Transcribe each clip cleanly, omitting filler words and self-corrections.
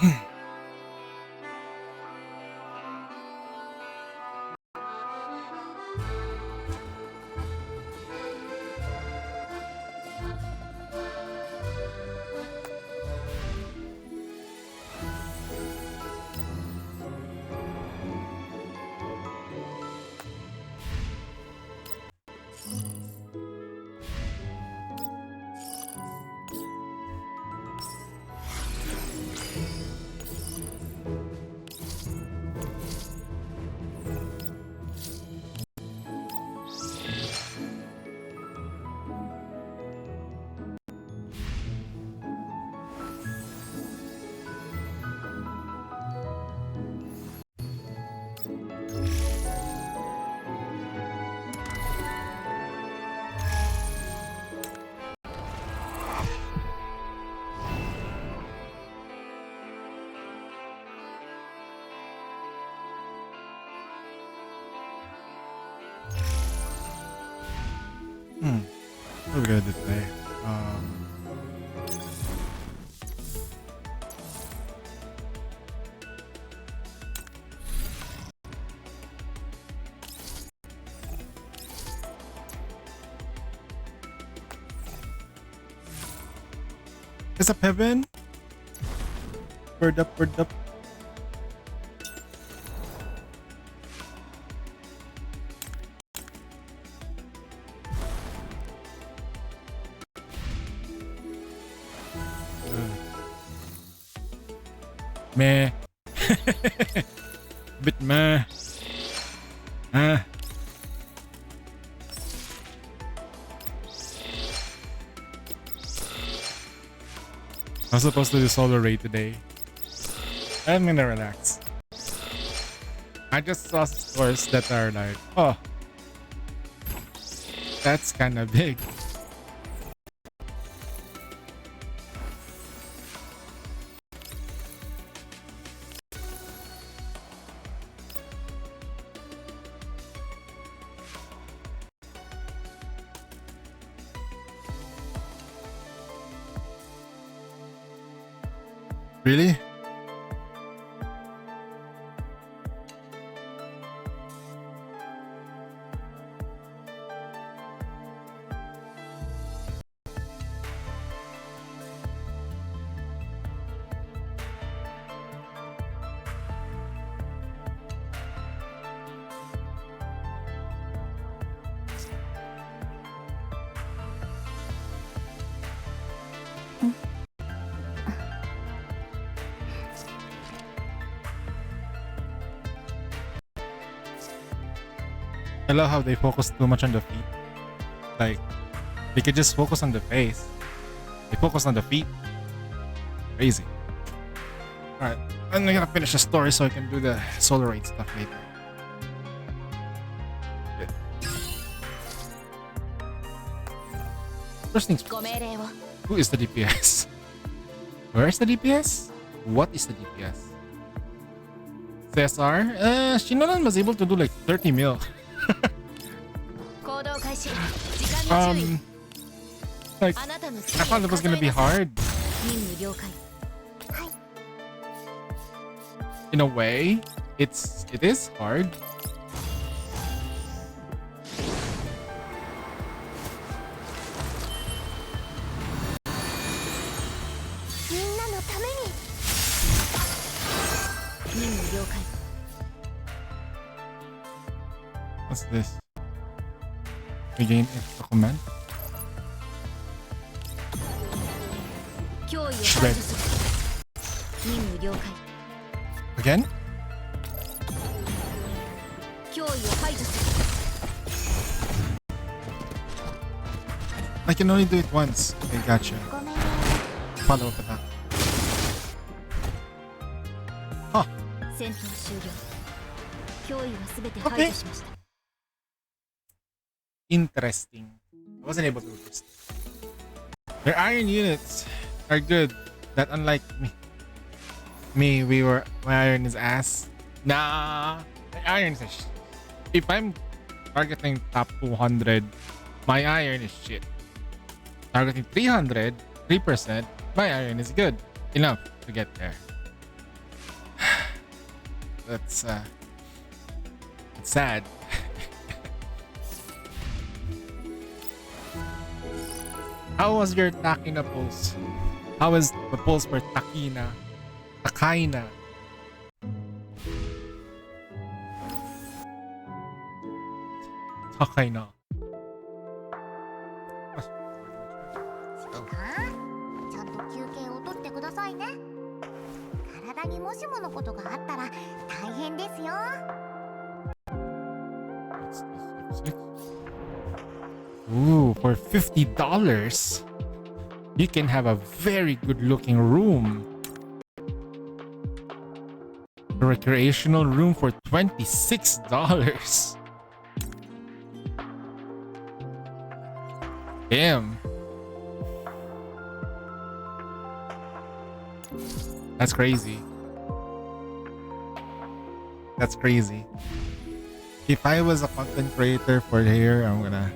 What are we gonna do today? What's up, Heaven? Word up, word up. Meh. Bit meh. I'm supposed to do solo raid today. I'm gonna relax. I just saw stores that are like, oh, that's kind of big. Really? I love how they focus too much on the feet. Like, they could just focus on the face. They focus on the feet. Crazy. Alright, I'm gonna finish the story so I can do the solo raid stuff later. Yeah. First things first. Who is the DPS? Where is the DPS? What is the DPS? Cesar? Shinolan was able to do like 30 mil. Like, I thought it was gonna be hard. In a way, it is hard. What's this? Again, it's a command. Shred. Again? I can only do it once. Okay, gotcha. Follow up attack. Huh. Okay. Interesting. I wasn't able to do this. Their iron units are good. That unlike me, my iron is ass. Nah, my iron is shit. If I'm targeting top 200, my iron is shit. Targeting 300, 3%, my iron is good enough to get there. it's sad. How was your Takina pulse? How is the pulse for Takina? Takaina? Takaina. ちゃんと休憩をとってくださいね。体にもしものことがあったら大変ですよ。 Ooh, for $50, you can have a very good looking room. A recreational room for $26. Damn. That's crazy. That's crazy. If I was a content creator for here, I'm gonna...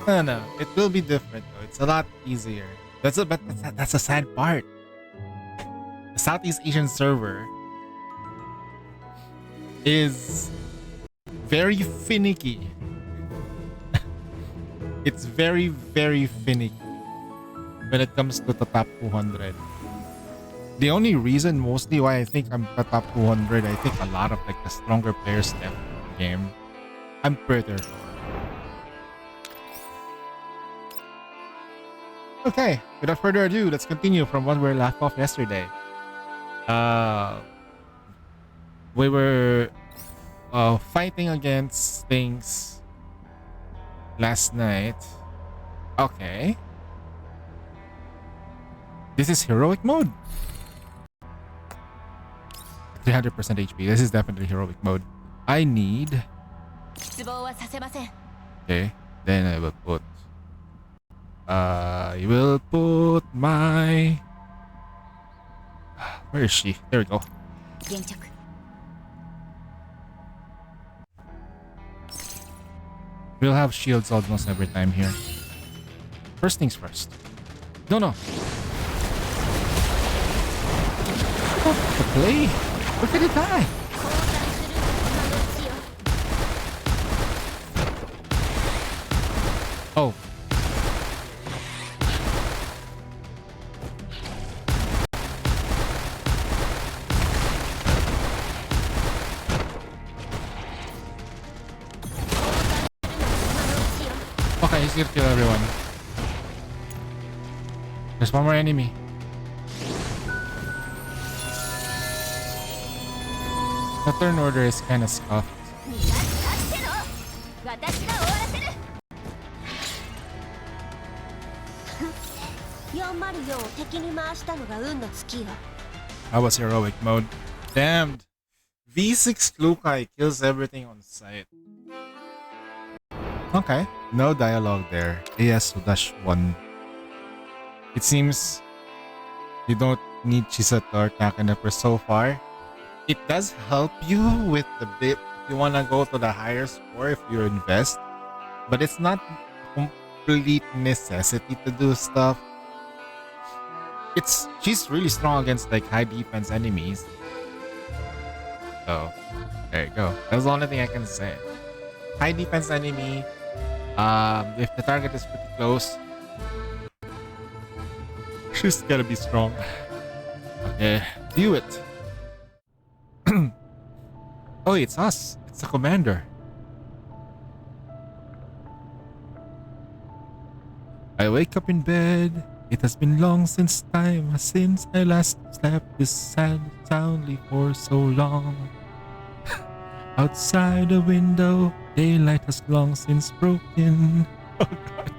No, it will be different though. It's a lot easier. That's a sad part. The Southeast Asian server is very finicky. It's very, very finicky when it comes to the top 200. The only reason mostly why I think I'm the top 200, I think a lot of like the stronger players left the game. I'm pretty sure. Okay, without further ado, let's continue from what we left off yesterday. We were fighting against things last night. Okay. This is heroic mode. 300% HP. This is definitely heroic mode. I need... Okay, then I will put... I will put my... Where is she? There we go. We'll have shields almost every time here. First things first. No. Oh, the play! Look at it die! Oh. Okay, he's gonna kill everyone. There's one more enemy. The turn order is kind of scuffed. That was heroic mode. Damned. V6 Lukai kills everything on sight. Okay, no dialogue there. AS-1. It seems you don't need Chisato or Takenepper so far. It does help you with the bit if you want to go to the higher score if you invest, but it's not complete necessity to do stuff. She's really strong against like high defense enemies. So there you go. That's the only thing I can say. High defense enemy. If the target is pretty close, she's gotta be strong. Okay, do it. Oh, it's us. It's the commander. I wake up in bed. It has been long since I last slept this soundly for so long. Outside the window, daylight has long since broken. Oh God.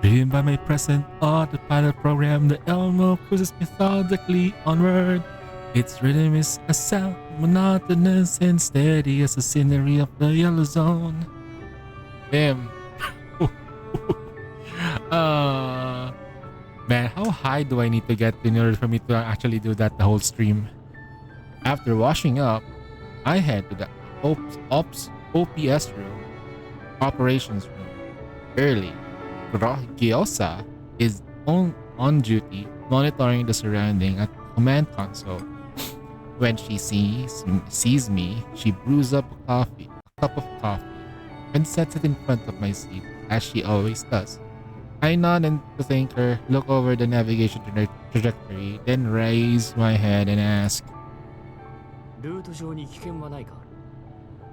Driven by my present autopilot program, the Elmo cruises methodically onward. Its rhythm is a sound, monotonous and steady as the scenery of the yellow zone. Damn. Man, how high do I need to get in order for me to actually do that the whole stream? After washing up, I head to the OPS room, operations room, early. Gyoza is on duty, monitoring the surrounding at command console. When she sees me, she brews up a cup of coffee, and sets it in front of my seat, as she always does. I nod and to thank her, look over the navigation trajectory, then raise my head and ask, ルート上に危険はないか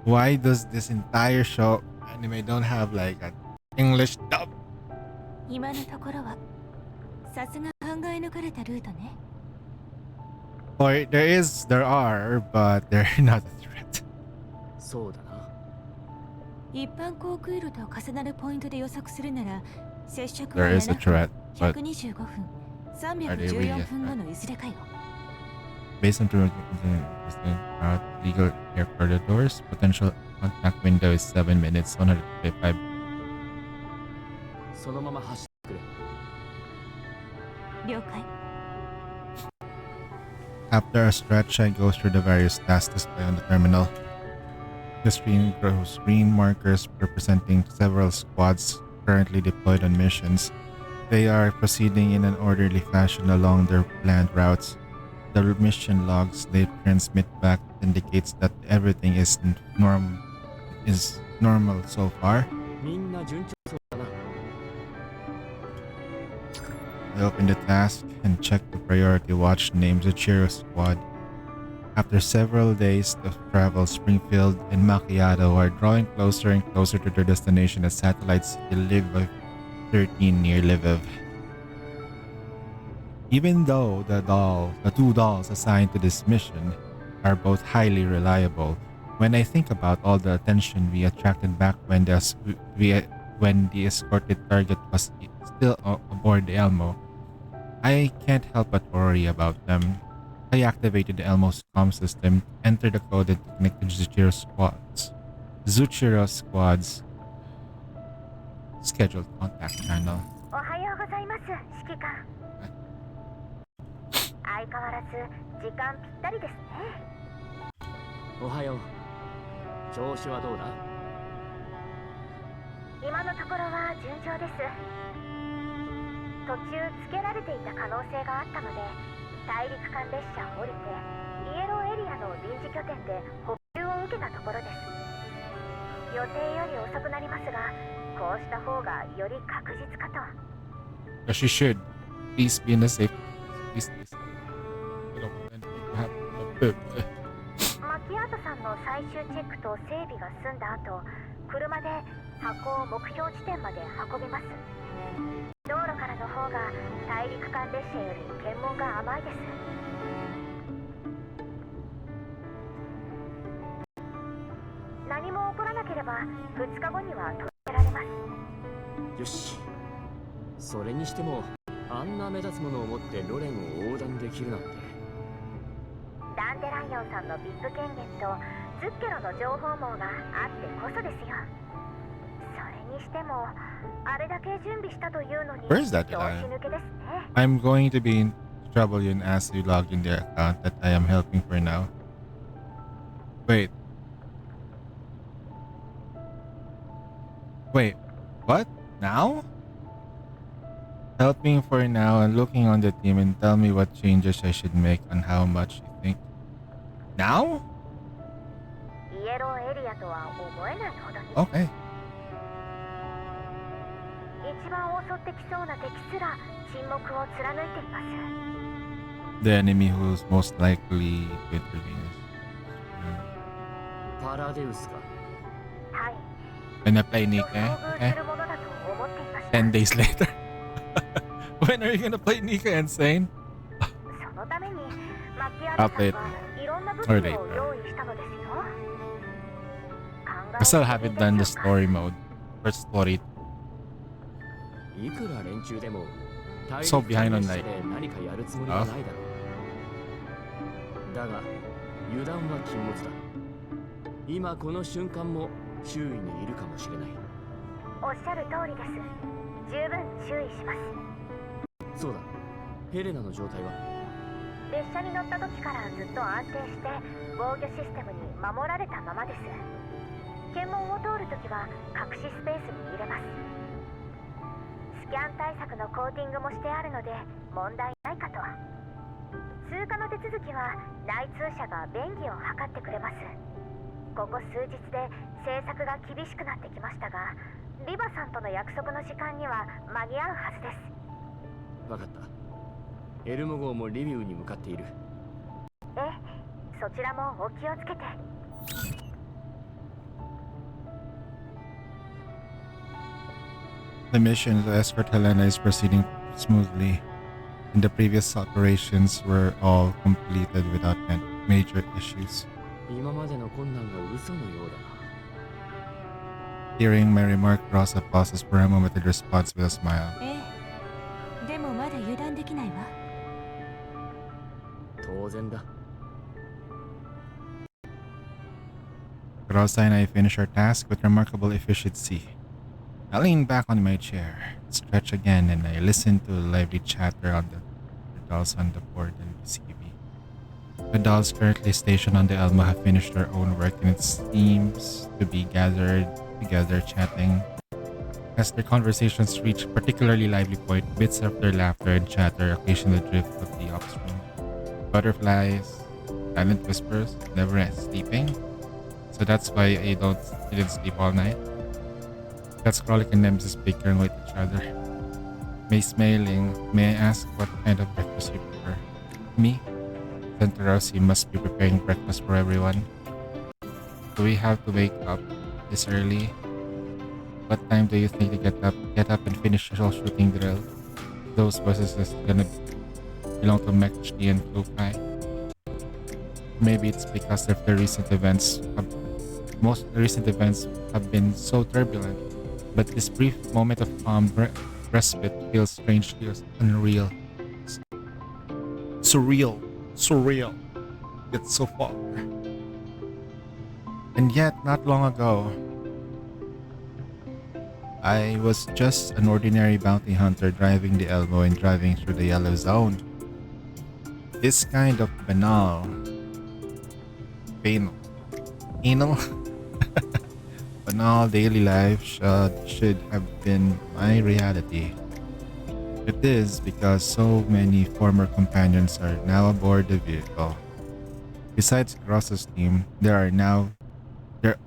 why does this entire show anime don't have like an English dub? 今のところはさすが考え抜かれたルートね。 Or there are, but they're not a threat. そうだな。一般航空路と重なるポイントで予測するなら接触 There は is a 7 threat, 分 but 125分 Are they really a 314分後のいずれかよ。 based on legal air corridors, potential contact window is 7 minutes, 155. そのまま走ってくれ。了解。 After a stretch, I go through the various tasks displayed on the terminal. The screen grows green markers representing several squads currently deployed on missions. They are proceeding in an orderly fashion along their planned routes. The mission logs they transmit back indicates that everything is normal so far. みんな順調そうだな。 I open the task and check the priority watch named Zuchiro Squad. After several days of travel, Springfield and Macchiato are drawing closer and closer to their destination at Satellite City Lviv 13 near Lviv. Even though the two dolls assigned to this mission are both highly reliable, when I think about all the attention we attracted back when the escorted target was still aboard the Elmo, I can't help but worry about them. I activated the Elmo's comm system, entered the code and connected Zuchiro Squad's scheduled contact channel. おはようございます指揮官。相変わらず時間ぴったりですね。おはよう。調子はどうだ？今のところは順調です。途中つけられていた可能性があったので、大陸間列車を降りてイエローエリアの臨時拠点で補給を受けたところです。予定より遅くなりますが、こうした方がより確実かと。As she should. Please be in a safe place. Please. I don't want anything to happen. マキアートさんの最終チェックと整備が済んだ後、車で箱を目標地点まで運びます。道路からの方が大陸間列車より検問が甘いです。何も起こらなければ2日後には取り付けられます。よし。それにしても、あんな目立つものを持ってロレンを横断できるなんて。ダンデライオンさんのビッグ権限とズッケロの情報網があってこそですよ。それにしてもあれだけ準備したというのに Where is that 調子抜けですね。I'm going to be in trouble you and ask you log in the account that I am helping for now. Wait. What? Now? Helping for now and looking on the team and tell me what changes I should make on how much you think. Now? イエローエリアとは思えないほどに。Okay. 一番襲ってきそうな敵すら沈黙を貫いています。 The enemy who's most likely to intervene is... パラデウスか。はい。 Gonna play Nika, 遭遇 okay? するものだと思っていました。 10 days later. When are you gonna play Nika, Insane? そのためにマキアートさんはいろんな武器を用意したのですよ。 I still haven't done the story mode. Or story. いくら連中でも、 So behind on 大 like 陸間列車で何かやるつもりはないだろう。だが、油断は禁物だ。今この瞬間も周囲にいるかもしれない。おっしゃる通りです。十分注意します。そうだ。ヘレナの状態は？列車に乗った時からずっと安定して防御システムに守られたままです。検問を通るときは隠しスペースに入れます。スキャン対策のコーティングもしてあるので問題ないかと。通過の手続きは内通者が便宜を図ってくれます。ここ数日で制作が厳しくなってきましたが、リバさんとの約束の時間には間に合うはずです。分かった。エルモ号もリビウに向かっている。ええ、そちらもお気をつけて。The mission to escort Helena is proceeding smoothly, and the previous operations were all completed without major issues. 今までの困難が嘘のようだな。Hearing my remark, Rosa pauses for a moment and responds with a smile. ええ、でもまだ油断できないわ。当然だ。Rosa and I finish our task with remarkable efficiency. I lean back on my chair, stretch again, and I listen to lively chatter on the dolls on the board and CB. The dolls currently stationed on the Elma have finished their own work, and it seems to be gathered together chatting. As their conversations reach a particularly lively point, bits of their laughter and chatter occasion the drift of the upstream. Butterflies, silent whispers, never sleeping. So that's why I didn't sleep all night. That's Krolik and Nemesis bickering with each other. May smiling, may I ask what kind of breakfast you prefer? Me? Santarosi must be preparing breakfast for everyone. Do we have to wake up this early? What time do you think to get up and finish your shooting drill? Those buses is gonna belong to Mekchli and Klupai. Maybe it's because of the most recent events have been so turbulent. But this brief moment of calm respite feels strangely unreal. Surreal. It's so far. And yet, not long ago, I was just an ordinary bounty hunter driving the Elmo and driving through the yellow zone. This kind of banal, banal daily life should have been my reality. It is because so many former companions are now aboard the vehicle. Besides Ross's team, there are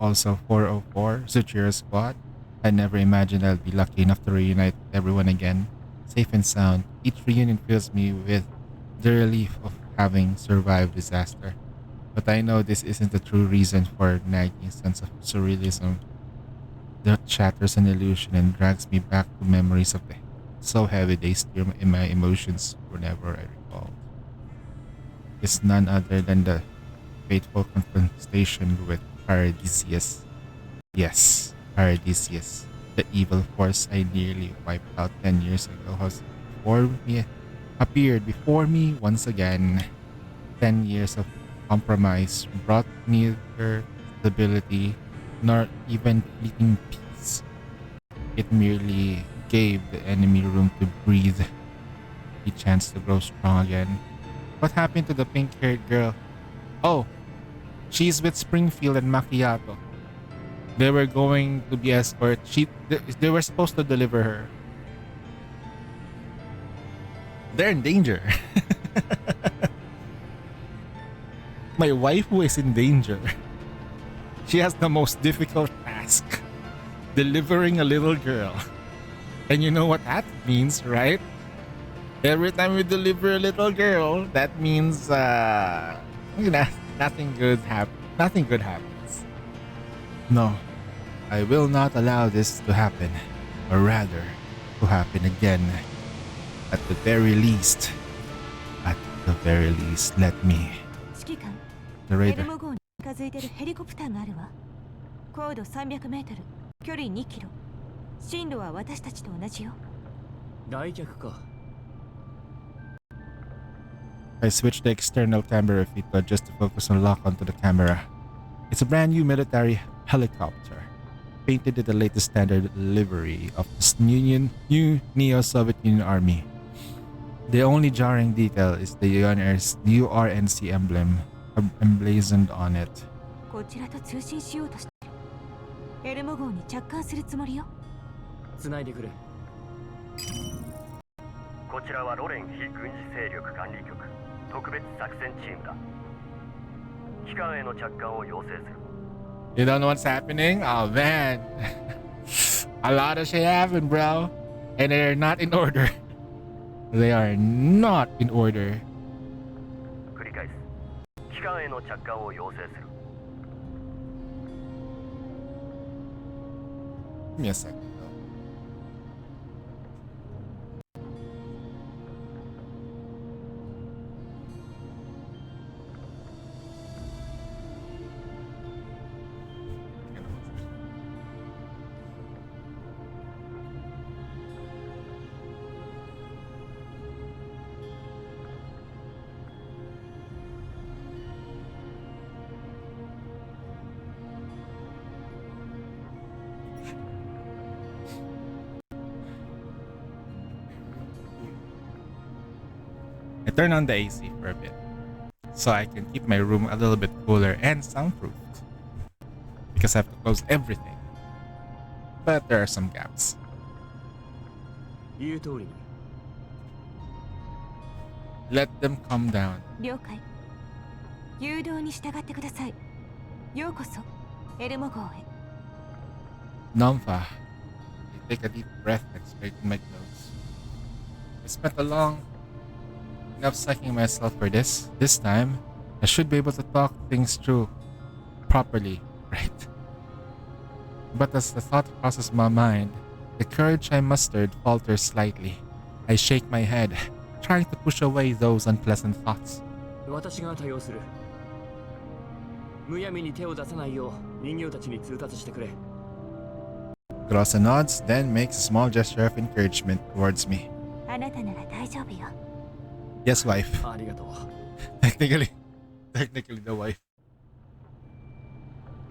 also 404 Suchiro squad. I never imagined I'd be lucky enough to reunite everyone again, safe and sound. Each reunion fills me with the relief of having survived disaster. But I know this isn't the true reason for nagging sense of surrealism that shatters an illusion and drags me back to memories of the so heavy they stir in my emotions whenever I recall. It's none other than the fateful confrontation with Paradisius. Yes, Paradisius, the evil force I nearly wiped out 10 years ago, has appeared before me once again. 10 years of compromise brought neither stability nor even fleeting peace. It merely gave the enemy room to breathe, a chance to grow strong again. What happened to the pink-haired girl? Oh, she's with Springfield and Macchiato. They were going to be escort. They were supposed to deliver her. They're in danger. My waifu is in danger. She has the most difficult task, delivering a little girl. And you know what that means, right? Every time we deliver a little girl, that means nothing good happens. No, I will not allow this to happen, or rather, to happen again. At the very least, let me. 指揮官、 The エ raider. ルモ号に近づいてるヘリコプターがあるわ。高度300メートル、距離2キロ。進路は私たちと同じよ。来客か。I switched the external camera feed just to focus and lock onto the camera. It's a brand new military helicopter, painted in the latest standard livery of the new Neo-Soviet Union Army. The only jarring detail is the URNC emblem emblazoned on it. こちらと通信しようとしてる。エルモ号に着艦するつもりよ。繋いでくれ。こちらはロレン非軍事勢力管理局特別作戦チームだ。機関への着艦を要請する。 You don't know what's happening? Oh man. A lot of shit happened, bro. And they're not in order. They are not in order. 繰り返す。機関への着艦を要請する。 Give me a second, though. I turn on the AC for a bit so I can keep my room a little bit cooler and soundproofed because I have to close everything. But there are some gaps. 言う通りに。 Let them come down. 了解。誘導に従ってください。ようこそエルモ号へ。 Namfa. I take a deep breath and straighten my clothes. I spent a long enough psyching myself for this. This time, I should be able to talk things through properly, right? But as the thought crosses my mind, the courage I mustered falters slightly. I shake my head, trying to push away those unpleasant thoughts. 私が対応する。むやみに手を出さないよう人形たちに通達してくれ。 Grossa nods, then makes a small gesture of encouragement towards me. あなたなら大丈夫よ。 Yes, wife. ありがとう。Technically the wife.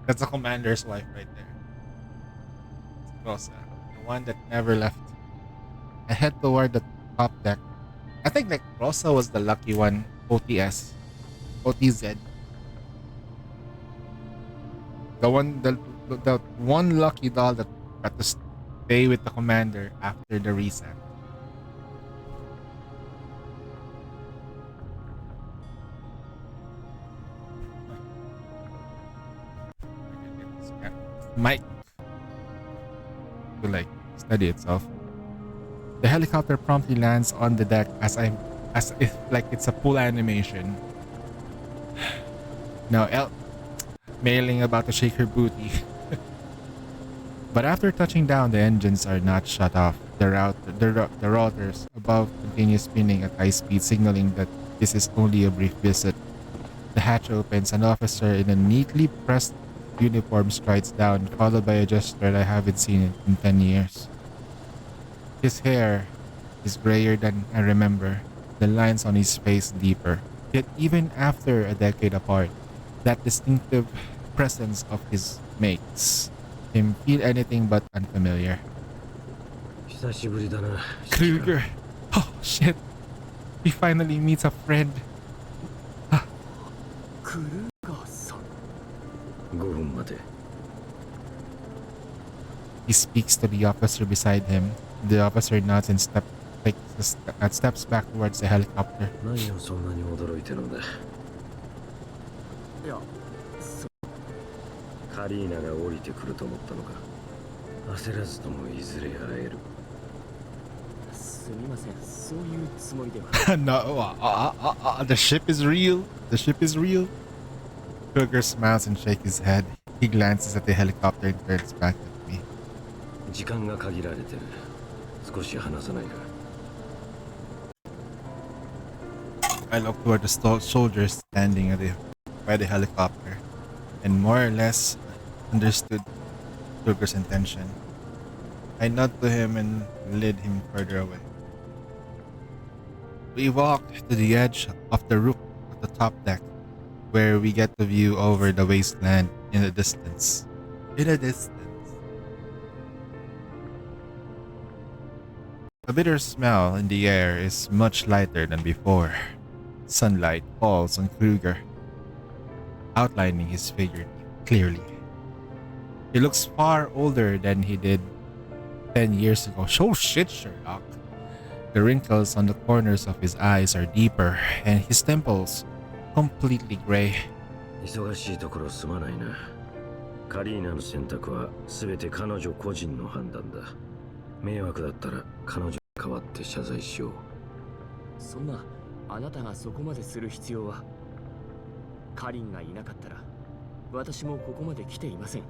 That's the commander's wife right there. It's Grossa, the one that never left. I head toward the top deck. I think that Grossa was the lucky one. OTS. OTZ. The one lucky doll that got to stay with the commander after the reset. Mic to like steady itself. The helicopter promptly lands on the deck as if like it's a pull animation. Now Mailing about to shake her booty. But after touching down, the engines are not shut off. The rotors above continue spinning at high speed, signaling that this is only a brief visit. The hatch opens. An officer in a neatly pressed uniform strides down, followed by a gesture I haven't seen in 10 years. His hair is grayer than I remember, the lines on his face deeper. Yet even after a decade apart, that distinctive presence of his makes him feel anything but unfamiliar. 久しぶりだな。 Kruger! Oh shit! He finally meets a friend. クルーガーさん。5分まで。 He speaks to the officer beside him. The officer nods and steps back towards the helicopter. 何をそんなに驚いてるんだ。いや、カリーナが降りてくると思ったのか。焦らずともいずれ会える。すみません、そういうつもりでは。No, the ship is real. The ship is real. Kruger smiles and shakes his head. He glances at the helicopter and turns back at me. 時間が限られてる。少し話さないか。 I look toward the soldiers standing by the helicopter and more or less understood Kruger's intention. I nod to him and lead him further away. We walk to the edge of the roof of the top deck, where we get the view over the wasteland in the distance. The bitter smell in the air is much lighter than before. Sunlight falls on Kruger, outlining his figure clearly. He looks far older than he did 10 years ago. Oh shit, Sherlock. The wrinkles on the corners of his eyes are deeper, and his temples completely gray. 忙しいところすまないな。カリーナの選択は全て彼女個人の判断だ。迷惑だったら彼女に代わって謝罪しよう。そんなあなたがそこまでする必要は。カリンがいなかったら私もここまで来ていません。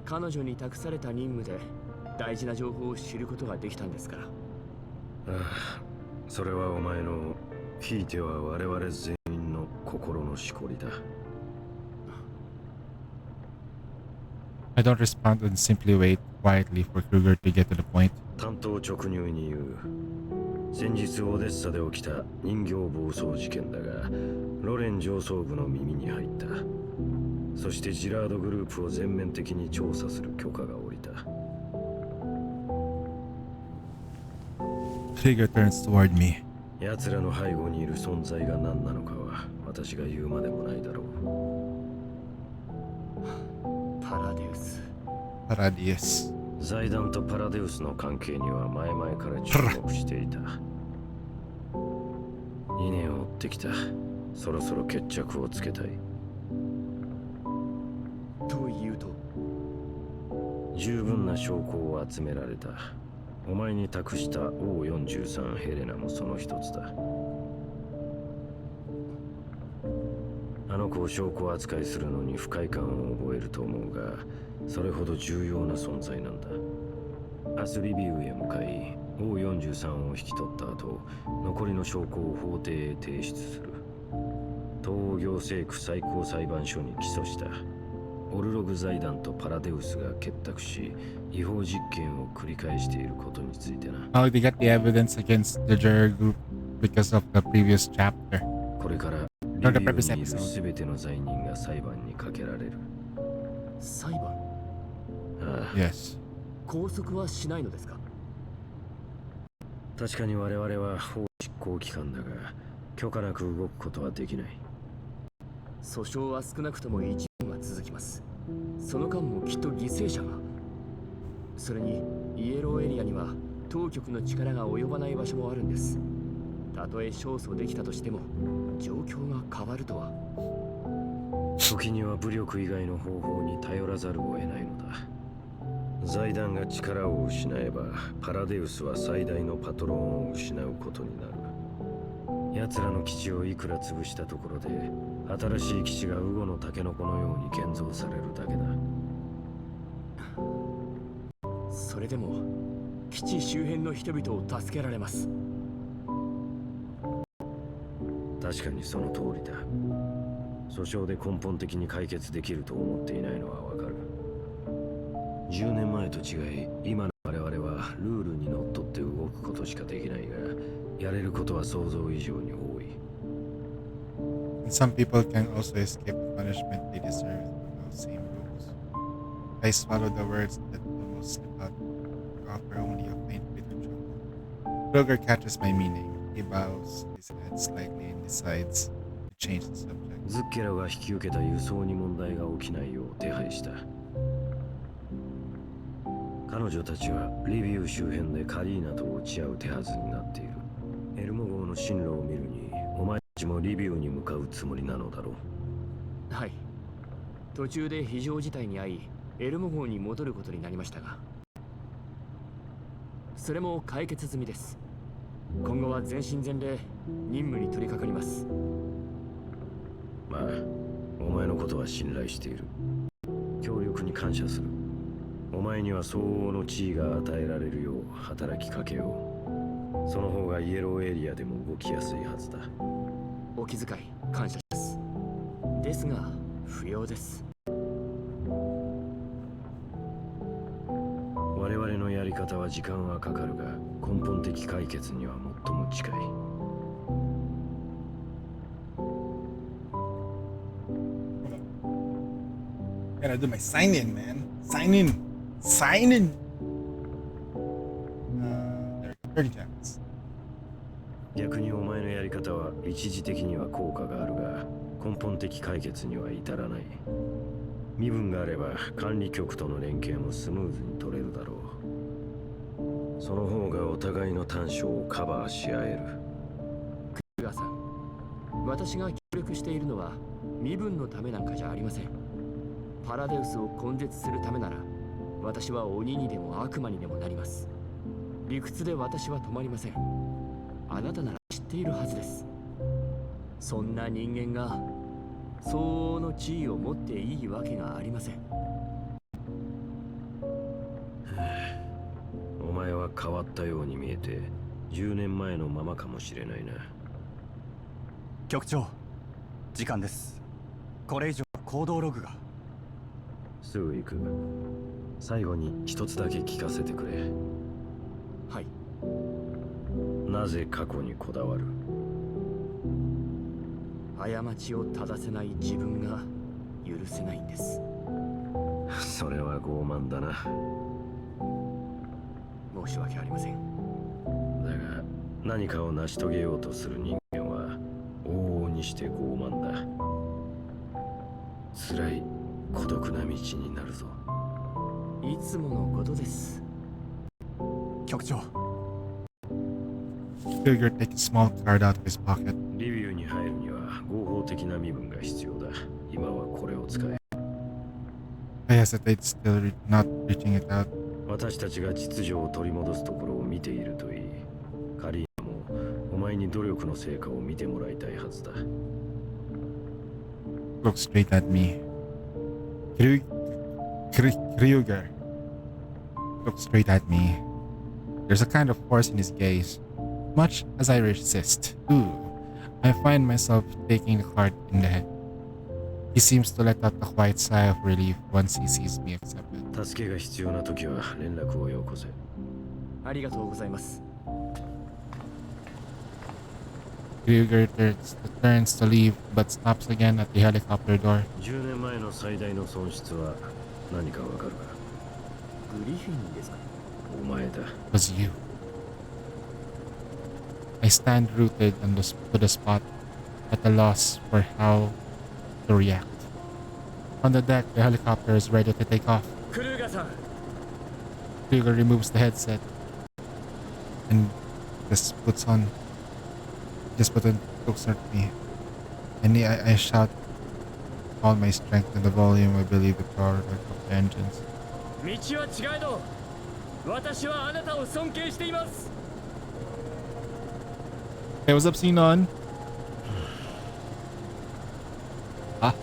彼女に託された任務で大事な情報を知ることができたんですから。ああ、それはお前のひいては我々全員の心のしこりだ。I don't respond and simply wait quietly for Kruger to get to the point. 単刀直入に言う。先日オデッサで起きた人形暴走事件だが、ロレン上層部の耳に入った。そしてジラードグループを全面的に調査する許可が下りた。Kruger turns toward me. 奴らの背後にいる存在が何なのかは私が言うまでもないだろう。パラデウス。Paradies. 財団とパラデウスの関係には前々から注目していた。稲を追ってきた。そろそろ決着をつけたい。というと、十分な証拠を集められた。お前に託した O43 ヘレナもその一つだ。あの子を証拠扱いするのに不快感を覚えると思うが、それほど重要な存在なんだ。明日リビウへ向かい O43 を引き取った後、残りの証拠を法廷へ提出する。東欧行政区最高裁判所に起訴した。オルログ財団とパラデウスが結託し、違法実験を繰り返していることについてな。How they got the evidence against the Juror group because of the previous chapter. これからリビウにいる全ての罪人が裁判にかけられる。裁判？ああ、Yes. 拘束はしないのですか？確かに我々は法執行機関だが、許可なく動くことはできない。訴訟は少なくとも1年は続きます。その間もきっと犠牲者が。それにイエローエリアには当局の力が及ばない場所もあるんです。たとえ勝訴できたとしても状況が変わるとは。時には武力以外の方法に頼らざるを得ないのだ。財団が力を失えばパラデウスは最大のパトロンを失うことになる。奴らの基地をいくら潰したところで新しい基地がウゴのタケノコのように建造されるだけだ。それでも基地周辺の人々を助けられます。確かにその通りだ。訴訟で根本的に解決できると思っていないのはわかる。10年前と違い、今の我々はルールにのっとって動くことしかできないが、やれることは想像以上に多い。And some people can also escape the punishment they deserve through those same rules. I swallow the words that almost slip out to offer only a faint bit of trouble. Kruger catches my meaning. He bows his head slightly and decides to change the subject. ズッケラが引き受けた輸送に問題が起きないよう手配した。彼女たちはリビウ周辺でカリーナと落ち合う手はずになっている。エルモ号の進路を見るに、お前たちもリビウに向かうつもりなのだろう。はい。途中で非常事態に遭い、エルモ号に戻ることになりましたが、それも解決済みです。今後は全身全霊任務に取り掛かります。まあ、お前のことは信頼している。協力に感謝する。お前には相応の地位が与えられるよう働きかけよう。その方がイエローエリアでも動きやすいはずだ。お気遣い感謝します。ですが不要です。我々のやり方は時間はかかるが、根本的解決には最も近い。Gotta do my sign in, man. Sign in. Sign in. There we go. 30 times. 逆にお前のやり方は一時的には効果があるが、根本的解決には至らない。身分があれば管理局との連携もスムーズに取れるだろう。その方がお互いの短所をカバーし合える。クガさん、私が協力しているのは身分のためなんかじゃありません。パラデウスを根絶するためなら、私は鬼にでも悪魔にでもなります。理屈で私は止まりません。あなたなら知っているはずです。そんな人間が相応の地位を持っていいわけがありません。お前は変わったように見えて10年前のままかもしれないな。局長、時間です。これ以上行動ログが。すぐ行く。最後に一つだけ聞かせてくれ。はい。なぜ過去にこだわる？過ちを正せない自分が許せないんです。それは傲慢だな。申し訳ありません。だが何かを成し遂げようとする人間は往々にして傲慢だ。辛い孤独な道になるぞ。いつものことです。局長、Krieger takes a small card out of his pocket. リビューに入るには合法的な身分が必要だ。今はこれを使え。I hesitate, still not reaching it out. 私たちが秩序を取り戻すところを見ているといい。カリーナもお前に努力の成果を見てもらいたいはずだ。Looks straight at me. Krieger looks straight at me. There's a kind of force in his gaze. Much as I resist, I find myself taking the card in the head. He seems to let out a quiet sigh of relief once he sees me accept it. 助けが必要な時は連絡をよこせ。ありがとうございます。Krieger turns to leave, but stops again at the helicopter door. 10年前の最大の損失は何かわかるか？グリフィンですか？お前だ。It was you. I stand rooted to the spot, at a loss for how to react. On the deck, the helicopter is ready to take off. クルーガーさん、 Krieger removes the headset and just looks at me. And I shout all my strength in the volume I believe the power of the engines. 道は違えど、私はあなたを尊敬しています。 Hey, what's up, Sinon? Ah.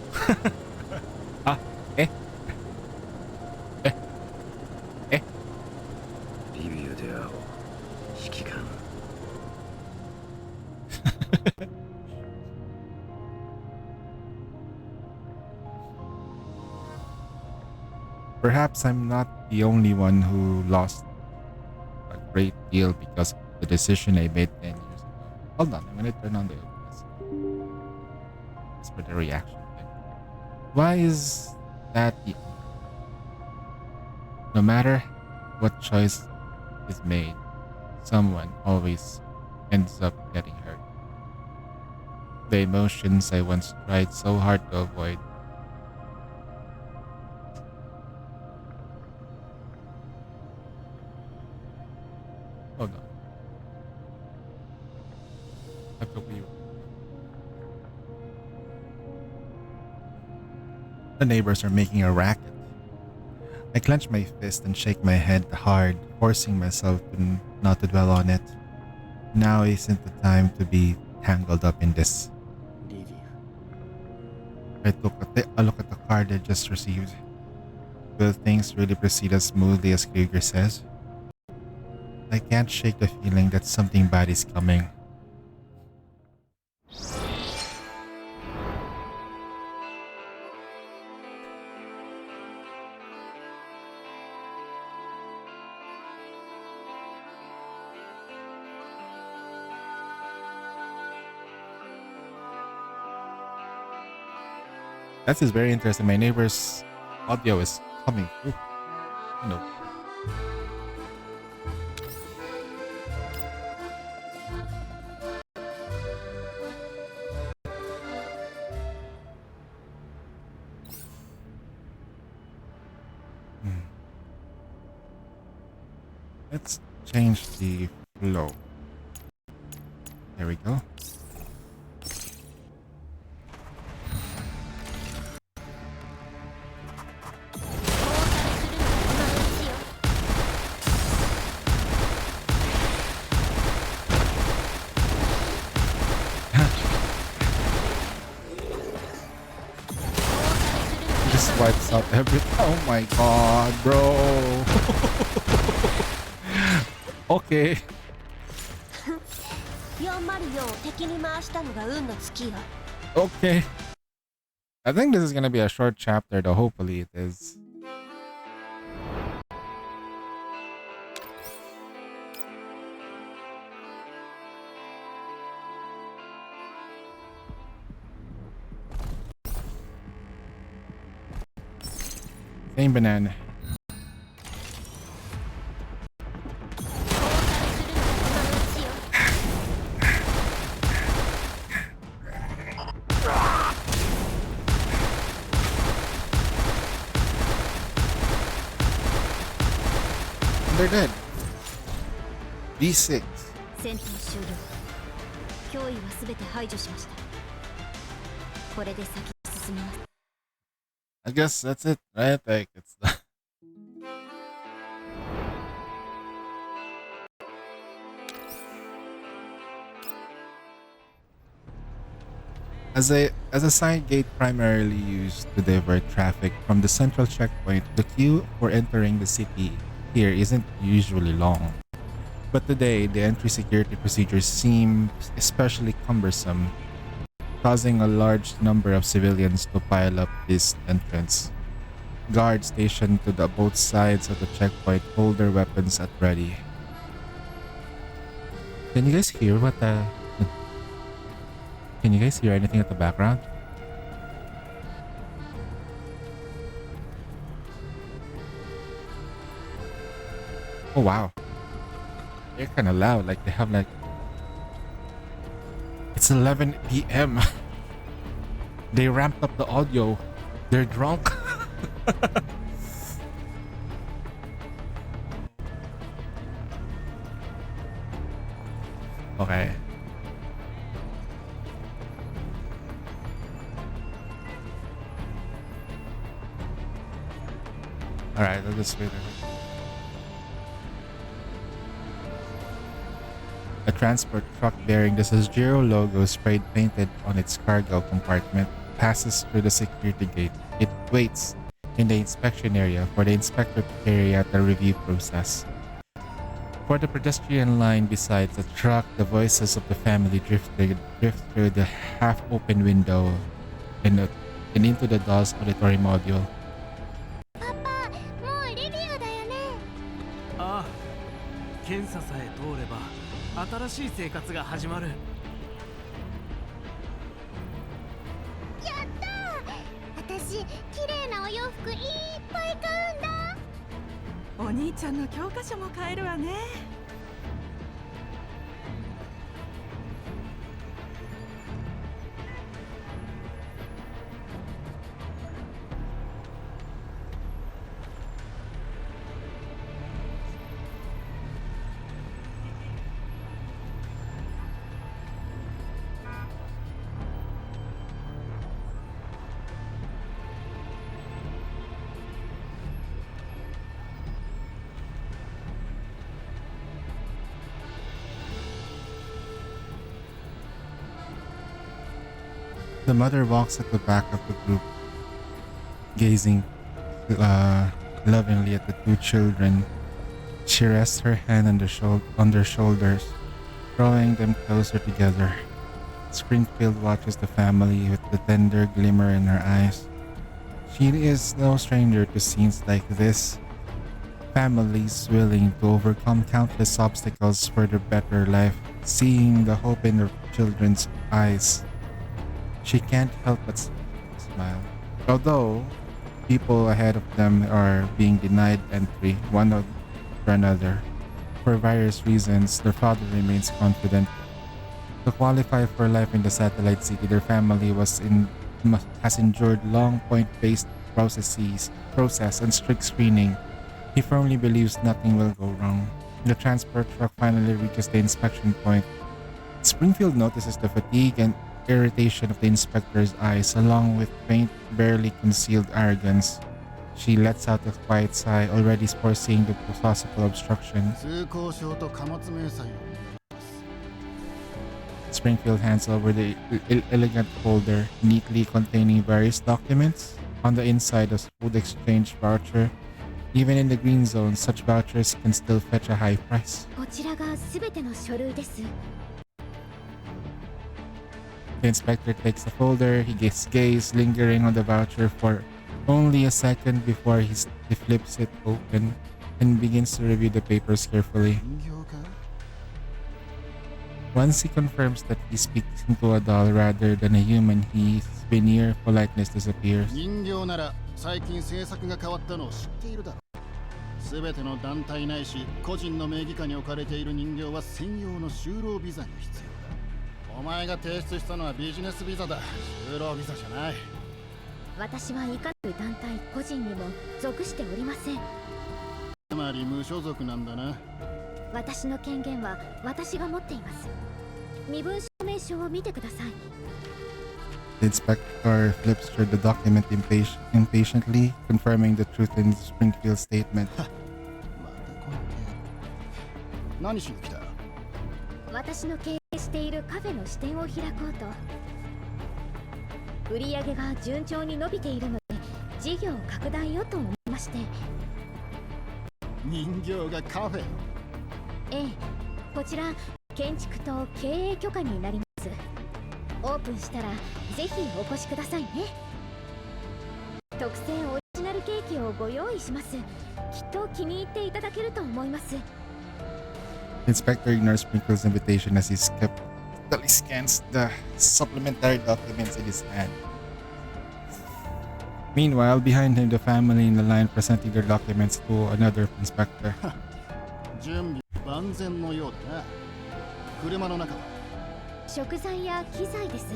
Ah. Eh. Eh. Eh. リビューで会おう。指揮官。Perhaps I'm not the only one who lost a great deal because of the decision I made 10 years ago. Hold on, I'm gonna turn on the OBS. Just for the reaction thing. Why is that no matter what choice is made, someone always ends up getting hurt. The emotions I once tried so hard to avoid. Hold on. I have to leave. The neighbors are making a racket. I clench my fist and shake my head hard, forcing myself not to dwell on it. Now isn't the time to be tangled up in this. リビュー。 I took a look at the card I just received. Will things really proceed as smoothly as Krieger says? I can't shake the feeling that something bad is coming. That is very interesting. My neighbor's audio is coming through. You know. Let's change the flow. There we go. Just wipes out every. Oh my god, bro. Okay. 404を敵に回したのが運の尽きよ。 Okay. I think this is gonna be a short chapter, though. Hopefully, it is. Same banana. They're dead. D6. 戦闘終了。脅威は全て排除しました。これで先に進めます。 I guess that's it, right? Like, it's the. As a side gate primarily used to divert traffic from the central checkpoint, the queue for entering the city here isn't usually long. But today, the entry security procedures seem especially cumbersome, causing a large number of civilians to pile up this entrance. Guards stationed to both sides of the checkpoint hold their weapons at ready. Can you guys hear what the... Can you guys hear anything at the background? Oh wow. They're kind of loud, like they have like... It's 11 p.m. They ramped up the audio. They're drunk. Okay. Alright, I'll just wait a bit. A transport truck bearing the Sojiro logo sprayed painted on its cargo compartment passes through the security gate. It waits in the inspection area for the inspector to carry out the review process. For the pedestrian line beside the truck, the voices of the family drift through the half-open window and into the DOS auditory module. パパ、もうリビウだよね。ああ、検査さえ通れば新しい生活が始まる。やったー。私、綺麗なお洋服いっぱい買うんだ。お兄ちゃんの教科書も買えるわね。The mother walks at the back of the group, gazing lovingly at the two children. She rests her hand on their shoulders, drawing them closer together. Springfield watches the family with the tender glimmer in her eyes. She is no stranger to scenes like this. Families willing to overcome countless obstacles for their better life, seeing the hope in their children's eyes. She can't help but smile. Although people ahead of them are being denied entry one after another for various reasons, their father remains confident. To qualify for life in the satellite city, their family has endured long point-based process and strict screening. He firmly believes nothing will go wrong. The transport truck finally reaches the inspection point. Springfield notices the fatigue and irritation of the inspector's eyes, along with faint, barely concealed arrogance. She lets out a quiet sigh, already foreseeing the possible obstruction. 通行証と貨物明細を Springfield hands over the elegant folder, neatly containing various documents. On the inside, a food exchange voucher. Even in the green zone, such vouchers can still fetch a high price. こちらが全ての書類です。 The inspector takes the folder, his gaze lingering on the voucher for only a second before he flips it open and begins to review the papers carefully. 人形か Once he confirms that he's speaking to a doll rather than a human, his veneer politeness disappears. 人形なら最近政策が変わったのを知っているだろう。全ての団体ないし個人の名義下に置かれている人形は専用の就労ビザが必要だ。お前が提出したのはビジネスビザだ。就労ビザじゃない。私はいかなる団体個人にも属しておりません。つまり無所属なんだな。私の権限は私が持っています。身分証明書を見てください。 The inspector flips through the document impatiently, confirming the truth in Springfield's statement. またこの手何しに来た？私の経営しているカフェの支店を開こうと。売り上げが順調に伸びているので事業拡大をと思いまして。人形がカフェ？ええ、こちら建築と経営許可になります。オープンしたらぜひお越しくださいね。特製オリジナルケーキをご用意します。きっと気に入っていただけると思います。 The inspector ignores Springfield's invitation as he skeptically scans the supplementary documents in his hand. Meanwhile, behind him, the family in the line presenting their documents to another inspector. 準備万全のようだな。車の中は食材や機材です。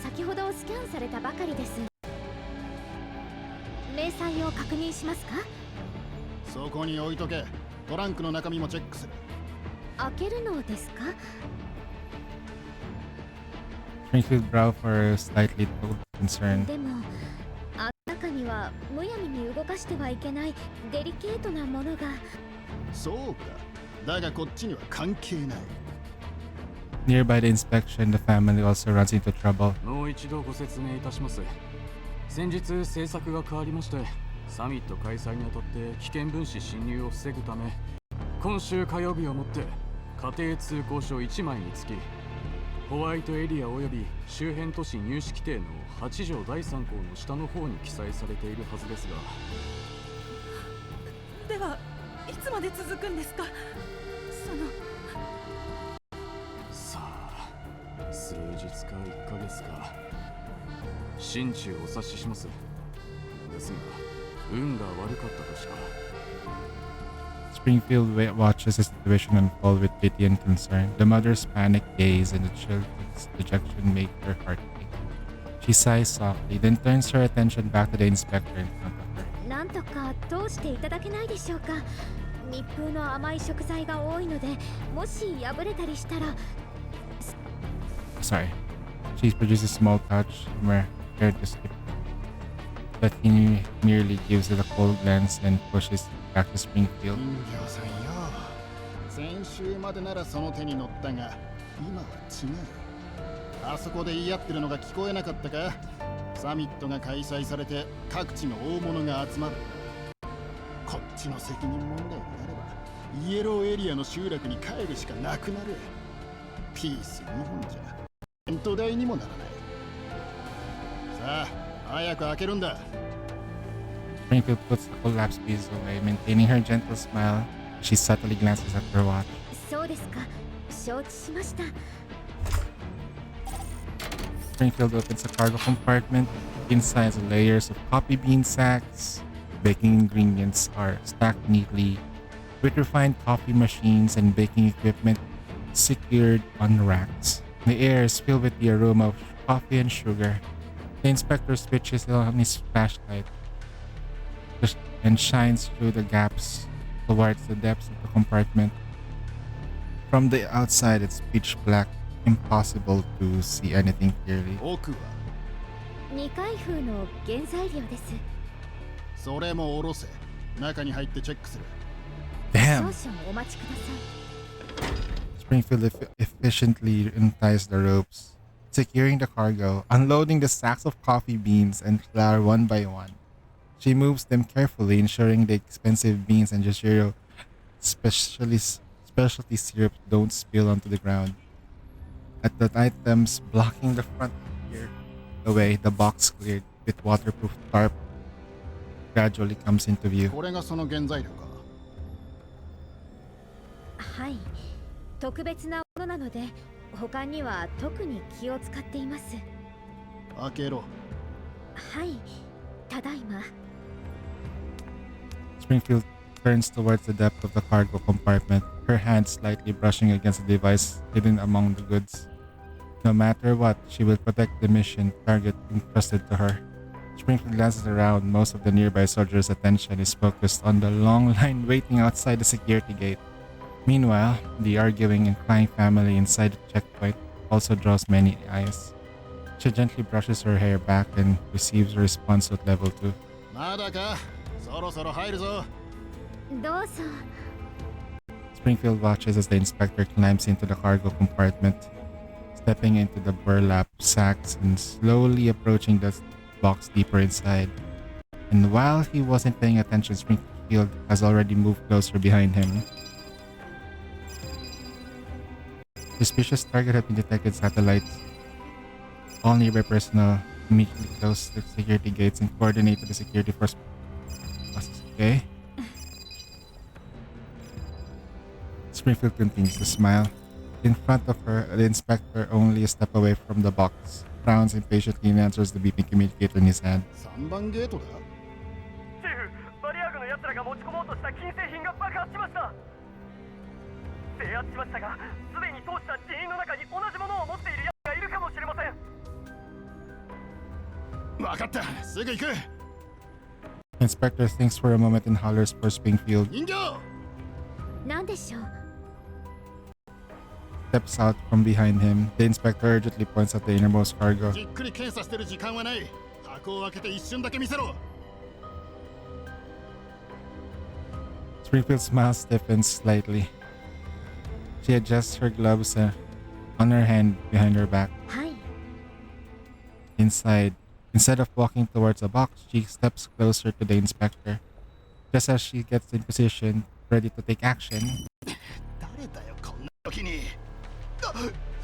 先ほどスキャンされたばかりです。明細を確認しますか？そこに置いとけ。トランクの中身もチェックする。開けるのですか？ Springfield brow for a slightly told concern. でも、中にはむやみに動かしてはいけないデリケートなものが。そうか。だがこっちには関係ない。 Nearby the inspection, the family also runs into trouble. もう一度ご説明いたします。先日政策が変わりまして、サミット開催にあたって危険分子侵入を防ぐため、今週火曜日をもって家庭通行証1枚につき、ホワイトエリア及び周辺都市入試規定の8条第3項の下の方に記載されているはずですが。ではいつまで続くんですか？さあ、数日か1ヶ月か。心中お察しします。ですが、運が悪かったとしか。 Springfield watches the situation unfold with pity and concern. The mother's panicked gaze and the children's dejection make her heart beat. She sighs softly, then turns her attention back to the inspector in front of her. なんとか通していただけないでしょうか。密封の甘い食材が多いので、もし破れたりしたら。 Sorry. She produces a small pouch from her hair to skip. But he merely gives it a cold glance and pushes back to Springfield. 人形さんよ。先週までならその手に乗ったが、今は違う。あそこで言い合ってるのが聞こえなかったか？サミットが開催されて各地の大物が集まる。こっちの責任問題になれば、イエローエリアの集落に帰るしかなくなる。ピース2本じゃ、テント代にもならない。さあ、早く開けるんだ。Springfield puts the collapsed piece away, maintaining her gentle smile. She subtly glances at her watch. そうですか。承知しました。 Springfield opens a cargo compartment. Inside, layers of coffee bean sacks. Baking ingredients are stacked neatly, with refined coffee machines and baking equipment secured on racks. The air is filled with the aroma of coffee and sugar. The inspector switches on his flashlight and shines through the gaps towards the depths of the compartment. From the outside, it's pitch black, impossible to see anything clearly. 奥は二階風の原材料です。それも下ろせ。中に入ってチェックする。Damn! 少々お待ちください。 Springfield efficiently unties the ropes, securing the cargo, unloading the sacks of coffee beans and flour one by one. She moves them carefully, ensuring the expensive beans and Yoshiro specialty syrup don't spill onto the ground. At the items blocking the front clear away, the box cleared with waterproof tarp gradually comes into view. これがその原材料か。はい。特別なものなので、他には特に気を使っています。開けろ。はい。ただいま。Springfield turns towards the depth of the cargo compartment, her hand slightly brushing against the device hidden among the goods. No matter what, she will protect the mission target entrusted to her. Springfield glances around. Most of the nearby soldiers' attention is focused on the long line waiting outside the security gate. Meanwhile, the arguing and crying family inside the checkpoint also draws many eyes. She gently brushes her hair back and receives a response with level 2. まだか。そろそろ入るぞ。どうぞ。 Springfield watches as the inspector climbs into the cargo compartment, stepping into the burlap sacks and slowly approaching the box deeper inside. And while he wasn't paying attention, Springfield has already moved closer behind him. Suspicious target had been detected satellites. All nearby personnel immediately closed the security gates and coordinated the security force. Okay. Springfield continues to smile. In front of her, the inspector, only a step away from the box, frowns impatiently and answers the beeping communicator in his hand. 3番ゲートだ。チーフ、バリアグの奴らが持ち込もうとした金製品が爆発しました。制圧しましたが、すでに通した人員の中に同じものを持っている奴がいるかもしれません。わかった。すぐ行く。Inspector thinks for a moment and hollers for Springfield. 人形。何でしょう。 Steps out from behind him. The inspector urgently points at the innermost cargo. じっくり検査してる時間はない。箱を開けて一瞬だけ見せろ。 Springfield's smile stiffens slightly. She adjusts her gloves on her hand behind her back. はい。 Inside, instead of walking towards a box, she steps closer to the inspector. Just as she gets in position, ready to take action, 誰だよこんな時に。あ、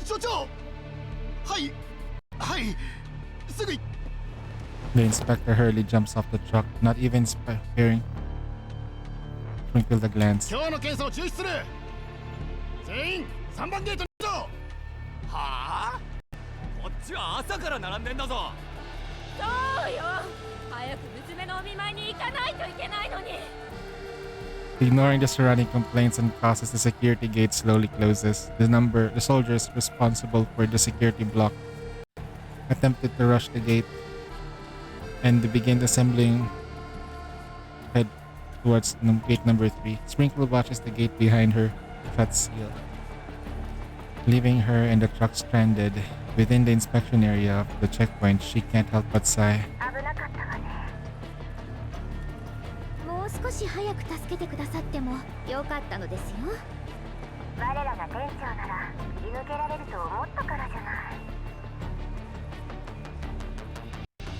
所長。はいはいすぐ。 the inspector hurriedly jumps off the truck, not even sparing Springfield a glance. 今日の検査を中止する。全員3番ゲートに行くぞ。はあ、こっちは朝から並んでんだぞ。そうよ。早く娘のお見舞いに行かないといけないのに。 Ignoring the surrounding complaints and causes, the security gate slowly closes. The soldiers responsible for the security block attempted to rush the gate and they begin assembling head towards gate number 3. Springfield watches the gate behind her shut seal, leaving her and the truck stranded. Within the inspection area of the checkpoint, she can't help but sigh. 危なかったわね。もう少し早く助けてくださってもよかったのですよ。我らが店長なら切り抜けられると思ったからじゃない。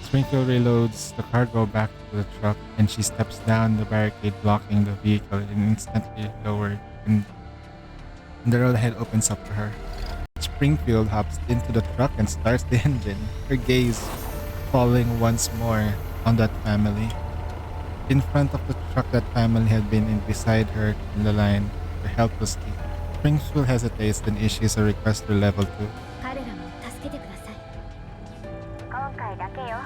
Springfield reloads the cargo back to the truck and she steps down the barricade blocking the vehicle and instantly lowered and the road ahead opens up to her. Springfield hops into the truck and starts the engine, her gaze falling once more on that family. In front of the truck, that family had been in beside her in the line, helplessly. Springfield hesitates, then issues a request to level 2. 彼らも助けてください。今回だけよ。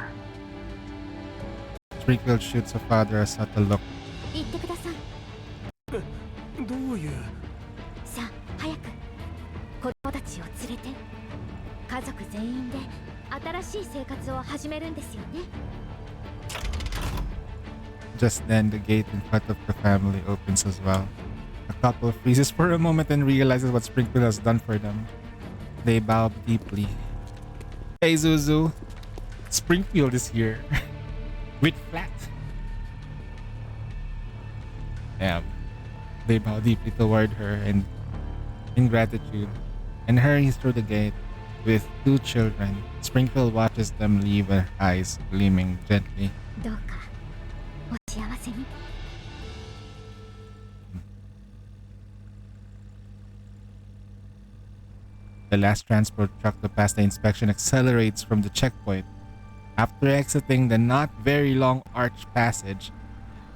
Springfield shoots her father a subtle look. 行ってください。どういう。さあ、早く。子供たちを連れて。家族全員で新しい生活を始めるんですよね。 Just then, the gate in front of the family opens as well. The couple freezes for a moment and realizes what Springfield has done for them. They bow deeply. Hey Zuzu, Springfield is here. With flat. Yeah. They bow deeply toward her and in gratitude and hurries through the gate with 2 children. Springfield watches them leave, her eyes gleaming gently. どうかお幸せに。 The last transport truck to pass the inspection accelerates from the checkpoint. After exiting the not very long arched passage,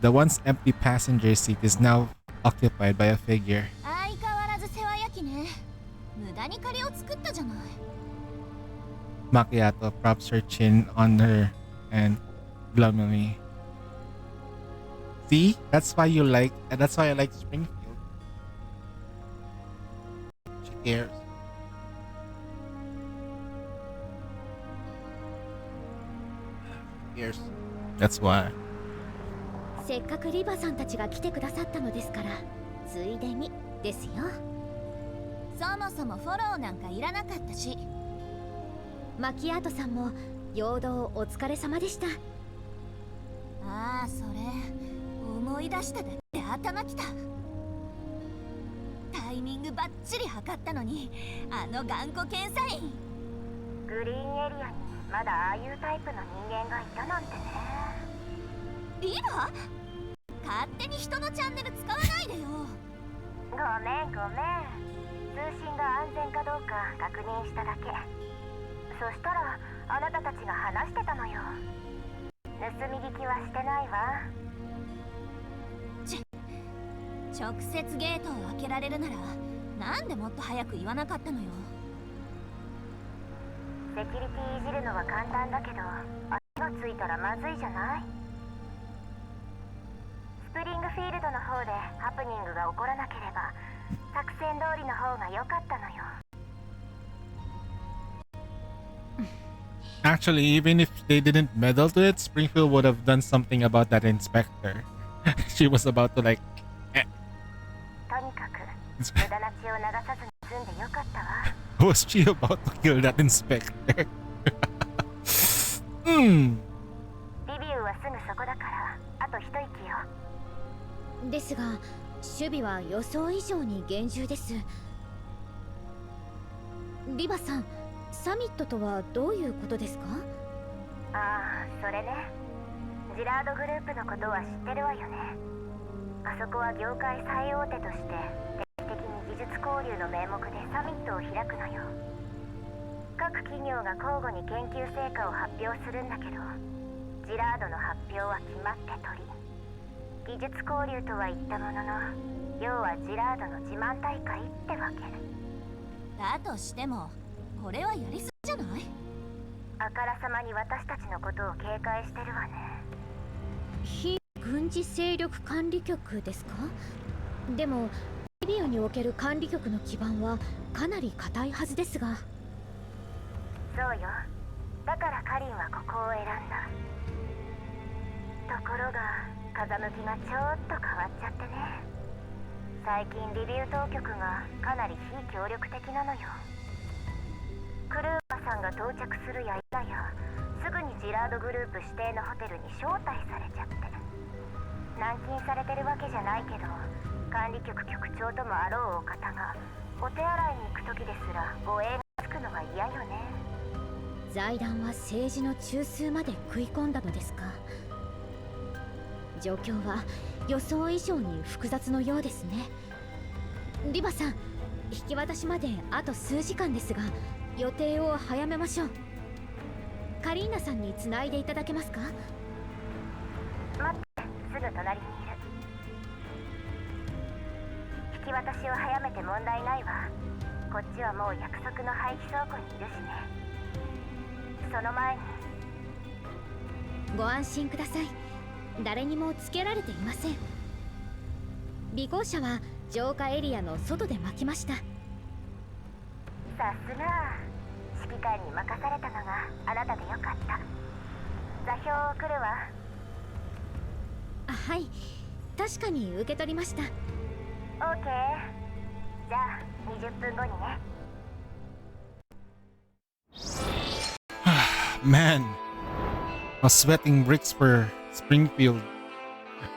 the once empty passenger seat is now occupied by a figure. 相変わらず世話焼きね。無駄に借りを作ったじゃない。 Macchiato props her chin on her and gloomily. See? That's why I like Springfield. She cares. That's why. せっかくリバさんたちが来てくださったのですから、ついでにですよ。そもそもフォローなんかいらなかったし。マキアートさんも陽動お疲れ様でした。ああ、それ思い出しただけで頭きた。タイミングバッチリ測ったのに、あの頑固検査員。グリーンエリアにまだああいうタイプの人間がいたなんてね。リバ？勝手に人のチャンネル使わないでよ。ごめんごめん。通信が安全かどうか確認しただけ。そしたらあなたたちが話してたのよ。盗み聞きはしてないわ。直接ゲートを開けられるならなんでもっと早く言わなかったのよ。セキュリティいじるのは簡単だけど足がついたらまずいじゃない。スプリングフィールドの方でハプニングが起こらなければ作戦通りの方が良かったのよ。 Actually, even if they didn't meddle to it, Springfield would have done something about that inspector. She was about to like... とにかく無駄な血を流さずに済んでよかったわ。Was she about to kill that inspector? リビューはすぐそこだからあと一息よ。ですが守備は予想以上に厳重です。リバさん、サミットとはどういうことですか？ああ、それね。ジラードグループのことは知ってるわよね。あそこは業界最大手として定期的に技術交流の名目でサミットを開くのよ。各企業が交互に研究成果を発表するんだけど、ジラードの発表は決まって取り、技術交流とは言ったものの、要はジラードの自慢大会ってわけ。だとしてもこれはやりすぎじゃない？あからさまに私たちのことを警戒してるわね。非軍事勢力管理局ですか？でもリビアにおける管理局の基盤はかなり固いはずですが。そうよ。だからカリンはここを選んだ。ところが風向きがちょっと変わっちゃってね。最近リビュー当局がかなり非協力的なのよ。クルーマさんが到着するやいなやすぐにジラードグループ指定のホテルに招待されちゃって、軟禁されてるわけじゃないけど管理局局長ともあろうお方がお手洗いに行く時ですら護衛がつくのが嫌よね。財団は政治の中枢まで食い込んだのですか？状況は予想以上に複雑のようですね。リバさん、引き渡しまであと数時間ですが予定を早めましょう。カリーナさんにつないでいただけますか？待って、すぐ隣にいる。引き渡しを早めて問題ないわ。こっちはもう約束の廃棄倉庫にいるしね。その前にご安心ください。誰にもつけられていません。尾行車は浄化エリアの外で巻きました。さすが指揮官に任されたのがあなたでよかった。座標を送るわ。はい、確かに受け取りました。OK じゃあ20分後にね Man, I was sweating bricks for Springfield.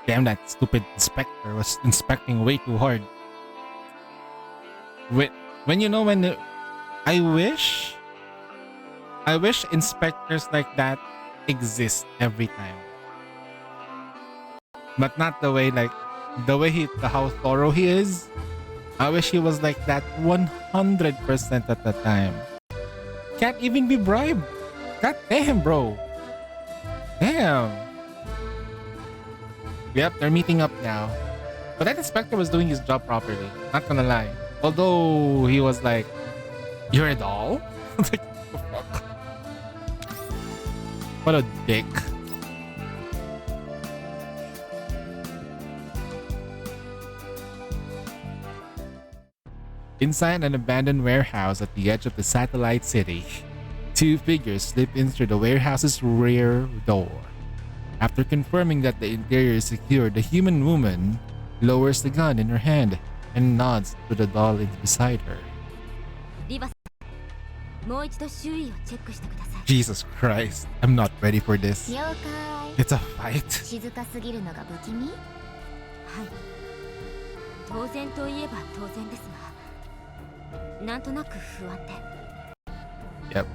Damn, that stupid inspector was inspecting way too hard. When you know when I wish inspectors like that exist every time, but not the way how thorough he is. I wish he was like that 100% at the time. Can't even be bribed. God damn, bro. Damn. Yep, they're meeting up now. But that inspector was doing his job properly. Not gonna lie. Although he was like, "You're a doll?" Like, what the fuck? What a dick. Inside an abandoned warehouse at the edge of the satellite city, two figures slip in through the warehouse's rear door. After confirming that the interior is secure, the human woman lowers the gun in her hand and nods to the doll beside her. リバさん、もう一度周囲をチェックしてください。 Jesus Christ, I'm not ready for this. 了解 It's a fight. 静かすぎるのが不気味はい。当然といえば当然ですが、なんとなく不安で。 Yep.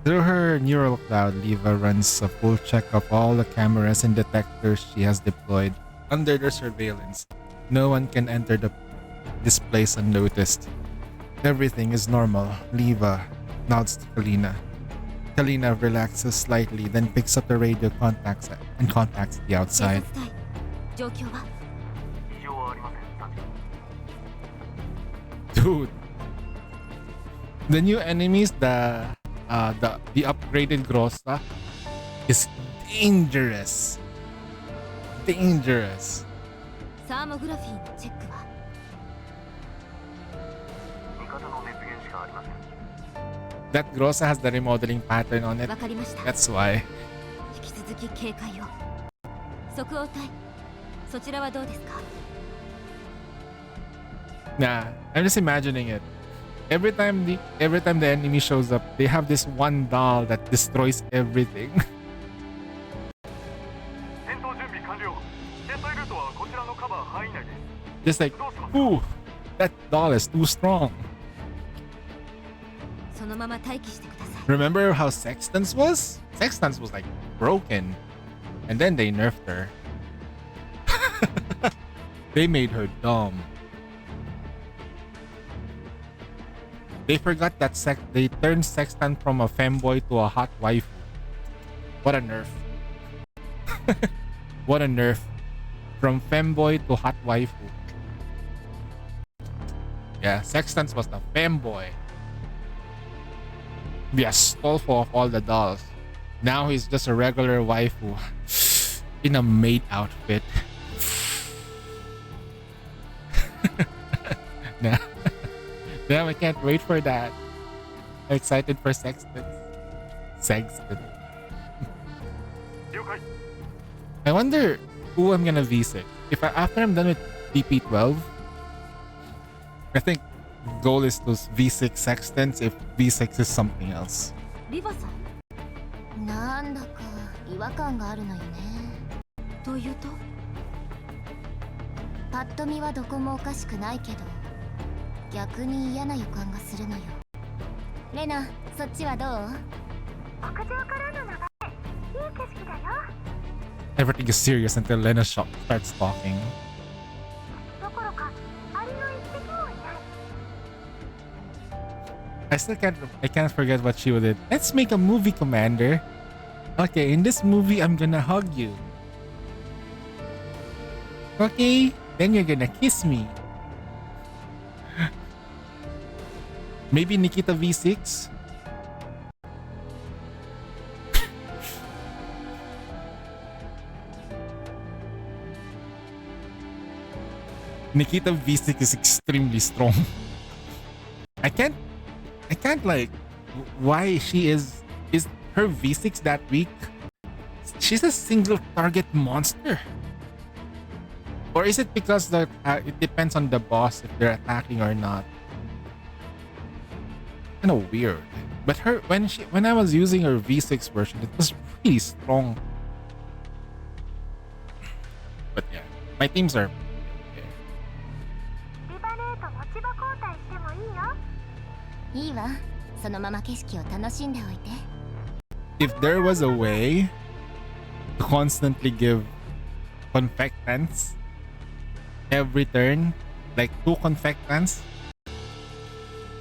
Through her neural cloud, Leva runs a full check of all the cameras and detectors she has deployed under their surveillance. No one can enter this place unnoticed. Everything is normal. Leva nods to Kalina. Kalina relaxes slightly, then picks up the radio contacts the outside. 警察隊、状況は？ 異常はありません。 Dude, the new enemies, the upgraded Grossa is dangerous. Dangerous. サーモグラフィーのチェックは？ 味方の熱源しかありません。 That Grossa has the remodeling pattern on it. わかりました。 That's why. 引き続き警戒を。即応隊、そちらはどうですか？ Nah, I'm just imagining it. Every time the enemy shows up, they have this one doll that destroys everything. 戦闘準備完了。撤退ルートはこちらのカバー範囲内です。 Just like, ooh, that doll is too strong. そのまま待機してください。 Remember how Sextans was? Sextans was like broken, and then they nerfed her. They made her dumb. They forgot that they turned Sextant from a femboy to a hot waifu. What a nerf. What a nerf. From femboy to hot waifu. Yeah, Sextant was the femboy. The Astolfo of all the dolls. Now he's just a regular waifu. In a maid outfit. Nah. Damn, I can't wait for that. I'm excited for Sextant. Sextant. 了解。 I wonder who I'm gonna V6. After I'm done with DP12, I think goal is to V6 Sextants if V6 is something else. リバさん、なんだか違和感があるのよねというと？パッと見はどこもおかしくないけど逆に嫌な予感がするのよレナ、そっちはどう？屋上からの眺め、いい景色だよ Everything is serious until Lena starts talking. どころかアリの一匹もいない I can't forget what she did. Let's make a movie, Commander. Okay, in this movie, I'm gonna hug you. Okay, then you're gonna kiss me. Maybe Nikita V6? Nikita V6 is extremely strong. I can't like why she is her V6 that weak? She's a single target monster. Or is it because it depends on the boss if they're attacking or not? Kind of weird. But when I was using her V6 version, it was really strong. But yeah, my teams are. リバネート持ち場交代してもいいよ。いいわ。そのまま景色を楽しんでおいて。If there was a way to constantly give confectants every turn, like 2 confectants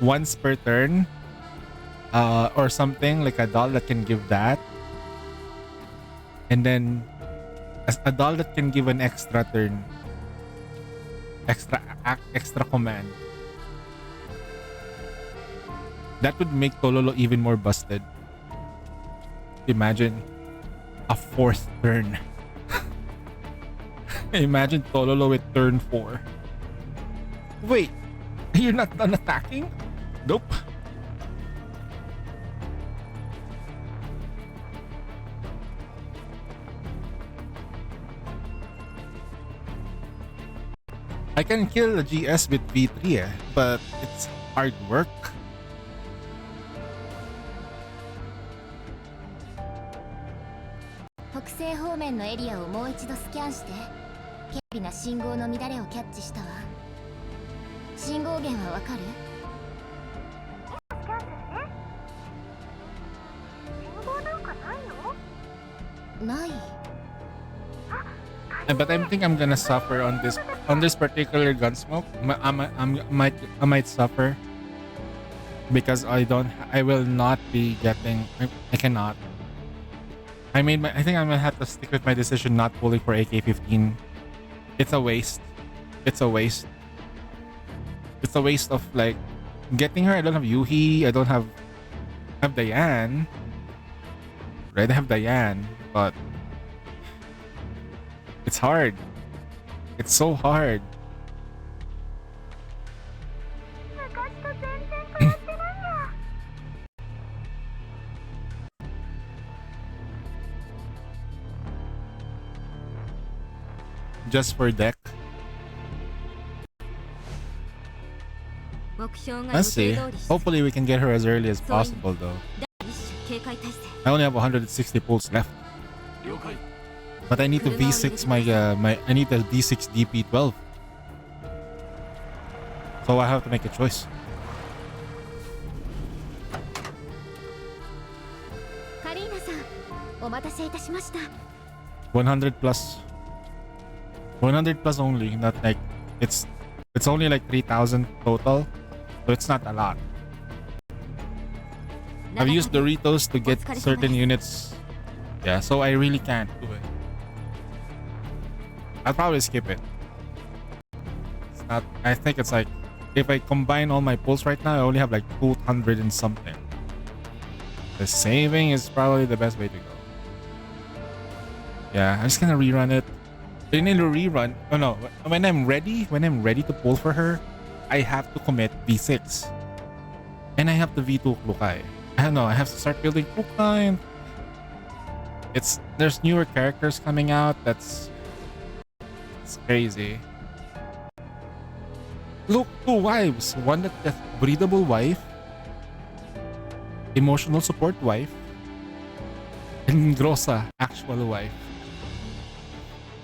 once per turn, or something like a doll that can give that, and then a doll that can give an extra turn, extra command. That would make Tololo even more busted. Imagine a 4th turn. Imagine Tololo with turn 4. Wait, you're not done attacking? Nope. I can kill the GS with V3, but it's hard work.北西方面のエリアをもう一度スキャンして、軽微な信号の乱れをキャッチしたわ。信号源はわかる？スキャンするね。信号なんかないの？ない。 But I think I'm gonna suffer on this particular Gunsmoke. I might suffer because I will not be getting. I cannot. I think I'm gonna have to stick with my decision not pulling for AK-15. It's a waste. It's a waste. It's a waste of like getting her. I don't have Yuhi. I don't have. I have Diane. Right, I have Diane, but it's hard. It's so hard. Just for deck. Let's see. Hopefully we can get her as early as possible though. I only have 160 pulls left. But I need to V6 I need the D6 DP12. So I have to make a choice. Karina さん、お待たせいたしました。 100 plus. 100 plus only, not like it's only like 3,000 total, so it's not a lot. I've used Doritos to get certain units, yeah, so I really can't do it. I'll probably skip it. It's not. I think it's like if I combine all my pulls right now, I only have like 200 and something. The saving is probably the best way to go. Yeah, I'm just gonna rerun it. I need to rerun. Oh no, when I'm ready to pull for her, I have to commit V6. And I have the V2 Klukai. I don't know, I have to start building Klukai. There's newer characters coming out. It's crazy. Look, 2 wives. One that's breedable wife, emotional support wife, and Grossa, actual wife.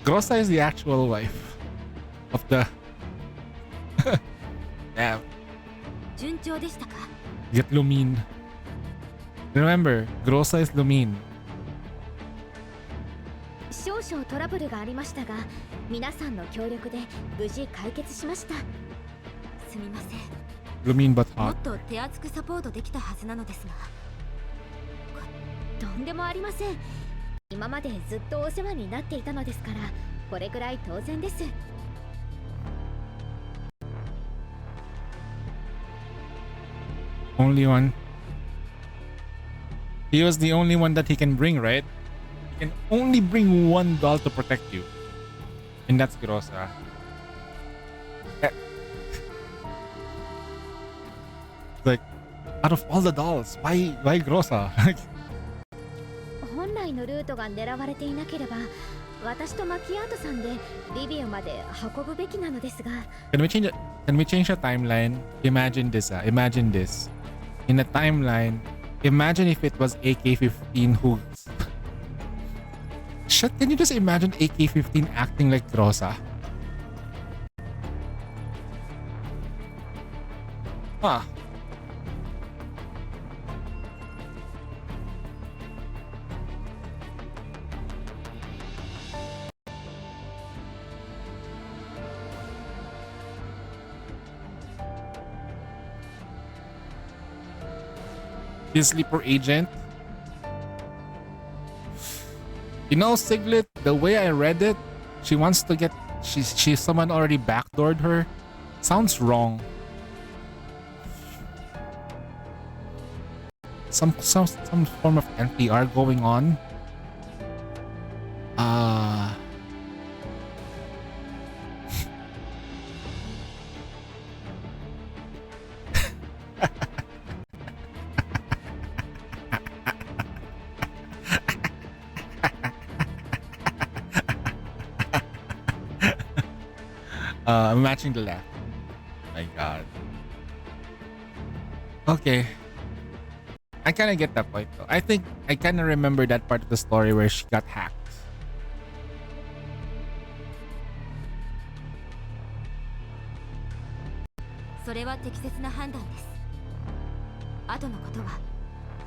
Grossa is the actual wife of the. Damn. Get Lumine. Remember, Grossa is Lumine. 少々トラブルがありましたが、皆さんの協力で無事解決しました。すみません。Lumine but も hot. っと手厚くサポートできたはずなのですが。とんでもありません。今までずっとお世話になっていたのですから、これくらい当然です。Only one. He was the only one that he can bring, right? He can only bring one doll to protect you. And that's Grossa. Like, out of all the dolls, why Grossa? 本来のルートが狙われていなければ、私とマキアートさんでリビアまで運ぶべきなのですが。 Can we change it? Can we change the timeline? Imagine this. Imagine this. In the timeline, imagine if it was AK-15 who. Shit, can you just imagine AK-15 acting like Rosa? Huh. His sleeper agent. You know, Siglet, the way I read it, she wants to get someone already backdoored her. Sounds wrong. Some form of NPR going on. I'm matching the laugh. My God. Okay. I kind of get that point though. I think I kind of remember that part of the story where she got hacked. それは適切な判断です。後のことは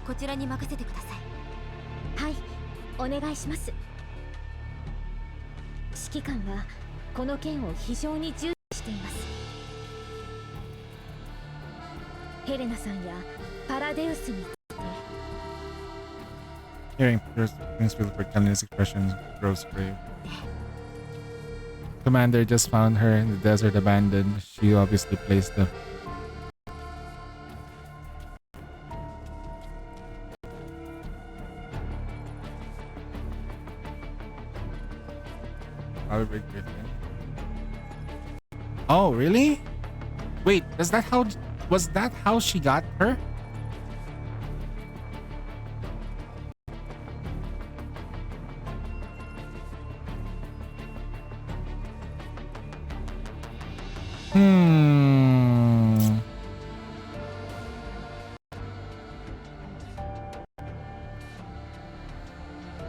こちらに任せてください。はい、お願いします。指揮官はこの件を非常に重視しています。ヘレナさんやパラデウスについて。 Hearing Prince Philip telling his expressions grows grave. Commander just found her in the desert abandoned. She obviously placed the Probably Griffin. Oh, really? Wait, was that how she got her?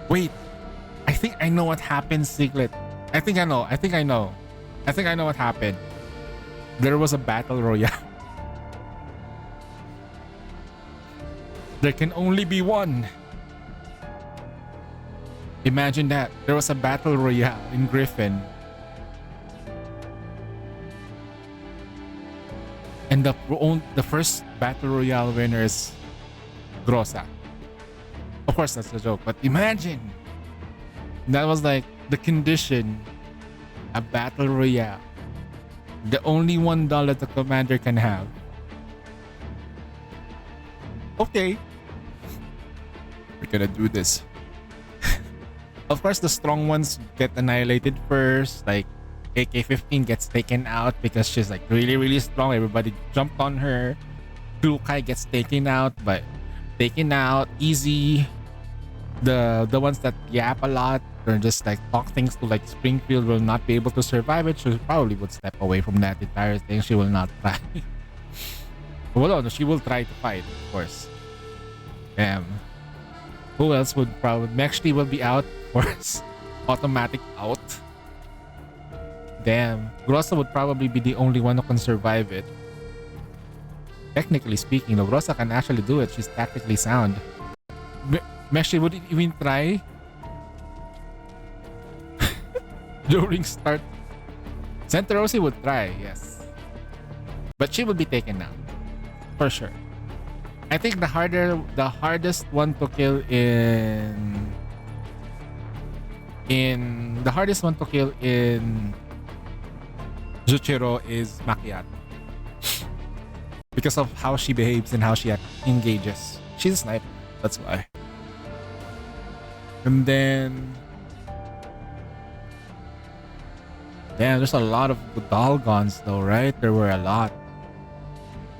Wait, I think I know what happened, Siglet. I think I know what happened. There was a battle royale. There can only be one. Imagine that. There was a battle royale in Griffin. And the first battle royale winner is Grossa. Of course, that's a joke, but imagine that was like the condition, a battle royale, the only $1 the commander can have. Okay, we're gonna do this. Of course, the strong ones get annihilated first. Like AK-15 gets taken out because she's like really strong. Everybody jumped on her. Klukai gets taken out, but taken out easy. The ones that yap a lot or just like talk things to like Springfield will not be able to survive it. She probably would step away from that entire thing. She will not try. Well, no, she will try to fight, of course. Who else would probably... Mexley will be out, of course. Automatic out. Damn. Grossa would probably be the only one who can survive it. Technically speaking, though, Grossa can actually do it. She's tactically sound. Mexley would even try during start. Centerosi would try, yes. But she would be taken out. For sure. I think the hardest one to kill in Juchiro is Macchiato. Because of how she behaves and how she engages. She's a sniper, that's why. And then... Damn, there's a lot of Dalgons though, right? There were a lot.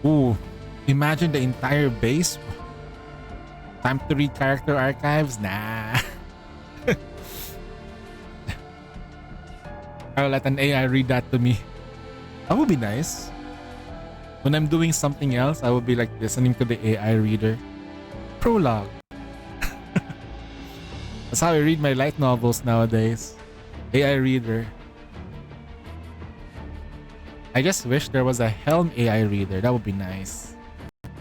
Ooh, imagine the entire base. Time to read character archives? Nah. I'll let an AI read that to me. That would be nice. When I'm doing something else, I would be like listening to the AI reader. Prologue. That's how I read my light novels nowadays. AI reader. I just wish there was a Helm AI reader. That would be nice.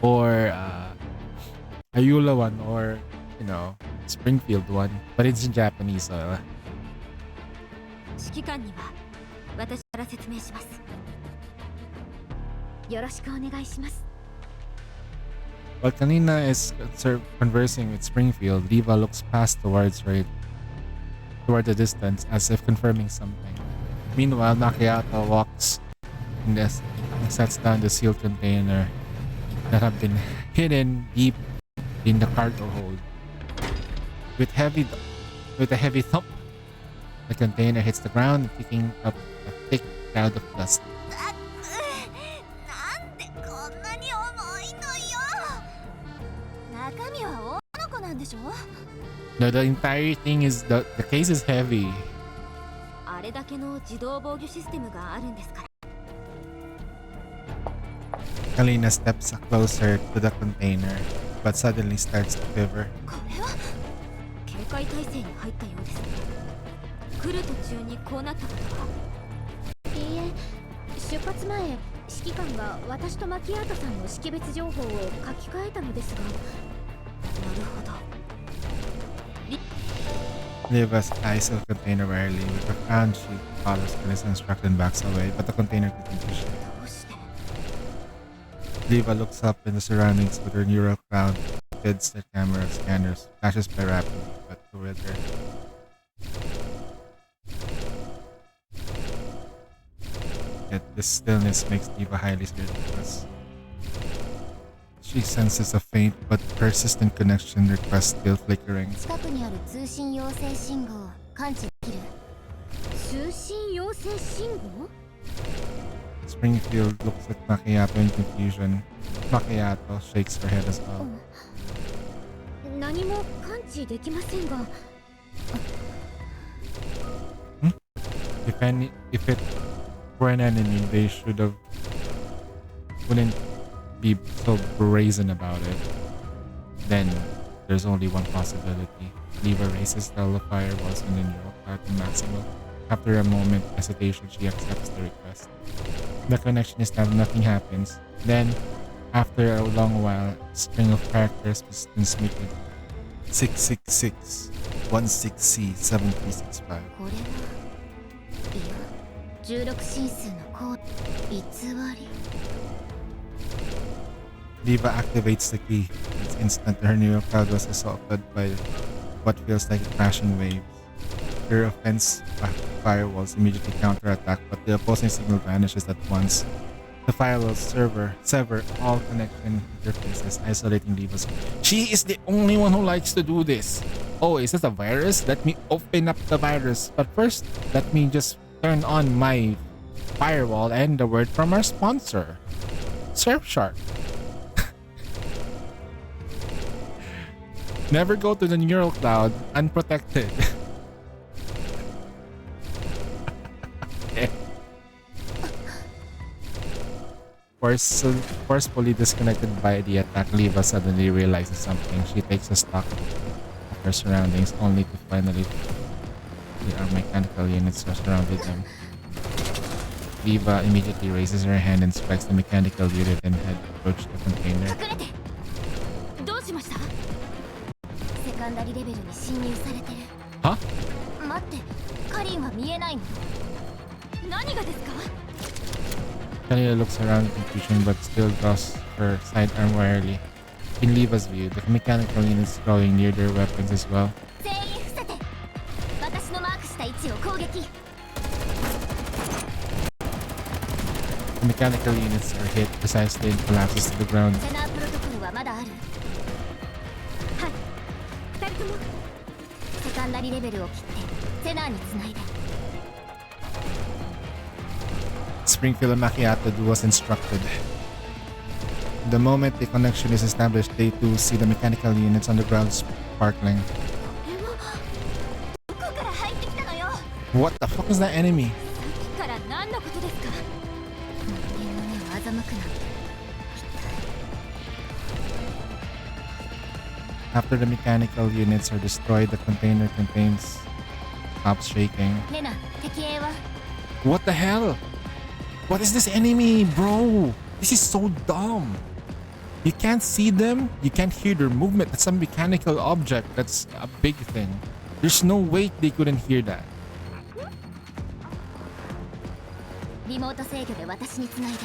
Or a Eula one, or you know, Springfield one. But it's in Japanese, so 指揮官には私から説明します。よろしくお願いします。 While Kanina is conversing with Springfield, Diva looks past toward the distance as if confirming something. Meanwhile, Macchiato walks in this and sets down the sealed container that have been hidden deep in the cargo hold. With a heavy thump, the container hits the ground, kicking up a thick cloud of dust. なんでこんなに重いのよ。中身は女の子なんでしょ。 No, the entire thing is the case is heavy. あれだけの自動防御システムがあるんですから。 Kalina steps closer to the container, but suddenly starts to quiver. これは警戒態勢に入ったようですね。来る途中にこうなったことは。いいえ、出発前、指揮官が私とマキアートさんの識別情報を書き換えたのですが。なるほど。 Liva's eyes the container warily. With a frown, she follows Kalisa's instruction and backs away, but the container continues. どうして。 Liva looks up in the surroundings with her neural cloud, bids the camera scanners, flashes by rapidly, but to wither. Yet this stillness makes Diva highly suspicious. She senses a faint but persistent connection request still flickering. 近くにある通信要請信号を感知できる。通信要請信号？ Springfield looks at Macchiato in confusion. Macchiato shakes her head as well. 何も感知できませんが。If it were an enemy, they wouldn't be so brazen about it. Then there's only one possibility. Liva races the firewalls in the neural cloud to maximum. After a moment hesitation, she accepts the request. The connection is that nothing happens. Then, after a long while, a string of characters is transmitted. 666 16C 7365. これは、いや、16進数のコード、偽り。 Diva activates the key. It's instant her neural cloud was assaulted by what feels like crashing waves. Her offense firewalls immediately counterattack, but the opposing signal vanishes at once. The firewalls sever all connection interfaces, isolating Diva's. She is the only one who likes to do this. Oh, is this a virus? Let me open up the virus. But first, let me just turn on my firewall and the word from our sponsor, Surfshark. Never go to the neural cloud unprotected. Forcefully disconnected by the attack, Liva suddenly realizes something. She takes a stock of her surroundings, only to finally see our mechanical units are surrounded them. Liva immediately raises her hand and strikes the mechanical unit and head approach the container. どうしました？セカンダリレベルに侵入されてる。は？待って、カリンは見えないの？何がですか？ Kalina looks around in confusion but still draws her sidearm warily. In Liva's view, the mechanical units drawing near their weapons as well. 全員伏せて。私のマークした位置を攻撃。 The mechanical units are hit precisely and collapses to the ground. セナープロトコルはまだある。はい。二人とも。セカンダリレベルを切ってセナーにつないで。 Springfield and Macchiato do as instructed. The moment the connection is established, they too see the mechanical units on the ground sparkling. What the fuck is that enemy? くなんて After the mechanical units are destroyed, the container contains stops shaking. レナ敵影は What the hell? What is this enemy, bro? This is so dumb. You can't see them, you can't hear their movement. That's some mechanical object. That's a big thing. There's no way they couldn't hear that. リモート制御で私につないで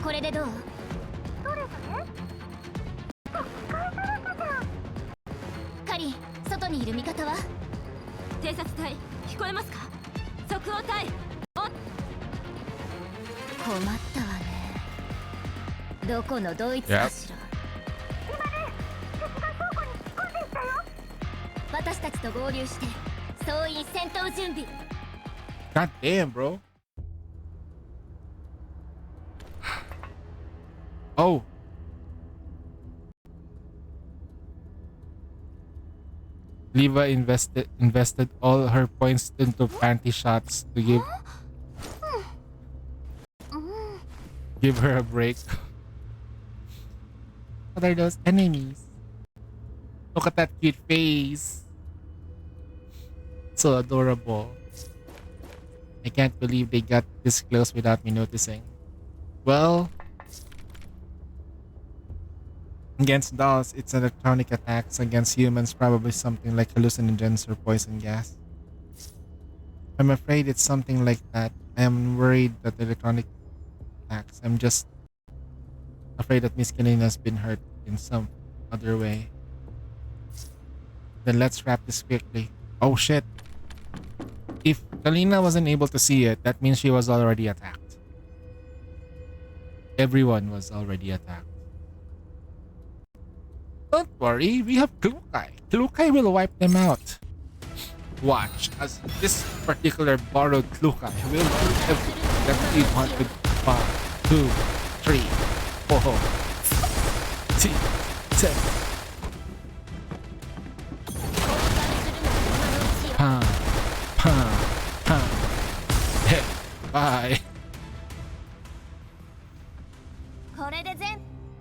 これでどうカリン外にいる味方は偵察隊聞こえますか？即応隊おっ困ったわねどこのドイツかしら、私たちと合流して総員戦闘準備 God damn, bro. Oh. Liva invested all her points into panty shots to give her a break. What are those enemies? Look at that cute face. So adorable. I can't believe they got this close without me noticing. Well, against dolls, it's electronic attacks. Against humans, probably something like hallucinogens or poison gas. I'm afraid it's something like that. I am worried that electronic attacks. I'm just afraid that Miss Kalina has been hurt in some other way. Then let's wrap this quickly. Oh shit. If Kalina wasn't able to see it, that means she was already attacked. Everyone was already attacked. Don't worry, we have Klukai. Klukai will wipe them out. Watch as this particular borrowed Klukai will do everything that we wanted. 5, 2, 3, 4, 5, 6, 7. Hey, bye. これで全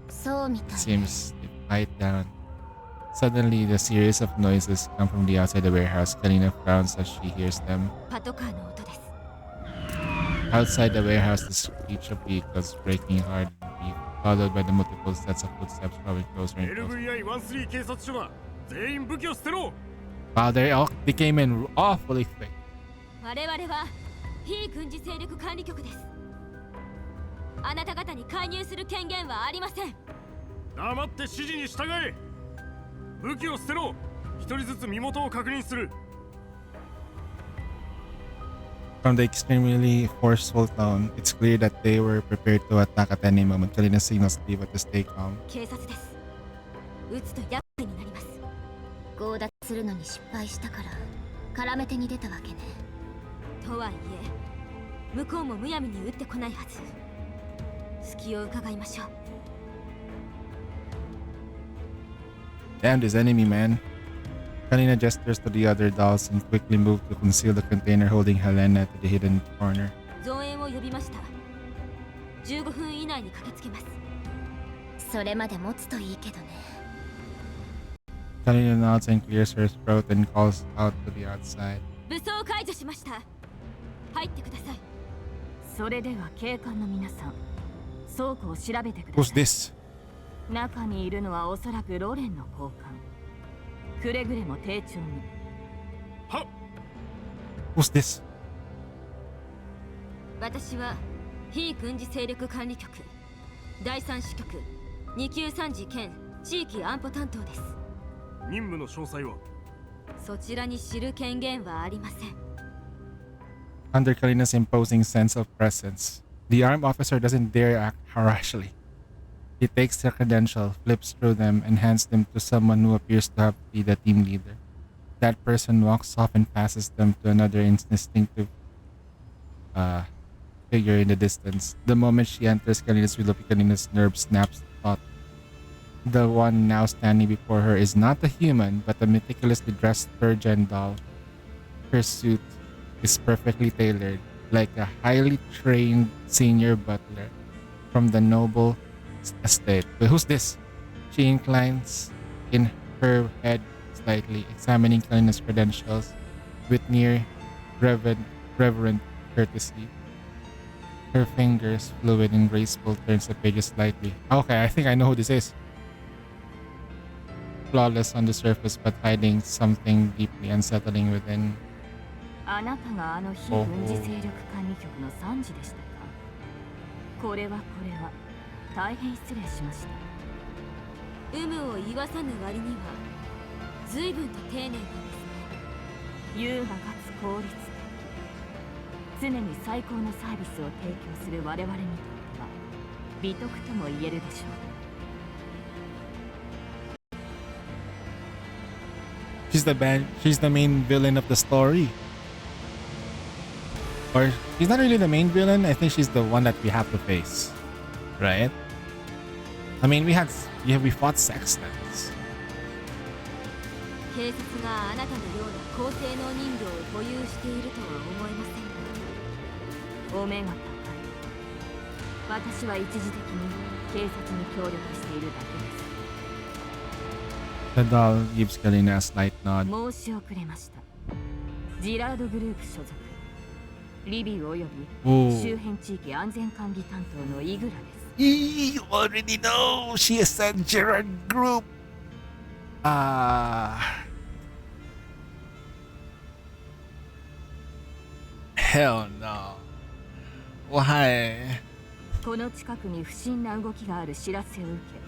そうみたい Seems they quiet down. Suddenly, the series of noises come from the outside the warehouse. Kalina frowns as she hears them. パトカーの音です。 Outside the warehouse, the screech of vehicles braking hard and deep, followed by the multiple sets of footsteps coming closer and closer. LVI-13 警察署だ全員武器を捨てろ Wow, they came in awfully quick. 我々は非軍事勢力管理局です。あなた方に介入する権限はありません。黙って指示に従え武器を捨てろ一人ずつ身元を確認する From the extremely forceful tone, it's clear that they were prepared to attack at any moment. Kalina signals Liva to stay calm. 警察です。撃つと厄介になります。強奪するのに失敗したから絡め手に出たわけねとはいえ、向こうもむやみに撃ってこないはず。隙を伺いましょう。Damn this enemy, man. Kalina gestures to the other dolls and quickly moves to conceal the container holding Helena to the hidden corner. 増援を呼びました。15分以内に駆けつけます。それまで持つといいけどね Kalina nods and clears her throat and calls out to the outside. 武装解除しました。入ってください。それでは警官の皆さん、倉庫を調べてくだ Who's さい。 this? 中にいるのはおそらくロレンの高官。くれぐれも丁重に。はっ Who's this? 私は非軍事勢力管理局第3支局293次兼地域安保担当です。任務の詳細はそちらに知る権限はありません。 Under Kalina's imposing sense of presence, the armed officer doesn't dare act harshly. He takes their credential, flips through them, and hands them to someone who appears to be the team leader. That person walks off and passes them to another instinctive figure in the distance. The moment she enters Kalina's view, Kalina's nerve snaps taut. The one now standing before her is not a human, but a meticulously dressed third-gen doll. Her suit is perfectly tailored, like a highly trained senior butler. from the noble estate. Wait, who's this? She inclines in her head slightly, examining Kalina's credentials with near reverent courtesy. Her fingers, fluid and graceful, turns the pages slightly. Okay, I think I know who this is. Flawless on the surface, but hiding something deeply unsettling within. あなたがあの非軍事勢力管理局の参事でしたか。これは大変失礼しました。有無を言わさぬ割には随分と丁寧なんですね。優雅かつ効率的、常に最高のサービスを提供する我々にとっては美徳とも言えるでしょう。She's the main villain of the story. Or she's not really the main villain. I think she's the one that we have to face, right? I mean, we fought Sextons. 警察があなたのような高性能人形を保有しているとは思えませんが、お目が高い。私は一時的に警察に協力しているだけです。 The doll gives Kalina a slight nod. 申し遅れました。ジラードグループ所属、リビウおよび周辺地域安全管理担当のイグラです。You already know she is a Gerard Group. Hell no. Why? この近くに不審な動きがある知らせを受け、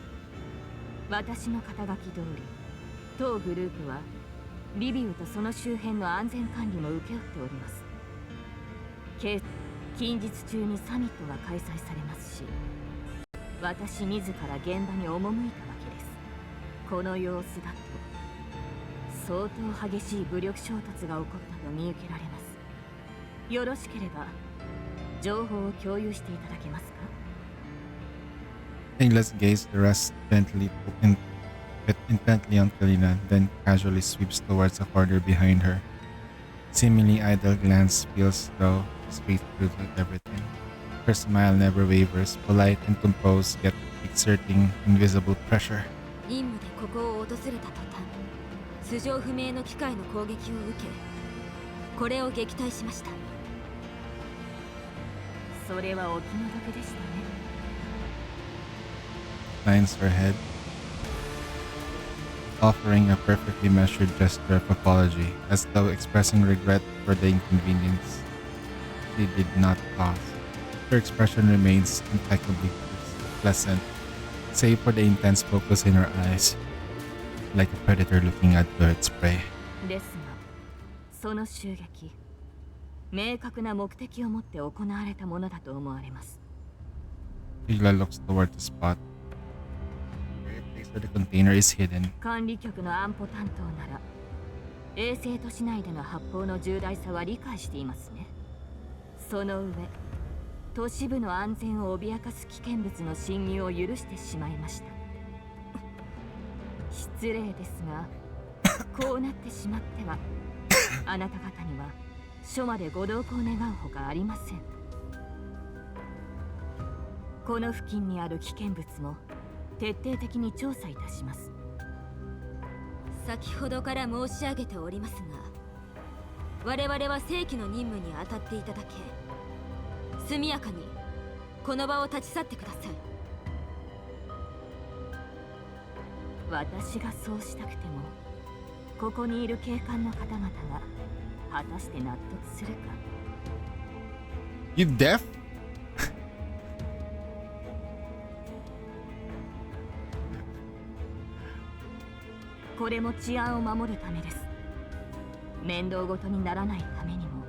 私の肩書き通り、当グループはリビウとその周辺の安全管理も請け負っております。近日中にサミットが開催されますし、私自ら現場に赴いたわけです。この様子だと相当激しい武力衝突が起こったと見受けられます。よろしければ情報を共有していただけますか。 Let's gaze the rest intently on Kalina, then casually sweeps towards a corner behind her. Seemingly idle glance feels though straight through everything. Her smile never wavers, polite and composed, yet exerting invisible pressure. 任務でここを訪れた途端、素性不明の機械の攻撃を受け、これを撃退しました。それはお気の毒でしたね。 Lines her head, offering a perfectly measured gesture of apology, as though expressing regret for the inconvenience she did not cause. Her expression remains impeccably pleasant, save for the intense focus in her eyes, like a predator looking at its prey. ですが、その襲撃、明確な目的を持って行われたものだと思われます。 Igla looks toward the spot where the container is hidden. 管理局の安保担当なら、衛星都市内での発砲の重大さは理解していますね。その上、都市部の安全を脅かす危険物の侵入を許してしまいました。失礼ですが、こうなってしまっては、あなた方には署までご同行願うほかありません。この付近にある危険物も徹底的に調査いたします。先ほどから申し上げておりますが、我々は正規の任務に当たっていただけ、速やかにこの場を立ち去ってください。私がそうしたくても、ここにいる警官の方々が果たして納得するか。 You deaf? これも治安を守るためです。面倒ごとにならないためにも、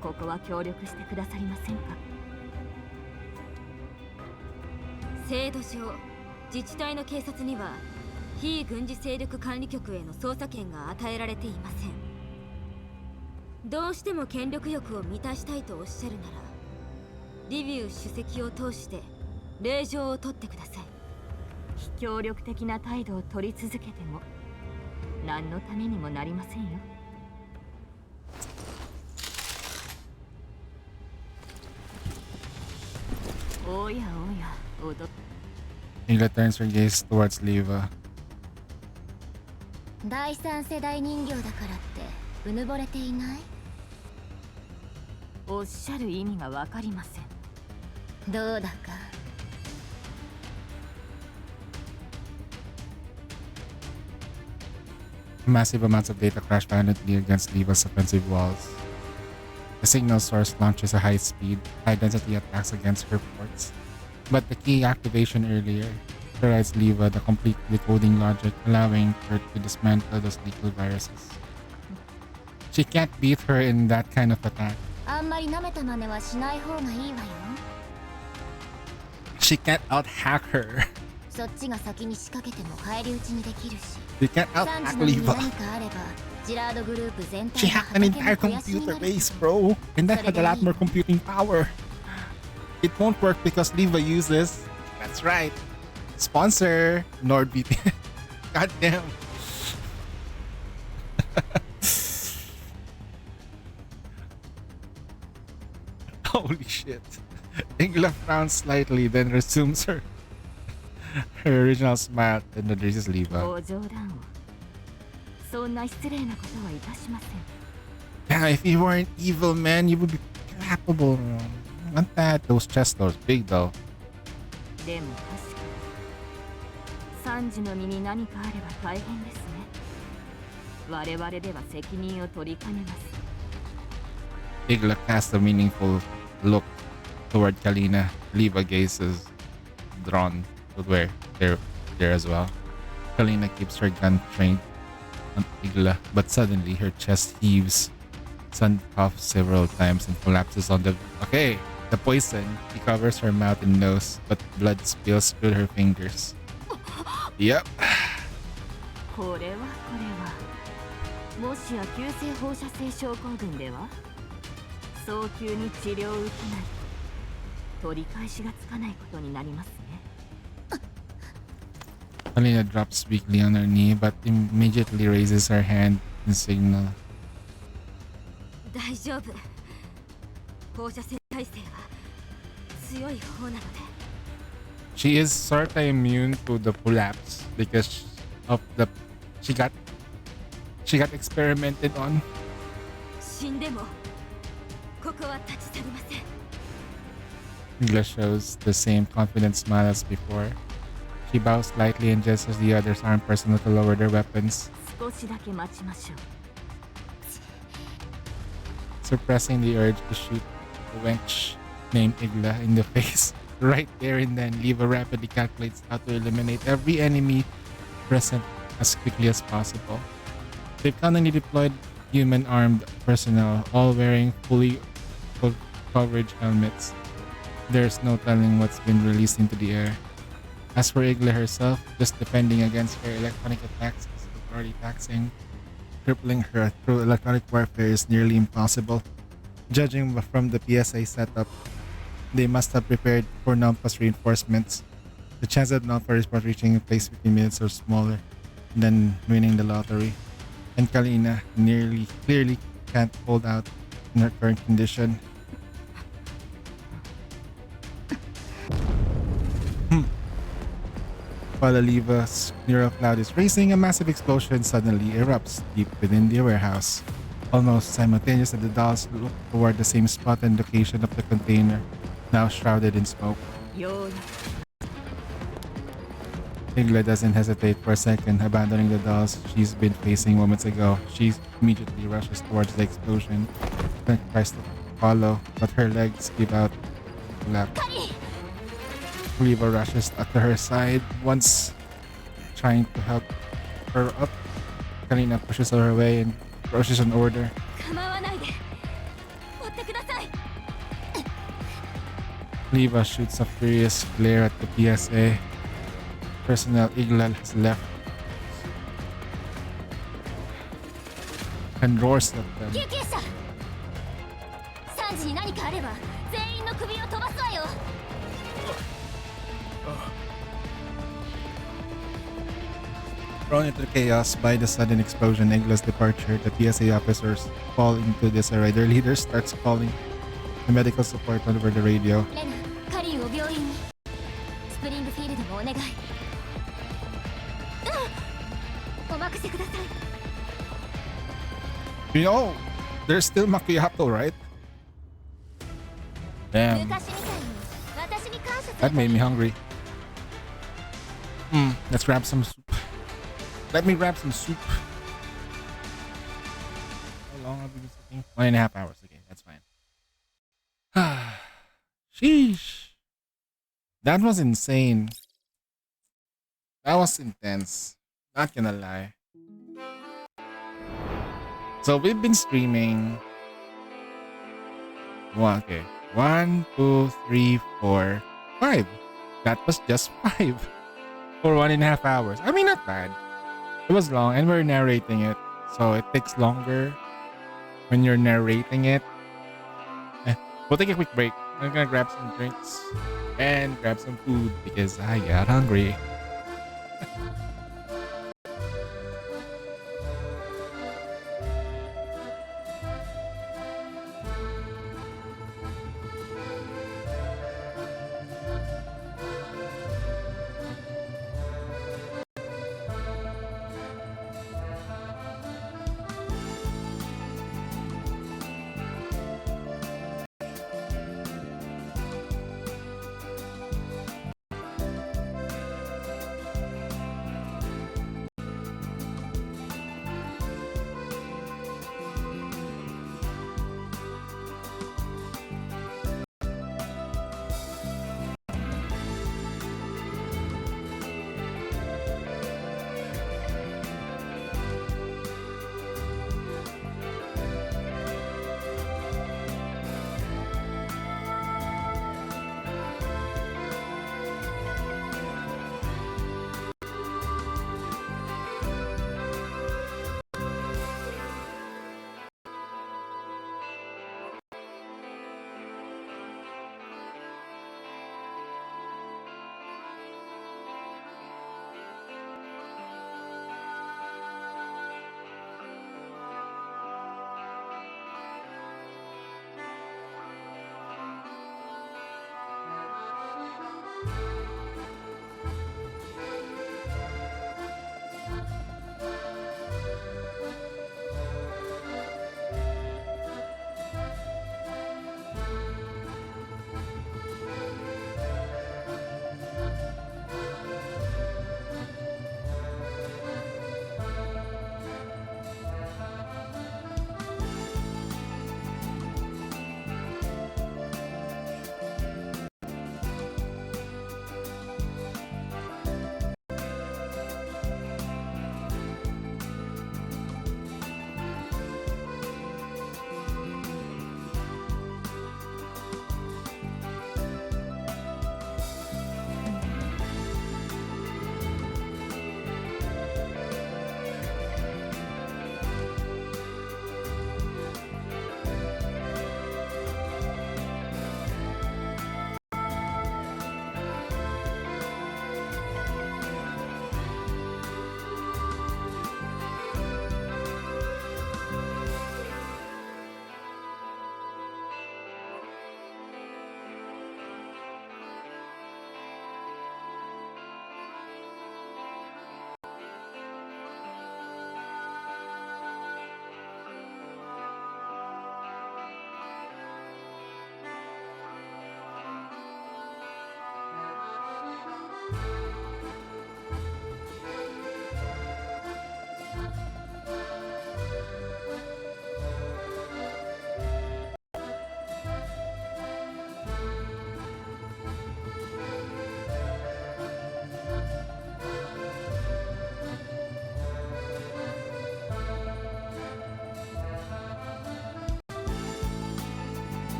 ここは協力してくださりませんか。制度上、自治体の警察には非軍事勢力管理局への捜査権が与えられていません。どうしても権力欲を満たしたいとおっしゃるなら、リビウ主席を通して令状を取ってください。非協力的な態度を取り続けても何のためにもなりませんよ。おやおや、Igla turns her gaze towards Leva. 第三世代人形だからってうぬぼれていない？おっしゃる意味がわかりません。どうだか。Massive amounts of data crash violently against Leva's offensive walls. The signal source launches a high-speed, high-density attacks against her ports. But the key activation earlier provides Leva the complete decoding logic, allowing her to dismantle those lethal viruses. She can't beat her in that kind of attack. あんまり舐めた真似はしない方がいいわよ。She can't out-hack her. そっちが先に仕掛けても返り討ちにできるし。 You can't サン out-hack ジの身に Leva. 何かあれば、ジラードグループ全 She 体が hacked an 畑 entire の肥やしにな computer る。 base, bro. And that had a lot more computing power. It won't work because Leva uses... That's right. Sponsor NordVPN. God damn. Holy shit. Igla frowns slightly, then resumes her original smile, and addresses Leva. ご冗談を。そんな失礼なことはいたしません。 Yeah, if you were an evil man, you would be capable. Not that those chest doors big though. でも確かに、サンジの身に何かあれば大変ですね。我々では責任を取りかねます。Igla casts a meaningful look toward Kalina. Leva gazes drawn to where they're there as well. Kalina keeps her gun trained on Igla, but suddenly her chest heaves. Sun coughs several times and collapses on the... Okay, the poison. She covers her mouth and nose, but blood spills through her fingers. Yep. これはもしや急性放射性症候群では？早急に治療を受けないと取り返しがつかないことになりますね。Kalina drops weakly on her knee, but immediately raises her hand in signal. 大丈夫。放射線耐性は強い方なので。She is sorta immune to the collapse because of the she got experimented on. 死んでもここは立ち去りません。Igla shows the same confident smile as before. She bows slightly and gestures the others armed personnel to lower their weapons, 少しだけ待ちましょう。 suppressing the urge to shoot the wench named Igla in the face. Right there and then, Leva rapidly calculates how to eliminate every enemy present as quickly as possible. They've cunningly deployed human armed personnel, all wearing full coverage helmets. There's no telling what's been released into the air. As for Igla herself, just defending against her electronic attacks is already taxing. Crippling her through electronic warfare is nearly impossible. Judging from the PSA setup, they must have prepared for Nampa's reinforcements. The chance of Nampa's response reaching in place 15 minutes or smaller than winning the lottery. And Kalina clearly can't hold out in her current condition. While Leva's neural cloud is racing, a massive explosion suddenly erupts deep within the warehouse. Almost simultaneously, the dolls look toward the same spot and location of the container, now shrouded in smoke. ようや Igla doesn't hesitate for a second, abandoning the dolls she's been facing moments ago. She immediately rushes towards the explosion, then tries to follow, but her legs give out left. Leva rushes up to her side, once trying to help her up. Kalina pushes her away and rushes an order. 構わないで。追ってください。 Leva shoots a furious glare at the PSA. Personnel Igla has left and roars at them. 救急車。サンジに何かあれば全員の首を飛ばすわよ。 Thrown into the chaos by the sudden explosion, Igla's departure, the PSA officers fall into disarray. Their leader starts calling the medical support over the radio. レナ、カリンを病院に。願い。お任せください。 You know, there's still macchiato, right? Damn, 昔みたいに私に感謝す that る。 made me hungry. Let's grab some soup. Let me grab some soup. How long have we been sitting? 1.5 hours. Okay, that's fine. Sheesh. That was insane. That was intense. Not gonna lie. So we've been streaming. Well, okay. 1, 2, 3, 4, 5. That was just 5 for 1.5 hours. I mean, not bad. It was long, and we're narrating it, so it takes longer when you're narrating it. We'll take a quick break. I'm gonna grab some drinks and grab some food because I got hungry.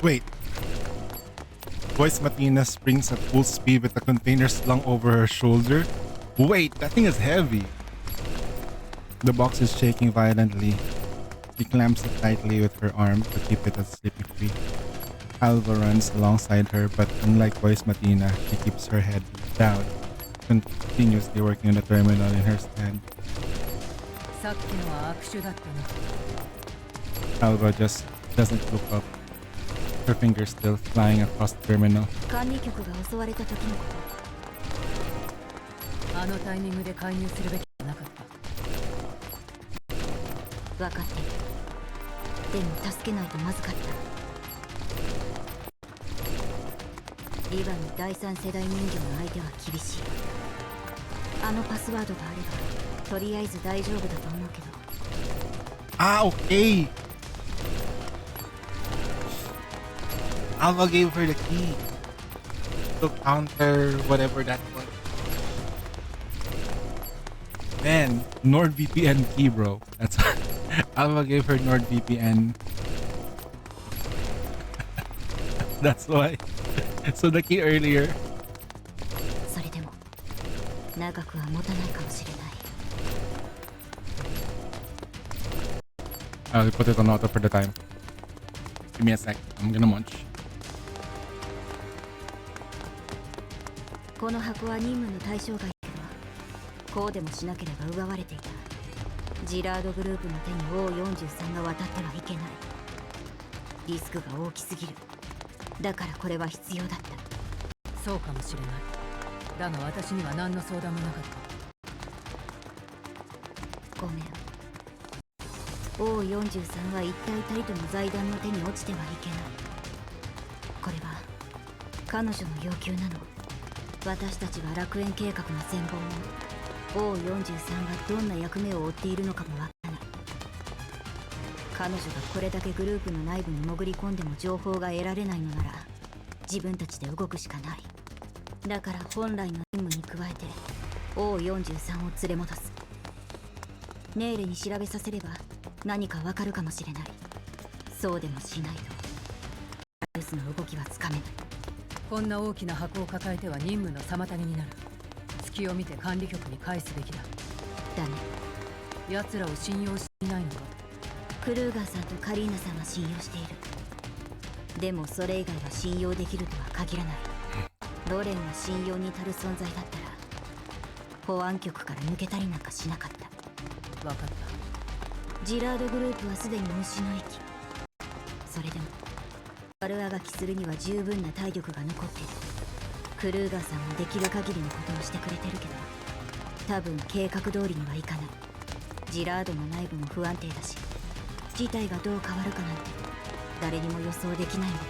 Wait. Voice Matina springs at full speed with the container slung over her shoulder. Wait, that thing is heavy. The box is shaking violently. She clamps it tightly with her arm to keep it slippery free. Alva runs alongside her, but unlike Voice Matina, she keeps her head down, continuously working on the terminal in her stand. Alva just doesn't look up. Her fingers still flying across the terminal. 管理局が襲われた時のこと。あのタイミングで介入するべきじゃなかった。分かってる。でも助けないとまずかった。リヴァの第三世代人魚の相手は厳しい。あのパスワードがあればとりあえず大丈夫だと思うけど。Ah, okay. Alva gave her the key to counter whatever that was. Man, NordVPN key, bro. That's Alva gave her NordVPN. That's why. So the key earlier. それでも長くは持たないかもしれない。I'll put it on auto for the time. Give me a sec. I'm gonna munch. この箱は任務の対象外だけど、こうでもしなければ奪われていた。ジラードグループの手に O43 が渡ってはいけない。リスクが大きすぎる。だからこれは必要だった。そうかもしれない。だが私には何の相談もなかった。ごめん。O43 は一体たりとも財団の手に落ちてはいけない。これは彼女の要求なの。私たちは楽園計画の全貌も O43 がどんな役目を負っているのかもわからない。彼女がこれだけグループの内部に潜り込んでも情報が得られないのなら自分たちで動くしかない。だから本来の任務に加えて O43 を連れ戻す。ネーレに調べさせれば何かわかるかもしれない。そうでもしないとアルスの動きはつかめない。こんな大きな箱を抱えては任務の妨げになる。隙を見て管理局に返すべきだ。だね。奴らを信用していないのか。クルーガーさんとカリーナさんは信用している。でもそれ以外は信用できるとは限らない。ロレンが信用に足る存在だったら保安局から抜けたりなんかしなかった。分かった。ジラードグループはすでに虫の息。それでも悪あがきするには十分な体力が残っている。クルーガーさんもできる限りのことをしてくれてるけど多分計画通りにはいかない。ジラードの内部も不安定だし事態がどう変わるかなんて誰にも予想できないんだか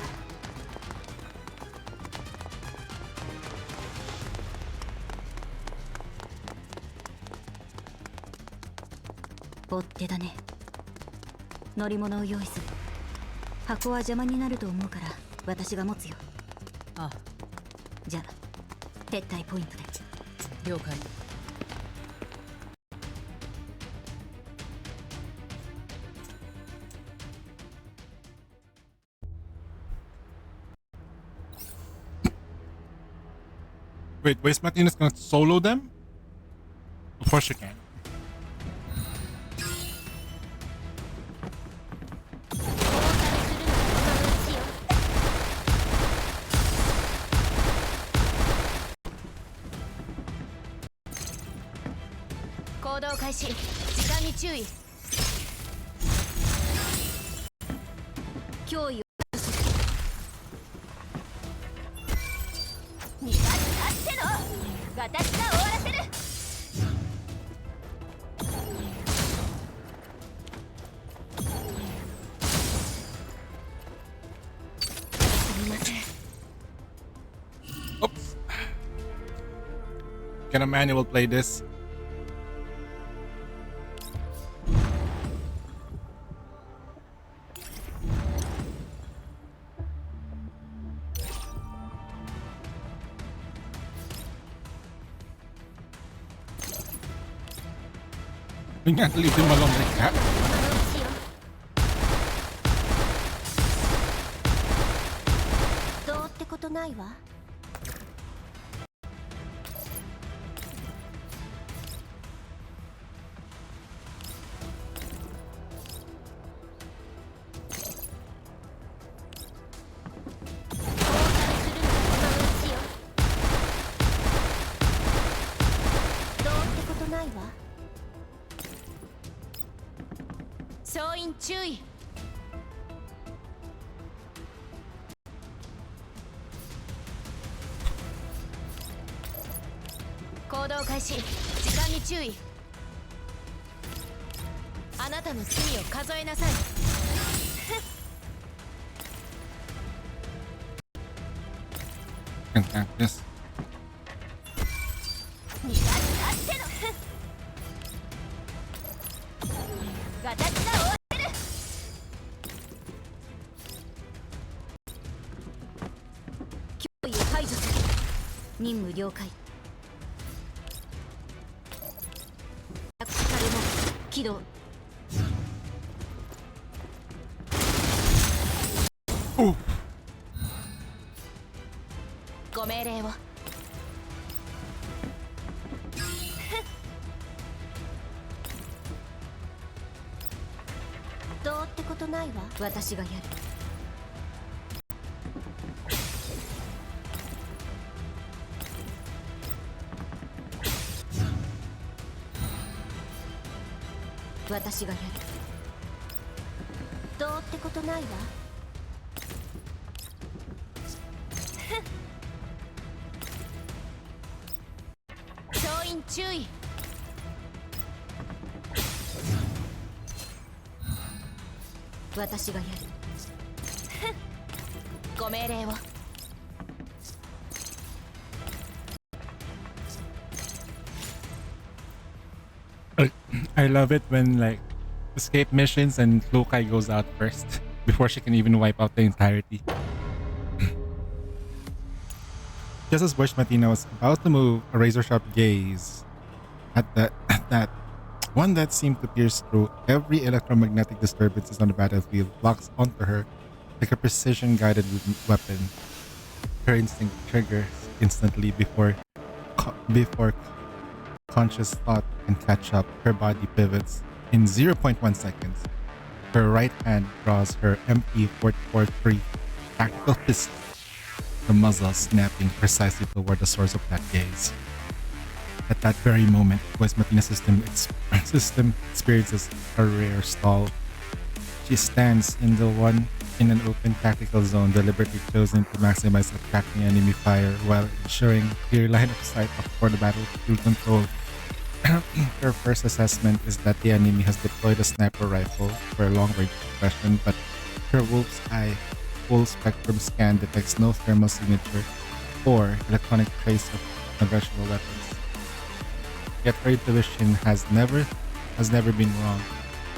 ら。追っ手だね。乗り物を用意する。箱は邪魔になると思うから私が持つよ。ああ。じゃあ撤退ポイントで。了解。Wait, Voice Matina's gonna solo them? Of course you can. Oops. Can a manual play this? We can't leave him alone like that. ことないわ。総員注意。行動開始。時間に注意。あなたの罪を数えなさい。Can tank this. 逃がすっての。形が終える。脅威を排除する。任務了解。タクティカルモード起動。ご命令を。どうってことないわ。私がやる。私がやる。どうってことないわ。総員注意。私がやる。ご命令を。I love it when like escape missions and Lokai goes out first before she can even wipe out the entirety. Just as Voice Matina was about to move a razor-sharp gaze at that one that seemed to pierce through every electromagnetic disturbances on the battlefield, locks onto her like a precision-guided weapon. Her instinct triggers instantly before conscious thought can catch up. Her body pivots in 0.1 seconds. Her right hand draws her MP-443 tactical pistol, the muzzle snapping precisely toward the source of that gaze. At that very moment, Voice Matina's system experiences a rare stall. She stands in an open tactical zone, deliberately chosen to maximize attacking enemy fire while ensuring clear line of sight for the battlefield control. Her first assessment is that the enemy has deployed a sniper rifle for a long-range suppression, but her wolf's eye full spectrum scan detects no thermal signature or electronic trace of conventional weapons. Yet her intuition has never been wrong.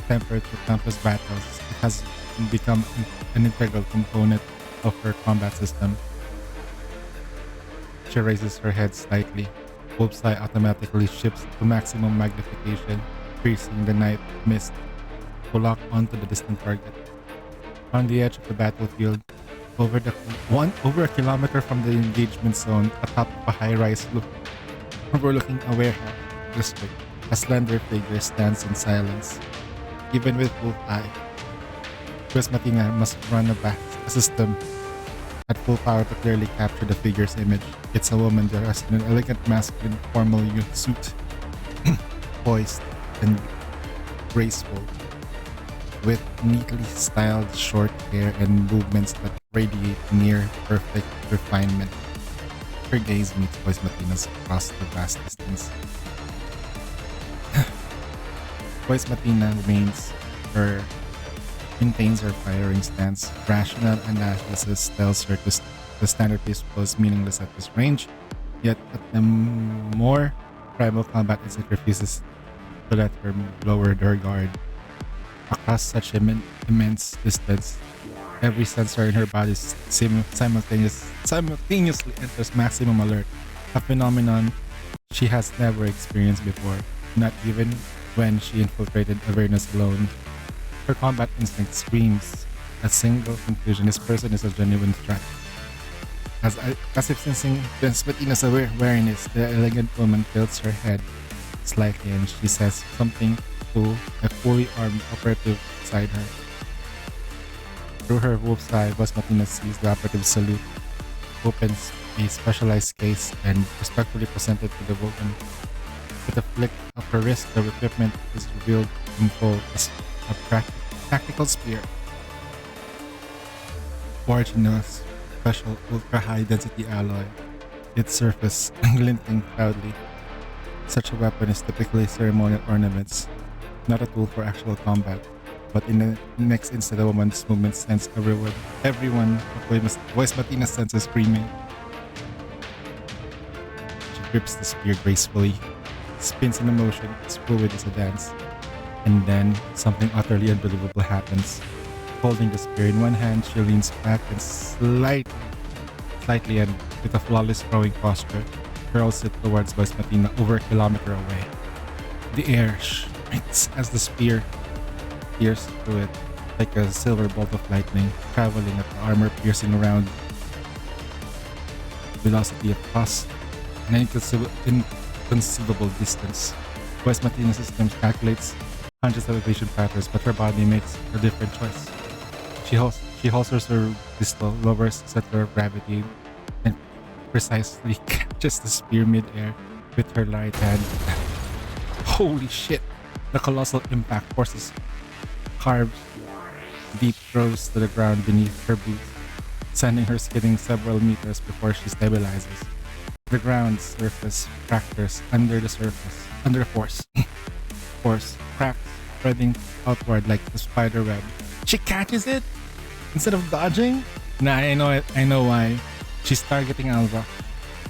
Tempered through countless battles, it has become an integral component of her combat system. She raises her head slightly. Wolf's eye automatically shifts to maximum magnification, piercing the night mist to lock onto the distant target. On the edge of the battlefield, over a kilometer from the engagement zone, atop a high-rise overlooking a warehouse district, a slender figure stands in silence. Even with wolf eye, Voice Matina must run a system at full power to clearly capture the figure's image. It's a woman dressed in an elegant masculine formal youth suit, poised and graceful, with neatly styled short hair and movements that radiate near perfect refinement. Her gaze meets Voice Matina's across the vast distance. Voice Matina maintains her firing stance. Rational analysis tells her the standard pistol is meaningless at this range, yet at the more primal combat instinct refuses to let her lower her guard. Across such immense distance, every sensor in her body simultaneously enters maximum alert, a phenomenon she has never experienced before, not even when she infiltrated Avernus alone. Her combat instinct screams a single conclusion: this person is a genuine threat. As if sensing Vespertina's awareness, the elegant woman tilts her head slightly and she says something to a fully armed operative beside her. Through her wolf's eye, Vespertina sees the operative salute, opens a specialized case, and respectfully presents it to the woman. With a flick of her wrist, the equipment is revealed in full as a tactical spear. Forged in a special ultra-high density alloy, its surface glinting proudly. Such a weapon is typically ceremonial ornaments, not a tool for actual combat. But in the next instant, the woman's movement sends everyone of Vespertina's senses screaming. She grips the spear gracefully, spins in a motion as fluid as a dance, and then something utterly unbelievable happens. Holding the spear in one hand, she leans back and slightly and with a flawless throwing posture, hurls it towards Vespertina over a kilometer away. The air shrinks as the spear pierces through it like a silver bolt of lightning, traveling at the armor-piercing around velocity across an inconceivable distance. Vespertina's system calculates hundreds of evasion patterns, but her body makes a different choice. She holsters her pistol, lowers the center of gravity, and precisely catches the spear mid-air with her right hand. Holy shit! The colossal impact forces carved deep throws to the ground beneath her boots, sending her skidding several meters before she stabilizes. The ground surface fractures under force. Force cracks, spreading outward like the spider web. She catches it instead of dodging. Nah, I know it. I know why. She's targeting Alva.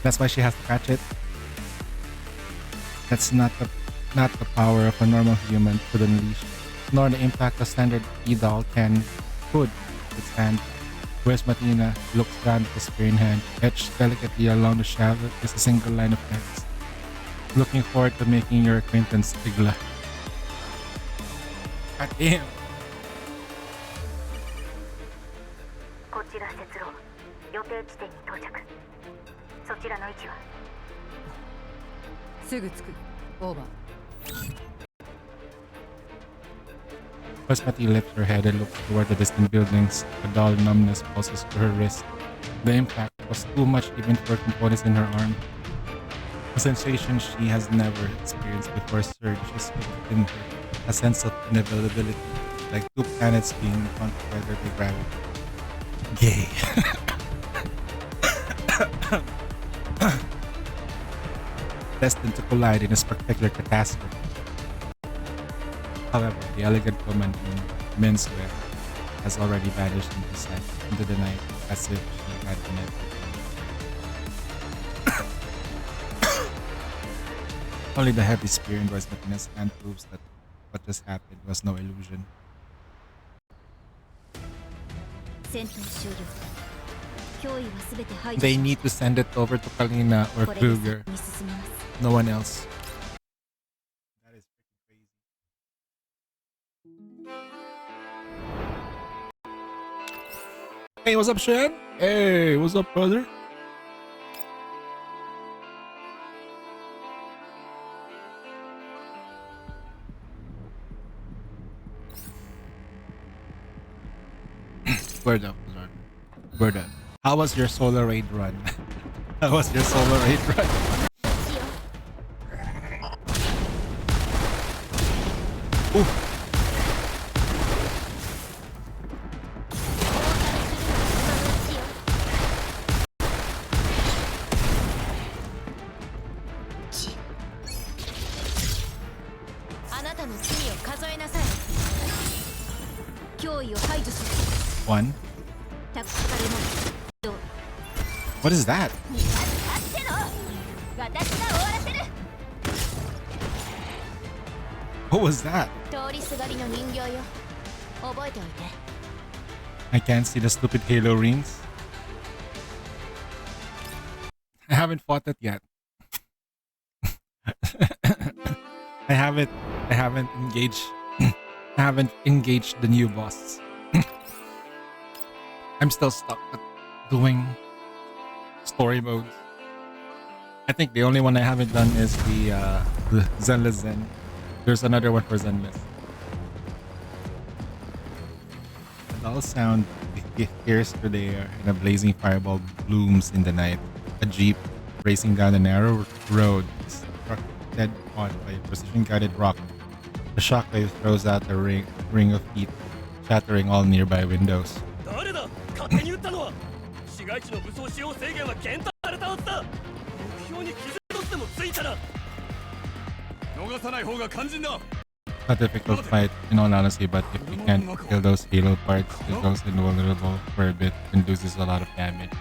That's why she has to catch it. That's not the power of a normal human could unleash, nor the impact a standard E-doll could withstand. Vespertina looks down at the spear in hand, etched delicately along the shaft is a single line of X. Looking forward to making your acquaintance, Igla. God damn. こちら接路、予定地点に到着。そちらの位置は？すぐ着く。オーバー。Vespertina lifts her head and looks toward the distant buildings. A dull numbness pulses through her wrist. The impact was too much even for components in her arm. A sensation she has never experienced before surges within her. A sense of inevitability, like two planets being drawn together by gravity. Gay. Destined to collide in a spectacular catastrophe. However, the elegant woman in menswear has already vanished into the night as if she had been everything. Only the heavy spear in Vespertina's hand proves that what just happened was no illusion. They need to send it over to Kalina or Kruger. No one else. That is freaking crazy. Hey, what's up, Shan? Hey, what's up, brother? Word up, Lord. Word up. How was your solar raid run? How was your solar raid run? Ooh. One. What is that? What was that? I can't see the stupid Halo rings. I haven't fought it yet. I haven't engaged I haven't engaged the new boss. I'm still stuck at doing story modes. I think the only one I haven't done is the Zenless Zen. There's another one for Zenless. The dull sound hears through the air, and a blazing fireball blooms in the night. A jeep racing down a narrow road is struck dead on by a precision-guided rocket. The shockwave throws out a ring of heat, shattering all nearby windows. 誰だ勝手に撃ったのは市街地の武装使用制限は検討されたはずだ目標に傷一つでもついたら逃さない方が肝心だ A difficult fight, in all honesty, but if you can't kill those halo parts, it goes invulnerable for a bit and loses a lot of damage.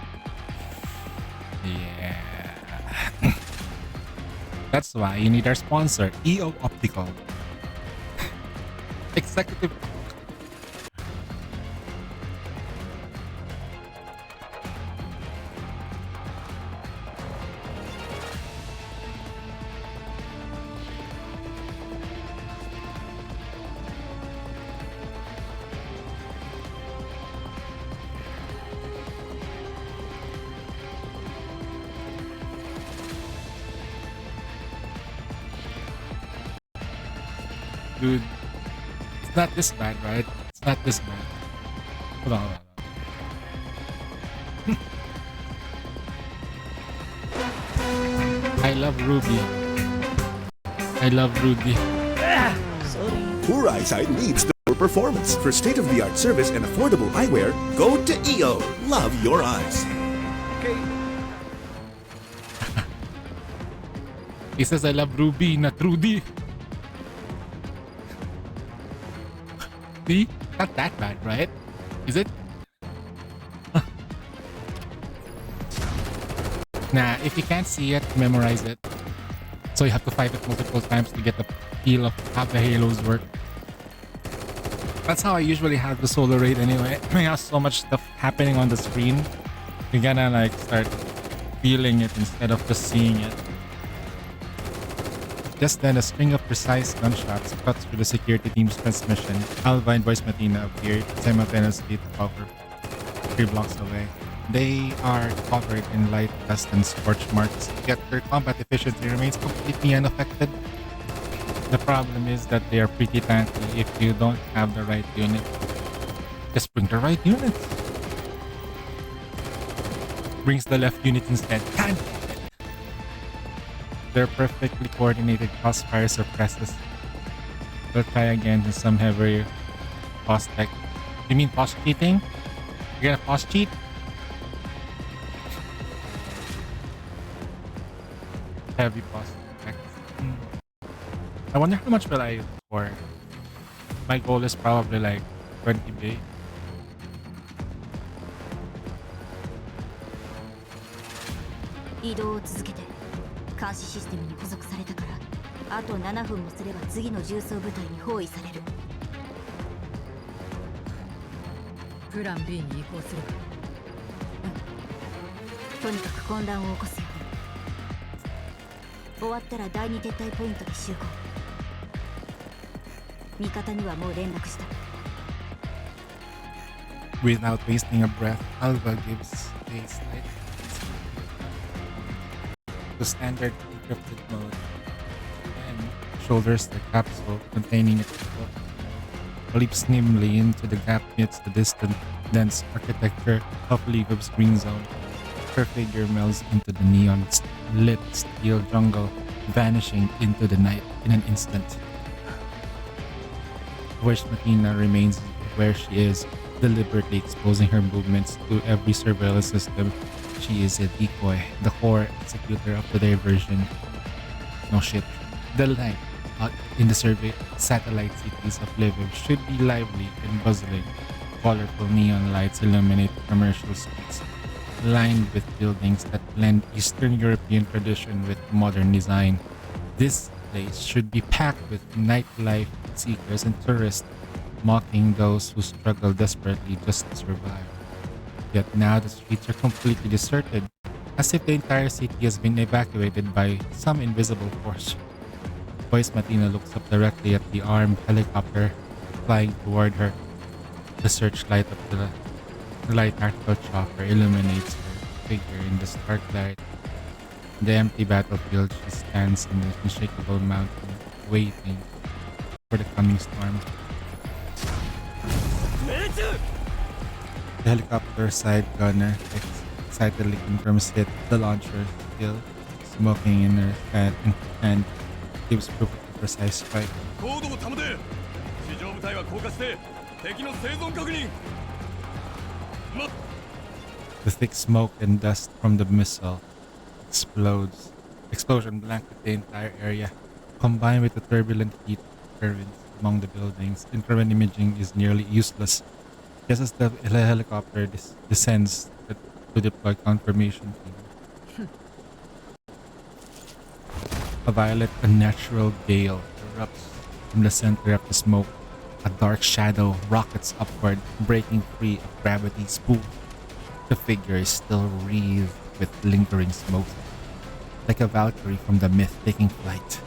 Yeah. That's why you need our sponsor, EO Optical. Executive. Dude, it's not this bad, right? It's not this bad. Hold on. I love Ruby. I love Ruby. Poor eyesight needs the performance. For state-of-the-art service and affordable eyewear, go to EO. Love your eyes. He says I love Ruby, not Rudy. See? Not that bad, right? Is it? Nah, if you can't see it, memorize it. So you have to fight it multiple times to get the feel of how the halos work. That's how I usually have the solo raid anyway. I have so much stuff happening on the screen. You gotta like start feeling it instead of just seeing it. Just then, a string of precise gunshots cut through the security team's transmission. Alva and Voice Matina appeared simultaneously to cover 3 blocks away. They are covered in light dust and scorch marks, yet their combat efficiency remains completely unaffected. The problem is that they are pretty tanky if you don't have the right unit. Just bring the right unit. Brings the left unit instead. God! Their perfectly coordinated crossfire suppresses. We'll try again with some heavier pause tech. You mean pause cheating? You're gonna pause cheat? Heavy pause tech. I wonder how much will I score. My goal is probably like 20B. 移動を続けて監視システムに捕捉されたからあと7分もすれば次の重装部隊に包囲される。プラン B に移行するか。とにかく混乱を起こすように。終わったら第2撤退ポイントで集合。味方にはもう連絡した。 Without wasting a breath, Alva gives a slight to standard encrypted mode and shoulders the capsule containing its book. Leaps nimbly into the gap amidst the distant, dense architecture of Legob's green zone. Her figure melds into the neon-lit steel jungle, vanishing into the night in an instant. Voice Matina remains where she is, deliberately exposing her movements to every surveillance system. She is a decoy, the core executor of the diversion. No shit. The light out in the satellite cities of Lviv should be lively and bustling. Colorful neon lights illuminate commercial streets, lined with buildings that blend Eastern European tradition with modern design. This place should be packed with nightlife seekers and tourists, mocking those who struggle desperately just to survive. Yet now the streets are completely deserted, as if the entire city has been evacuated by some invisible force. Voice Matina looks up directly at the armed helicopter flying toward her. The searchlight of the light article chopper illuminates her, figure in the stark light. In the empty battlefield, she stands in the unshakable mountain, waiting for the coming storm. The helicopter side gunner excitedly confirms hit the launcher kill, smoking in her hand gives proof of the precise strike. 高度を保て地上部隊は降下して敵の生存確認 The thick smoke and dust from the missile explosion blanket the entire area. Combined with the turbulent heat currents among the buildings, infrared imaging is nearly useless. Just as the helicopter descends to deploy confirmation team. A violent, unnatural gale erupts from the center of the smoke. A dark shadow rockets upward, breaking free of gravity's spool. The figure is still wreathed with lingering smoke, like a Valkyrie from the myth taking flight.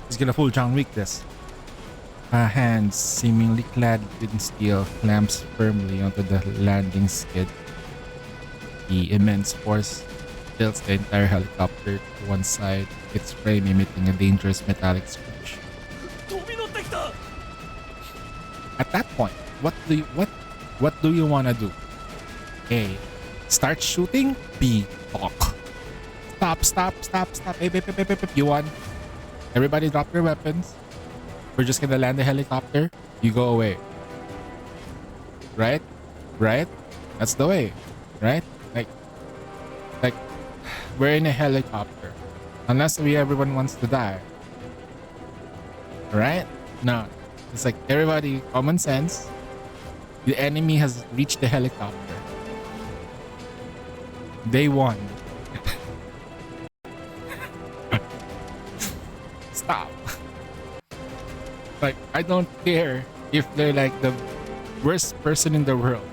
He's gonna fool John Wick this. Her hands, seemingly clad in steel, clamps firmly onto the landing skid. The immense force tilts the entire helicopter to one side, its frame emitting a dangerous metallic screech. At that point, what do you wanna do? A. Start shooting. B. Talk. Stop. Hey, you won. Everybody drop your weapons. We're just gonna land the helicopter. You go away. Right? That's the way. Right? Like we're in a helicopter. Unless everyone wants to die. Right? No. It's like everybody, common sense. The enemy has reached the helicopter. They won. Stop. Like, I don't care if they're like the worst person in the world.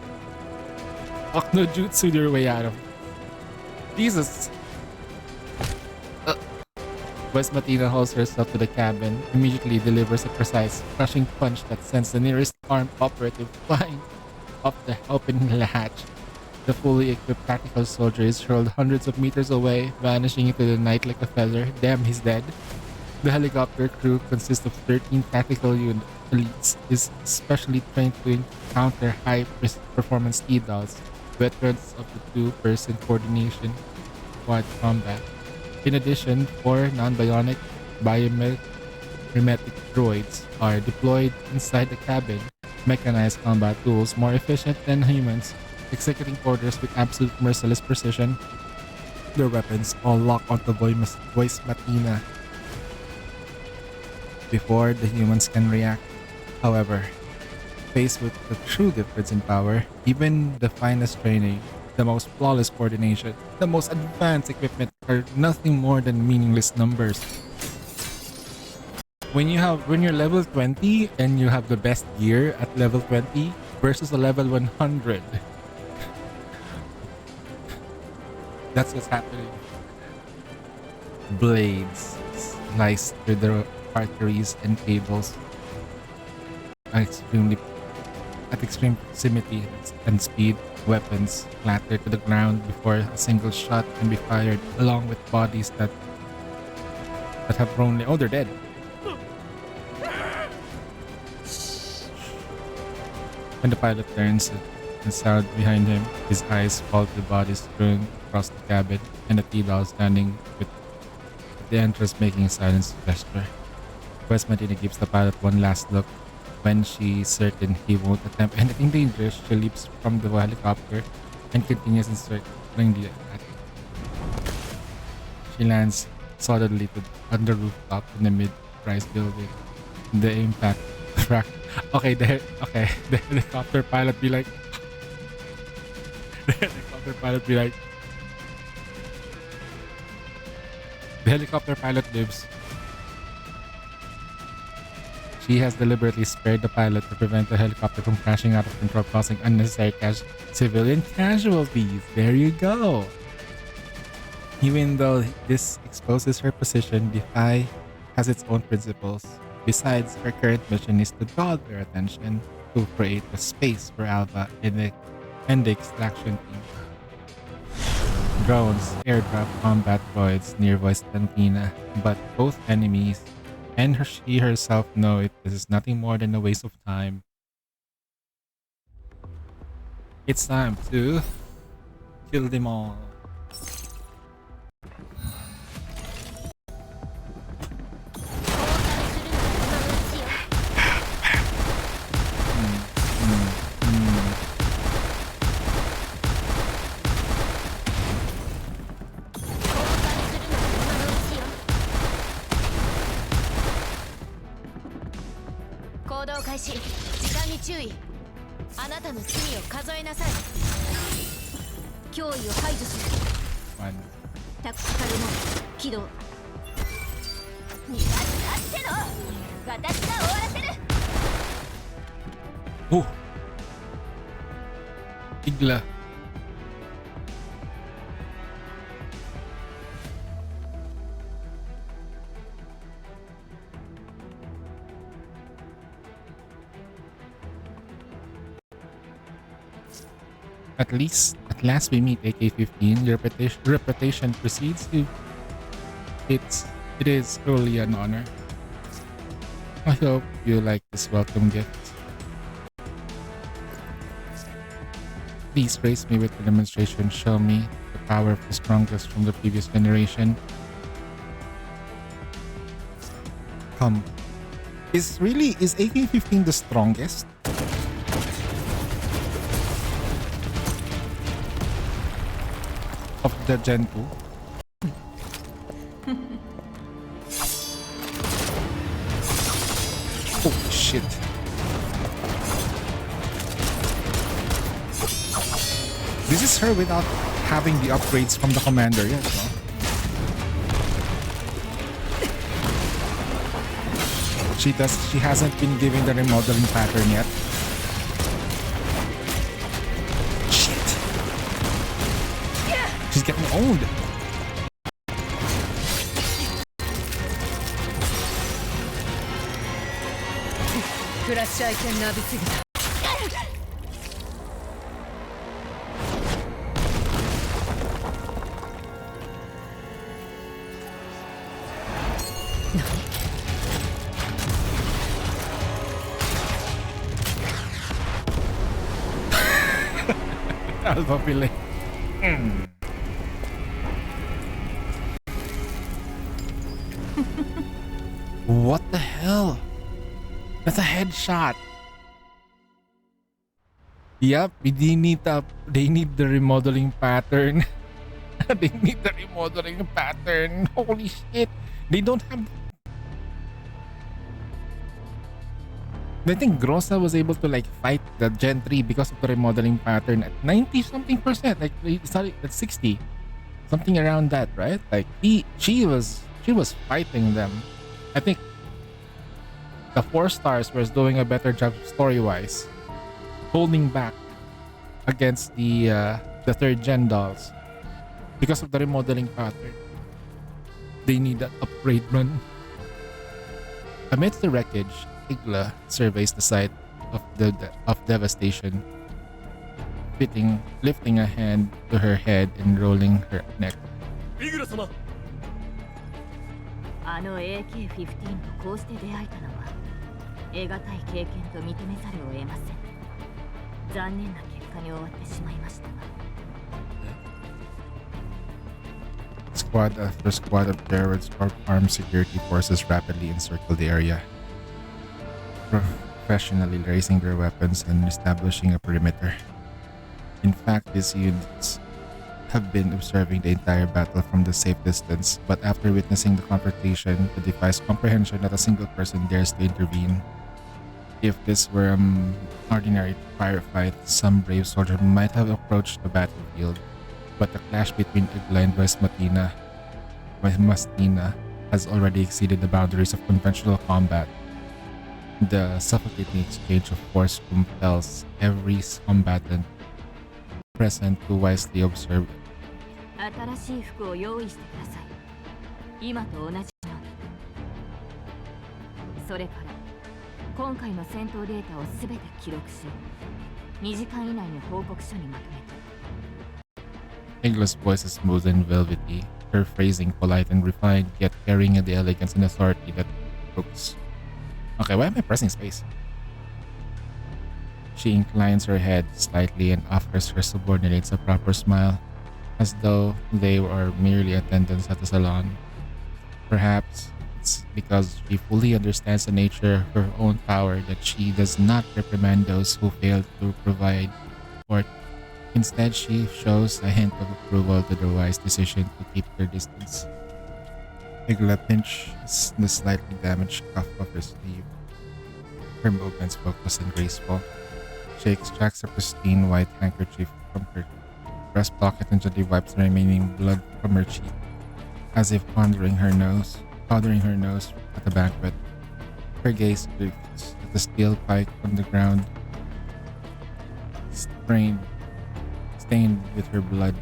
Fuck no jutsu your way out of it. Jesus. West Matina hauls herself to the cabin, immediately delivers a precise, crushing punch that sends the nearest armed operative flying off the open hatch. The fully equipped tactical soldier is hurled hundreds of meters away, vanishing into the night like a feather. Damn, he's dead. The helicopter crew consists of 13 tactical elites, is specially trained to encounter high-performance T-Dogs, veterans of the two-person coordination squad combat. In addition, 4 non-bionic biomimetic droids are deployed inside the cabin, mechanized combat tools more efficient than humans, executing orders with absolute merciless precision. Their weapons all lock onto voice Matina before the humans can react. However, faced with the true difference in power, even the finest training, the most flawless coordination, the most advanced equipment are nothing more than meaningless numbers. When you're level 20 and you have the best gear at level 20 versus a level 100, that's what's happening. Blades sliced through the arteries and cables at extreme proximity and speed. Weapons clatter to the ground before a single shot can be fired, along with bodies that have thrown. Oh, they're dead. When the pilot turns and sound behind him, his eyes fall to the bodies strewn across the cabin, and the T-Dog standing with the entrance making a silent gesture. West Matina gives the pilot one last look. When she's certain he won't attempt anything dangerous, she leaps from the helicopter and continues encircling the attack. She lands solidly on the rooftop in the mid-rise building. The impact track. The helicopter pilot be like. The helicopter pilot lives. She has deliberately spared the pilot to prevent the helicopter from crashing out of control, causing unnecessary civilian casualties. There you go. Even though this exposes her position, Defy has its own principles. Besides, her current mission is to draw their attention to create a space for Alpha in the and the extraction team. Drones airdrop combat droids near Voice Cantina, but both enemies and she herself know this is nothing more than a waste of time. It's time to kill them all. One. タクティカルモード起動。逃がすっての私が終わらせる。 Oh! Igla. At last we meet AK-15. Your reputation precedes you. It is truly an honor. I hope you like this welcome gift. Please grace me with the demonstration. Show me the power of the strongest from the previous generation. Come. Is AK-15 the strongest? Of the Gen 2? Oh shit. This is her without having the upgrades from the commander yet, no? She hasn't been given the remodeling pattern yet. Shit. She's getting owned. Alpha Pile. What the hell? That's a headshot. Yep, they need the remodeling pattern. They need the remodeling pattern. Holy shit. They don't have... I think Grossa was able to like fight the Gen 3 because of the remodeling pattern at 90 something percent. Like sorry, at 60. Something around that, right? Like she was fighting them. I think the 4 stars was doing a better job story-wise, holding back against the 3rd gen dolls because of the remodeling pattern. They need that upgrade run. Amidst the wreckage, Igla surveys the site of devastation, lifting a hand to her head and rolling her neck. あの AK-15 とこうして出会えたのは得難い経験と認めざるを得ません。残念な結果に終わってしまいましたが。Squad after squad of terrorists or armed security forces rapidly encircle the area, professionally raising their weapons and establishing a perimeter. In fact, these units have been observing the entire battle from the safe distance, but after witnessing the confrontation, it defies comprehension that a single person dares to intervene. If this were an ordinary firefight, some brave soldier might have approached the battlefield, but the clash between Igla and West Mastina has already exceeded the boundaries of conventional combat. The suffocating exchange of force compels every combatant present to wisely observe. 新しい服を用意してください。今と同じように。それから今回の戦闘データを全て記録し、2時間以内に報告書にまとめて。Igla's voice is smooth and velvety, her phrasing polite and refined, yet carrying the elegance and authority that provokes. Okay, why am I pressing space? She inclines her head slightly and offers her subordinates a proper smile, as though they were merely attendants at the salon. Perhaps it's because she fully understands the nature of her own power that she does not reprimand those who fail to provide support. Instead, she shows a hint of approval to the wise decision to keep their distance. Igla pinches the slightly damaged cuff of her sleeve. Her movements focused and graceful. She extracts a pristine white handkerchief from her breast pocket and gently wipes the remaining blood from her cheek, as if powdering her nose at a banquet. Her gaze drifts at the steel pike on the ground, stained with her blood,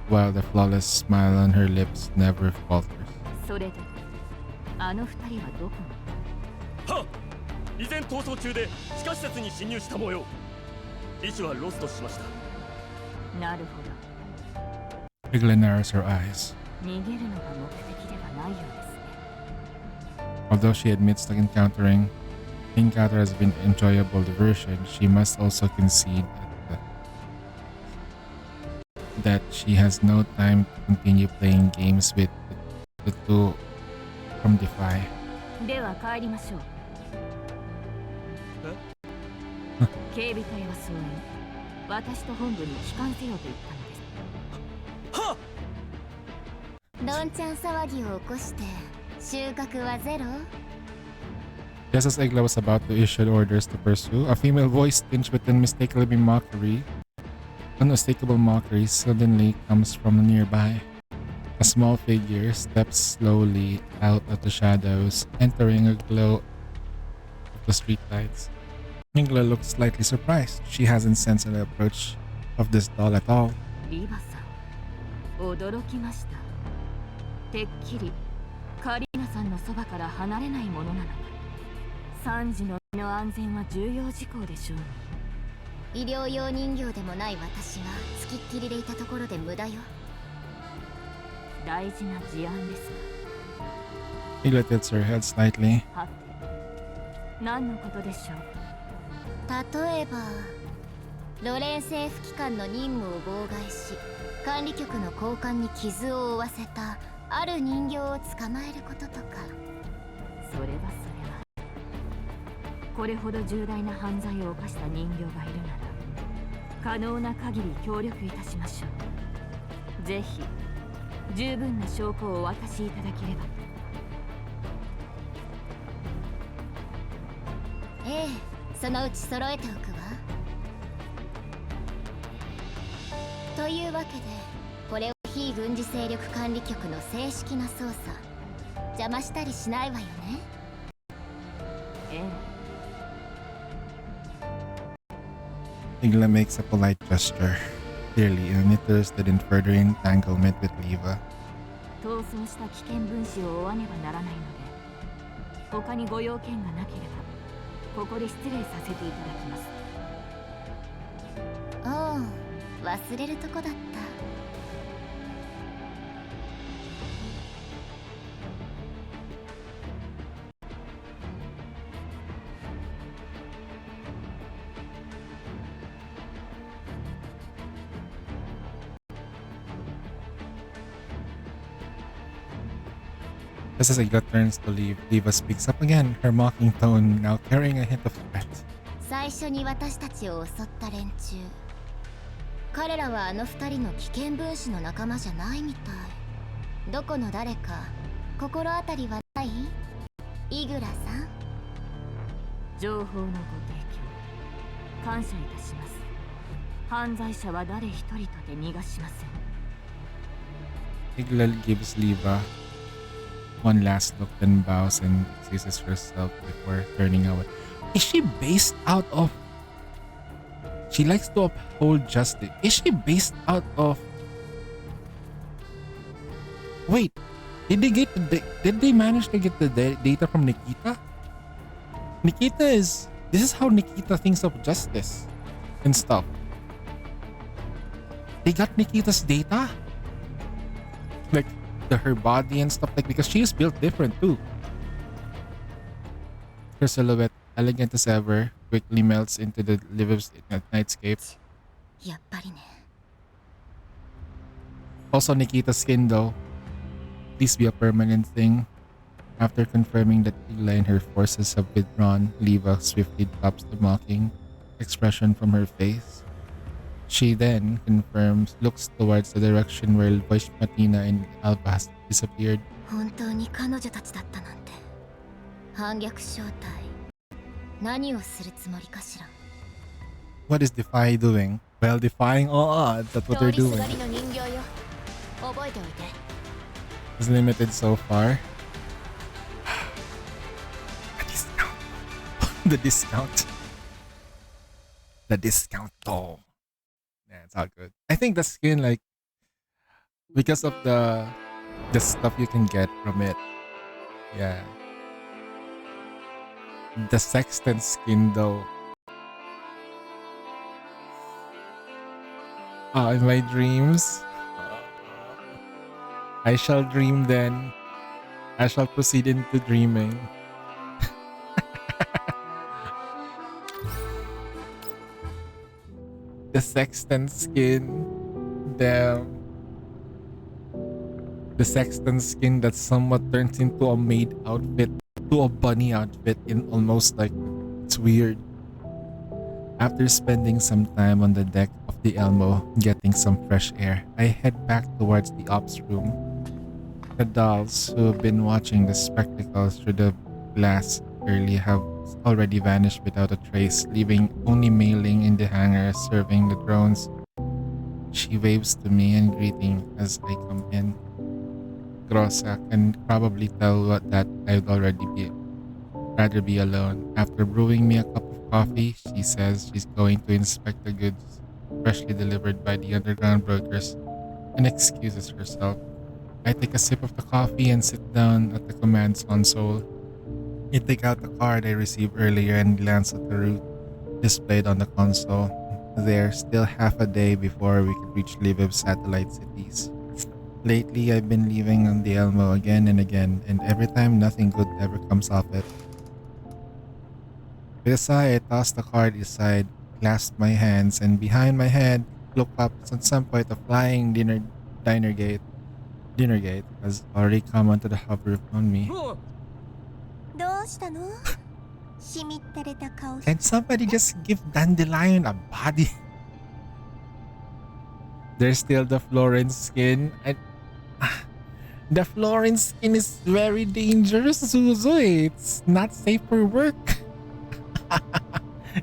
while the flawless smile on her lips never falters. それで、あの二人はどこに？はっ！依然逃走中で地下施設に侵入した模様。意思はロストしました。なるほど。Igla narrows her eyes. 逃げるのが目的ではないようですね。Although she admits the encounter has been an enjoyable diversion, she must also concede that she has no time to continue playing games with the two from Defy. では帰りましょう。警備隊は総員、私と本部に帰還せよと言ったのです。はっ！どんちゃん騒ぎを起こして収穫はゼロ？ Just as Igla was about to issue orders to pursue, a female voice tinged with unmistakable mockery suddenly comes from nearby. A small figure steps slowly out of the shadows, entering a glow of the streetlights. Igla looks slightly surprised. She hasn't sensed the approach of this doll at all. リバさん、驚きました。てっきりカリーナさんのそばから離れないものなのか。3時の身の安全は重要事項でしょう。医療用人形でもない私が付きっきりでいたところで無駄よ。大事な事案ですが。Igla tilts her head slightly. はて、何のことでしょう。例えば、ロレン政府機関の任務を妨害し、管理局の高官に傷を負わせたある人形を捕まえることとか。それはこれほど重大な犯罪を犯した人形がいるなら、可能な限り協力いたしましょう。ぜひ十分な証拠をお渡しいただければ。ええ、そのうち揃えておくわ。というわけで、これを非軍事勢力管理局の正式な捜査、邪魔したりしないわよね。ええ。Igla makes a polite gesture, clearly uninterested in further entanglement with Liva. 逃走した危険分子を追わねばならないので、他にご用件がなければ、ここで失礼させていただきます。ああ、忘れるとこだった。Just as Igla turns to leave, Liva speaks up again, her mocking tone now carrying a hint of threat. 最初に私たちを襲った連中。彼らはあの二人の危険分子の仲間じゃないみたい。どこの誰か心当たりはない？イグラさん。情報のご提供感謝いたします。犯罪者は誰一人とて逃がしません。Igla gives Liva one last look, then bows and excuses herself before turning away. Is she based out of... She likes to uphold justice. Is she based out of... Wait, did they manage to get the data from Nikita? Nikita is. This is how Nikita thinks of justice and stuff. They got Nikita's data, like her body and stuff, like, because she is built different too. Her silhouette, elegant as ever, quickly melts into the Liviv's nightscape. やっぱりね。 Also, Nikita's skin though. Please be a permanent thing. After confirming that Tila and her forces have withdrawn, Liva swiftly drops the mocking expression from her face. She then confirms, looks towards the direction where Vaishmatina and Alba has disappeared. 本当に彼女たちだったなんて。反逆正体。何をするつもりかしら。 What is Defy doing? Well, defying all odds. That's what they're 通り doing. すがりの人形よ。覚えておいて。 It's limited so far. The discount. The discount though. Yeah, it's all good. I think the skin, like, because of the stuff you can get from it. Yeah. The Sexton skin though. In my dreams, I shall dream then. I shall proceed into dreaming. The Sexton skin. Damn. The Sexton skin that somewhat turns into a maid outfit to a bunny outfit in almost like, it's weird. After spending some time on the deck of the Elmo getting some fresh air, I head back towards the ops room. The dolls who have been watching the spectacles through the glass early have already vanished without a trace, leaving only Mei Ling in the hangar serving the drones. She waves to me in greeting as I come in. Grossa can probably tell that I'd rather be alone. After brewing me a cup of coffee, she says she's going to inspect the goods freshly delivered by the underground brokers and excuses herself. I take a sip of the coffee and sit down at the command console. I take out the card I received earlier and glance at the route displayed on the console. There's still half a day before we could reach Liviv's satellite cities. Lately, I've been leaving on the Elmo again and again, and every time nothing good ever comes off it. With a sigh, I toss the card aside, clasp my hands, and behind my head, look up. At some point, a flying dinner gate has already come onto the hover on me. どうしたの？しみったれた顔。 Can somebody just give Dandelion a body? There's still the Florence skin. The Florence skin is very dangerous, Zuzu. It's not safe for work.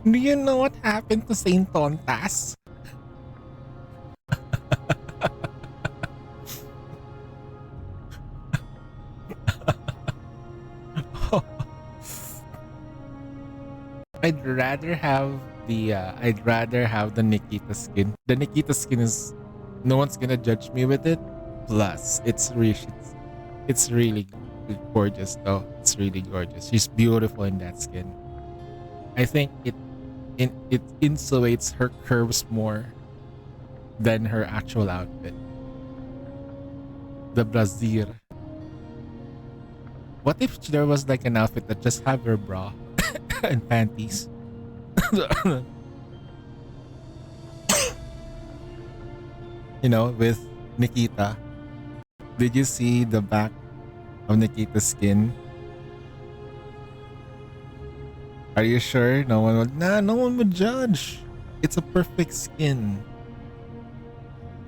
Do you know what happened to Saint Tontas? I'd rather have the Nikita skin. The Nikita skin is, no one's gonna judge me with it. Plus, it's really gorgeous though. It's really gorgeous. She's beautiful in that skin. I think it insulates her curves more than her actual outfit. The brassiere. What if there was like an outfit that just have her bra and panties? You know, with Nikita. Did you see the back of Nikita's skin? Are you sure? No one would judge. It's a perfect skin.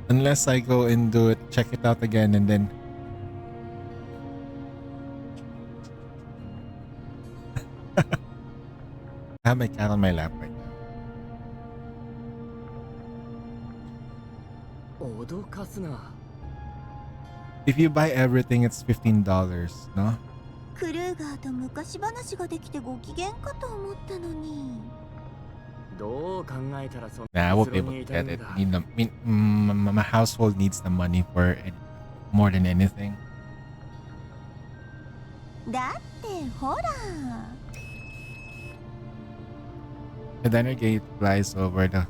Unless I go and do it, check it out again, and then I have my cat on my lap right now. 脅かすな。 If you buy everything, it's $15, no? クルーガーと昔話ができてご機嫌かと思ったのに。どう考えたらそん Nah, I won't be able to get it. My household needs the money for it more than anything. だってほら。The Renegade flies over the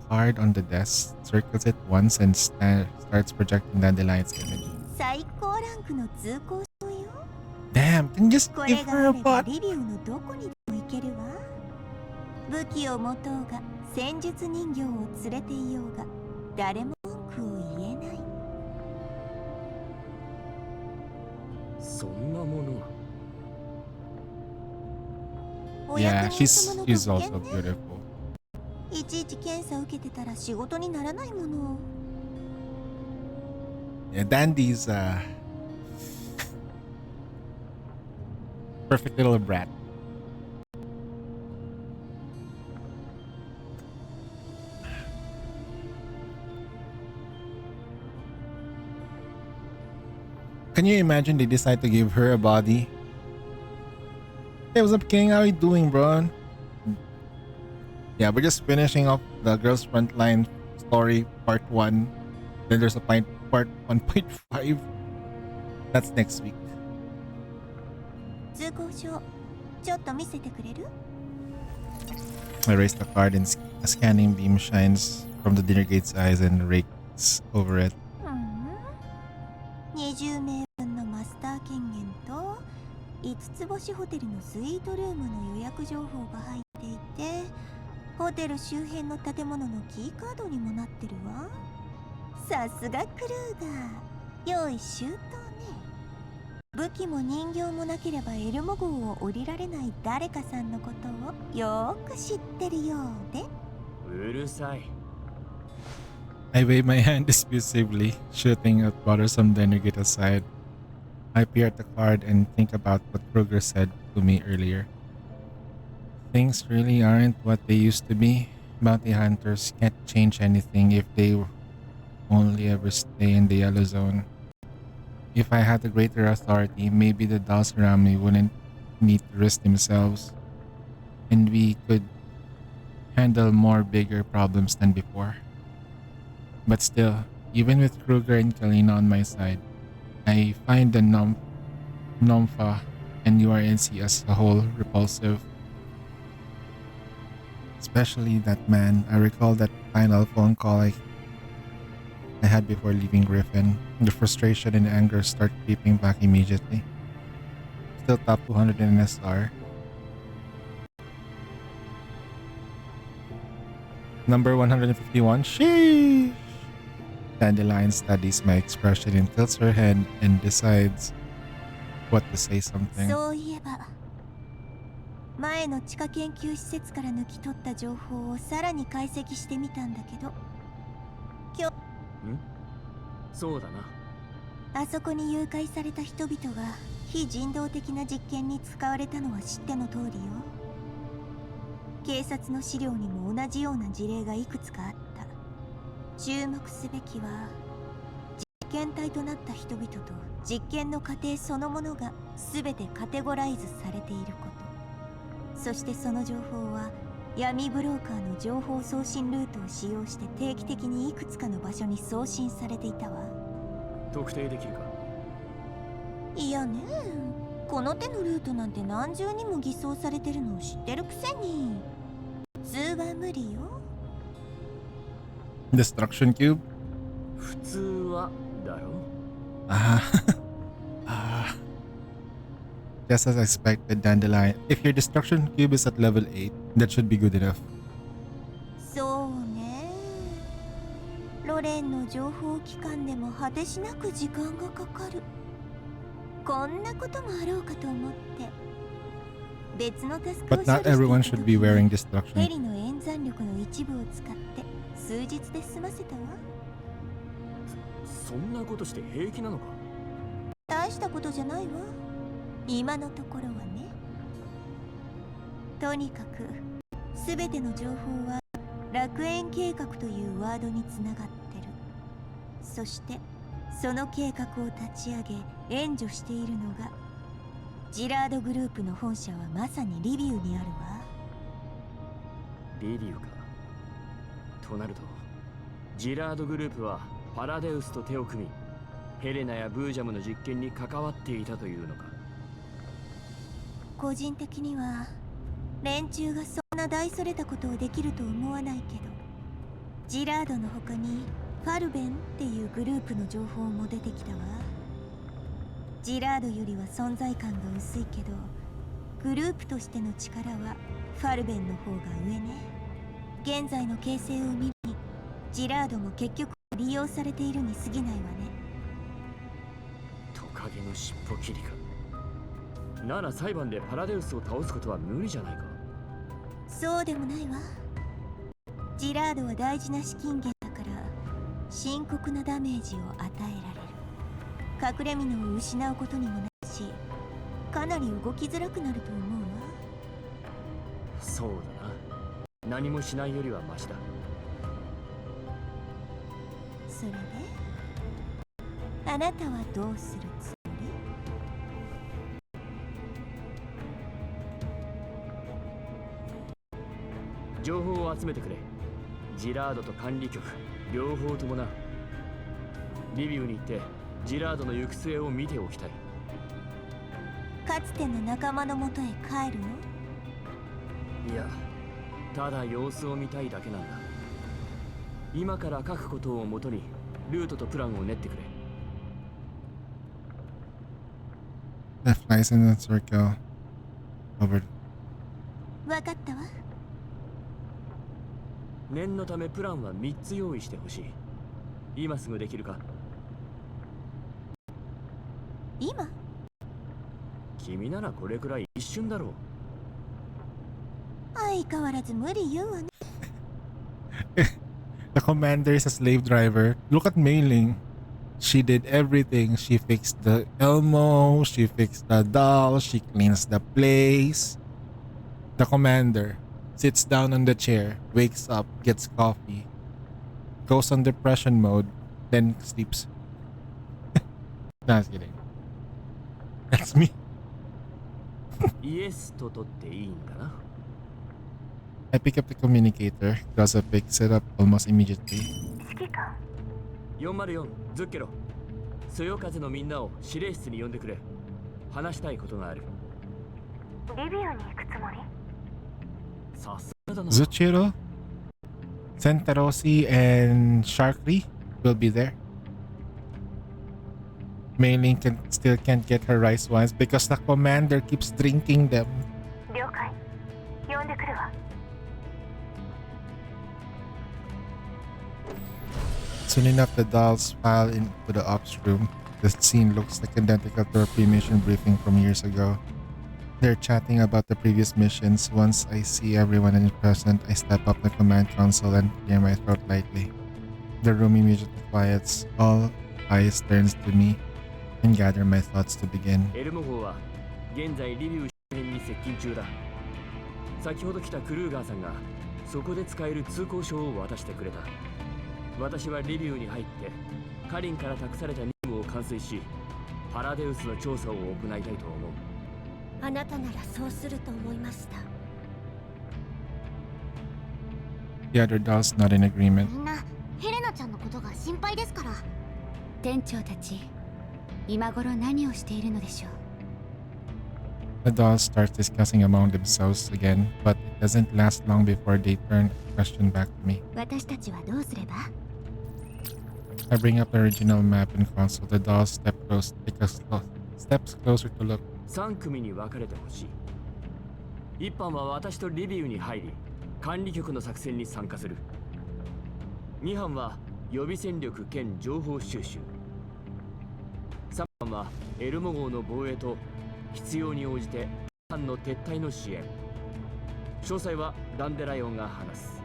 card on the desk, circles it once, and starts projecting Dandelion's image. 最高ランクの通行証よ。 Damn, can you just こ give れ her が a あれば bot? リビウのどこにでも行けるわ。武器を持とうが戦術人形を連れていようが誰も文句を言えない。そんなものが。お役 Yeah, 人 she's 様の she's 特 also 権ね。 beautiful. いちいち検査受けてたら仕事にならないもの。 Yeah, Dandy's perfect little brat. Can you imagine they decide to give her a body? Hey, what's up, King? How you doing, bro? Yeah, we're just finishing up the Girls Frontline story part 1. Then there's a part 1.5. That's next week. 通行証ちょっと見せてくれる？ I raise the card and a scanning beam shines from the dinner gate's eyes and rakes over it. 20名分のマスター権限と5つ星ホテルのスイートルームの予約情報が入っていて、ホテル周辺の建物のキーカードにもなってるわ。さすがクルーガー、用意周到ね。武器も人形もなければエルモ号を降りられない誰かさんのことをよーく知ってるようで。うるさい。I wave my hand dismissively, shooting at bothersome Denegate aside. I peer at the card and think about what Kruger said to me earlier. Things really aren't what they used to be. Bounty hunters can't change anything if they only ever stay in the yellow zone. If I had a greater authority, maybe the dolls around me wouldn't need to risk themselves, and we could handle more bigger problems than before. But still, even with Kruger and Kalina on my side, I find the Nomfa and URNC as a whole repulsive. Especially that man. I recall that final phone call I had before leaving Griffin. The frustration and anger start creeping back immediately. Still top 200 in SR. Number 151. Sheesh! Dandelion studies my expression and tilts her head and decides what to say something. そういえば前の地下研究施設から抜き取った情報をさらに解析してみたんだけど、そうだな。あそこに誘拐された人々が非人道的な実験に使われたのは知っての通りよ。警察の資料にも同じような事例がいくつかあった。注目すべきは実験体となった人々と実験の過程そのものが全てカテゴライズされていること。そしてその情報は闇ブローカーの情報送信ルートを使用して定期的にいくつかの場所に送信されていたわ。特定できるか？いやね、この手のルートなんて何重にも偽装されてるのを知ってるくせに普通は無理よ。Destruction Cube? 普通はだろ？ Just as I expected, Dandelion. If your Destruction Cube is at level 8, that should be good enough. そうね。ロレンの情報機関でも果てしなく時間がかかる。こんなこともあろうかと思って別のタスクを But not everyone should be wearing Destruction. ヘリの演算力の一部を使って数日で済ませたわ。そんなことして平気なのか？大したことじゃないわ、今のところはね。とにかく全ての情報は楽園計画というワードにつながってる。そしてその計画を立ち上げ援助しているのがジラードグループの本社はまさにリビウにあるわ。リビウか。となるとジラードグループはパラデウスと手を組みヘレナやブージャムの実験に関わっていたというのか？個人的には連中がそんな大それたことをできると思わないけど、ジラードの他にファルベンっていうグループの情報も出てきたわ。ジラードよりは存在感が薄いけど、グループとしての力はファルベンの方が上ね。現在の形勢を見るに、ジラードも結局利用されているに過ぎないわね。トカゲの尻尾切りか。なら裁判でパラデウスを倒すことは無理じゃないか。そうでもないわ。ジラードは大事な資金源だから深刻なダメージを与えられる。隠れ蓑を失うことにもなるし、かなり動きづらくなると思うわ。そうだな。何もしないよりはマシだ。それであなたはどうするつもり？情報を集めてくれ。ジラードと管理局両方ともな。リビウに行ってジラードの行く末を見ておきたい。かつての仲間のもとへ帰るの？いや、ただ様子を見たいだけなんだ。今から書くことをもとにルートとプランを練ってくれ。 Left license circle over. わかったわ。念のためプランは3つ用意してほしい。今すぐできるか？今？君ならこれくらい一瞬だろう。相変わらず無理言うわね。The commander is a slave driver. Look at Mei Ling. She did everything. She fixed the Elmo, she fixed the doll, she cleans the place. The commander sits down on the chair, wakes up, gets coffee, goes on depression mode, then sleeps. No, I was kidding. That's me. イエスと取っていいんだな。I pick up the communicator. Gaza picks it up almost immediately. 指揮官。404ズッケロ、そよ風のみんなを指令室に呼んでくれ。話したいことがある。リビウに行くつもり？さすがだな。 Zuchiro, Sentarosi, and Sharkly will be there. Mei Ling still can't get her rice wines because the commander keeps drinking them. 了解。呼んでくるわ。Soon enough, the dolls file into the ops room. The scene looks like identical to our pre-mission briefing from years ago. They're chatting about the previous missions. Once I see everyone present, I step up the command console and clear my throat lightly. The room immediately quiets. All eyes turns to me and gather my thoughts to begin. エルモ号は現在リビウ周辺に接近中だ。先ほど来たクルーガーさんがそこで使える通行証を渡してくれた。私はリビウに入ってカリンから託された任務を完遂し、パラデウスの調査を行いたいと思う。あなたならそうすると思いました。 The other dolls not in agreement. みんなヘレナちゃんのことが心配ですから。店長たち、今頃何をしているのでしょう。 The dolls start discussing among themselves again, but it doesn't last long before they turn the question back to me. 私たちはどうすれば？ I bring up the original map and console. The dolls steps closer to look. 3組に分かれてほしい。1班は私とリビウに入り、管理局の作戦に参加する。2班は予備戦力兼情報収集。3班はエルモ号の防衛と必要に応じて班の撤退の支援。詳細はダンデライオンが話す。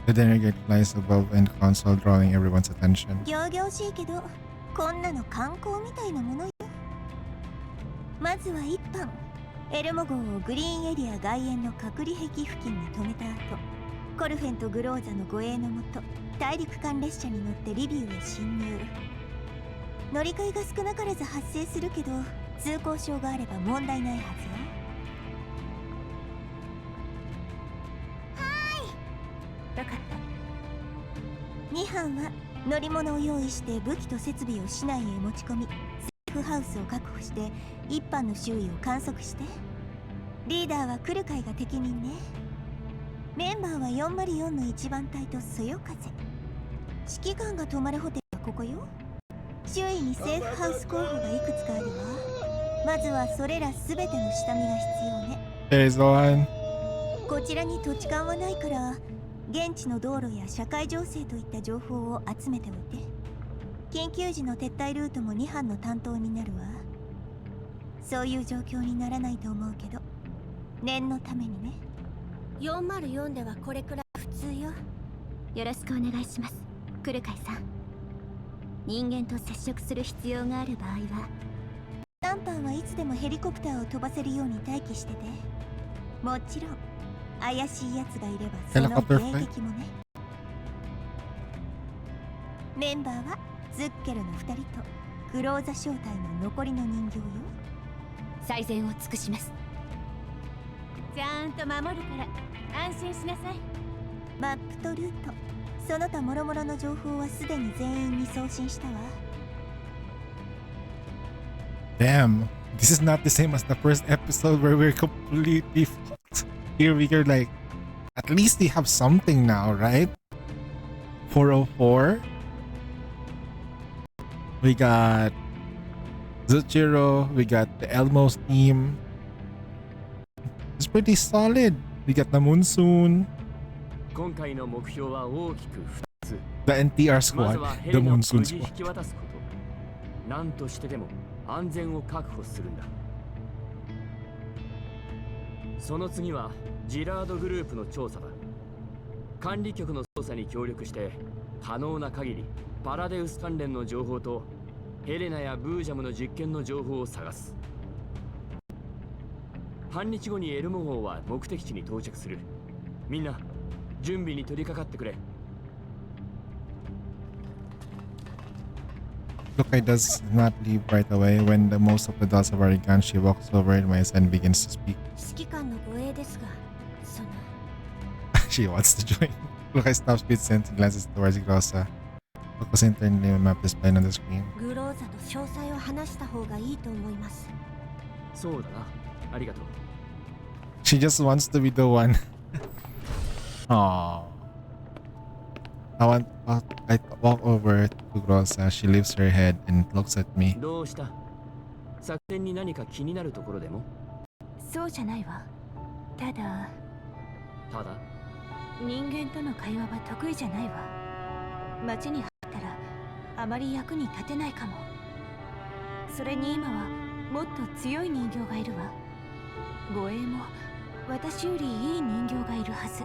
The dinner gate flies above and console, drawing everyone's attention. 仰々しいけど、こんなの観光みたいなものよ。まずは1班、エルモ号をグリーンエリア外縁の隔離壁付近に止めた後、コルフェンとグローザの護衛のもと、大陸間列車に乗ってリビウへ侵入。乗り換えが少なからず発生するけど、通行証があれば問題ないはずよ。わかった。2班は乗り物を用意して武器と設備を市内へ持ち込み、セーフハウスを確保して1班の周囲を観測して。リーダーは来る会が適任ね。メンバーは404の一番隊とそよ風。指揮官が泊まるホテルはここよ。周囲にセーフハウス候補がいくつかあるわ。まずはそれらすべての下見が必要ね。There's one. こちらに土地勘はないから現地の道路や社会情勢といった情報を集めておいて。緊急時の撤退ルートも2班の担当になるわ。そういう状況にならないと思うけど念のためにね。404ではこれくらい普通よ。よろしくお願いします、クルカイさん。人間と接触する必要がある場合は3班はいつでもヘリコプターを飛ばせるように待機してて。もちろん怪しいやつがいればその迎撃もね。メンバーはズッケルの2人とクローザ正体の残りの人形よ。最善を尽くします。ちゃんと守るから安心しなさい。マップとルート、その他諸々の情報はすでに全員に送信したわ。Damn, this is not the same as the first episode where we're completely fucked. Here we are like, at least they have something now, right? 404. We got Zuchiro, we got the Elmo's team. It's pretty solid. We got the Monsoon, 今回の目標は大きく2つ。 the NTR まず squad, はヘ the リの無 Monsoon 事引 squad. き渡すこと。何としてでも安全を確保するんだ。その次はジラードグループの調査だ。管理局の捜査に協力して可能な限りパラデウス関連の情報とヘレナやブージャムの実験の情報を探す。半日後にエルモ号は目的地に到着する。みんな準備に取り掛かってくれ。Lukai does not leave right away. When the most of the dolls have already gone, she walks over to Maisa and begins to speak. 指揮官の護衛ですが、その She wants to join. Lukai stops mid-sentence and glances towards Grossa. Focus internally on the map displayed on the screen. グローザと詳細を話した方がいいと思います。そうだな。ありがとう。She just wants to be the one. Aww. I walk over to Grossa. She lifts her head and looks at me. どうした？作戦に何か気になるところでも？そうじゃないわ。ただただ？人間との会話は得意じゃないわ。街に入ったらあまり役に立てないかも。それに今はもっと強い人形がいるわ。護衛も私よりいい人形がいるはず。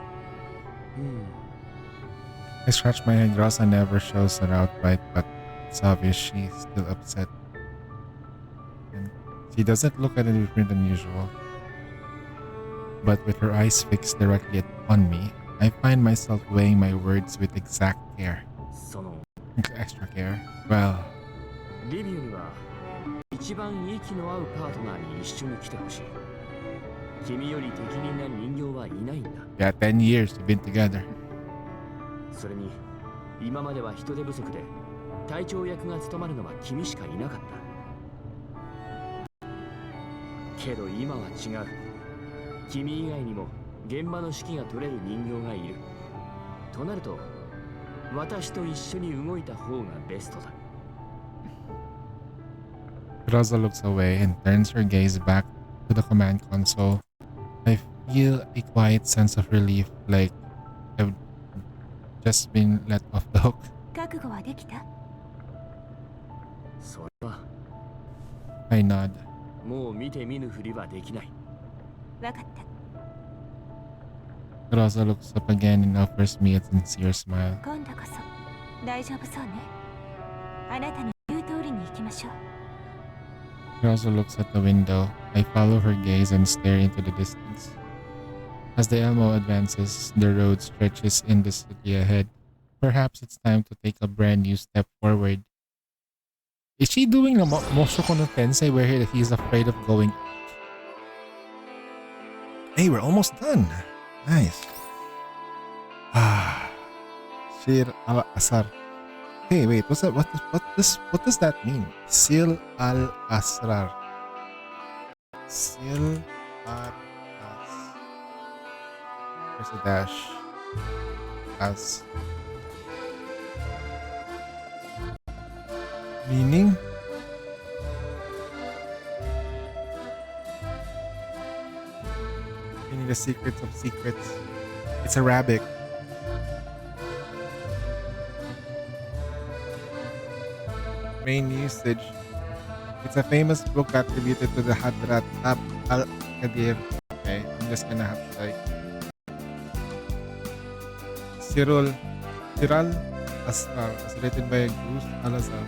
I scratch my head. Grossa never shows her outright, but it's obvious she's still upset. And she doesn't look at it different than usual. But with her eyes fixed directly on me, I find myself weighing my words with exact care. その Extra care. Well, リビウには一番息の合うパートナーに一緒に来てほしい。君より適任な人形はいないんだ。yeah, 10 years we've been together. それに今までは人手不足で隊長役が務まるのは君しかいなかった。けど今は違う。君以外にも現場の指揮が取れる人形がいる。となると私と一緒に動いた方がベストだ。Grossa looks away and turns her gaze back to the command console. I feel a quiet sense of relief, like I've just been let off the hook. 覚悟はできた？それは I nod. もう見て見ぬふりはできない。わかった。Grossa looks up again and offers me a sincere smile. 今度こそ大丈夫そうね。あなたの言う通りに行きましょう。Grossa looks at the window. I follow her gaze and stare into the distance. As the Elmo advances, the road stretches in the city ahead. Perhaps it's time to take a brand new step forward. Is she doing the Mushoku no Tensei where he's afraid of going out? Hey, we're almost done. Nice. Shir al-Asar. Hey, wait, what's that? What does that mean? Sil al-Asrar. Sil There's a dash. As meaning? Meaning the secrets of secrets. It's Arabic. Main usage. It's a famous book attributed to the Hadrat al-Qadir. Okay, I'm just gonna have to like Cyril Asrar, as written by Gus Al-Azhar.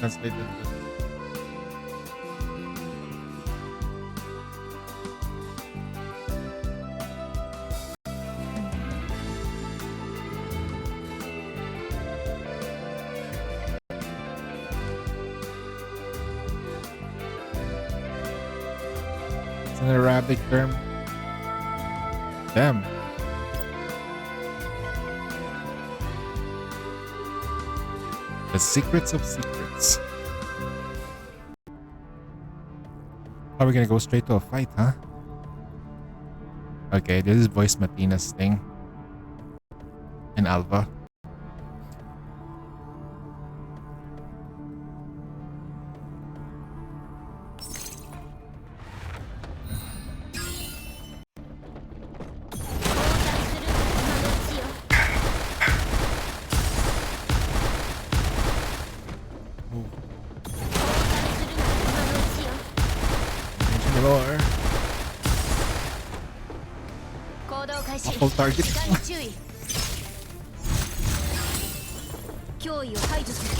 Translated. It's an Arabic term. Damn. The secrets of secrets. Are we gonna go straight to a fight, huh? Okay, this is Voice Matina's thing. And Alva. More. Awful target. 脅威を排除する。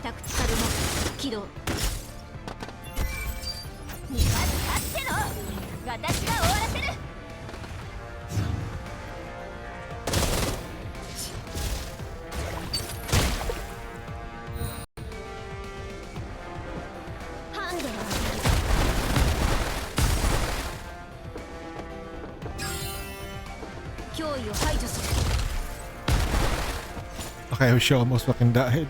タクティカルモード起動。まず勝っての私が終わらせる。ハンドは Okay, she almost fucking died.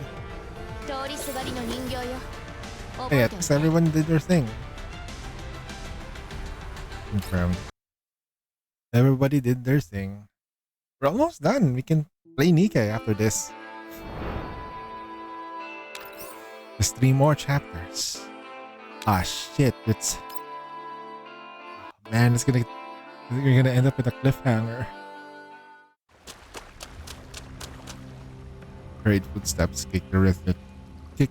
Hey, at least everyone did their thing. Confirmed. Everybody did their thing. We're almost done. We can play Nikkei after this. There's 3 more chapters. Ah, shit. It's... Man, it's gonna... You're gonna end up with a cliffhanger. Hurried footsteps kick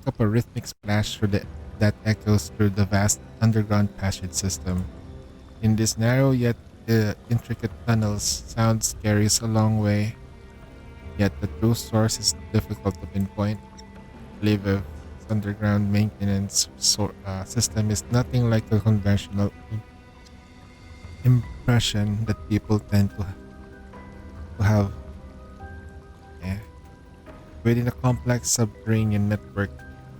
up a rhythmic splash that echoes through the vast underground passage system. In this narrow yet intricate tunnels, sound carries a long way, yet the true source is difficult to pinpoint. Lviv's underground maintenance system is nothing like the conventional impression that people tend to have. Yeah. Within a complex subterranean network,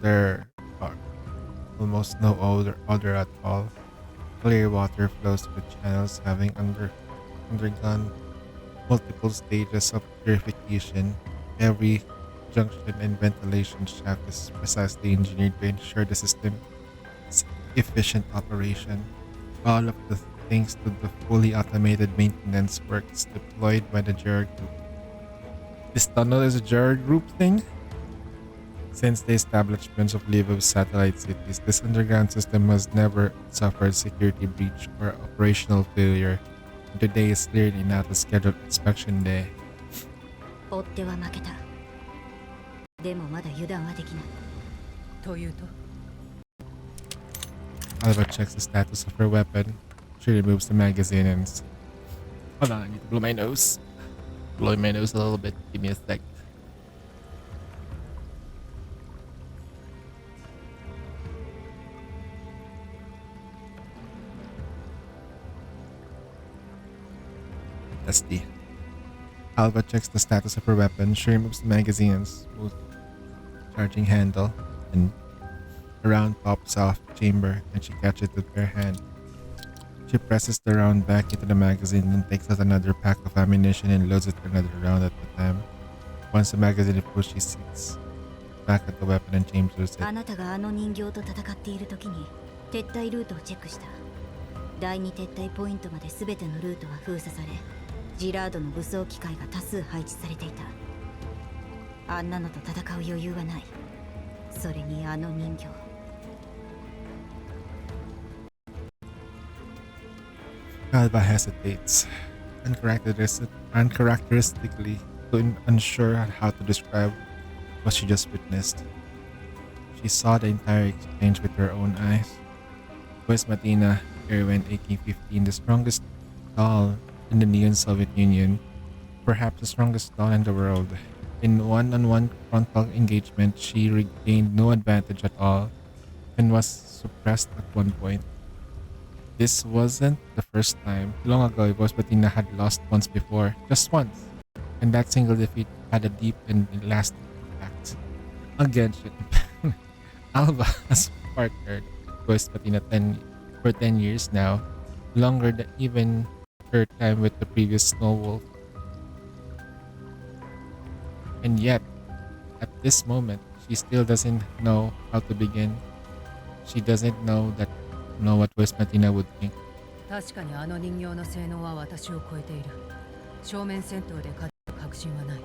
there are almost no odor at all. Clear water flows through channels having undergone multiple stages of purification. Every junction and ventilation shaft is precisely engineered to ensure the system's efficient operation. All of the thanks to the fully automated maintenance works deployed by the Gerard Group. This tunnel is a Gerard Group thing? Since the establishment of Lviv's satellite cities, this underground system has never suffered security breach or operational failure. And today is clearly not a scheduled inspection day. 追っては負けた。でもまだ油断はできない。というと Alva checks the status of her weapon. She removes the magazine and... Hold on, I need to blow my nose. Blow my nose a little bit. Give me a sec. SD. Alva checks the status of her weapon. She removes the magazine and smooth charging handle, and a round pops off the chamber, and she catches it with her hand. She presses the round back into the magazine and takes out another pack of ammunition and loads it another round at a time. Once the magazine is full, she sits back at the weapon and chambers it. あなたがあの人形と戦っている時に撤退ルートをチェックした。第2撤退ポイントまで全てのルートは封鎖され、ジラードの武装機械が多数配置されていた。あんなのと戦う余裕はない。それにあの人形。Alba hesitates, uncharacteristically unsure on how to describe what she just witnessed. She saw the entire exchange with her own eyes. Voice Matina, Erwin AK-15, the strongest doll in the Neon Soviet Union, perhaps the strongest doll in the world. In one-on-one frontal engagement, she regained no advantage at all and was suppressed at one point. This wasn't the first time. Long ago, Voice Matina had lost once before, just once, and that single defeat had a deep and lasting impact. Again, Alba has partnered Voice Matina for 10 years now, longer than even her time with the previous Snow Wolf. And yet, at this moment, she still doesn't know how to begin. She doesn't know what Voice Matina would think. 確かにあの人形の性能は私を超えている。正面戦闘で勝てる確信はない。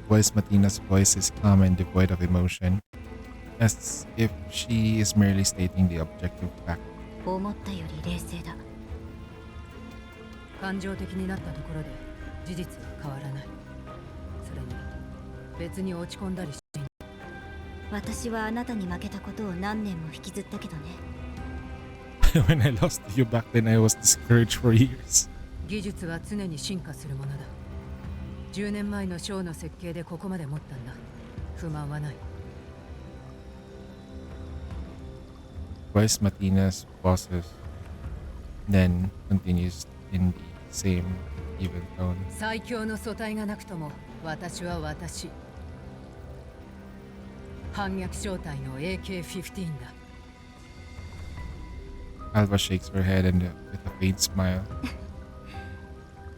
Voice Matina's voice is calm and devoid of emotion, as if she is merely stating the objective fact. 思ったより冷静だ。感情的になったところで事実は変わらない。それに別に落ち込んだりしない。私はあなたに負けたことを何年も引きずったけどね。When I lost to you back then, I was discouraged for years. 技術は常に進化するものだ。10年前のショーの設計でここまで持ったんだ。不満はない。Voice Matina's pauses, then continues in the same even tone. 最強の素体がなくとも私は私。反逆正体の AK-15 だ。Alba shakes her head and with a faint smile.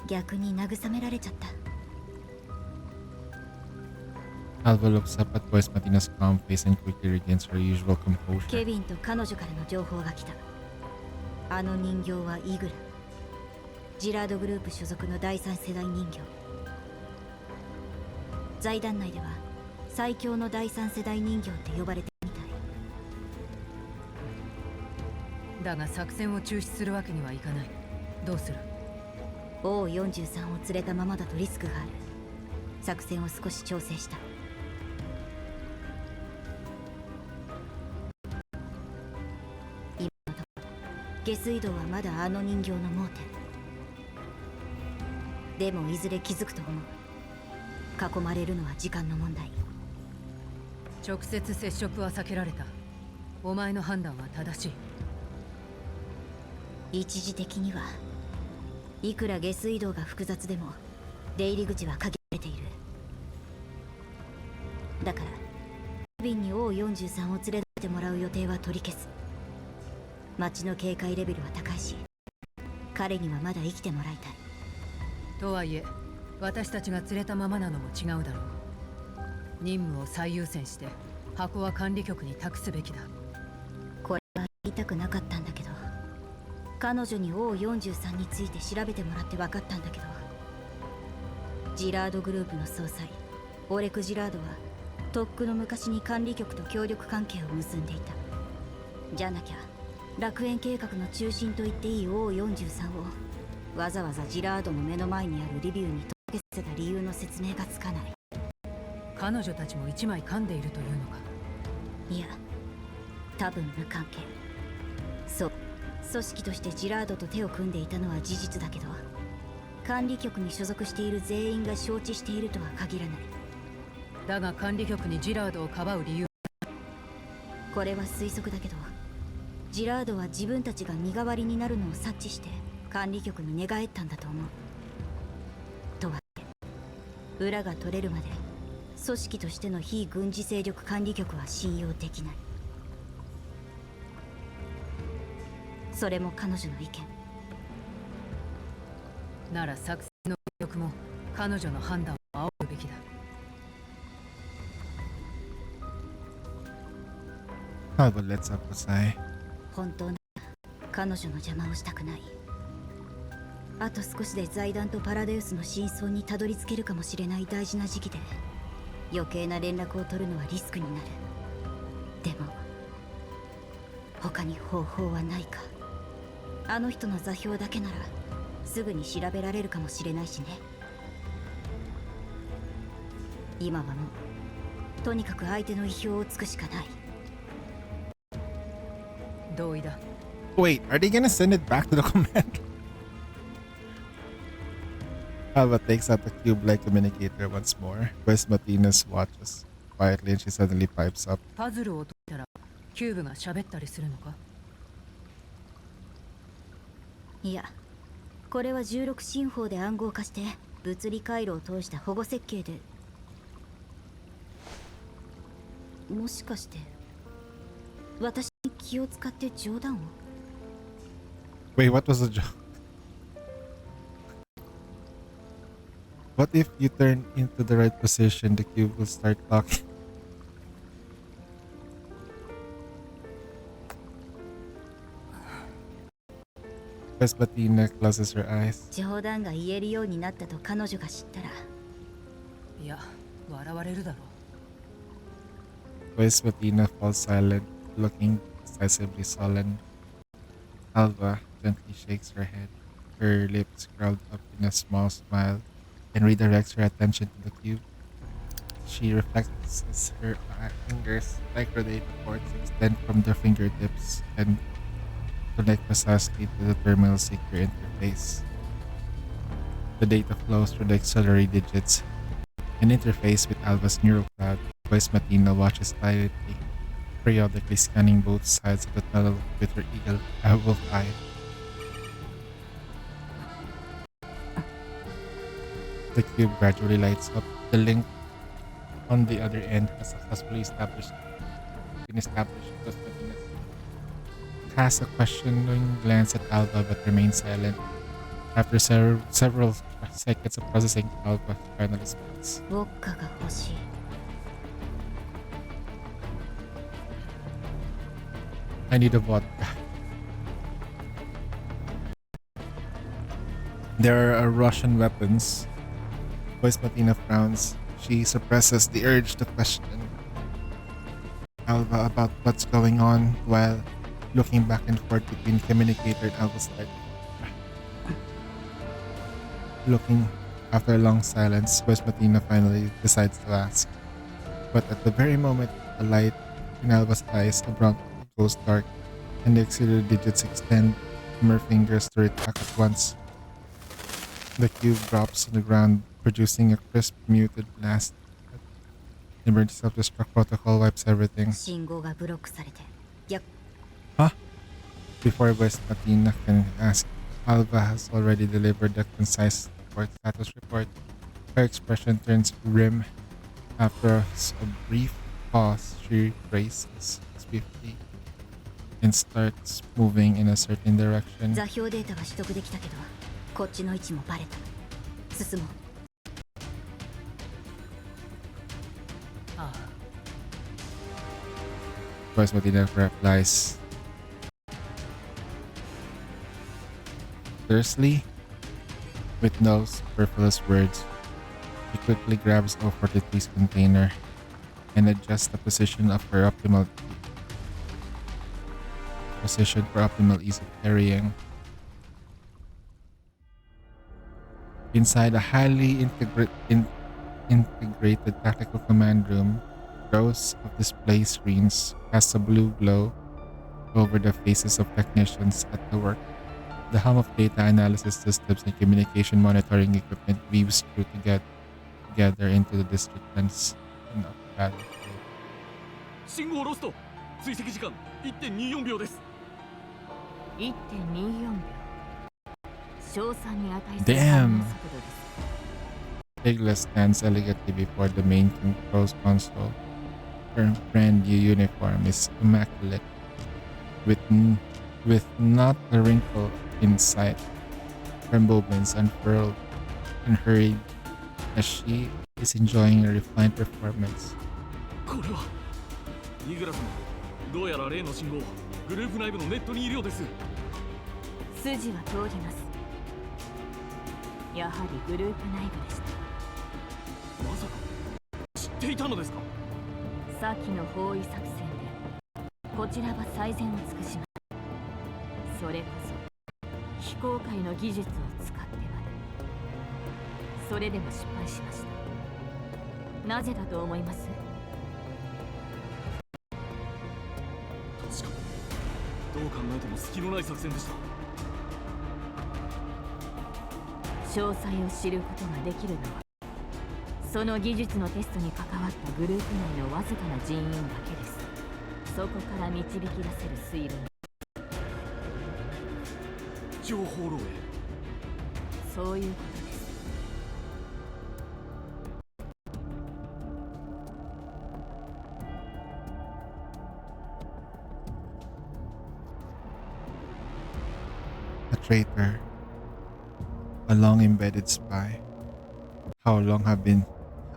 逆に慰められちゃった。Alba looks up at Voice Matina's calm face and quickly regains her usual composure. ケビンと彼女からの情報が来た。あの人形はイグラ。ジラードグループ所属の第3世代人形。財団内では最強の第3世代人形って呼ばれてるみたい。だが作戦を中止するわけにはいかない。どうする？ O43 を連れたままだとリスクがある。作戦を少し調整した。今のところ下水道はまだあの人形の盲点。でもいずれ気づくと思う。囲まれるのは時間の問題。直接接触は避けられた。お前の判断は正しい。一時的にはいくら下水道が複雑でも出入り口は限られている。だからケビンに O43 を連れ出してもらう予定は取り消す。町の警戒レベルは高いし、彼にはまだ生きてもらいたい。とはいえ私たちが連れたままなのも違うだろう。任務を最優先して箱は管理局に託すべきだ。これは言いたくなかったんだけど、彼女に O43 について調べてもらって分かったんだけど、ジラードグループの総裁オレク・ジラードはとっくの昔に管理局と協力関係を結んでいた。じゃなきゃ楽園計画の中心と言っていい O43 をわざわざジラードの目の前にあるリビウに届けさせた理由の説明がつかない。彼女たちも一枚噛んでいるというのか？いや、多分無関係。そう、組織としてジラードと手を組んでいたのは事実だけど、管理局に所属している全員が承知しているとは限らない。だが管理局にジラードをかばう理由？これは推測だけど、ジラードは自分たちが身代わりになるのを察知して管理局に寝返ったんだと思う。とはいえ裏が取れるまで組織としての非軍事勢力管理局は信用できない。それも彼女の意見なら作戦の協力も彼女の判断を仰ぐべきだ。Alba lets up a sigh. 本当なら彼女の邪魔をしたくない。あと少しで財団とパラデウスの真相にたどり着けるかもしれない大事な時期で余計な連絡を取るのはリスクになる。でも他に方法はないか。あの人の座標だけならすぐに調べられるかもしれないしね。今はもうとにかく相手の意表をつくしかない。同意だ。 Wait, are they gonna send it back to the command? Alba takes out the cube-like communicator once more. Wes Martinez watches quietly and she suddenly pipes up. パズルを解いたらキューブが喋ったりするのか？いや、これは16進法で暗号化して物理回路を通した保護設計で。もしかして私に気を使って冗談を？ Wait, what was the joke? What if you turn into the right position, the cube will start talking? Vespatina closes her eyes. 冗談が言えるようになったと彼女が知ったら。いや、笑われるだろう。 Vespatina falls silent, looking decisively sullen. Alba gently shakes her head, her lips curled up in a small smile, and redirects her attention to the cube. She reflects as her fingers, like her data ports, extend from their fingertips and connect precisely to the terminal secure interface. The data flows through the auxiliary digits. An interface with Alba's neural cloud. Voice Matina watches silently, periodically scanning both sides of the tunnel with her eagle eye. The cube gradually lights up. The link on the other end has successfully been established. Voice Matina casts a questioning glance at Alba but remains silent. After several seconds of processing, Alba finally speaks. ウォッカが欲しい。 I need a vodka. There are Russian weapons. Voice Matina frowns. She suppresses the urge to question Alba about what's going on while looking back and forth between communicator and Alba's light. Looking after a long silence, Voice Matina finally decides to ask. But at the very moment, the light in Alba's eyes abruptly goes dark, and the auxiliary digits extend from her fingers to retract at once. The cube drops on the ground, producing a crisp, muted blast. The emergency self-destruct protocol wipes everything. 信号がブロックされて。Huh? Before Voice Matina can ask, Alba has already delivered the concise status report. Her expression turns grim. After a brief pause, she races swiftly and starts moving in a certain direction. 座標データは取得できたけど、こっちの位置もバレた。進もう。ああ。 Voice Matina replies tersely, with no superfluous words. She quickly grabs O43's container and adjusts the position for optimal ease of carrying. Inside a highly integrated tactical command room, rows of display screens cast a blue glow over the faces of technicians at the work. The hum of data analysis systems and communication monitoring equipment weaves through together into the district lens of the battlefield. 信号ロスト。追跡時間 1.24 秒です。1.24秒。賞賛に値する Damn! 速度です。 Igla stands elegantly before the main controls console. Her brand new uniform is immaculate, with not a wrinkle in sight. Her movements unfurled and hurried as she is enjoying a refined performance. これはイグラ様どうやら例の信号グループ内部のネットにいるようです。筋は通ります。やはりグループ内部でした。まさか知っていたのですか？先の包囲作戦でこちらは最善を尽くします。それこそ非公開の技術を使ってまで。それでも失敗しました。なぜだと思います？確かにどう考えても隙のない作戦でした。詳細を知ることができるのはその技術のテストに関わったグループ内のわずかな人員だけです。そこから導き出せる推論。情報漏洩。そういうことです。A traitor. A long embedded spy. How long have been...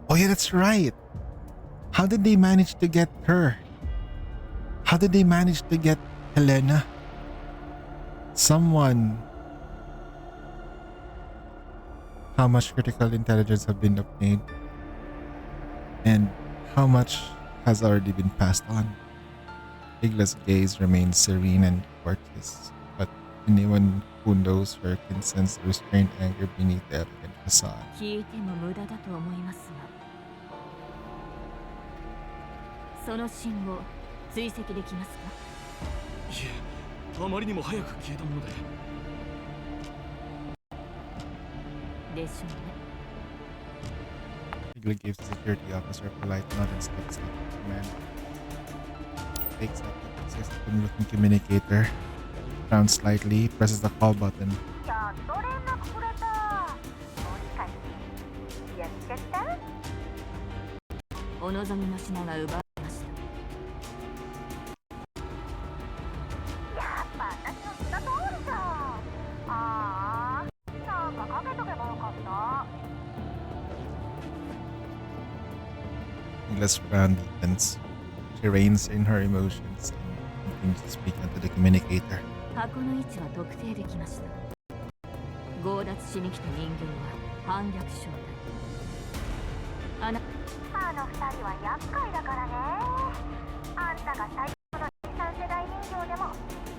Oh yeah, that's right! How did they manage to get her? How did they manage to get Helena? Someone... How much critical intelligence have been obtained? And how much has already been passed on? Igla's gaze remains serene and courteous, but anyone who knows her can sense the restrained anger beneath the elegant facade. 聞いても無駄だと思いますが、その信号追跡できますか？いえ、あまりにも早く消えたもので。でしょうね。Igla gives the security officer a polite nod and steps up to the command. Takes up the system-looking communicator, frowns slightly, presses the call button. やっと連絡くれた。もしかしてやっちゃった？お望みの品が奪われました。やっぱ私の言った通りじゃん。ああ、なんかかけとけばよかった。Igla's frown deepens. She reins in her emotions and continues to speak into the communicator. 箱の位置は特定できました。強奪しに来た人形は反逆正体。あの二人は厄介だからね。あんたが最強の第三世代人形でも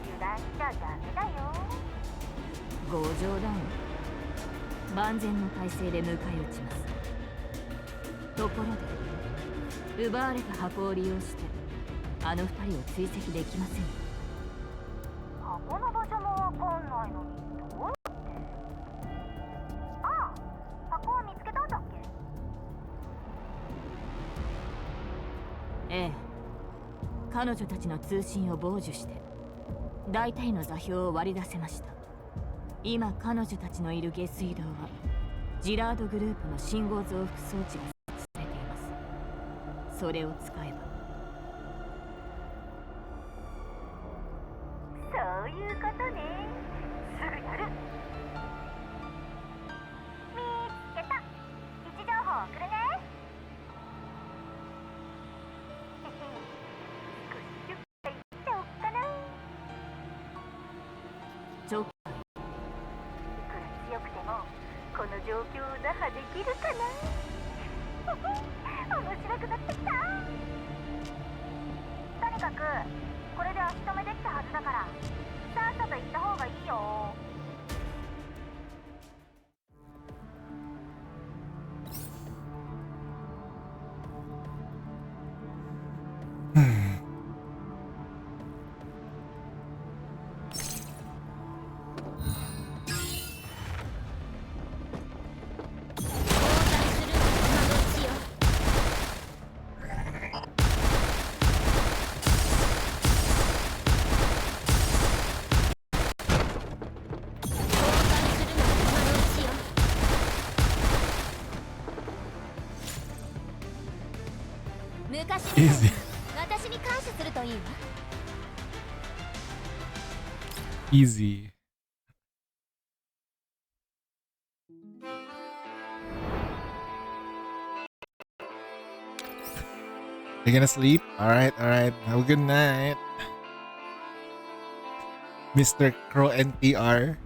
油断しちゃダメだよ。ご冗談を。万全の体制で迎え撃ちます。ところで奪われた箱を利用してあの二人を追跡できませんか？箱の場所もわかんないのにどうやって？ああ、箱は見つけたんだっけ？ええ、彼女たちの通信を傍受して大体の座標を割り出せました。今彼女たちのいる下水道はジラードグループの信号増幅装置が設置されています。それを使えば。そういうことね。すぐやる。見つけた。位置情報送るね。スクシュって言っておくかな。ちょっいくら強くてもこの状況を打破できるかな。面白くなってきた。とにかくこれで足止めできたはずだからさっさと行った方がいいよ。Easy. 私に感謝するといいわ。 Easy. You're gonna sleep? Alright, alright. Have a good night. Mr. Crow NTR.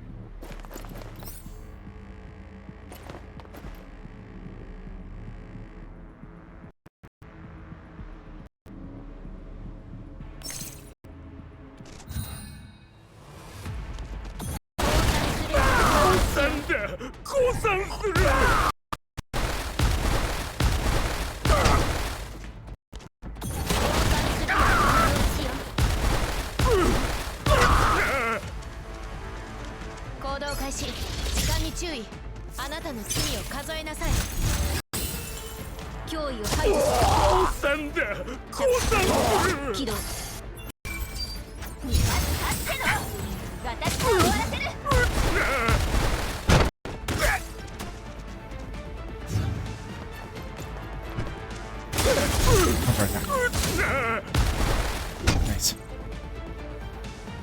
Nice.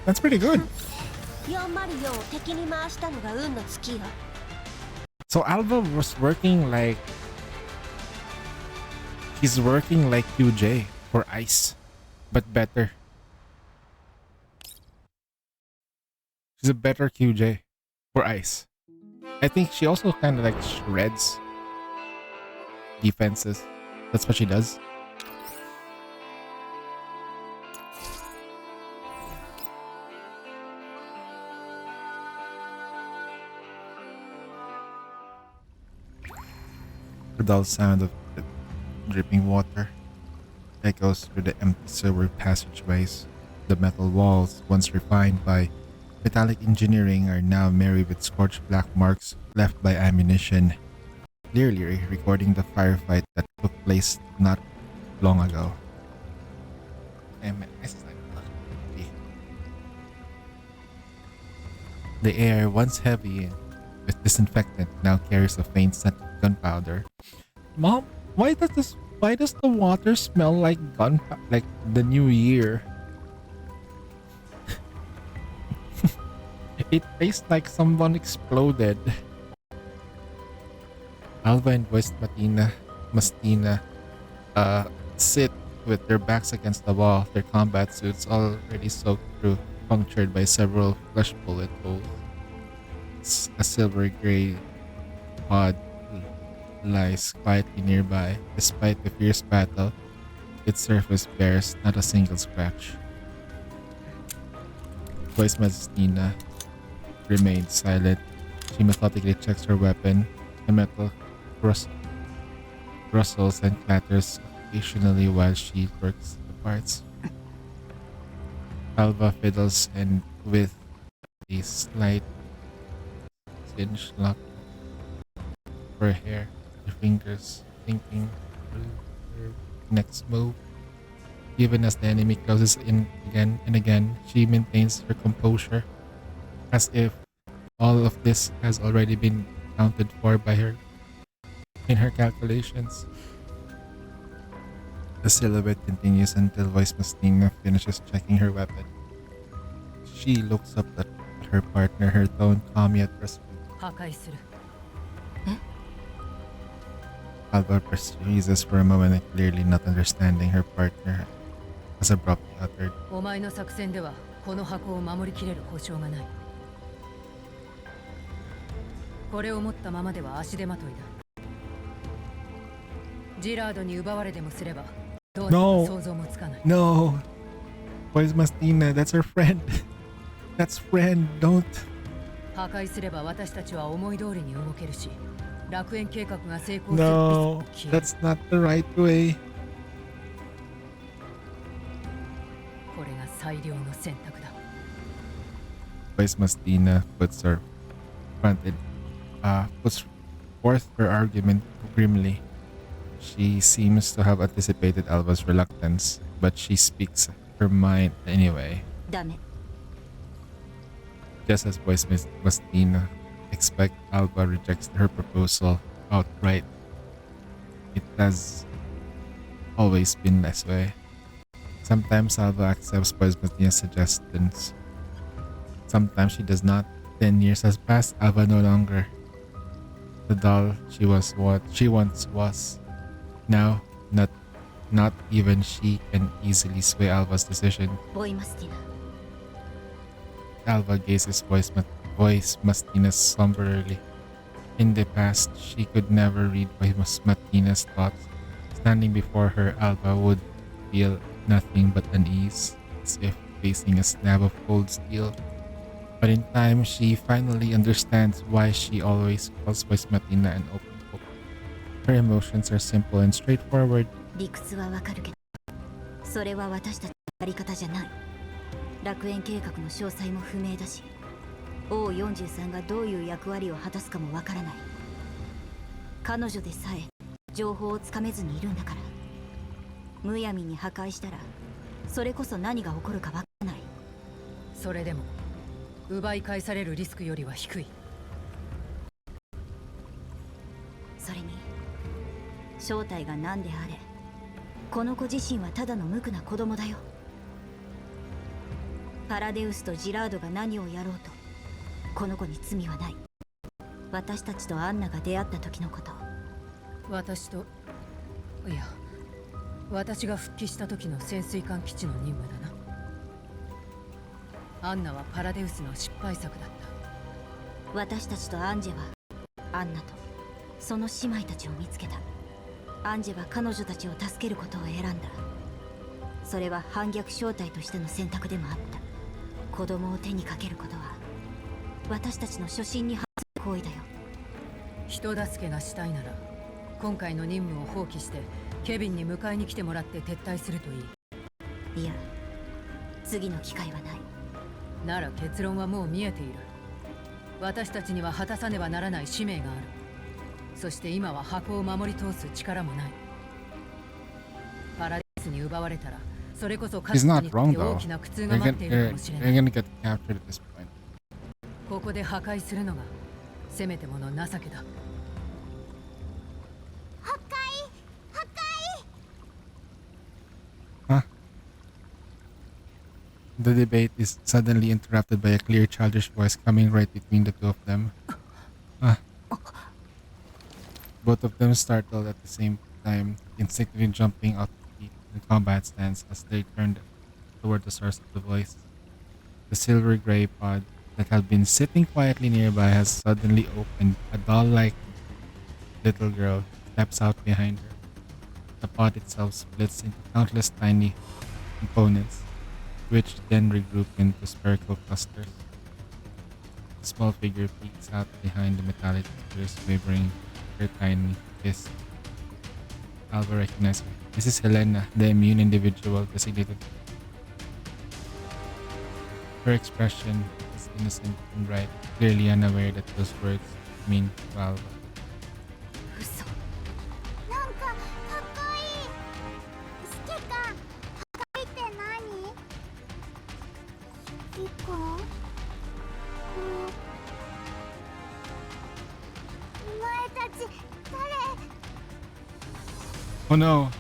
That's pretty good. So Alva was working like... He's working like QJ for Ice, but better. She's a better QJ for Ice. I think she also kind of like shreds defenses. That's what she does. The dull sound of the dripping water echoes through the empty sewer passageways. The metal walls, once refined by metallic engineering, are now merry with scorched black marks left by ammunition, clearly recording the firefight that took place not long ago. The air, once heavy with disinfectant, now carries a faint scent of gunpowder. Mom, why does the water smell like like the new year? It tastes like someone exploded. Alva and Voice Mastina sit with their backs against the wall, their combat suits already soaked through, punctured by several flesh bullet holes. A silver gray pod lies quietly nearby. Despite the fierce battle, its surface bears not a single scratch. Voice Mastina remains silent. She methodically checks her weapon. The metal rustles and clatters occasionally while she works the parts. Alva fiddles and with a slight singe lock her hair, her fingers thinking through her next move. Even as the enemy closes in again and again, she maintains her composure, as if all of this has already been accounted for by her in her calculations. The silhouette continues until Voice Mastina finishes checking her weapon. She looks up at her partner, her tone calm yet resolute. Alva freezes for a moment, clearly not understanding her partner, as abruptly uttered. お前の作戦ではこの箱を守りきれる保証がない。これを持ったままでは足手まといだ。ジラードに奪われでもすればどうなるか想像もつかない。No! Voice Mastina, that's her friend. That's friend, don't. 破壊すれば私たちは思い通りに動けるし、楽園計画が成功する。No, that's not the right way. これが最良の選択だ。Voice Mastina puts forth her argument grimly. She seems to have anticipated Alva's reluctance, but she speaks her mind anyway. ダメ。 Just as Voice Mastina expect, Alva rejects her proposal outright. It has always been this way. Sometimes Alva accepts Voice Mastina's suggestions. Sometimes she does not. 10 years has passed. Alva no longer the doll she was what she once was. Now, not not even she can easily sway Alva's decision. ボイマスティナ Alva gazes voice Mastina's somberly. In the past, she could never read Mastina's thoughts. Standing before her, Alva would feel nothing but unease, as if facing a slab of cold steel. But in time, she finally understands why she always calls Voice Matina an open book. Her emotions are simple and straightforward. 理屈はわかるけど、それは私たちのやり方じゃない。楽園計画の詳細も不明だし、O43がどういう役割を果たすかもわからない。彼女でさえ情報をつかめずにいるんだから。むやみに破壊したら、それこそ何が起こるかわからない。それでも奪い返されるリスクよりは低い。それに正体が何であれ、この子自身はただの無垢な子供だよ。パラデウスとジラードが何をやろうと、この子に罪はない。私たちとアンナが出会った時のこと。私が復帰した時の潜水艦基地の任務だな。アンナはパラデウスの失敗作だった。私たちとアンジェはアンナとその姉妹たちを見つけた。アンジェは彼女たちを助けることを選んだ。それは反逆正体としての選択でもあった。子供を手にかけることは私たちの初心に反する行為だよ。人助けがしたいなら今回の任務を放棄してケビンに迎えに来てもらって撤退するといい。いや、次の機会はない。なら結論はもう見えている。私たちには果たさねばならない使命がある。そして今は箱を守り通す力もない。パラディスに奪われたらそれこそ He's not wrong 大 though. きな苦痛が待っているかもしれな They're い。 gonna get captured at this point. ここで破壊するのがせめてもの情けだ。破壊 Huh? The debate is suddenly interrupted by a clear childish voice coming right between the two of them. Both of them startled at the same time, instinctively jumping out of the seat in combat stance as they turned toward the source of the voice. The silver gray pod that had been sitting quietly nearby has suddenly opened. A doll-like little girl steps out behind her. The pod itself splits into countless tiny components, which then regroup into spherical clusters. The small figure peeks out behind the metallic figures, wavering her tiny fist. Alva recognized her. This is Helena, the immune individual designated. Her expression is innocent and bright, clearly unaware that those words mean to Alva. 嘘。なんかかっこいい。指揮官、破壊って何？指揮官？お前たち誰？ Oh no!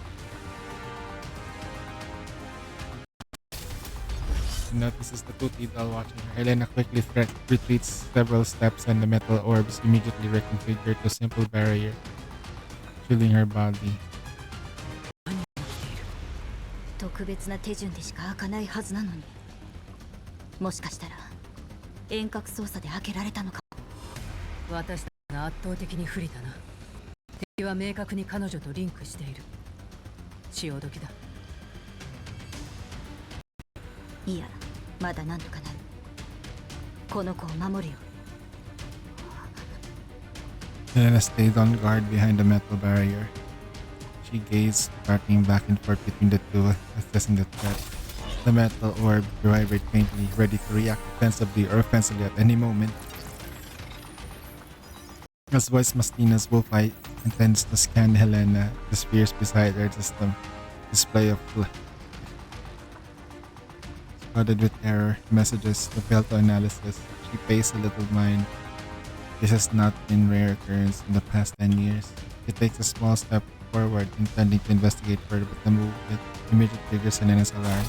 She notices the toothy doll watching her. Helena quickly retreats several steps and the metal orbs immediately reconfigure to a simple barrier, shielding her body. 特別な手順でしか開かないはずなのに、もしかしたら遠隔操作で開けられたのか。私たちが圧倒的に不利だな。敵は明確に彼女とリンクしている。潮時だ。いや、まだなんとかなる。この子を守るよ。Helena stayed on guard behind the metal barrier. She gazed, darting back and forth between the two, assessing the threat. The metal orb vibrated faintly, ready to react defensively or offensively at any moment. As Voice Mastina's wolf eye intends to scan Helena, the spheres beside her system display of flooded with error messages to fail to analysis. She pays a little mind. This has not been rare occurrence in the past 10 years. She takes a small step forward, intending to investigate further, but the move immediately triggers Helena's alarm.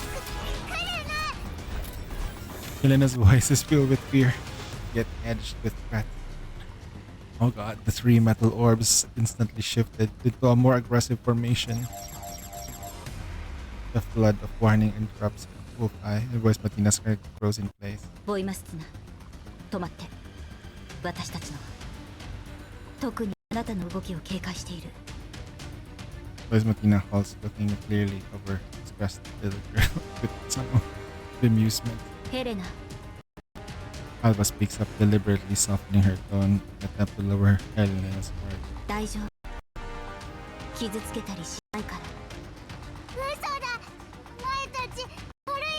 Helena's voice is filled with fear, yet edged with threat. Oh god, the three metal orbs instantly shifted into a more aggressive formation. The flood of warning interrupts Wolfeye, and Voice Matina's character grows in place. ボイマスツナ、止まって。私たちの特にあなたの動きを警戒している。Voice Matina halts, looking clearly over his crest little girl with some bemusement. ヘレナ、 Alva speaks up deliberately, softening her tone, attempt to lower Helena's guard. 大丈夫。傷つけたりしないから。嘘だ、お前たち悪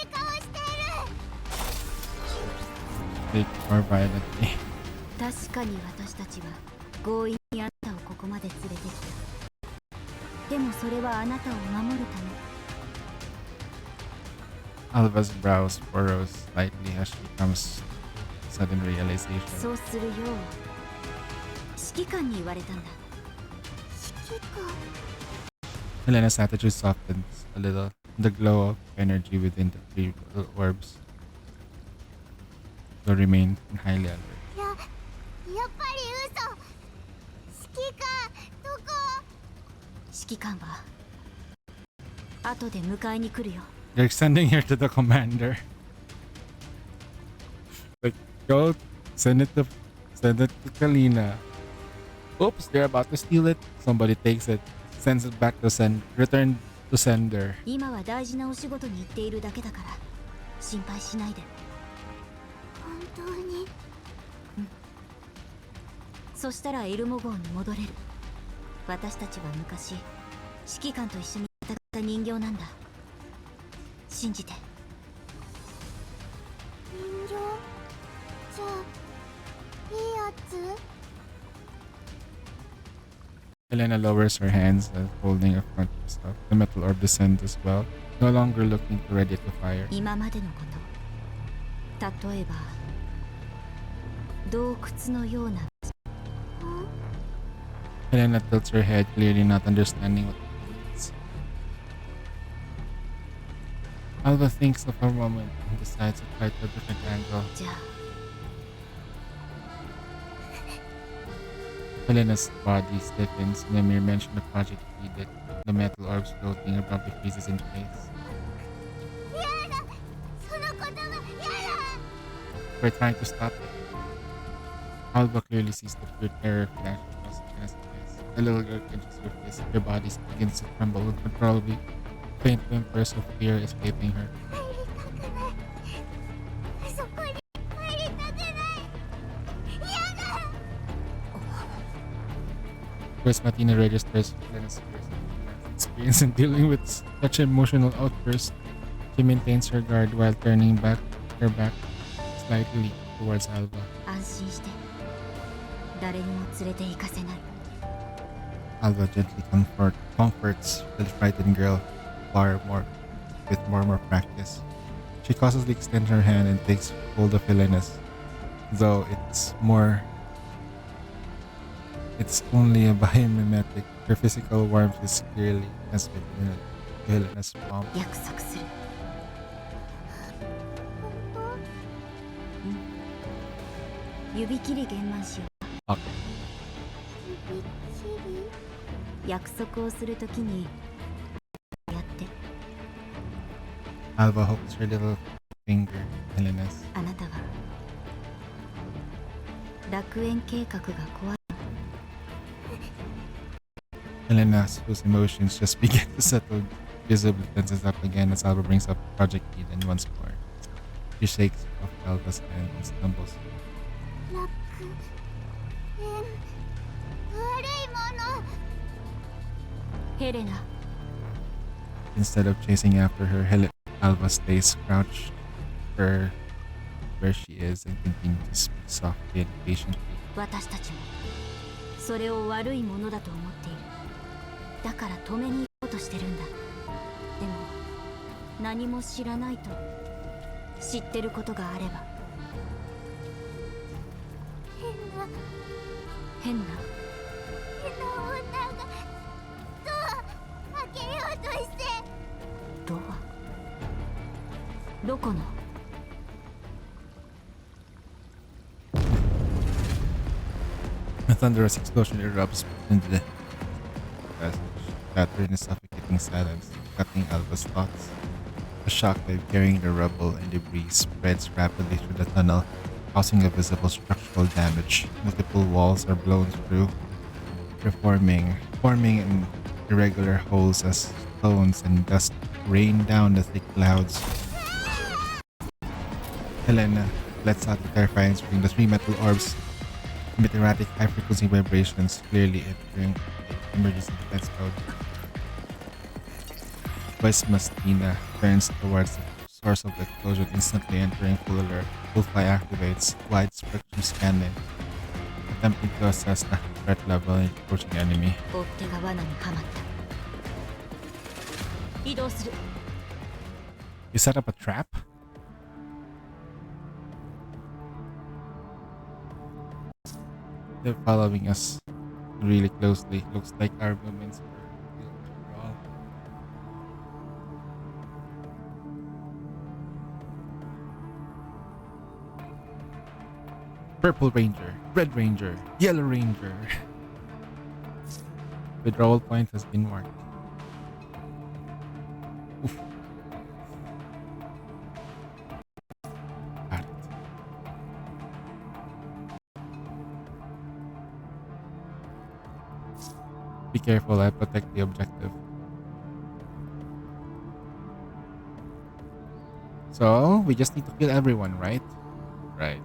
い顔している。 Speak more violently. 確かに私たちは強引にあなたをここまで連れてきた。でもそれはあなたを守るため。 Alva's brows furrows slightly as she comes to sudden realization. そうするよう指揮官に言われたんだ。指揮官。 Helena's attitude softens a little, the glow of energy within the three little orbs will remain highly alert. やっぱり嘘。指揮官どこ？指揮官は後で迎えに来るよ。 They're sending her to the commander. Like, go send it to Kalina. Oops, they're about to steal it. Somebody takes it, sends it back to return to sender. 今は大事なお仕事に行っているだけだから心配しないで。本当に？そしたらエルモ号に戻れる。私たちは昔指揮官と一緒に戦った人形なんだ。信じて。人形？じゃあいいやつHelena lowers her hands as holding a front of the metal orb descends as well, no longer looking ready to fire. 今までのこと、例えば洞窟のような。Helena tilts her head, clearly not understanding what it means. Alva thinks of a moment and decides to try to a different angle. じゃあ Helena's body stiffens, and the mere mention of Project Edith, the metal orbs floating abruptly freezes in place. やだ、その言葉やだ。 We're trying to stop it. Alva clearly sees the pure terror flash across Helena's face. The little girl clenches her fist, her body begins to tremble uncontrollably. Faint whimpers of fear escaping her. そこに入りたくない。やだ。 Voice Matina registers Helena's experience in dealing with such an emotional outburst. She maintains her guard while turning her back slightly towards Alva. 安心して。誰にも連れて行かせない。 Alva gently comforts the frightened girl with more practice. She cautiously extends her hand and takes hold of Helena's, though it's only a biomimetic. Her physical warmth is clearly transmitted to Helena's palm. 約束する。指切り玄満しよう。 Okay. 指切り？約束をするときにやって。 Alva hooks her little finger in Helena's. あなたは楽園計画が怖い。 Helena, whose emotions just begin to settle, visibly tenses up again as Alva brings up Project Eden once more. She shakes off Alva's hand and stumbles. 楽園、悪いもの。ヘレナ。 Instead of chasing after her, Alva stays crouched where she is and continues to speak softly and patiently. 私たちもそれを悪いものだと思っている。だから止めに行こうとしてるんだ。でも何も知らないと知ってることがあれば。変な女がドア開けようとして。ドア？どこの？ A thunderous explosion erupts into the passage, shattering the suffocating silence. cutting Alva's thoughts. The shockwave carrying the rubble and debris spreads rapidly through the tunnel, causing a visible structural damage. Multiple walls are blown through, forming in irregular holes as stones and dust rain down the thick clouds. Helena lets out a terrifying scream. The three metal orbs emit erratic high-frequency vibrations, clearly entering emergency defense mode. Voice Mastina turns towards the source of the explosion, instantly entering full alert. Bullfly activates wide spectrum scanning, attempting to assess the threat level in approaching enemy. 追っ手が罠にはまった。移動する。You set up a trap? They're following us really closely. Looks like our movements were after all. Purple Ranger, Red Ranger, Yellow Ranger. Withdrawal point has been marked. Oof. Got it. Be careful, I protect the objective. So, we just need to kill everyone, right? Right.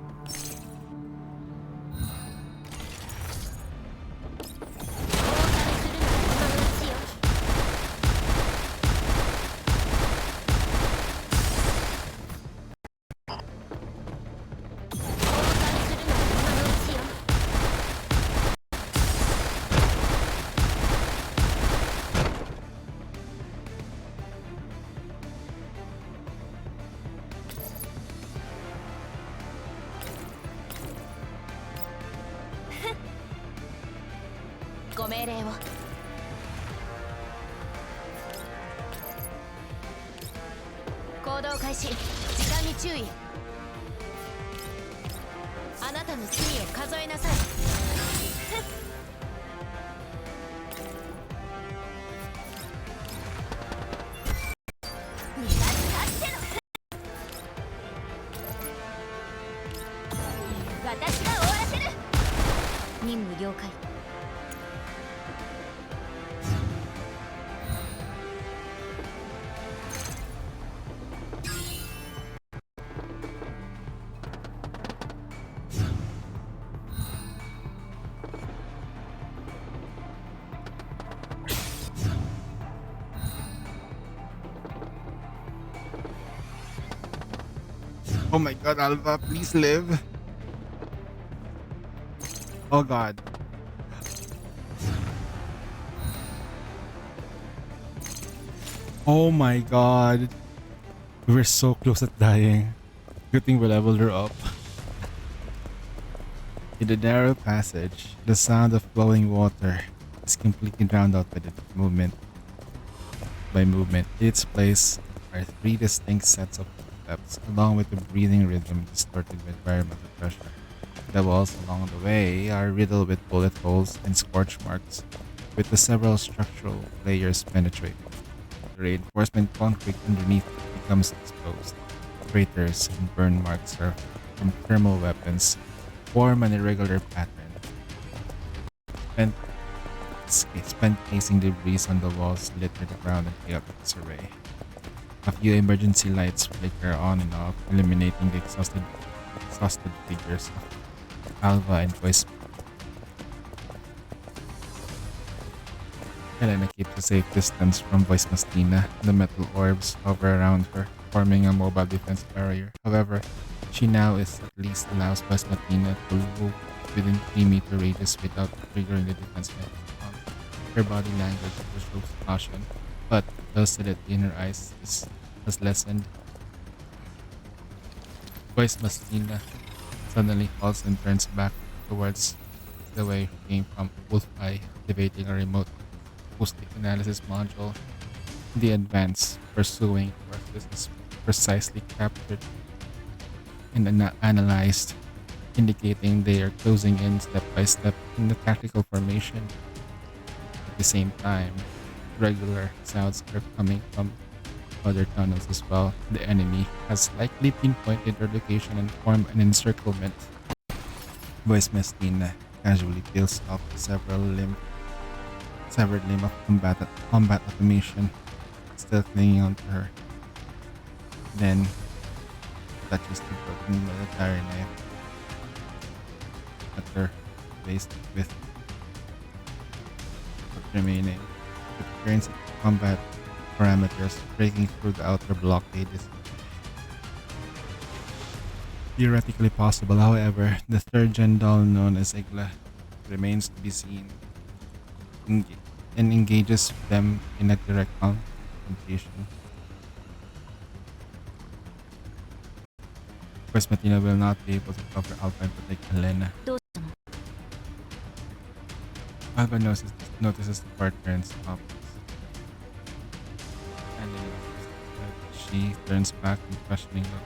Oh my god, Alva, please live. Oh god. Oh my god. We were so close at dying. Good thing we leveled her up. In the narrow passage, the sound of flowing water is completely drowned out by the movement. In its place are three distinct sets of steps, along with the breathing rhythm distorted by environmental pressure. The walls along the way are riddled with bullet holes and scorch marks, with the several structural layers penetrating. The reinforcement concrete underneath becomes exposed. Craters and burn marks are from thermal weapons form an irregular pattern. Spent casing debris on the walls litter the ground in chaotic disarray. A few emergency lights flicker on and off, illuminating the exhausted figures of Alva and Voice. Helena keeps a safe distance from Voice Mastina. The metal orbs hover around her, forming a mobile defense barrier. However, she now at least allows Voice Mastina to move within 3-meter radius without triggering the defense mechanism. Her body language shows caution, but the lucidity in her eyes has lessened. Voice Mastina suddenly halts and turns back towards the way she came from. Wolfeye activating a remote acoustic analysis module. The advance pursuing forces is precisely captured and analyzed, indicating they are closing in step by step in the tactical formation. At the same time, regular sounds are coming from other tunnels as well. The enemy has likely pinpointed their location and formed an encirclement. Voice Mestina casually peels off severed limb of combat automation, still clinging onto her. Then touches the broken military knife at her waist with what's remaining. It turns into combat parameters, breaking through the outer blockade is theoretically possible. However, the third gen doll known as Igla remains to be seen and engages them in a direct confrontation. Of course, Martina will not be able to cover Alpha and protect Helena. Alpha notices the partner and stops. And then she turns back and questioning look.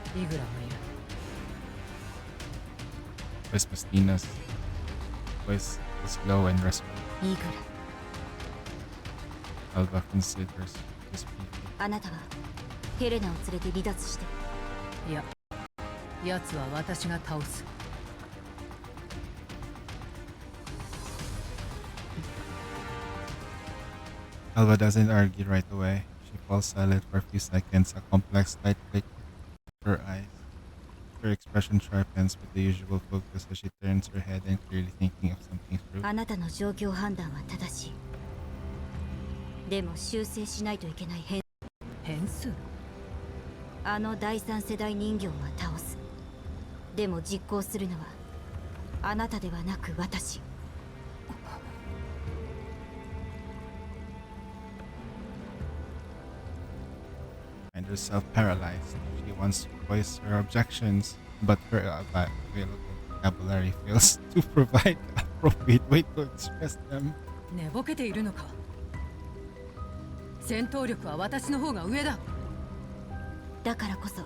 Voice Mestina's voice is low and resolute. Alva considers this briefly. あなたはヘレナを連れて離脱して。いや、奴は私が倒す。Alva doesn't argue right away. She falls silent for a few seconds, a complex light flick her eyes. Her expression sharpens with the usual focus as she turns her head and clearly thinking of something through. あなたの状況判断は正しい。でも修正しないといけない変数。あの第三世代人形は倒す。でも実行するのはあなたではなく私。Find herself paralyzed. She wants to voice her objections, but her available vocabulary fails to provide the appropriate way to express them. 寝ぼけているのか。戦闘力は私の方が上だ。だからこそ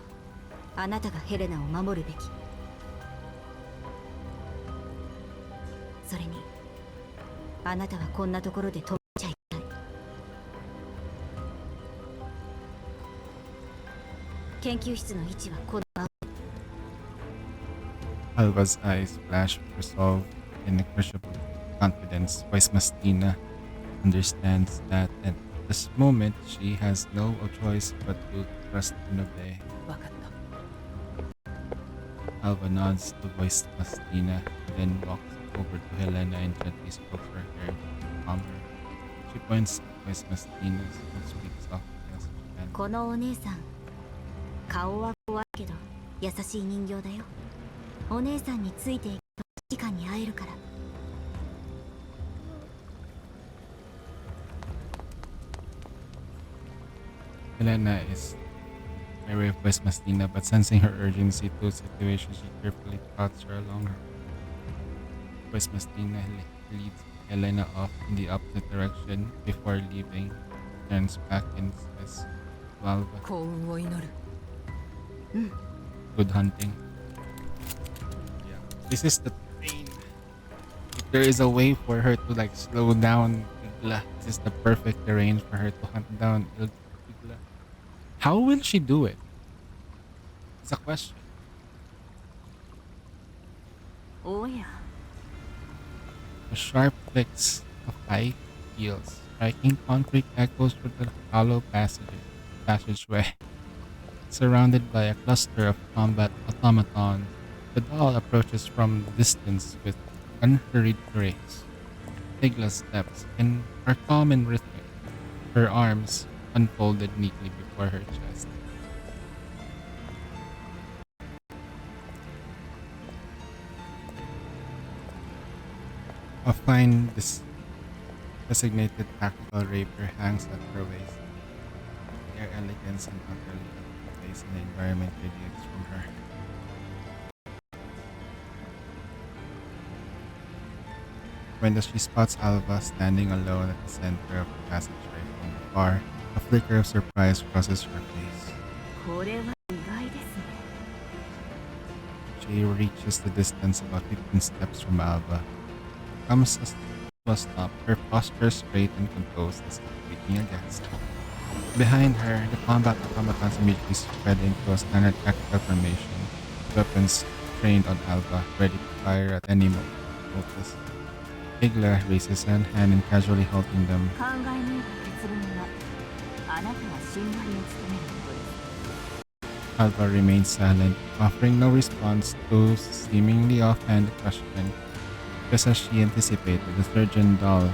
あなたがヘレナを守るべき。それにあなたはこんなところで止めちゃいけない。研究室の位置はこのAlva's eyes flash with resolve and appreciable confidence. Voice Mestina understands that at this moment she has no choice but to trust and obey. Alva nods to Voice Mestina, then walks over to Helena and gently strokes her hair to calm her. She points at Voice Mestina and speaks softly as she can. このお姉さん、顔は怖いけど優しい人形だよ。お姉さんについていくと時間に会えるから。Helena is wary of Voice Mestina, but sensing her urgency to the situation, she carefully trots her along her. Voice Mestina leads Helena off in the opposite direction before leaving, turns back and says, Alva, good hunting. Yeah, this is the thing. If there is a way for her to like slow down Igla, this is the perfect terrain for her to hunt down Igla. How will she do it? It's a question. Oh yeah. The sharp clicks of high heels striking concrete echoes through the hollow passageway. Surrounded by a cluster of combat automatons, the doll approaches from the distance with unhurried grace. Igla's steps are calm and rhythmic, her arms unfolded neatly before her chest. A fine designated tactical rapier hangs at her waist. Their elegance and utterly place in the environment radiates from her. When she spots Alva standing alone at the center of the passageway from afar, a flicker of surprise crosses her face. She reaches the distance about 15 steps from Alva, comes to a stop, her posture straight and composed as if greeting a guest. Behind her, the combat automatons immediately spread into a standard tactical formation, weapons trained on Alva, ready to fire at any notice. Igla raises an hand and casually halting them. 考え抜いた結論はあなたが信頼を務めることです。 Alva remains silent, offering no response to seemingly offhand question, just as she anticipated. The surgeon doll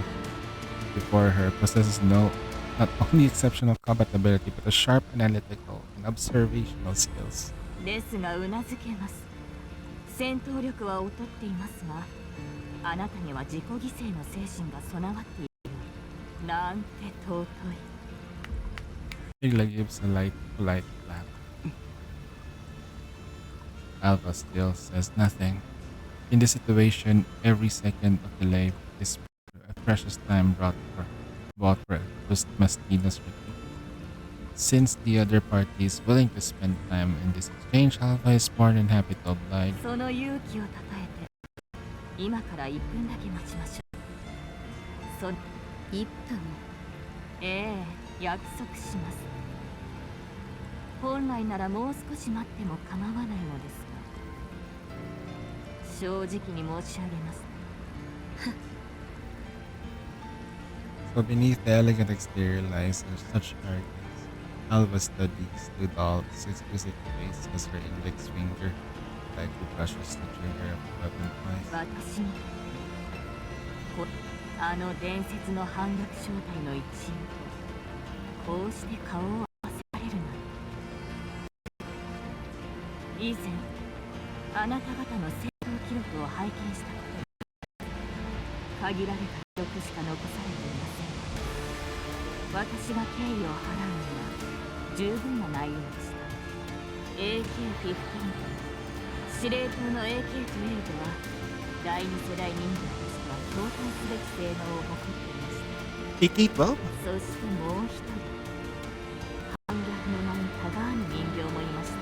before her possesses not only exceptional combat ability but a sharp analytical and observational skills. ですがうなずけます。戦闘力は劣っていますが、あなたには自己犠牲の精神が備わっている。なんて尊い。 Igla gives a light, polite laugh. Alva still says nothing. In this situation, every second of delay is a precious time bought for Mastina's retreat. Since the other party is willing to spend time in this exchange, Alva is more than happy to oblige. その勇気をたたえて、今から1分だけ待ちましょう。その1分。ええ、約束します。本来ならもう少し待っても構わないのですが、正直に申し上げます。So beneath the elegant exterior lies such arrogance. Alva studies the doll's exquisite face as her index finger lightly brushes the trigger of the weapon twice. 私にあの伝説の反逆正体の一員とこうして顔を合わせられるなんて。以前あなた方の戦闘記録を拝見したことで限られた記録しか残されていません。私が敬意を払うには十分な内容でした。 AK-15 と司令塔の AK-12 は第二世代人形としては共感すべき性能を誇っていました。 AK-12? そしてもう一人、反逆の名にたがわぬ人形もいました。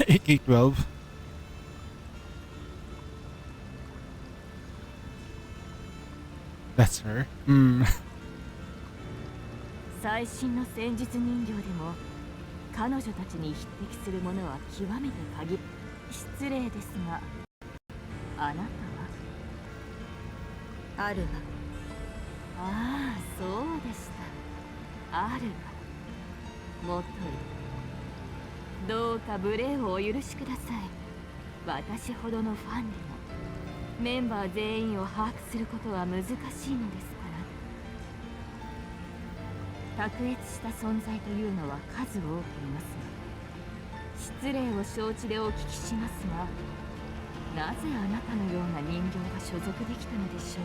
AK-12. That's her. 最新の戦術人形でも彼女たちに匹敵するものは極めて限り、失礼ですが、あなたはあるわ。ああ、そうでした。あるわ。もとい。どうか無礼をお許しください。私ほどのファンでもメンバー全員を把握することは難しいのですから。卓越した存在というのは数多くいますが、失礼を承知でお聞きしますが、なぜあなたのような人形が所属できたのでしょ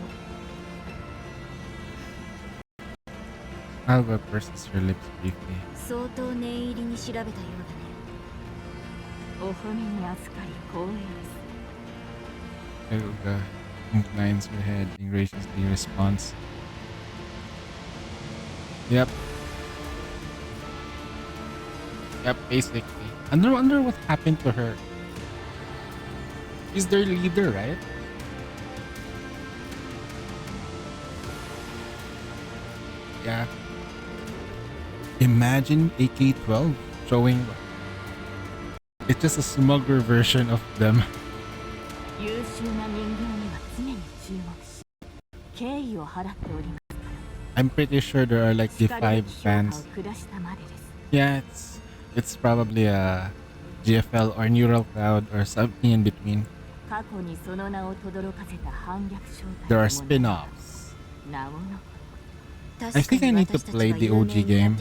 う。 Alva purses her lips briefly. 相当念入りに調べたようだね。お褒めに預かり光栄です。 Helga inclines her head in graciously response. Yep. Yep, basically. I wonder what happened to her. She's their leader, right? Yeah. Imagine AK-12 showing. It's just a smuggler version of them. 優秀な人形には常に注目し、敬意を払っておりますから。 I'm pretty sure there are like the 5 fans. 下したまでです。 Yeah, it's probably a GFL or neural cloud or something in between. 過去にその名を轟かせた反逆正体 There are spin-offs. 名を残 I think I need to play the OG game.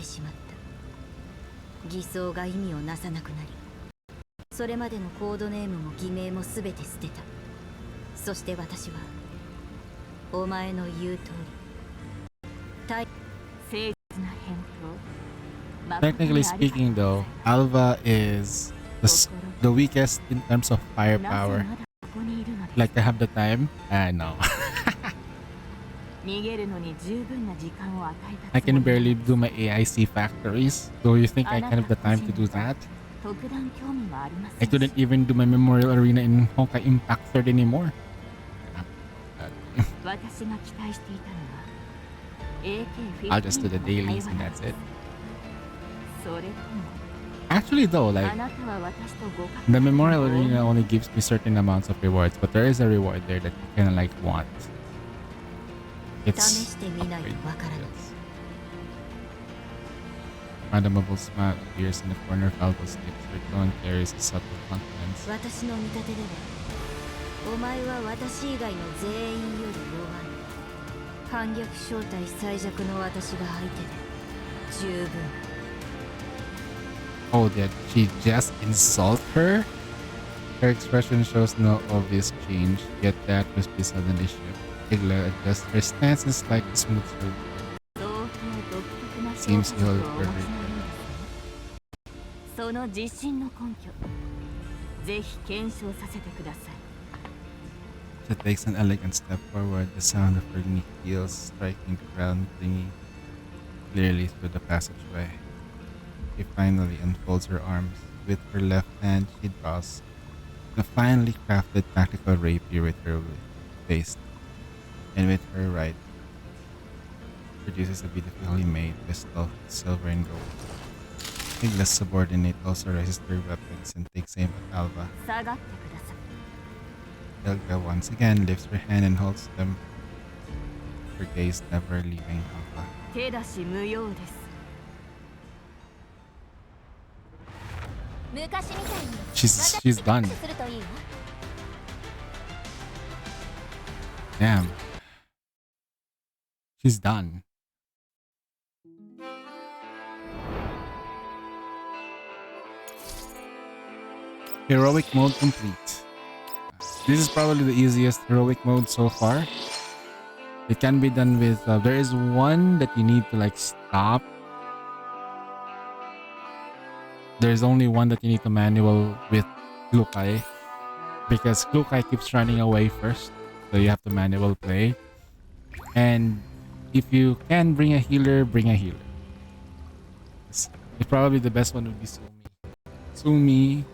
偽装が意味をなさなくなり、それまでのコードネームも偽名も全て捨てた。そして私はお前の言う通り誠実な返答。 Technically speaking though, Alva is the the weakest in terms of firepower. Like I have the time? No. I can barely do my AIC factories. Do you think I can have the time to do that? I couldn't even do my Memorial Arena in Honkai Impact 3rd anymore. I'll just do the dailies and that's it. Actually though, like, the Memorial Arena only gives me certain amounts of rewards, but there is a reward there that you kind of like want. It's Madamable smile appears in the corner of Aldo's lips. Her tone carries a subtle confidence. 私の見立てではお前は私以外の全員より弱い。反逆正体最弱の私が相手で十分。 Oh, did she just insult her? Her expression shows no obvious change, yet that must be suddenly shift. Igla adjusts her stance and slightly smooths her. Seems ill for her. その自信の根拠、ぜひ検証させてください。 She takes an elegant step forward, the sound of her unique heels striking the ground ringing clearly through the passageway. She finally unfolds her arms. With her left hand, she draws a finely crafted tactical rapier with her waist, and with her right, produces a beautifully made pistol, silver and gold. Igla's subordinate also raises their weapons and takes aim at Alva. Ilga once again lifts her hand and holds them, her gaze never leaving Alva. 手出し無用です。 She's done. Damn. She's done. Heroic mode complete. This is probably the easiest heroic mode so far. It can be done with there is one that you need to like stop. There's only one that you need to manual with Klukai, because Klukai keeps running away first, so you have to manual play. And if you can bring a healer, bring a healer. Probably the best one would be Sumi. Sumi.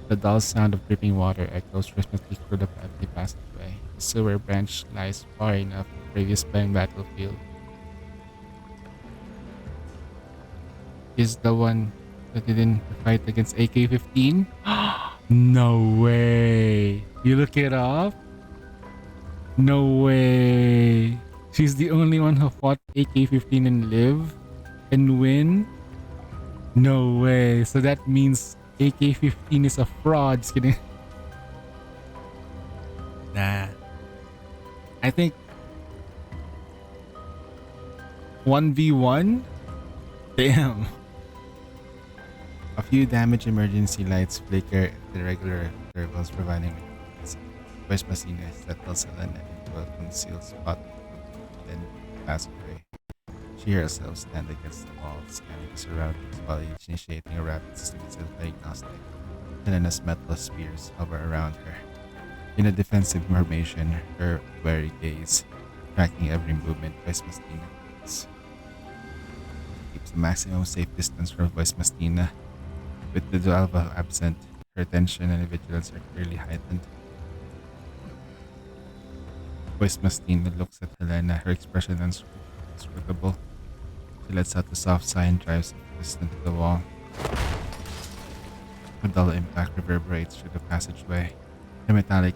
The dull sound of dripping water echoes rhythmically through the empty passageway. The sewer branch lies far enough from the previous playing battlefield. Is the one that didn't fight against AK-15? No way! You look it up? No way! She's the only one who fought AK-15 and live and win? No way! So that means AK-15 is a fraud. Just kidding. Nah. I think 1v1? Damn. A few damage emergency lights flicker at the regular intervals, providing witness. Voice Messina settles Helena into a concealed spot, then pass away. She herself stands against the wall, scanning the surroundings while initiating a rapid system diagnostic. Helena's metal spears hover around her. In a defensive formation, her wary gaze tracking every movement Voice Messina makes. She keeps a maximum safe distance from Voice Messina. With the Alva absent, her tension and vigilance are clearly heightened. Voice Messina looks at Helena, her expression inscrutable. She lets out a soft sigh and drives a fist into the wall. A dull impact reverberates through the passageway. The metallic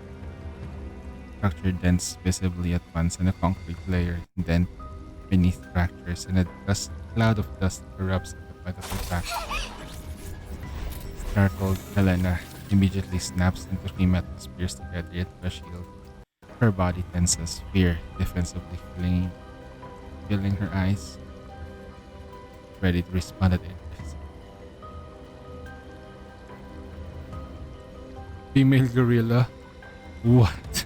structure dents visibly at once, and a concrete layer dent beneath fractures, and a cloud of dust erupts at the point of impact. Startled, Helena immediately snaps into three metal spears together into a shield. Her body tenses, fear defensively filling her eyes, ready to respond at interest. Female gorilla? What?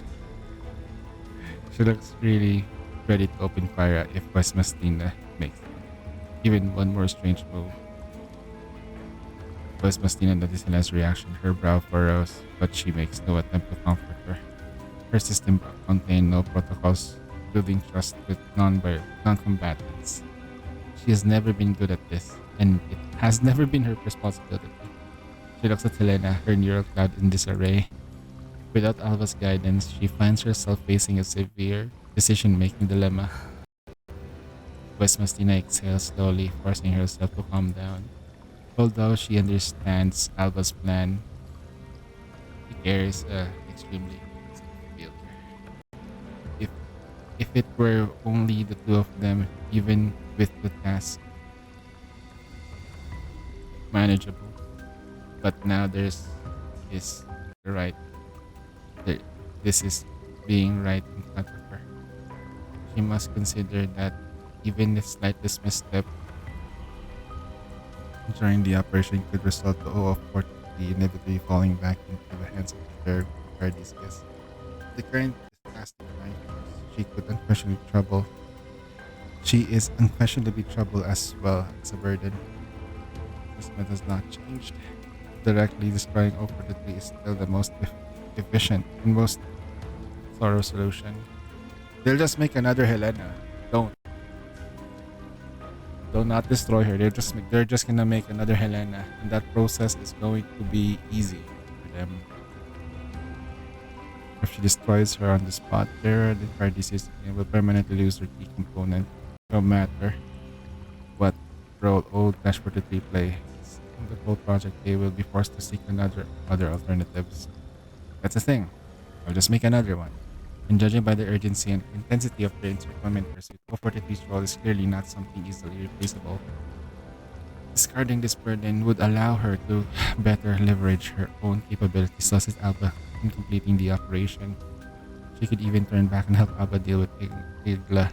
She looks really ready to open fire if Voice Messina makes even one more strange move. Voice Mastina notices Helena's reaction. Her brow furrows, but she makes no attempt to comfort her. Her system contains no protocols building trust with non-combatants. She has never been good at this, and it has never been her responsibility. She looks at Helena, her neural cloud in disarray. Without Alva's guidance, she finds herself facing a severe decision-making dilemma. Voice Mastina exhales slowly, forcing herself to calm down. Although she understands Alva's plan, she carries extremely failure. If it were only the two of them, even with the task manageable. But now there's is the right. This is being right in front of her. She must consider that even the slightest misstep during the operation could result to O-40 inevitably falling back into the hands of the Guardians. The current is lasting 9 years. She is unquestionably troubled as well as a burden. This method has not changed. Directly destroying O-43 is still the most efficient and most thorough solution. They'll just make another Helena. Do not destroy her. They're just gonna make another Helena, and that process is going to be easy for them. If she destroys her on the spot, the Guardians will permanently lose their key component. No matter what role O-43 plays in the whole project, they will be forced to seek other alternatives. That's the thing. I'll just make another one. And judging by the urgency and intensity of their recruitment pursuit, O-43's role is clearly not something easily replaceable. Discarding this burden would allow her to better leverage her own capabilities, thus with Alba in completing the operation. She could even turn back and help Alba deal with Igla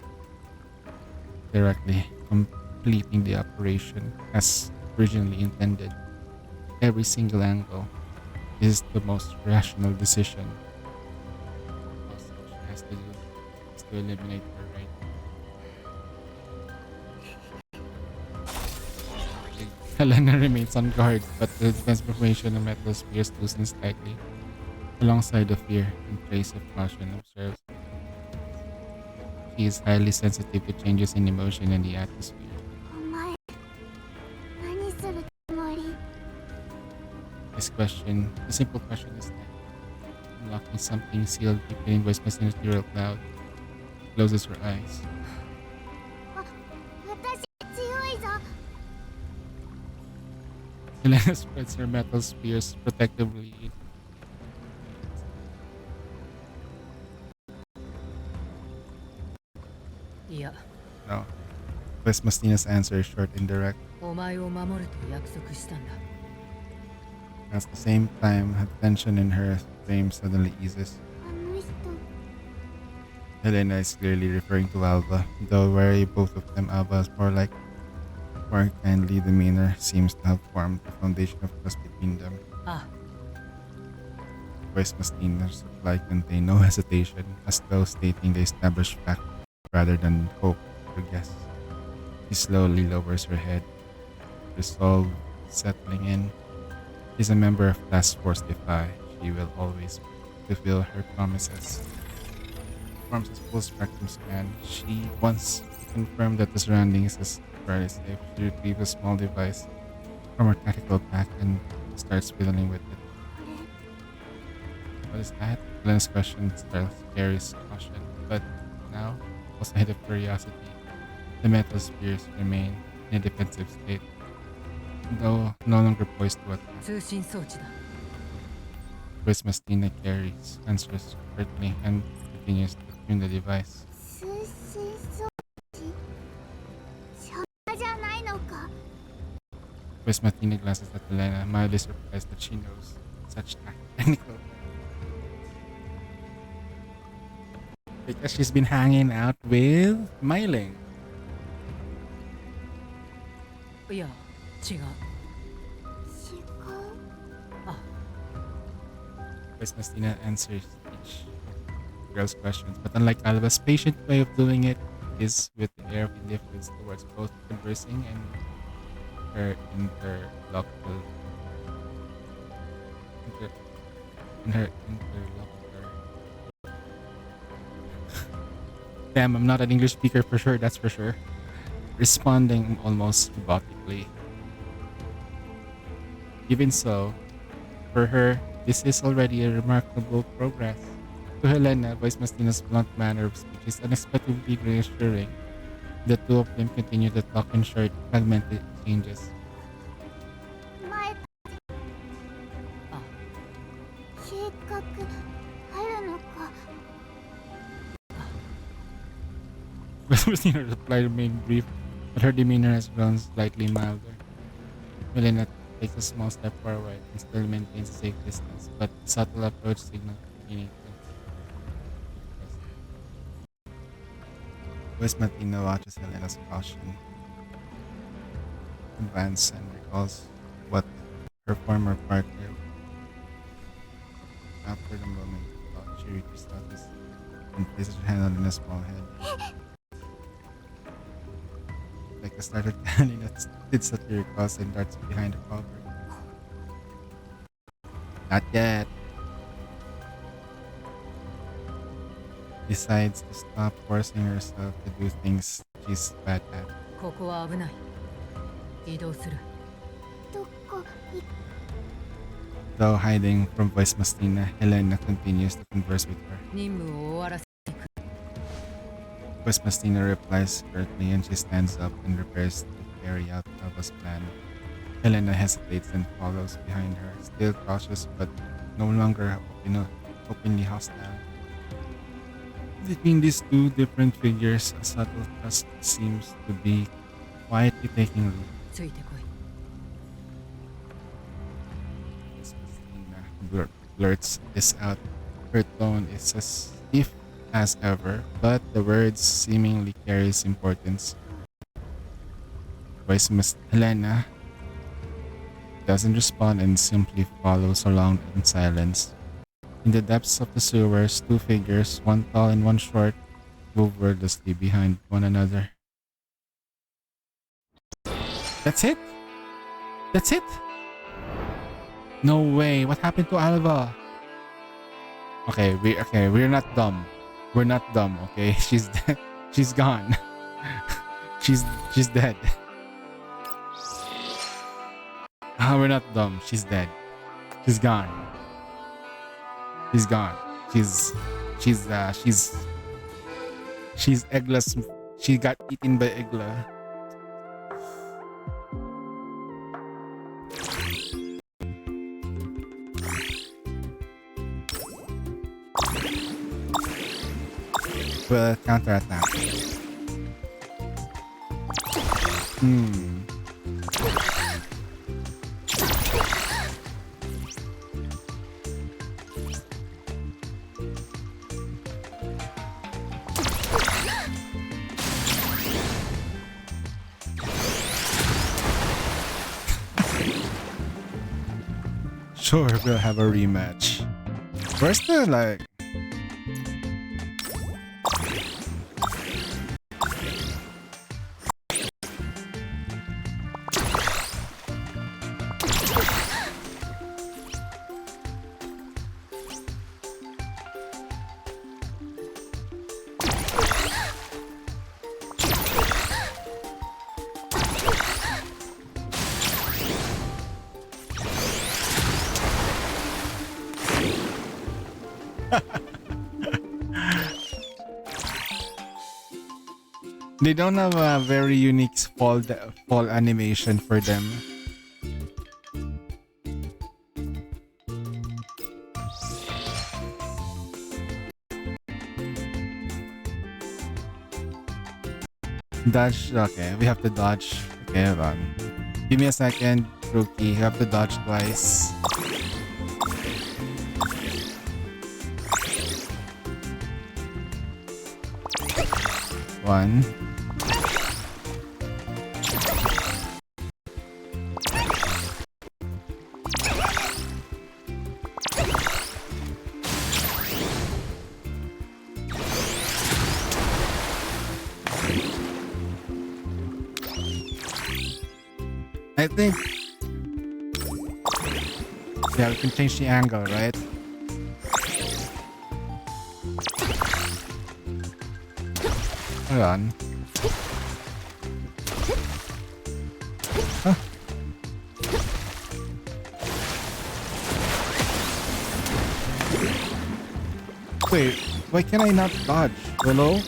directly, completing the operation as originally intended. Every single angle is the most rational decision. Also, she has to do is to eliminate her right. Helena remains on guard, but the defense formation of Metal Spears loosens slightly. Alongside the fear and trace of caution observes. She is highly sensitive to changes in emotion in the atmosphere. The simple question is that unlocking something sealed deep in Voice Mastina's neural cloud. Closes her eyes. Helena spreads her metal spears protectively. Yeah. No. Voice Mastina's answer is short and direct. お前を守ると約束したんだ。 At the same time, the tension in her frame suddenly eases. Helena is clearly referring to Alba, though wary both of them, Alba is more kindly demeanor seems to have formed the foundation of trust between them. Voice Mastina's reply contained no hesitation, as though stating the established fact rather than hope or guess. She slowly lowers her head, resolve settling in. She's a member of Task Force Defy. She will always fulfill her promises. Performs a full spectrum scan. She once confirmed that the surroundings is fairly safe. She retrieves a small device from her tactical pack and starts fiddling with it. What is that? Glenn's question still carries caution, but now, outside of curiosity, the metal spears remain in a defensive state, though no longer poised to attack. 通信装置だ。 Voice Mastina carries, answers quickly, and continues to tune the device. Voice Mastina glances at Helena, mildly surprised that she knows such technical. Because she's been hanging out with Myling. いや、違う。 Voice Mastina answers each girl's questions, but unlike Alba's patient way of doing it is with the air of indifference towards both conversing and her interlocutor in her interlocutor. Damn, I'm not an English speaker for sure, that's for sure. Responding almost robotically. Even so, for her, this is already a remarkable progress. To Helena, Voice Mastina's blunt manner of speech is unexpectedly reassuring. The two of them continue to talk in short, fragmented exchanges. 前計画あるのか Voice Mastina's reply remained brief, but her demeanor has grown slightly milder. Helena takes a small step forward and still maintains a safe distance, but the subtle approach signals meaning. Voice Martina watches Helena's caution advance and recalls what her former partner. After the moment of thought, she reaches out and places her hand on Helena's small head. Like a startled Helena sits at her cross and darts behind the cover. Not yet. Decides to stop forcing herself to do things she's bad at. ここは危ない。移動する。どこい Though hiding from Voice Mastina, Helena continues to converse with her. 任務を終わらせ Voice Mastina replies curtly and she stands up and prepares to carry out Alva's plan. Helena hesitates and follows behind her, still cautious but no longer openly hostile. Between these two different figures, a subtle trust seems to be quietly taking root. ついてこい。 Voice Mastina blurts this out. Her tone is as stiff as ever, but the words seemingly carries importance. Voice Miss Helena doesn't respond and simply follows along in silence. In the depths of the sewers, two figures, one tall and one short, move wordlessly behind one another. That's it? That's it? No way. What happened to Alva? Okay, we're not dumb. We're not dumb, okay? She's dead. She's gone. she's dead. We're not dumb. She's dead. She's gone. She's gone. She's Egla's. She got eaten by Egla. Will counterattack. Sure, we'll have a rematch. Where's the like? They don't have a very unique fall animation for them. Dodge. Okay, we have to dodge. Okay, hold on. Give me a second, Rookie. You have to dodge twice. One. I think Yeah, we can change the angle, right? Hold on. Huh. Wait, why can I not dodge? Hello?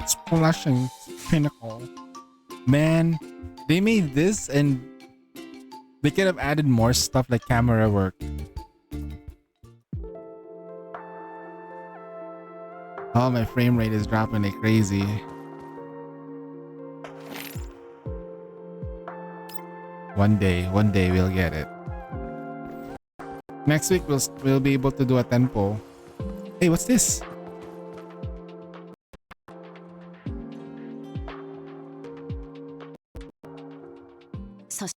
Splashing pinnacle. Man, they made this and they could have added more stuff like camera work. Oh, my frame rate is dropping like crazy. One day we'll get it. Next week we'll be able to do a tempo. Hey, what's this? So,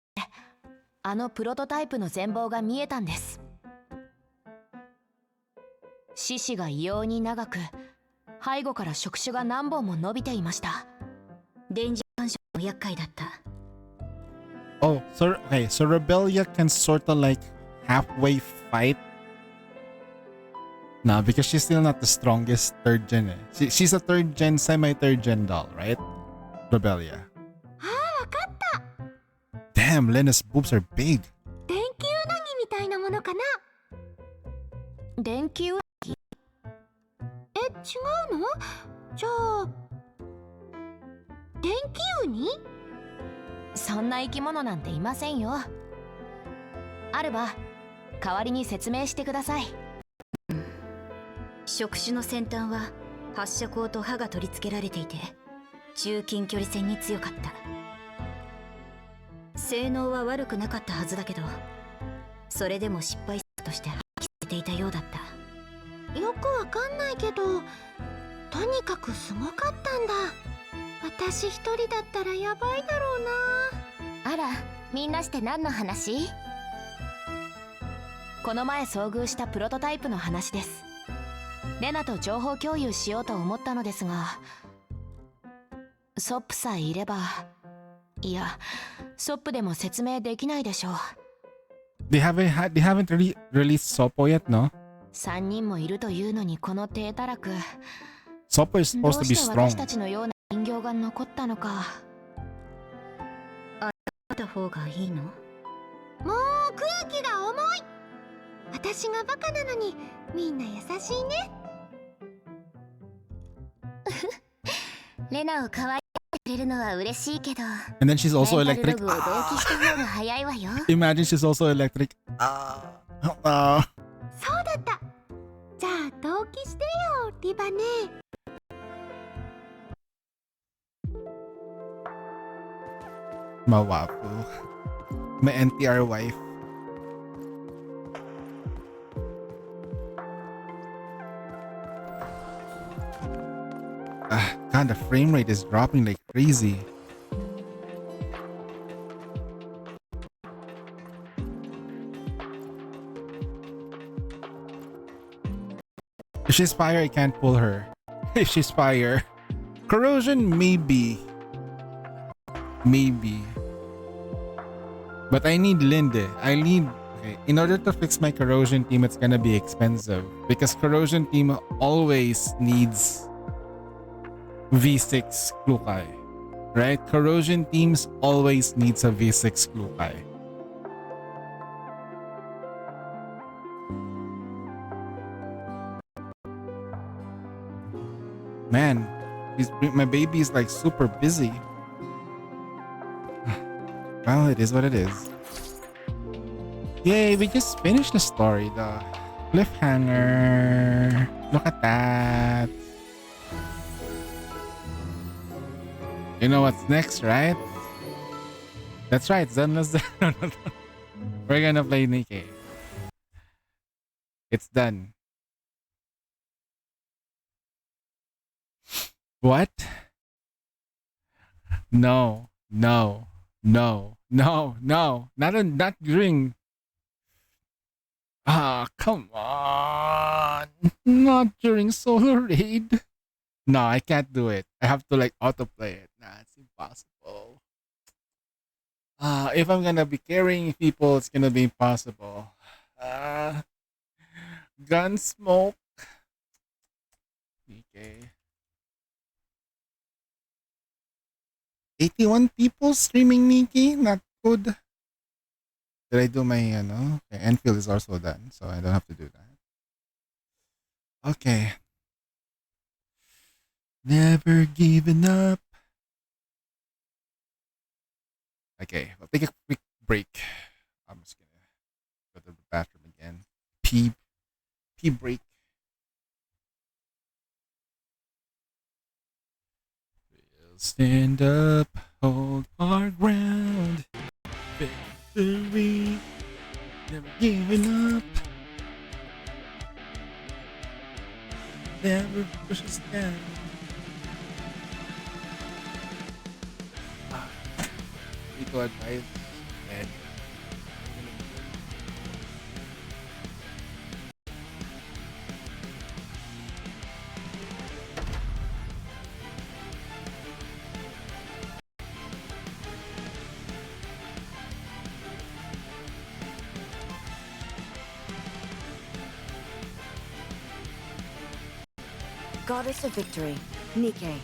あのプロトタイプの全貌が見えたんです。四肢が異様に長く、背後から触手が何本も伸びていました。電磁干渉も厄介だった。Oh, so okay, so Rebellia can sort of like halfway fight. No, because she's still not the strongest third gen. She's a third gen, semi-third gen doll, right? Rebellia. Damn, Lena's boobs are big. 電球ウナギみたいなものかな。電球ウナギ？え、違うの？じゃあ電気ウニ？そんな生き物なんていませんよ。アルバ、代わりに説明してください。触手の先端は発射口と刃が取り付けられていて、中近距離戦に強かった。性能は悪くなかったはずだけど、それでも失敗作として発揮されていたようだった。よくわかんないけど、とにかくすごかったんだ。私一人だったらやばいだろうな。あら、みんなして何の話？この前遭遇したプロトタイプの話です。レナと情報共有しようと思ったのですが、ソップさえいれば、いや、ソップでも説明できないでしょう。They haven't released Soppo yet, no? 3人もいるというのにこの低たらく。Soppo is supposed to be どうして strong. 私たちのような人形が残ったのか。あった方がいいの？もう空気が重い。私がバカなのにみんな優しいね。レナを可愛がってくれるのは嬉しいけど。 And then she's also electric. メンタルログを同期した方が早いわよ。Imagine she's also electric. そうだった。じゃあ同期してよ、リバネ。Mawapo. My NTR wife. God, the frame rate is dropping like crazy. If she's fire, I can't pull her. If she's fire. Corrosion, maybe. Maybe. But I need Linde. Okay, in order to fix my corrosion team, it's gonna be expensive. Because corrosion team always needs V6 Klukai. Right? Corrosion teams always needs a V6 Klukai. Man, my baby is like super busy. Well, it is what it is. Yay, we just finished the story, the cliffhanger. Look at that. You know what's next, right? That's right, Zenless. We're gonna play Nikkei. It's done. What? No, no, no, no, no. Not during. Ah, come on. Not during solo raid. No, I can't do it. I have to like autoplay it. Nah, it's impossible. If I'm gonna be carrying people, it's gonna be impossible. Gunsmoke. Okay. 81 people streaming Nikki? Not good. Did I do my, okay, Enfield is also done, so I don't have to do that. Okay. Never giving up. Okay, I'll take a quick break. I'm just gonna go to the bathroom again. Pee break. We'll stand up, hold our ground. Victory, never giving up. Never push us down. Legal advice and Goddess of Victory, Nikkei.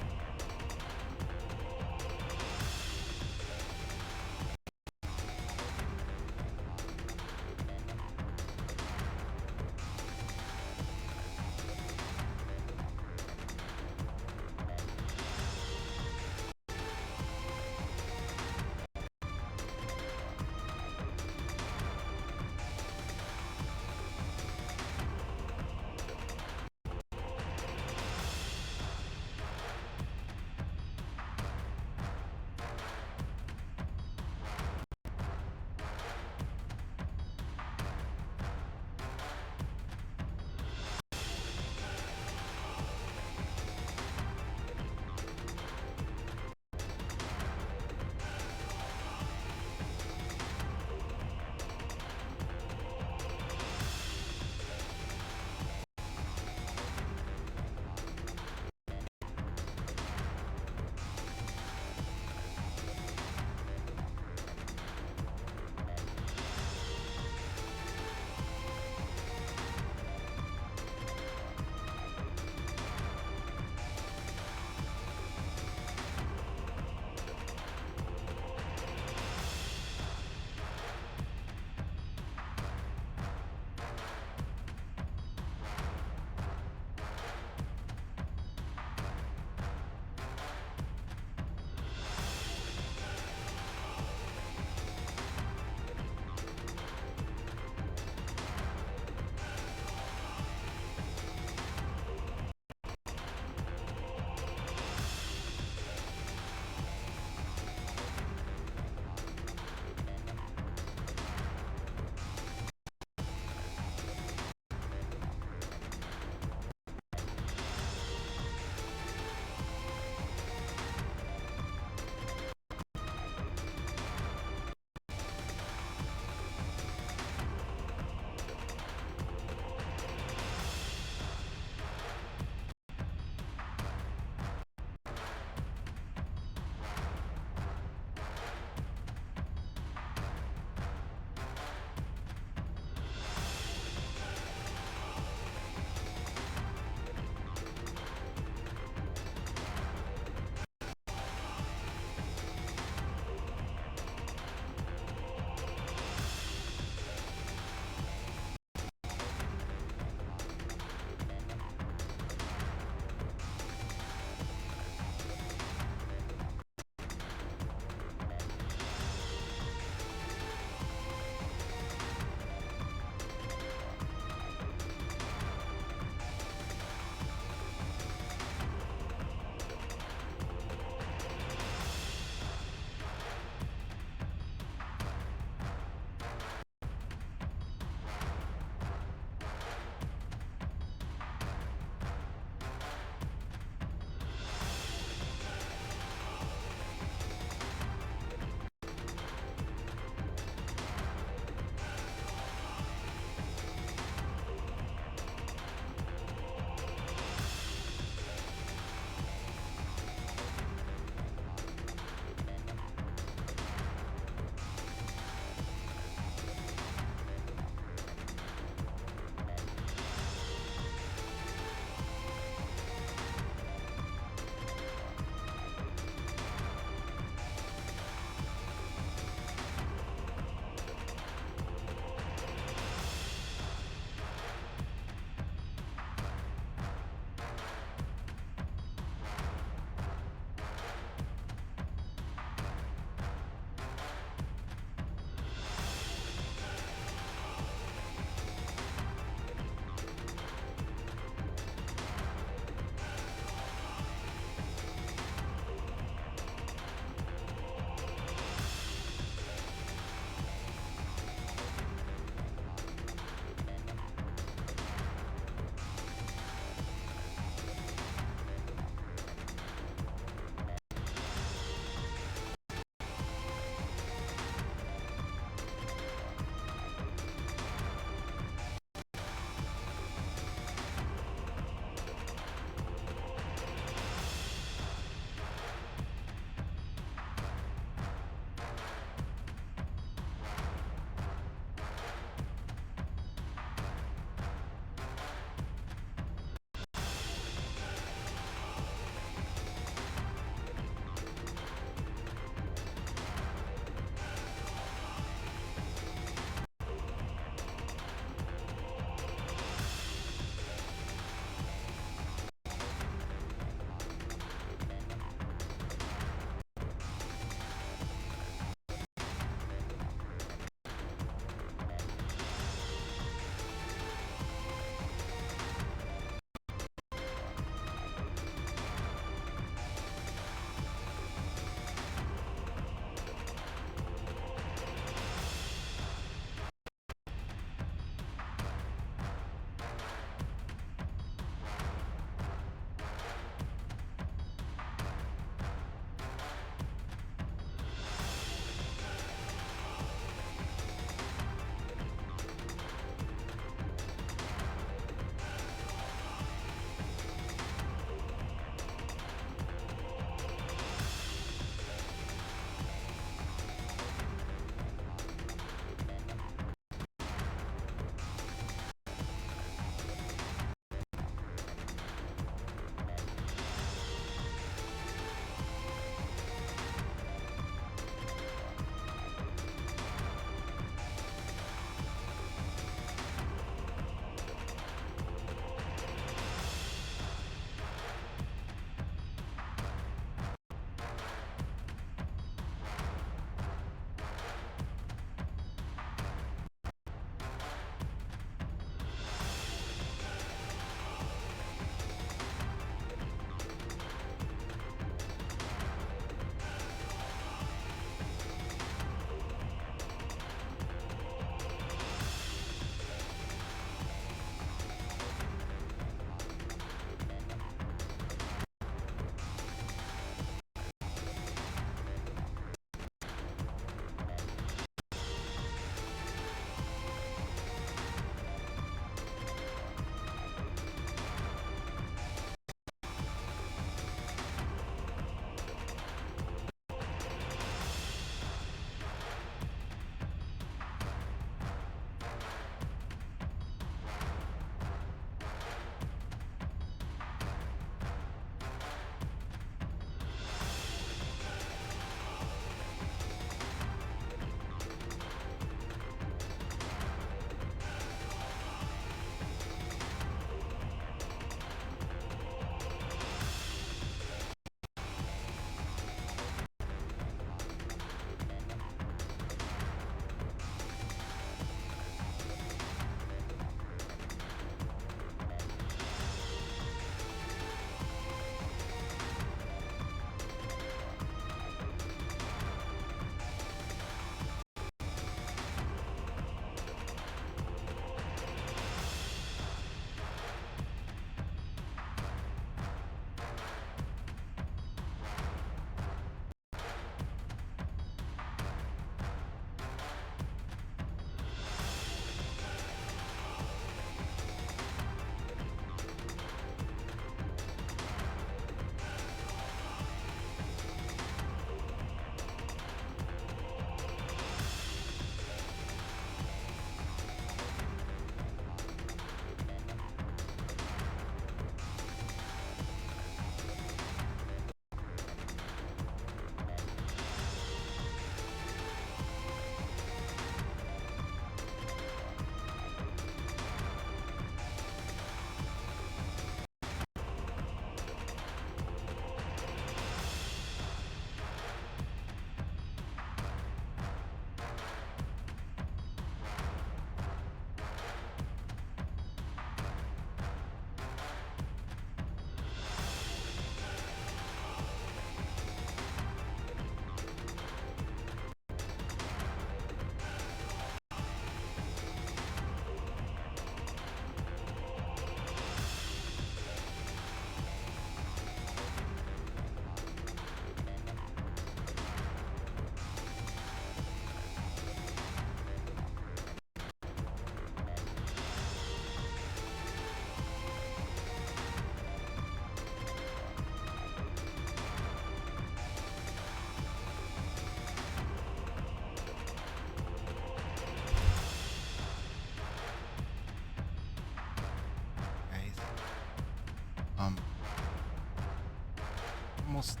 almost.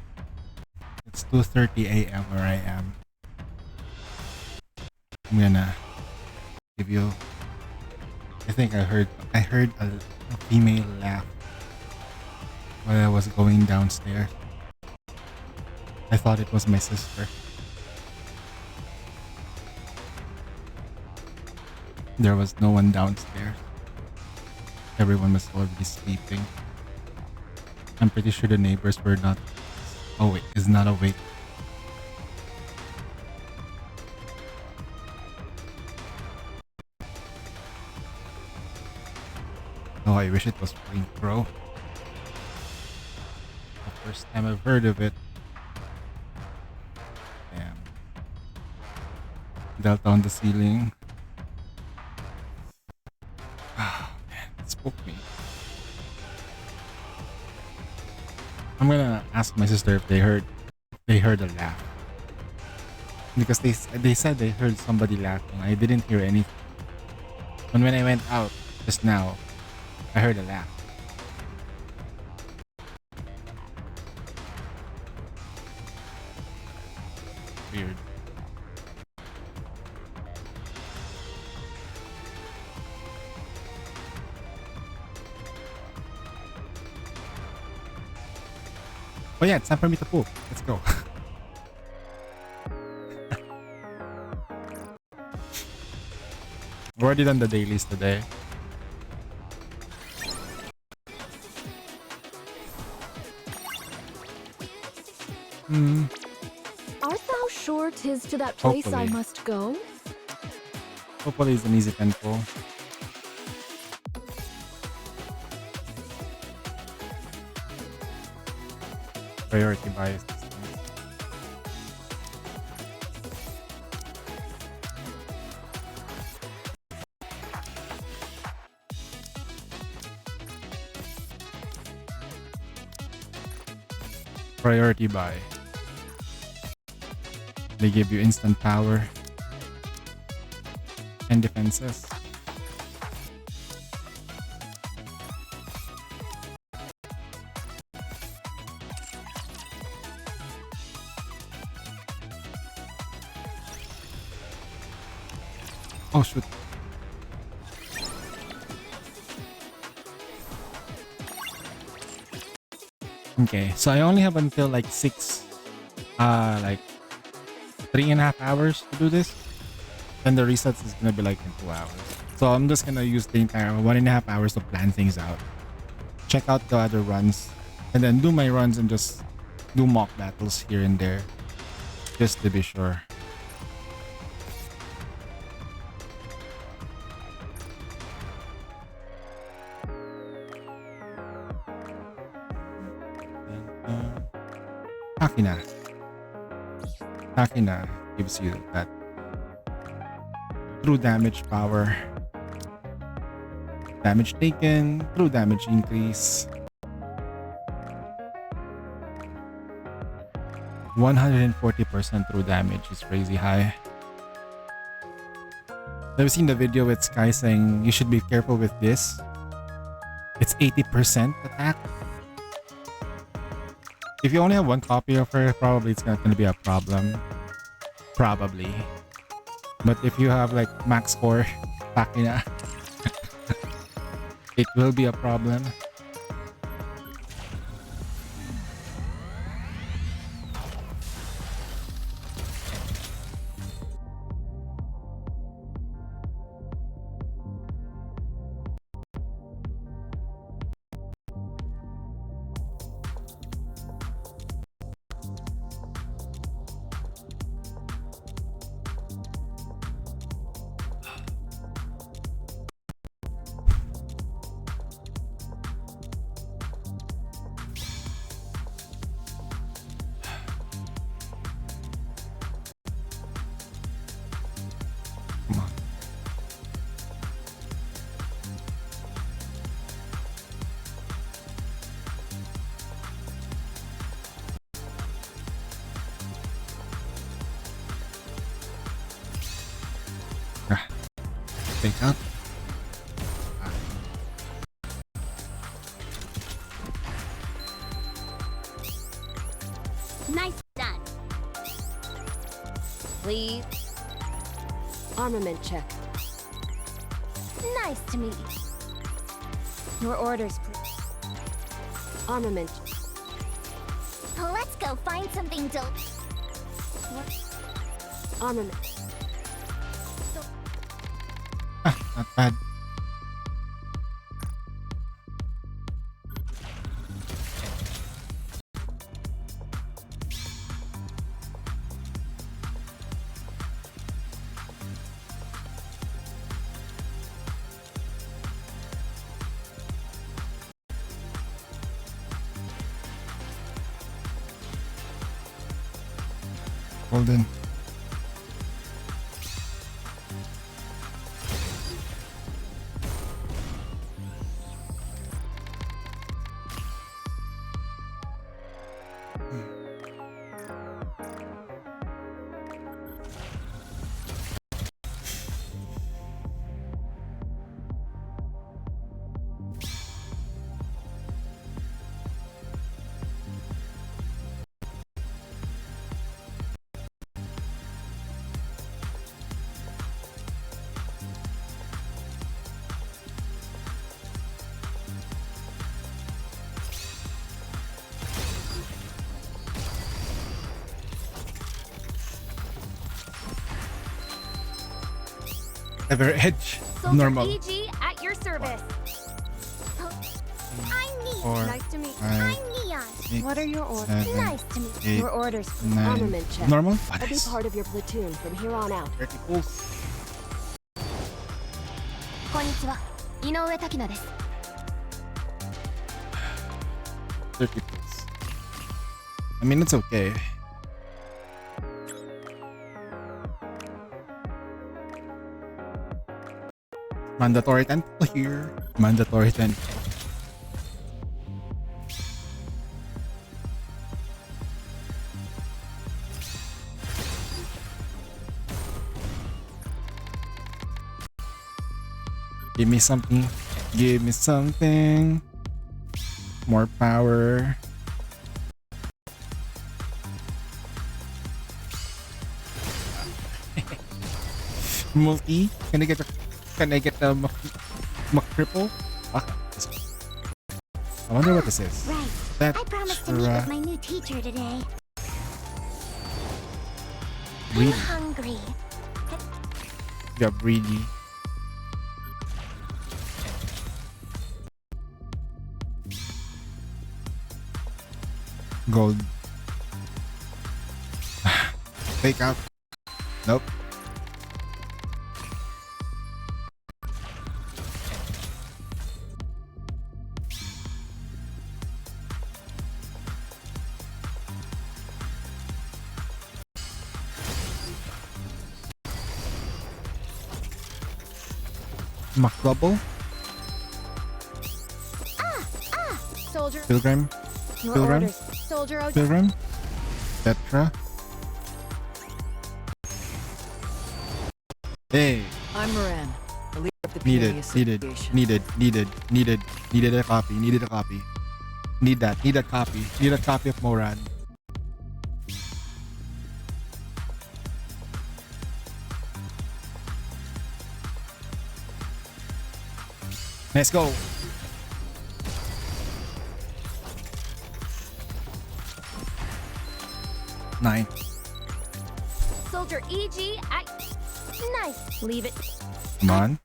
It's 2:30 a.m. where I am. I'm gonna give you. I think I heard a female laugh while I was going downstairs. I thought it was my sister. There was no one downstairs. Everyone was already sleeping. I'm pretty sure the neighbors were not. Oh wait, is not awake. Oh, I wish it was Flame Pro. The first time I've heard of it. Damn. Delta on the ceiling. Oh man, it spooked me. I'm gonna ask my sister if they heard a laugh. Because they said they heard somebody laughing. I didn't hear anything. And when I went out just now, I heard a laugh. Weird. Oh yeah, it's time for me to poop. Let's go. I've already done the dailies today. Art thou sure 'tis to that place I Hopefully. must go? Hopefully it's an easy tempo. Priority bias. Priority buy. They give you instant power and defenses. Oh shoot. Okay, so I only have until like 3.5 hours to do this. Then the resets is gonna be like in 2 hours. So I'm just gonna use the entire 1.5 hours to plan things out. Check out the other runs. And then do my runs and just do mock battles here and there. Just to be sure. Takina. Takina gives you that true damage power. Damage taken, true damage increase. 140% true damage is crazy high. I've seen the video with Sky saying you should be careful with this. It's 80% attack. If you only have one copy of her, probably it's not going to be a problem. Probably. But if you have like max score, Takina, it will be a problem. Take out. Nice done. Please. Armament check. Nice to meet you. Your orders, please. Armament. Let's go find something to. Armament. Not bad. Golden. Ever edge. Soldier Normal. EG at your service. I'm Neon. 4, Nice to meet you. 5, I'm Neon. 6, What are your orders? 7, Nice to meet 8, Your orders, please. 9. Armament check. Normal? Oh, I'll be nice. part of your platoon from here on out. 30 pulls. こんにちは。井上滝菜です。 30 pulls. I mean, it's okay. Mandatory 10 here. Mandatory 10. Give me something. Give me something. More power. Multi? Can I get the McCripple? Okay. I wonder what this is. Right. That I promised to meet with my new teacher today. I'm Greedy. hungry. Yeah, greedy. Gold. Fake out. Nope. McDouble. Soldier. Pilgrim. Your Pilgrim. orders. Soldier OG. Pilgrim. Tetra. Hey. I'm Moran, the leader of the Needed, PA needed, Association. needed a copy, needed a copy. Need a copy. Need a copy of Moran. Let's go. Nine. Soldier EG at. Nice. Leave it. Come on.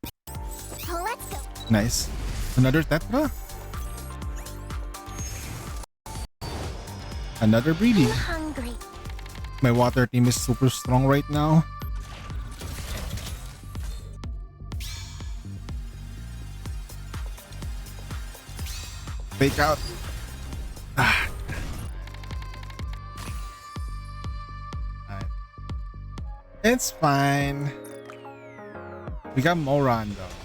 Let's go. Nice. Another Tetra. Another breeding. I'm hungry. My water team is super strong right now. Fake out. Ah. Alright. It's fine. We got Moran though.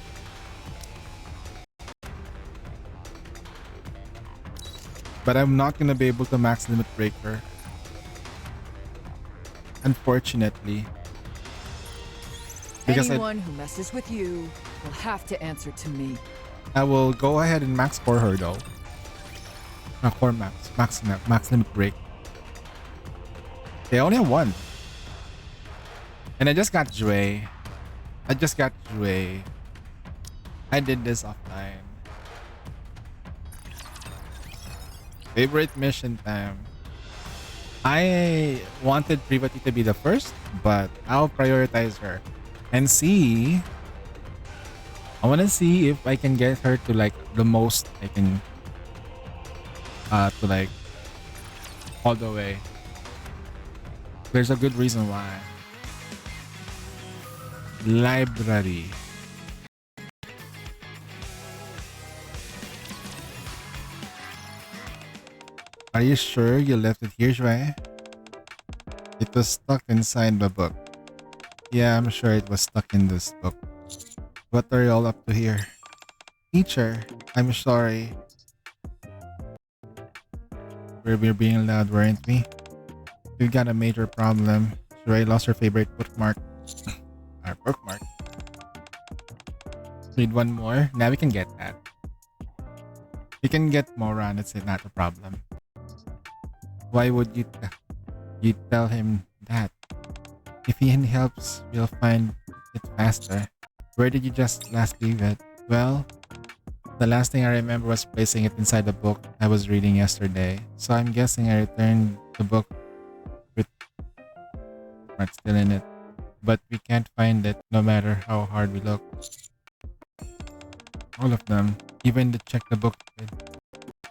But I'm not gonna be able to max limit breaker. Unfortunately. Because Anyone who messes with you will have to answer to me. I will go ahead and max for her though. Core max limit break. They only have one. And I just got Jue. I did this offline. Favorite mission time. I wanted Privati to be the first, but I'll prioritize her. And see. I want to see if I can get her to like the most I can. To like all the way. There's a good reason why. Library. Are you sure you left it here, Shui? It was stuck inside the book. Yeah, I'm sure it was stuck in this book. What are you all up to here? Teacher, I'm sorry. We're being loud, weren't we? We've got a major problem. Shui lost her favorite bookmark. Our bookmark. Need one more? Now we can get that. We can get Moran, it's not a problem. Why would you tell him that? If he helps, we'll find it faster. Where did you just last leave it? Well, the last thing I remember was placing it inside the book I was reading yesterday. So I'm guessing I returned the book with what's still in it. But we can't find it no matter how hard we look. All of them, even the check the book with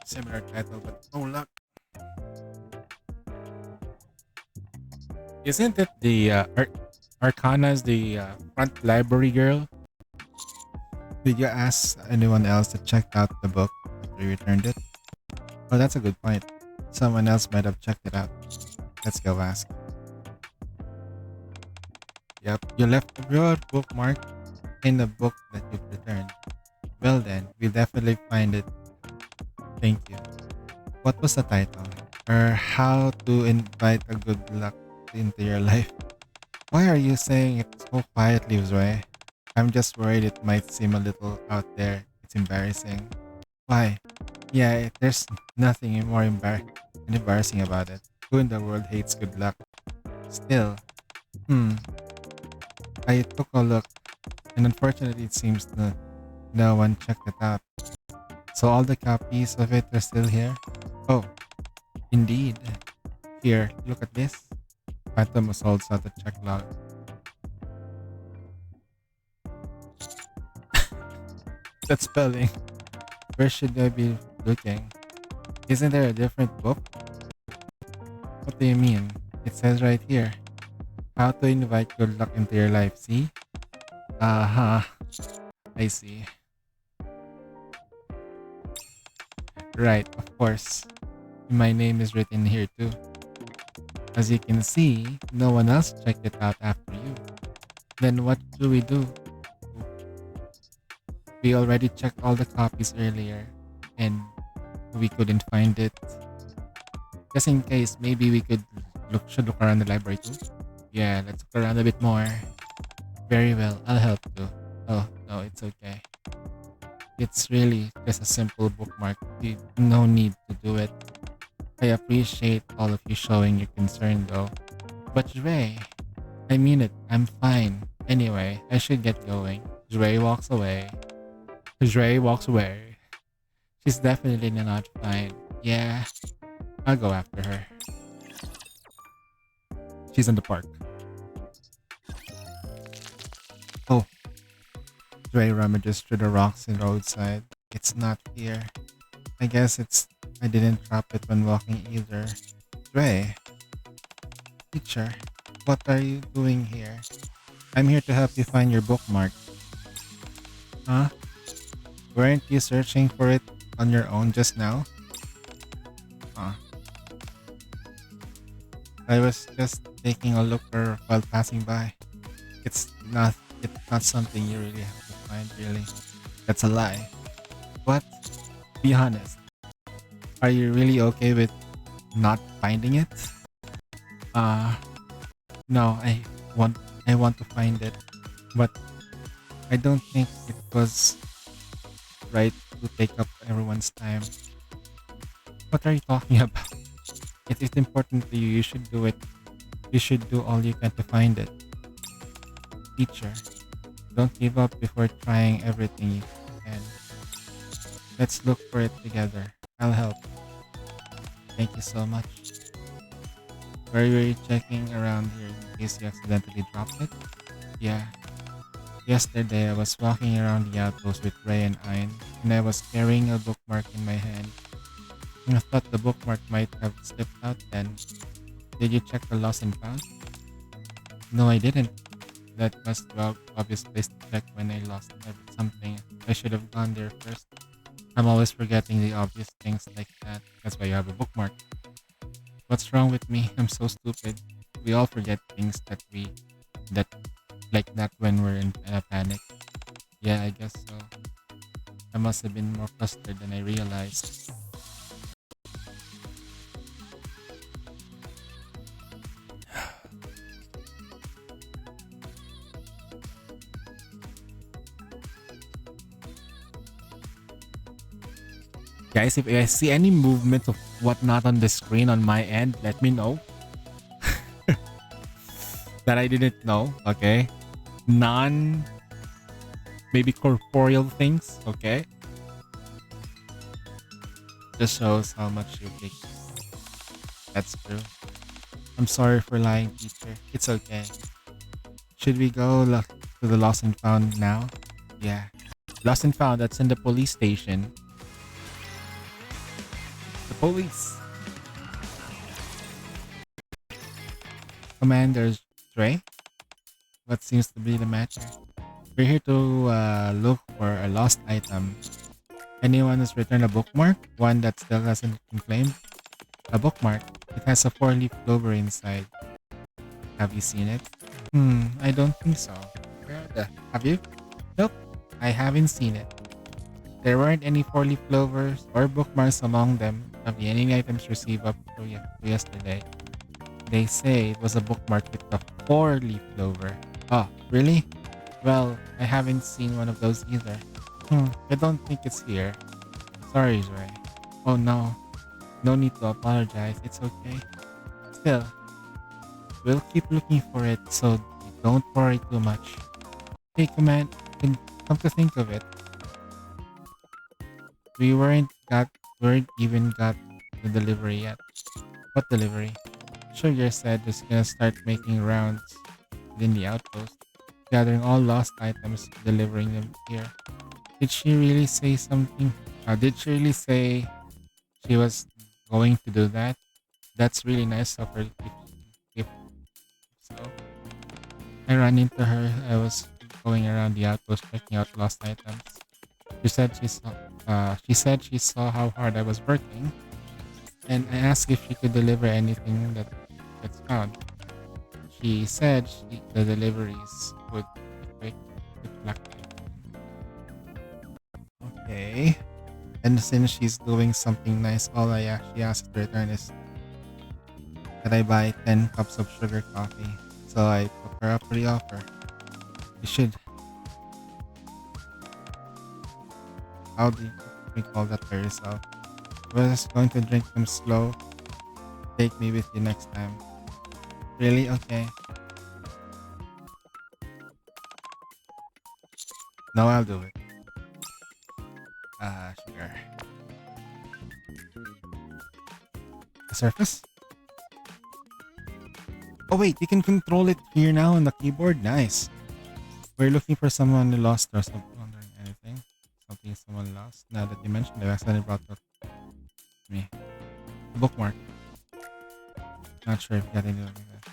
similar title, but no luck. Isn't it the Arcana's the front library girl? Did you ask anyone else to check out the book after you returned it? Oh, that's a good point. Someone else might have checked it out. Let's go ask. Yep, you left your bookmark in the book that you've returned. Well then, we'll definitely find it. Thank you. What was the title? Or how to invite a good luck into your life? Why are you saying it so quietly, Zoe? I'm just worried it might seem a little out there. It's embarrassing. Why? Yeah, there's nothing more embarrassing about it. Who in the world hates good luck? Still, I took a look, and unfortunately it seems that no one checked it out. So all the copies of it are still here? Oh, indeed. Here, look at this. Phantom holds out the check log. That spelling. Where should I be looking? Isn't there a different book? What do you mean? It says right here. How to invite good luck into your life, see? I see. Right, of course. My name is written here too. As you can see, no one else checked it out after you. Then what do? We already checked all the copies earlier, and we couldn't find it. Just in case, maybe we should look around the library too. Yeah, let's look around a bit more. Very well, I'll help you. Oh, no, it's okay. It's really just a simple bookmark. No need to do it. I appreciate all of you showing your concern though. But Jue, I mean it, I'm fine. Anyway, I should get going. Jue walks away. She's definitely not fine. Yeah, I'll go after her. She's in the park. Oh. Jue rummages through the rocks and roadside. It's not here. I guess I didn't drop it when walking either. Jue. Teacher, what are you doing here? I'm here to help you find your bookmark. Huh? Weren't you searching for it on your own just now? Huh. I was just taking a look while passing by. It's not something you really have to find, really. That's a lie. What? Be honest. Are you really okay with not finding it? No, I want to find it, but I don't think it was right to take up everyone's time. What are you talking about? If it's important to you, you should do it You should do all you can to find it. Teacher, don't give up before trying everything you can. Let's look for it together. I'll help. Thank you so much. Where were you checking around here in case you accidentally dropped it? Yeah. Yesterday I was walking around the outpost with Ray and Ein, and I was carrying a bookmark in my hand. I thought the bookmark might have slipped out then. Did you check the lost and found? No, I didn't. That must be an obvious place to check when I lost something. I should have gone there first. I'm always forgetting the obvious things like that. That's why you have a bookmark. What's wrong with me? I'm so stupid. We all forget things that like that when we're in a panic. Yeah, I guess so. I must have been more flustered than I realized. Guys, if I see any movement of whatnot on the screen on my end, let me know. That I didn't know, okay? Maybe corporeal things, okay? Just shows how much you take. That's true. I'm sorry for lying, teacher. It's okay. Should we go to the Lost and Found now? Yeah. Lost and Found, that's in the police station. The police. Commander Dre? What seems to be the matter? We're here to look for a lost item. Anyone has returned a bookmark? One that still hasn't been claimed? A bookmark. It has a 4-leaf clover inside. Have you seen it? I don't think so. Have you? Nope. I haven't seen it. There weren't any 4-leaf clovers or bookmarks among them of the any items received up to yesterday. They say it was a bookmark with a 4-leaf clover. Oh, really? Well, I haven't seen one of those either. I don't think it's here. Sorry, Ray. Oh no. No need to apologize. It's okay. Still, we'll keep looking for it, so don't worry too much. Hey, Command, come to think of it, we weren't even got the delivery yet. What delivery? Sugar said it's gonna start making rounds within the outpost, gathering all lost items, delivering them here. Did she really say something? Did she really say she was going to do that? That's really nice of her. If so, I ran into her. I was going around the outpost checking out lost items. She said she saw how hard I was working, and I asked if she could deliver anything that gets found. She said the deliveries would be quick with luck. Okay. And since she's doing something nice, all I actually asked to return is that I buy 10 cups of sugar coffee. So I took her up for the offer. You should. How do you call that by yourself? We're just going to drink them slow. Take me with you next time. Really? Okay. No, I'll do it. Sure. The surface? Oh wait, you can control it here now on the keyboard. Nice. We're looking for someone who lost or something. Wondering anything? Something someone lost? Now that you mentioned it, I accidentally brought up me. The bookmark. Not sure if you got anything like that.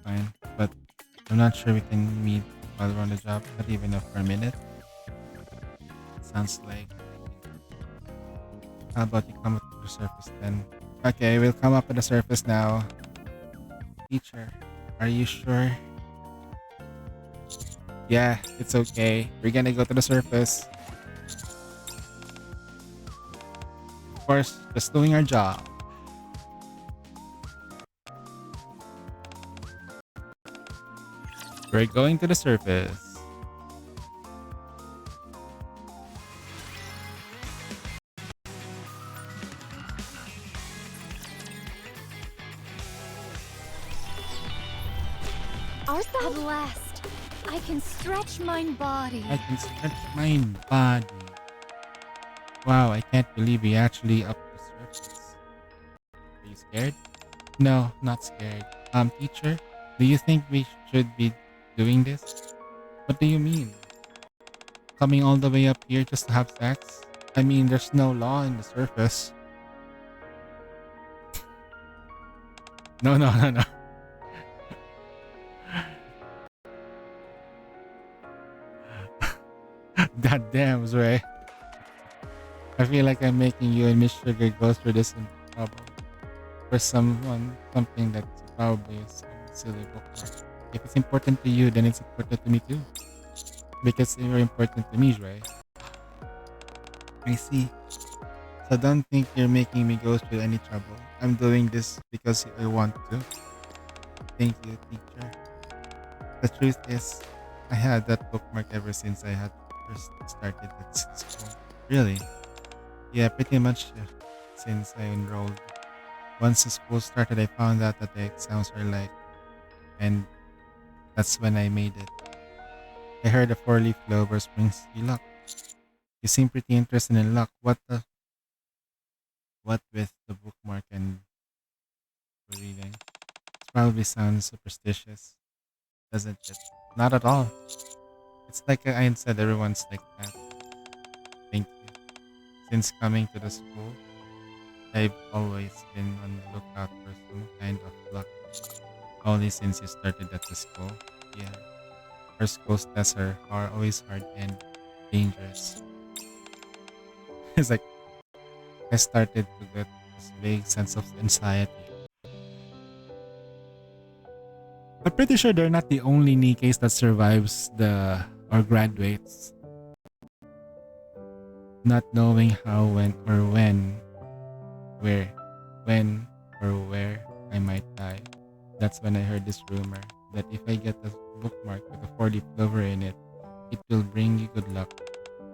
Fine, but I'm not sure we can meet while we're on the job, not even for a minute. Sounds like. How about you come up to the surface then? Okay, we'll come up to the surface now. Teacher, are you sure? Yeah, it's okay. We're gonna go to the surface. Of course, just doing our job. We're going to the surface. At last, I can stretch my body. I can stretch my body. Wow, I can't believe we actually up the surface. Are you scared? No, not scared. Teacher, do you think we should be doing this? What do you mean? Coming all the way up here just to have sex? I mean, there's no law in the surface. No. God damn, Ray. I feel like I'm making you and Miss Sugar go through this in trouble. For something that's probably some silly bookmark. If it's important to you, then it's important to me too. Because you're important to me, Ray. I see. So don't think you're making me go through any trouble. I'm doing this because I want to. Thank you, teacher. The truth is, I had that bookmark ever since I had first started at school. Really? Yeah, pretty much since I enrolled. Once the school started, I found out that the exams were like, and that's when I made it. I heard a 4-leaf clover brings you luck. You seem pretty interested in luck. What with the bookmark and reading? It probably sounds superstitious, doesn't it? Not at all. It's like I said, everyone's like that. Thank you. Since coming to the school, I've always been on the lookout for some kind of luck. Only since you started at the school. Yeah. Our school's tests are always hard and dangerous. It's like I started to get this vague sense of anxiety. I'm pretty sure they're not the only Nikkeis that survives or graduates. Not knowing how, when or where I might die. That's when I heard this rumor that if I get a bookmark with a 4-leaf clover in it, it will bring you good luck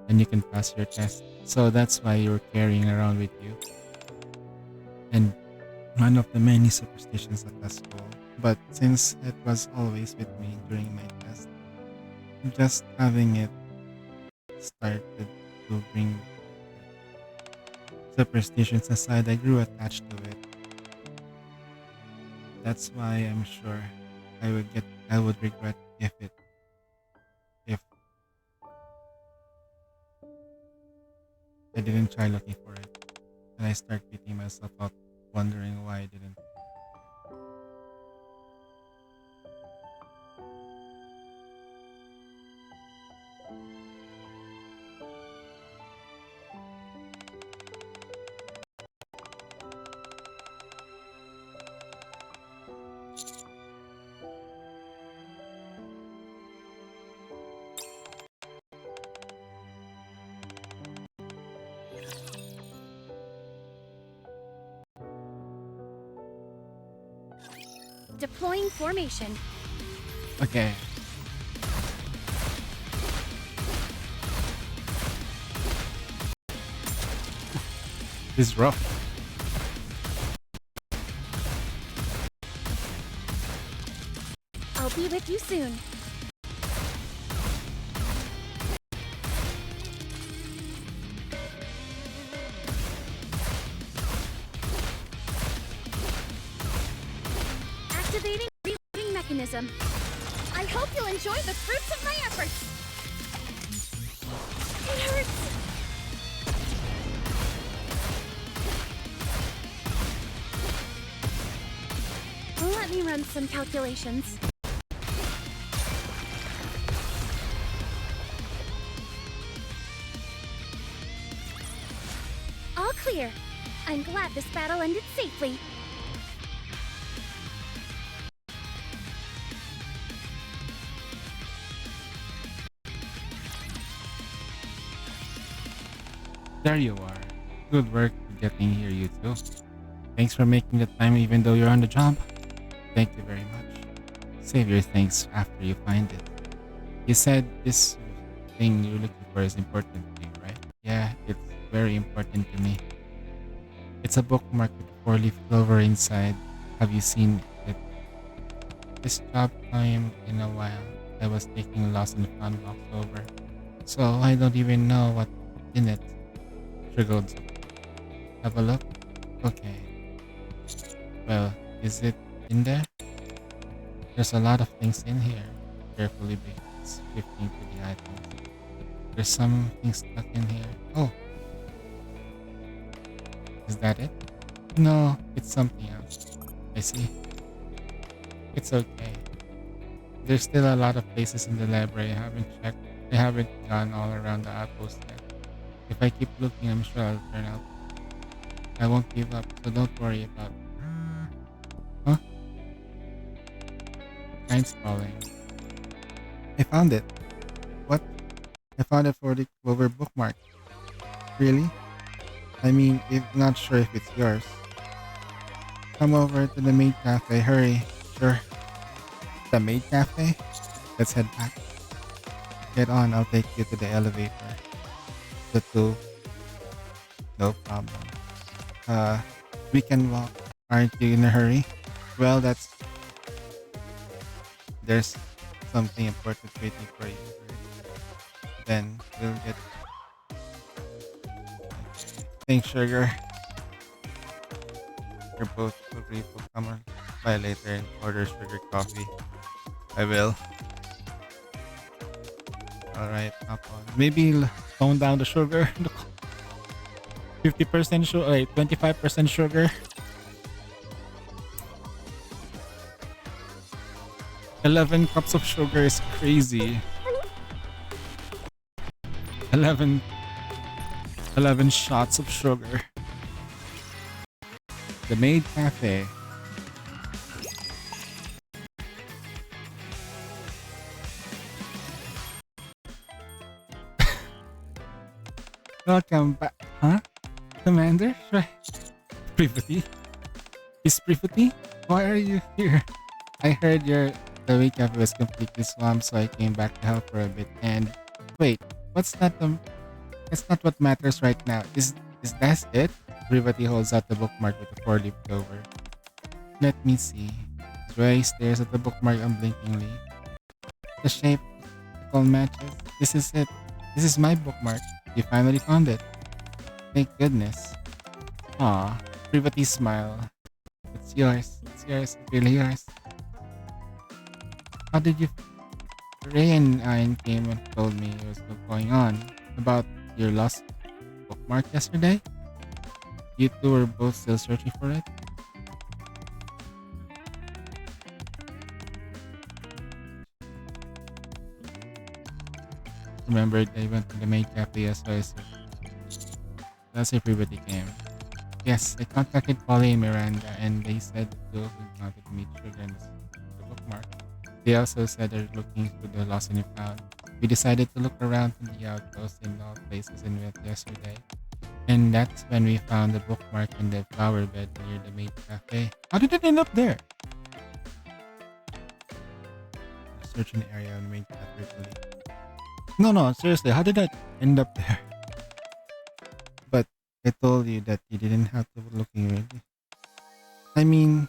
and you can pass your test. So that's why you're carrying around with you. And one of the many superstitions at the school. But since it was always with me during my test, just having it started to bring superstitions aside, I grew attached to it. That's why I'm sure I would regret if I didn't try looking for it. And I start beating myself up, wondering why I didn't. Deploying formation. Okay. This is rough. I'll be with you soon. Activating reloading mechanism. I hope you'll enjoy the fruits of my efforts. It hurts. Let me run some calculations. All clear. I'm glad this battle ended safely. There you are. Good work getting here, you two. Thanks for making the time even though you're on the job. Thank you very much. Save your thanks after you find it. You said this thing you're looking for is important to you, right? Yeah, it's very important to me. It's a bookmark with 4-leaf clover inside. Have you seen it? this job time in a while. I was taking lost and found box over. So I don't even know what's in it. Triggered. Have a look? Okay. Well, is it in there? There's a lot of things in here. Carefully because flipping to the items. There's something stuck in here. Oh. Is that it? No, it's something else. I see. It's okay. There's still a lot of places in the library I haven't checked. I haven't gone all around the outpost yet. If I keep looking, I'm sure I'll turn out. I won't give up, so don't worry about it. Huh? Kind's calling. I found it. What? I found it for the Clover bookmark. Really? I mean, not sure if it's yours. Come over to the maid cafe, hurry. Sure. The maid cafe? Let's head back. Get on, I'll take you to the elevator. The two. No problem. We can walk. Aren't you in a hurry? Well, there's something important waiting for you. Then we'll get... Thanks, sugar. You're both so grateful. Come on by later and order sugar coffee. I will. Alright, hop on. Maybe tone down the sugar. 50% sugar, wait, 25% sugar. 11 cups of sugar is crazy. 11 shots of sugar. The maid cafe. Welcome back. Huh? Commander? Right. Privity? Is Privity? Why are you here? I heard the maid cafe was completely swamped, so I came back to help for a bit. And wait, that's not what matters right now. Is that it? Privity holds out the bookmark with a 4-leaf clover. Let me see. Joy stares at the bookmark unblinkingly. The shape all matches. This is it. This is my bookmark. You finally found it. Thank goodness. Aw, Privity smile. It's yours. It's yours. It's really yours. How did you... Ray and Ian came and told me what's going on. About your lost bookmark yesterday? You two were both still searching for it? Remembered I went to the maid cafe as well. That's if everybody came. Yes, I contacted Polly and Miranda and they said the two of them wanted to meet Sugar and the bookmark. They also said they're looking for the lost and found. We decided to look around in the outpost in all places and went yesterday. And that's when we found the bookmark in the flower bed near the maid cafe. How did it end up there? Searching the area on the maid cafe. No, seriously, how did that end up there? But I told you that you didn't have to look really. I mean,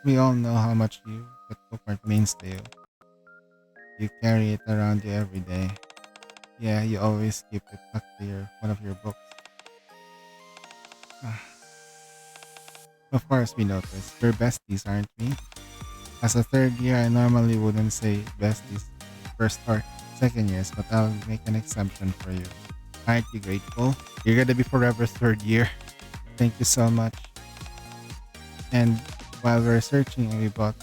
we all know how much that bookmark means to you. You carry it around you every day. Yeah, you always keep it tucked to one of your books. Of course, we noticed. We're besties, aren't we? As a third year, I normally wouldn't say besties first or second years, but I'll make an exception for you. Aren't you grateful? You're gonna be forever third year. Thank you so much. And while we're searching, we bought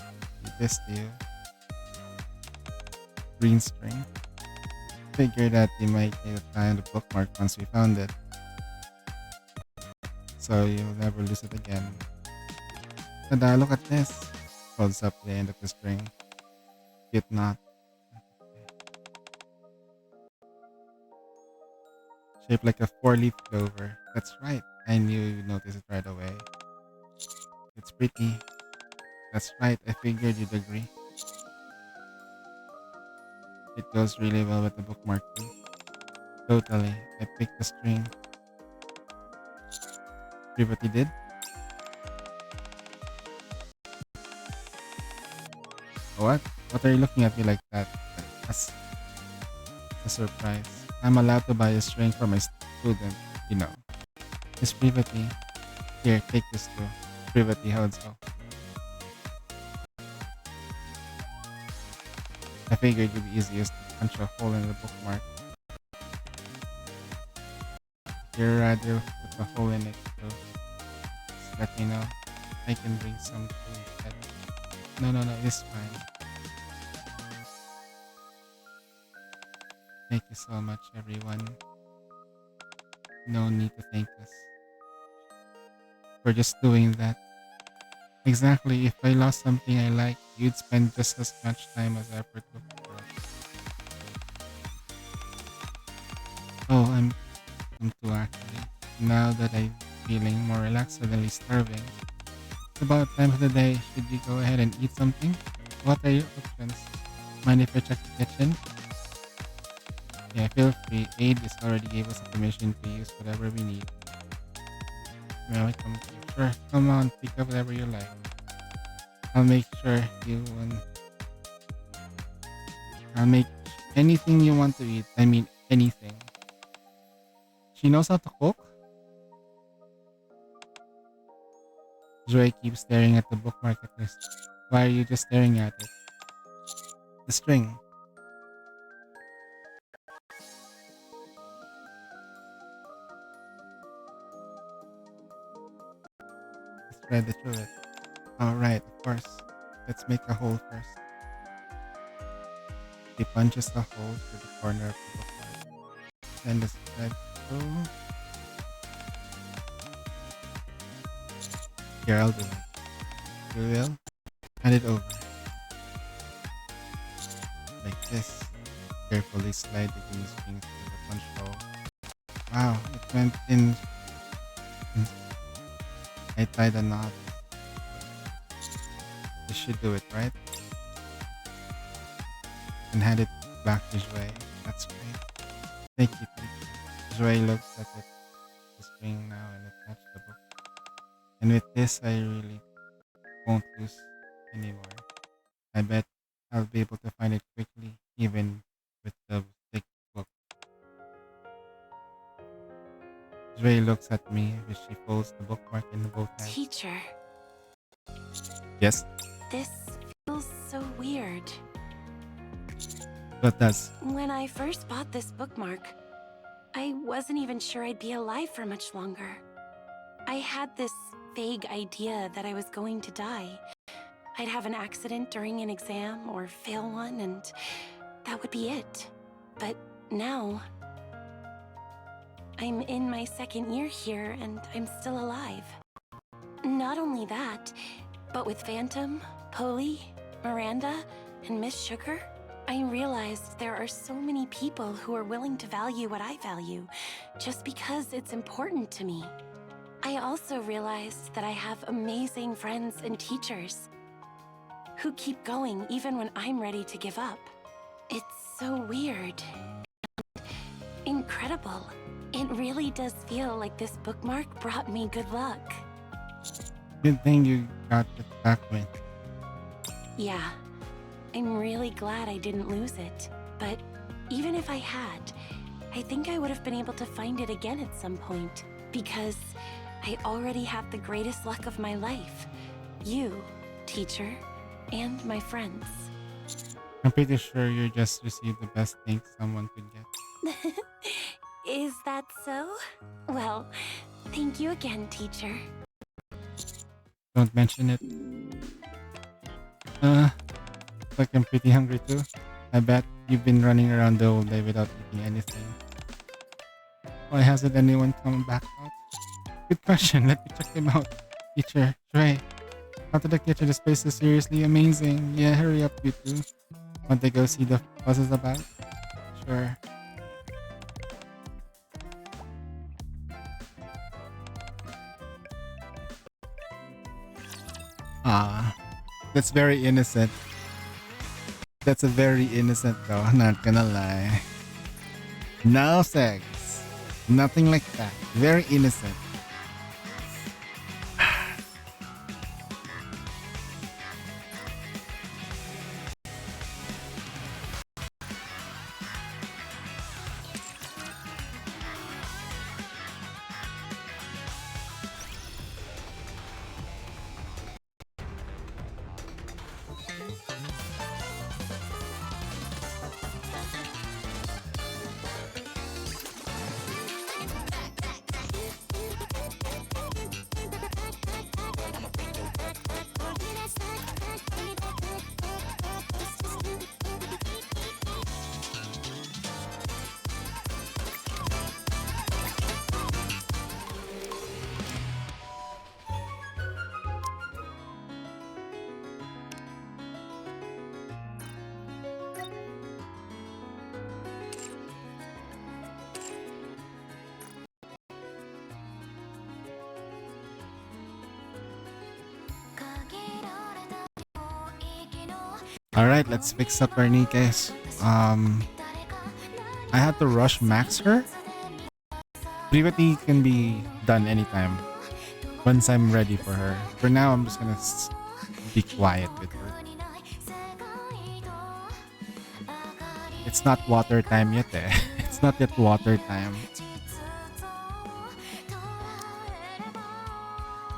this to you. Green string. Figure that you might need to find the bookmark once we found it. So you'll never lose it again. Tada, look at this. Holds up the end of the string. It not. Shaped like a 4-leaf clover. That's right. I knew you'd notice it right away. It's pretty. That's right. I figured you'd agree. It goes really well with the bookmark too. Totally. I picked the string. Privity did? What? What are you looking at me like that? That's a surprise. I'm allowed to buy a string for my student, you know. Miss Privity. Here, take this too. Privity, how's so? I figured it'd be easiest to punch a hole in the bookmark. If you'd rather put a hole in it, so just let me know. I can bring some too instead. No, it's fine. Thank you so much, everyone. No need to thank us. We're just doing that. Exactly, if I lost something I like, you'd spend just as much time as effort looking for it. Oh, I'm too actually. Now that I'm feeling more relaxed, suddenly starving. It's about time of the day. Should you go ahead and eat something? What are your options? Mind if I check the kitchen? Yeah, feel free. Aid is already gave us a permission to use whatever we need. May I come to you? Sure, come on, pick up whatever you like. I'll make sure you want. I'll make anything you want to eat. I mean, anything. She knows how to cook? Joy keeps staring at the bookmark at this. Why are you just staring at it? The string. Let's thread it through it. Alright, of course. Let's make a hole first. He punches the hole to the corner of the bookmark. Then the thread through. Here, I'll do it. You will? Hand it over. Like this. Carefully slide the green strings to the punch hole. Wow, it went in. I tied a knot. This should do it, right? And hand it back to Joy. That's great. Thank you, teacher. Joy looks at it. The string now and attach the book. And with this, I really won't lose anymore. I bet I'll be able to find it quickly, even with the thick book. Joy looks at me as she folds the bookmark in both hands. Teacher. Yes? This feels so weird. What does? When I first bought this bookmark, I wasn't even sure I'd be alive for much longer. I had this vague idea that I was going to die. I'd have an accident during an exam or fail one, and that would be it. But now, I'm in my second year here and I'm still alive. Not only that, but with Phantom, Polly, Miranda, and Miss Sugar, I realized there are so many people who are willing to value what I value just because it's important to me. I also realized that I have amazing friends and teachers who keep going even when I'm ready to give up. It's so weird and incredible. It really does feel like this bookmark brought me good luck. Good thing you got it back with. Yeah, I'm really glad I didn't lose it. But even if I had, I think I would have been able to find it again at some point. Because I already have the greatest luck of my life. You, teacher, and my friends. I'm pretty sure you just received the best thanks someone could get. Is that so? Well, thank you again, teacher. Don't mention it. Looks like I'm pretty hungry too. I bet you've been running around the whole day without eating anything. Why hasn't anyone come back out? Good question. Let me check him out. Teacher, Trey. Out to the kitchen. This place is seriously amazing. Yeah, hurry up, you two. Want to go see the fuss is about? Sure. Ah, that's very innocent. That's a very innocent though, not gonna lie. No sex. Nothing like that. Very innocent. Alright, let's fix up our Nikes. I have to rush max her. Privati can be done anytime. Once I'm ready for her. For now, I'm just gonna be quiet with her. It's not water time yet eh. It's not yet water time.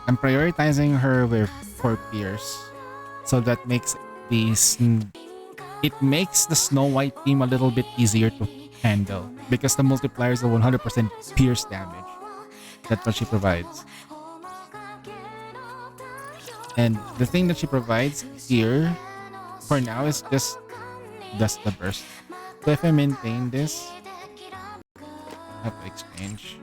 I'm prioritizing her for Pierce. So that makes it makes the Snow White team a little bit easier to handle. Because the multiplier is a 100% Pierce damage. That's what she provides. And the thing that she provides here for now is just the burst. So if I maintain this, I have to exchange.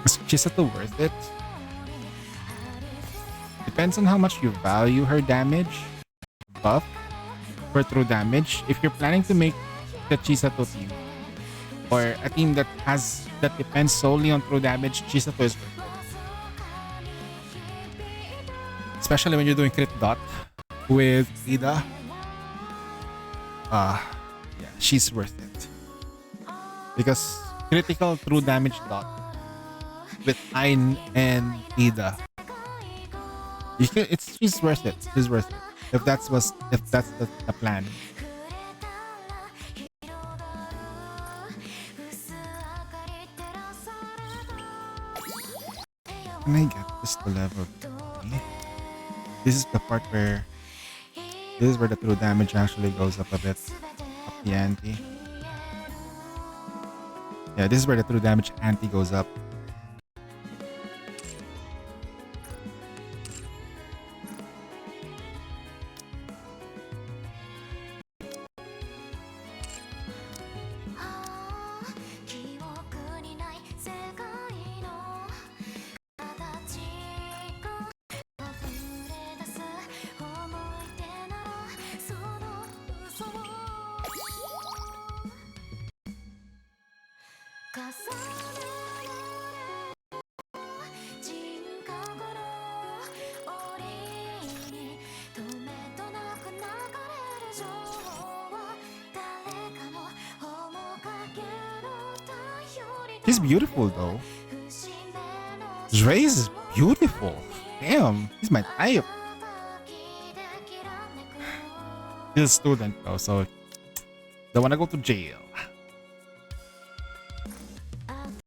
Is Chisato worth it? Depends on how much you value her damage buff for true damage. If you're planning to make the Chisato team or a team that depends solely on true damage, Chisato is worth it. Especially when you're doing crit dot with Ida. Yeah, she's worth it. Because critical true damage dot with Ain and Ida. She's worth it. She's worth it. If that's the plan. Can I get this to level 3? This is the part where the true damage actually goes up a bit. Up the ante. Yeah, this is where the true damage ante goes up. He's beautiful though. Dre's is beautiful. Damn, he's my type. He's a student though, so don't wanna go to jail.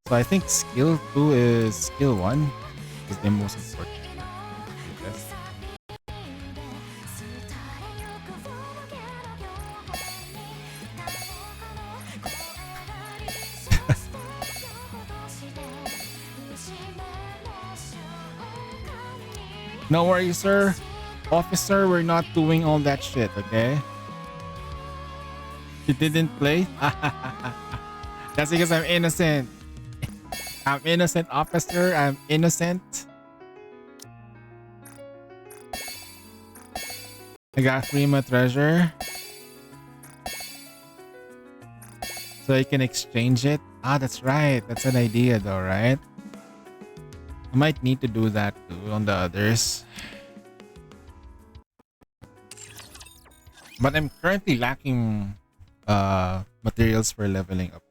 So I think skill 2 is skill 1 is the most important. No worries, sir. Officer, we're not doing all that shit, okay? You didn't play? That's because I'm innocent. I'm innocent, officer. I'm innocent. I got Prima treasure. So I can exchange it. Ah, that's right. That's an idea though, right? I might need to do that too on the others. But I'm currently lacking materials for leveling up.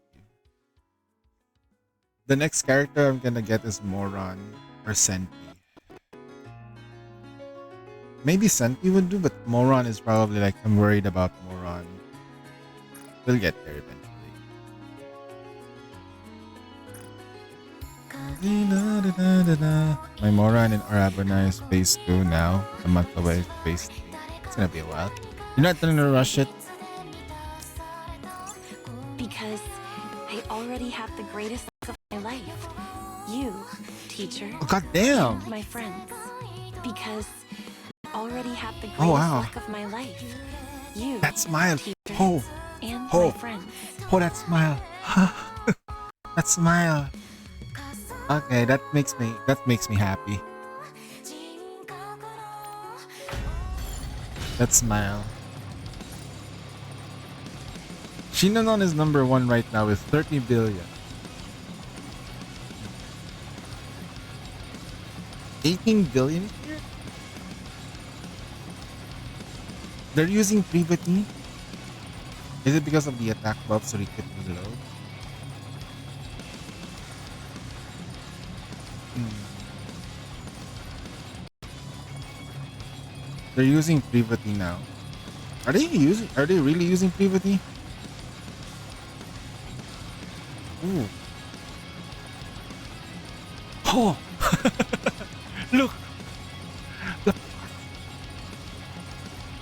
The next character I'm gonna get is Moron or Senti. Maybe Senti would do, but Moron is probably like, I'm worried about Moron. We'll get there eventually. My Moron in Arabana is phase 2 now. A month away, phase 3. It's gonna be a while. You're not gonna rush it? Because I already have the greatest luck of my life. You, teacher. Oh, goddamn! And my friends. Because I already have the greatest Oh, wow. luck of my life. You, That smile! teacher, Oh! and Oh! my friends. Oh, that smile! That smile! Okay, that makes me happy. That smile. Shinanon is number 1 right now with 30 billion. 18 billion here? They're using Privati? Is it because of the attack buff so it could reload? They're using Privati now. Are they really using Privati? Ooh. Oh! Look!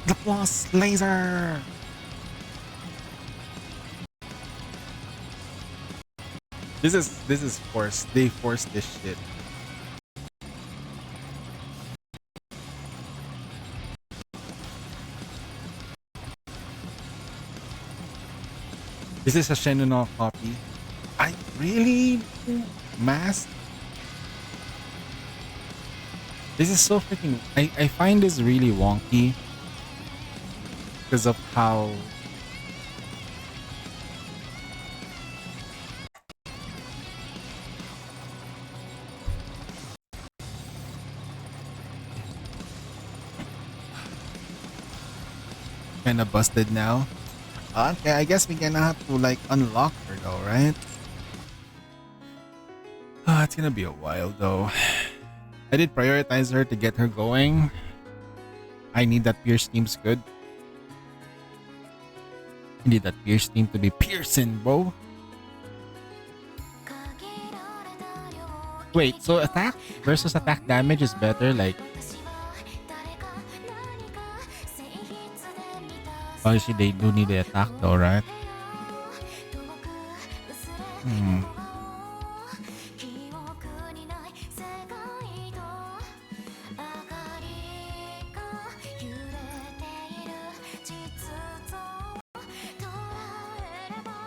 The boss laser! This is forced. They forced this shit. This is a Shenmue copy. I really mask. This is so freaking. I find this really wonky because of how. Kinda busted now. Okay, I guess we're gonna have to like unlock her though, right? It's gonna be a while though. I did prioritize her to get her going. I need that Pierce team's good. I need that Pierce team to be piercing, bro. Wait, so attack versus attack damage is better? Like, obviously they do need the attack though, right?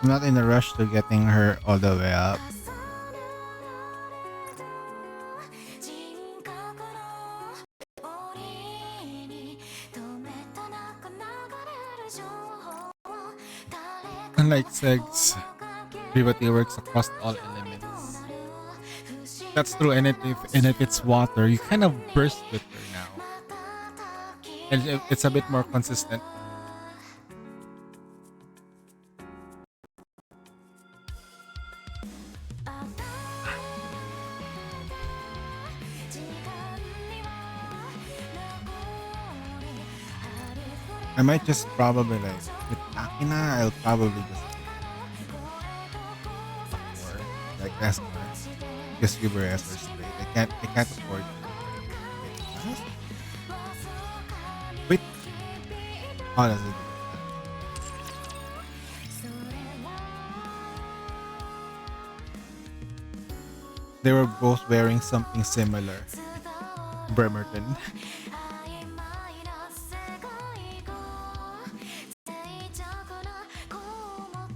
I'm not in a rush to getting her all the way up. Unlike Segs, Privati works across all elements. That's true, and if it's water, you kind of burst with her now. And it's a bit more consistent. I might just probably like with Akina, I'll probably just like ask her. Just give her Esper straight. I can't afford. Wait. How does it do? They were both wearing something similar. Bremerton.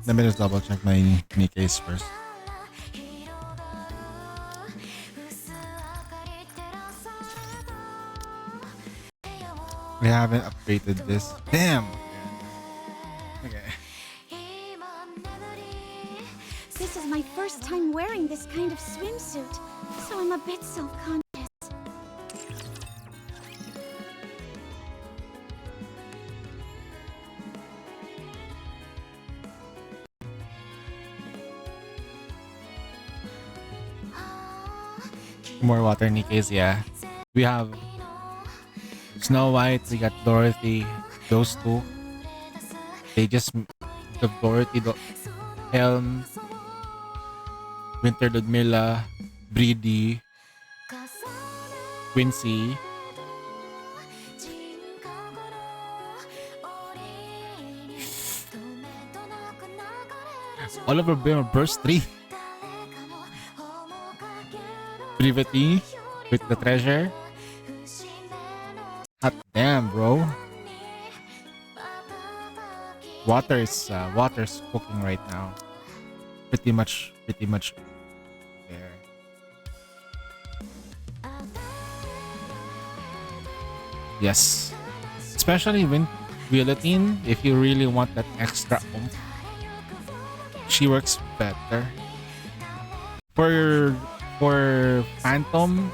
Let me just double check my case first. We haven't updated this. Damn! Okay. This is my first time wearing this kind of swimsuit, so I'm a bit self-conscious. More water Nikes, yeah. We have Snow White, we got Dorothy, those two. They just the Dorothy, Helm, Winter Ludmilla, Breedy, Quincy. All of our burst 3. Privati with the treasure. Hot damn, bro. Water's cooking right now. Pretty much there. Yes. Especially when Guillotine, if you really want that extra oomph, she works better. For Phantom,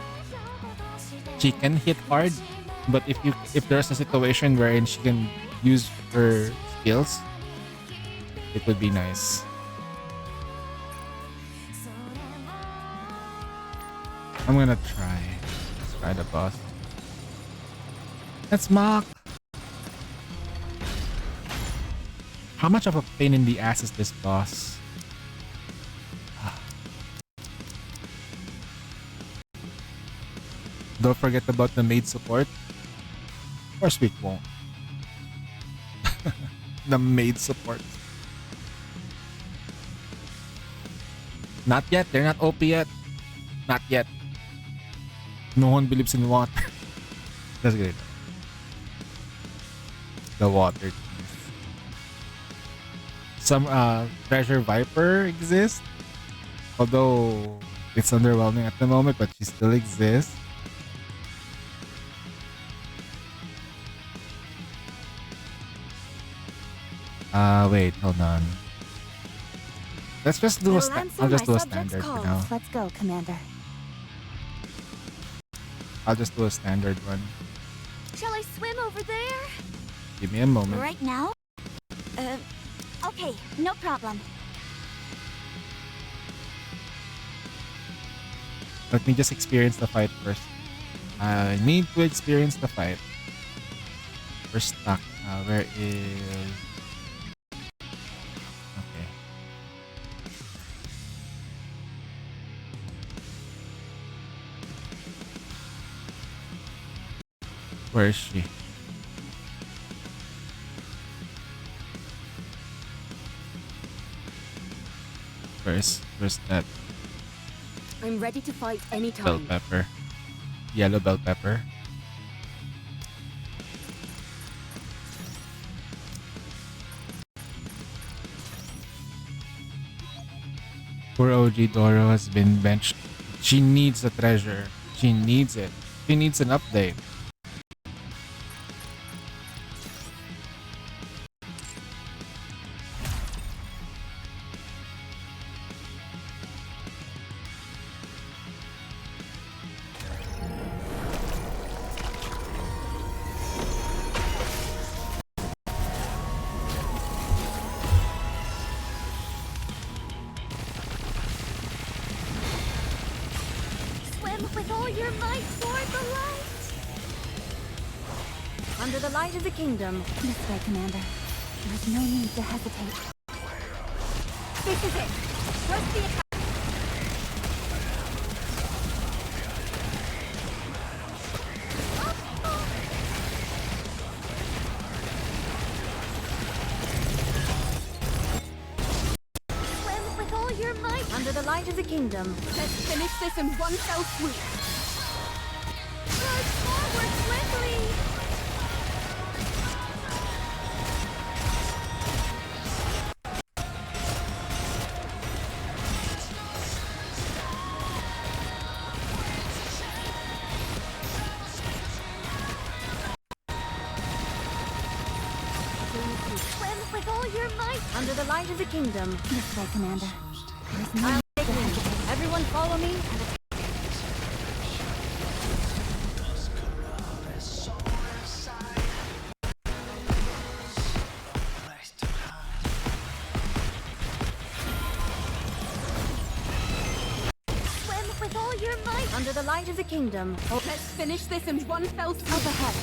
she can hit hard, but if there's a situation wherein she can use her skills, it would be nice. I'm gonna try the boss. Let's mock. How much of a pain in the ass is this boss? Don't forget about the maid support. Of course we won't. The maid support. Not yet. They're not OP yet. Not yet. No one believes in water. That's good. The water. Some Treasure Viper exists. Although it's underwhelming at the moment, but she still exists. Wait, hold on. Let's just do I'll just do a standard for now. Let's go, Commander. I'll just do a standard one. Shall I swim over there? Give me a moment. Right now? Okay, no problem. Let me just experience the fight first. I need to experience the fight. We're stuck. Where is... Okay. Where is she? Where's that I'm ready to fight bell anytime. pepper? Yellow bell pepper. Poor OG Doro has been benched. She needs a treasure. She needs it. She needs an update. Swim with all your might toward the light! Under the light of the kingdom. This way, Commander. There's no need to hesitate. This is it! Press the attack! Swim with all your might! Under the light of the kingdom. Let's finish this in one fell swoop! Charge forward swiftly! Swim with all your might! Under the light of the kingdom. This way, Commander. There's no need to hesitate. Everyone follow me. Swim with all your might! Under the light of the kingdom. Oh, let's finish this in one fell swoop. Up ahead.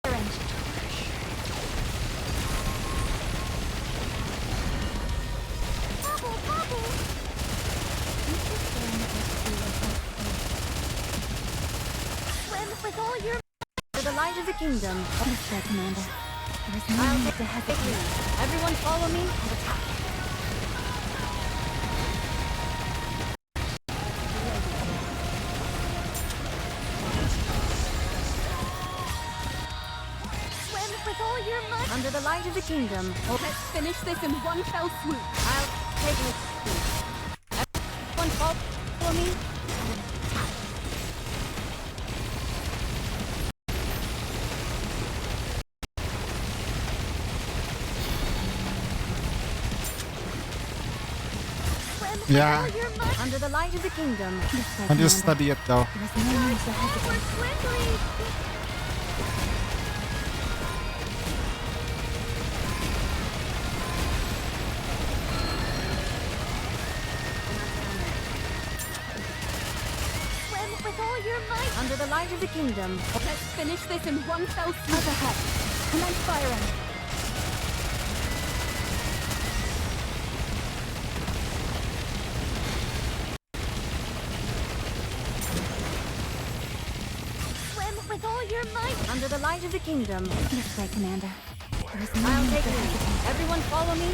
Commander. Bubble, bubble! Swim with all your might! Under the light of the kingdom. This way, Commander. There's no need to hesitate. Everyone follow me and attack. Swim with all your might! Under the light of the kingdom. Oh, let's finish this in one fell swoop. I'll take it. Everyone follow me. Swim Yeah. Under the light of the kingdom. I'll just study it though. Swim with all your might. Under the light of the kingdom. Let's finish this in one fell swoop. Up ahead. Commence firing. Swim with all your might. Under the light of the kingdom. This way, Commander. I'll take lead. Everyone follow me.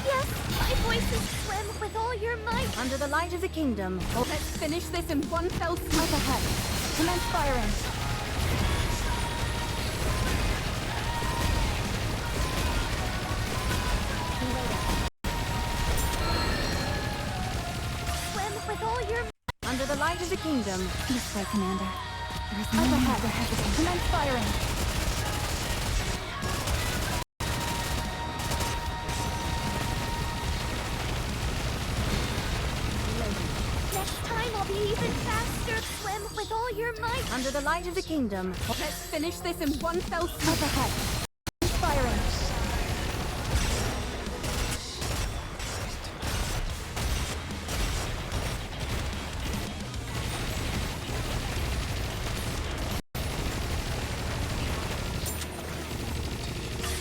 Yes, my voices swim with all your might. Under the light of the kingdom. Let's finish this in one fell swoop. Up ahead. Commence firing. Swim with all your Under the light of the kingdom. This way, Commander. Up ahead. Commence firing. Next time I'll be even faster. Swim with all your might. Under the light of the kingdom. Let's finish this in one fell swoop. Up ahead. Firing.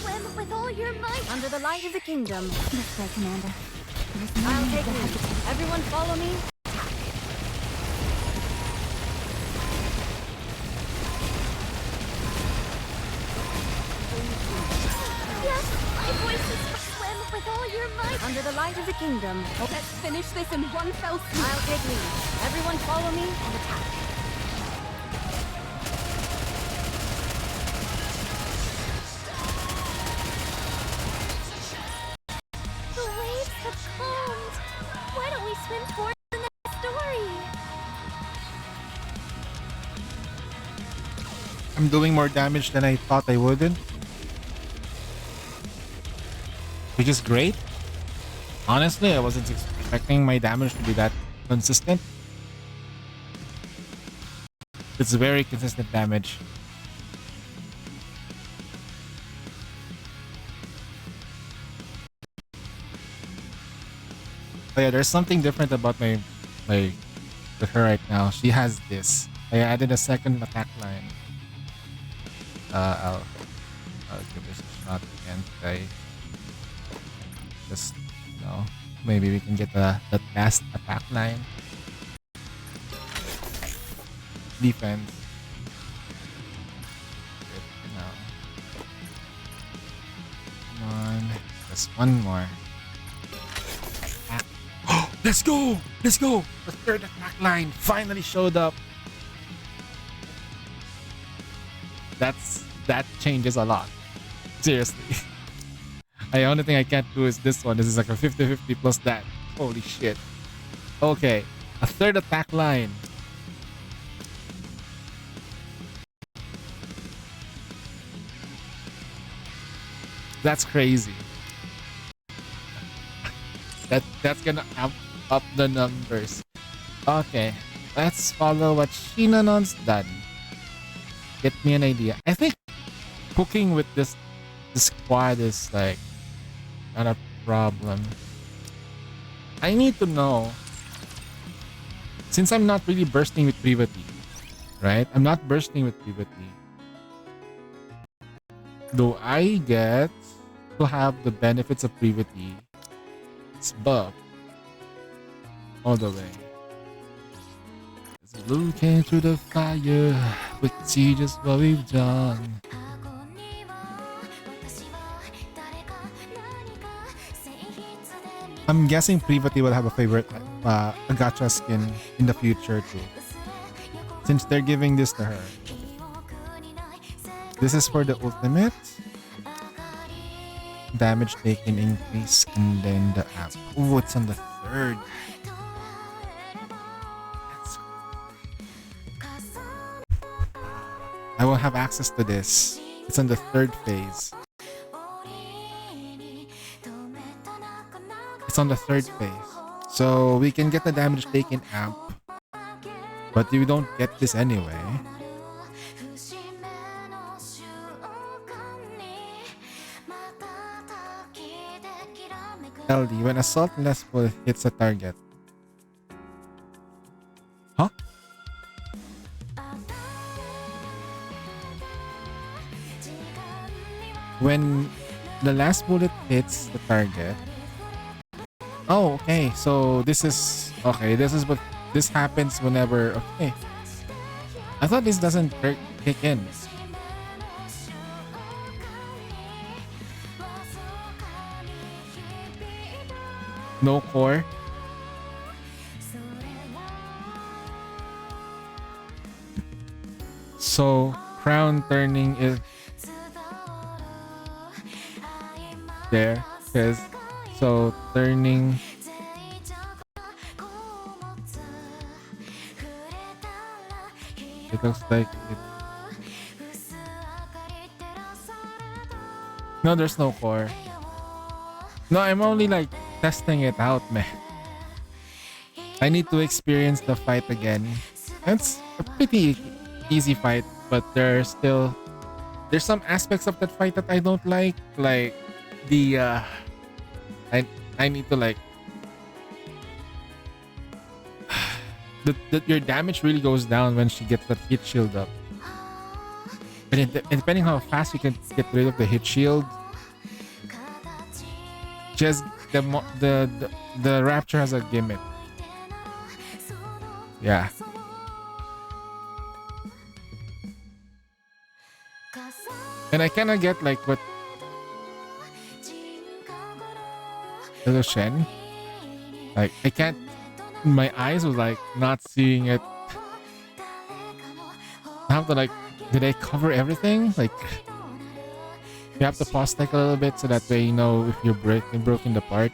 Swim with all your might. Under the light of the kingdom. This way, Commander. I'll take lead. Everyone follow me. Yes, my voices swim with all your might. Under the light of the kingdom. Let's finish this in one fell swoop. I'll take lead. Everyone follow me. The waves have calmed. Why don't we swim towards the next story? I'm doing more damage than I thought I wouldn't. Which is great. Honestly, I wasn't expecting my damage to be that consistent. It's very consistent damage. Oh yeah, there's something different about my with her right now. She has this. I added a second attack line. I'll give this a shot again. Just maybe we can get the last attack line. Defense. Good for now. Come on. Just one more. Let's go! Let's go! The third attack line finally showed up. That changes a lot. Seriously. The only thing I can't do is this one. This is like a 50-50 plus that. Holy shit. Okay. A third attack line. That's crazy. That's gonna amp up the numbers. Okay. Let's follow what Shinanon's done. Get me an idea. I think cooking with this squad is like not a problem. I need to know, since I'm not really bursting with Privati, right? I'm not bursting with Privati. Do I get to have the benefits of Privati? It's buff all the way. Let's look into the fire. We can see just what we've done. I'm guessing Privati will have a favorite gacha skin in the future too, since they're giving this to her. This is for the ultimate. Damage taken increase, and then the app. Oh, it's on the third. don't have access to this. It's on the 3rd phase. It's on the 3rd phase. So we can get the damage taken amp. But we don't get this anyway. LD, when assault less bullet hits a target. Huh? When the last bullet hits the target. Oh, okay. So this is okay. This is what this happens whenever. Okay. I thought this doesn't kick in. No core. So crown turning is there because so turning it looks like it. No, there's no core. No, I'm only like testing it out, man. I need to experience the fight again. It's a pretty easy fight, but there's some aspects of that fight that I don't like the I need to like your damage really goes down when she gets that hit shield up, and depending how fast you can get rid of the hit shield, just the Rapture has a gimmick. Yeah. And I kinda get like what Little Shen. Like I can't, my eyes was like not seeing it. I have to like, did I cover everything? Like you have to pause like a little bit so that way you know if you're broken the part.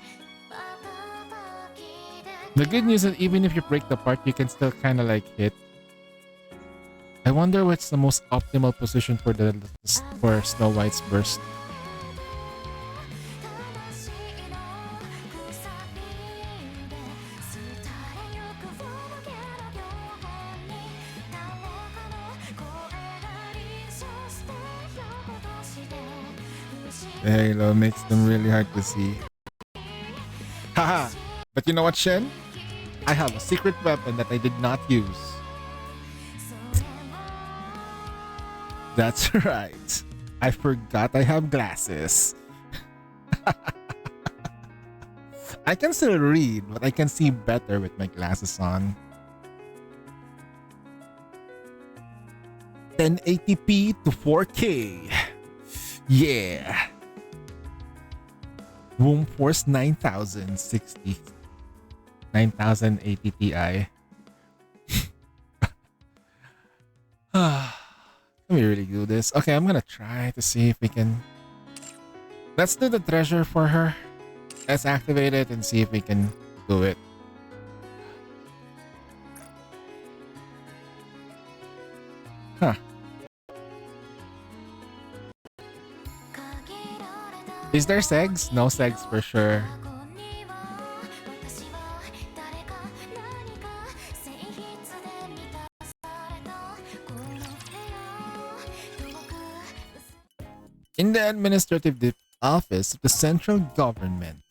The good news is even if you break the part, you can still kind of like hit. I wonder what's the most optimal position for Snow White's burst. The halo makes them really hard to see. Haha! But you know what, Shen? I have a secret weapon that I did not use. That's right. I forgot I have glasses. I can still read, but I can see better with my glasses on. 1080p to 4K. Yeah. Womb Force 9060. 9080 Ti. Can we really do this? Okay, I'm gonna try to see if we can. Let's do the treasure for her. Let's activate it and see if we can do it. Huh. Is there segs? No segs for sure. In the administrative office of the central government,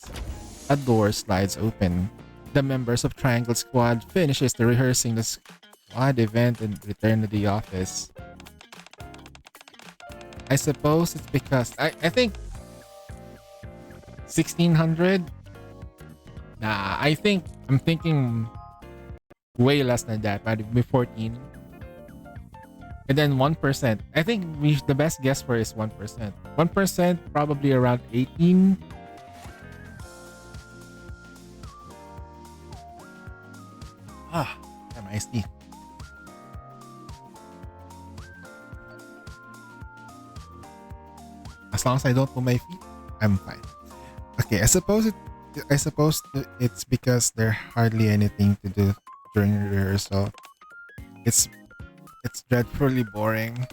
a door slides open. The members of Triangle Squad finishes the rehearsing the squad event and return to the office. I suppose it's because I think 1600. Nah, I'm thinking way less than that. Maybe 14. And then 1%. I think the best guess for is 1%. 1% probably around 18. Damn iced tea. As long as I don't move my feet, I'm fine. Okay, I suppose it's because there's hardly anything to do during the rehearsal. It's dreadfully boring.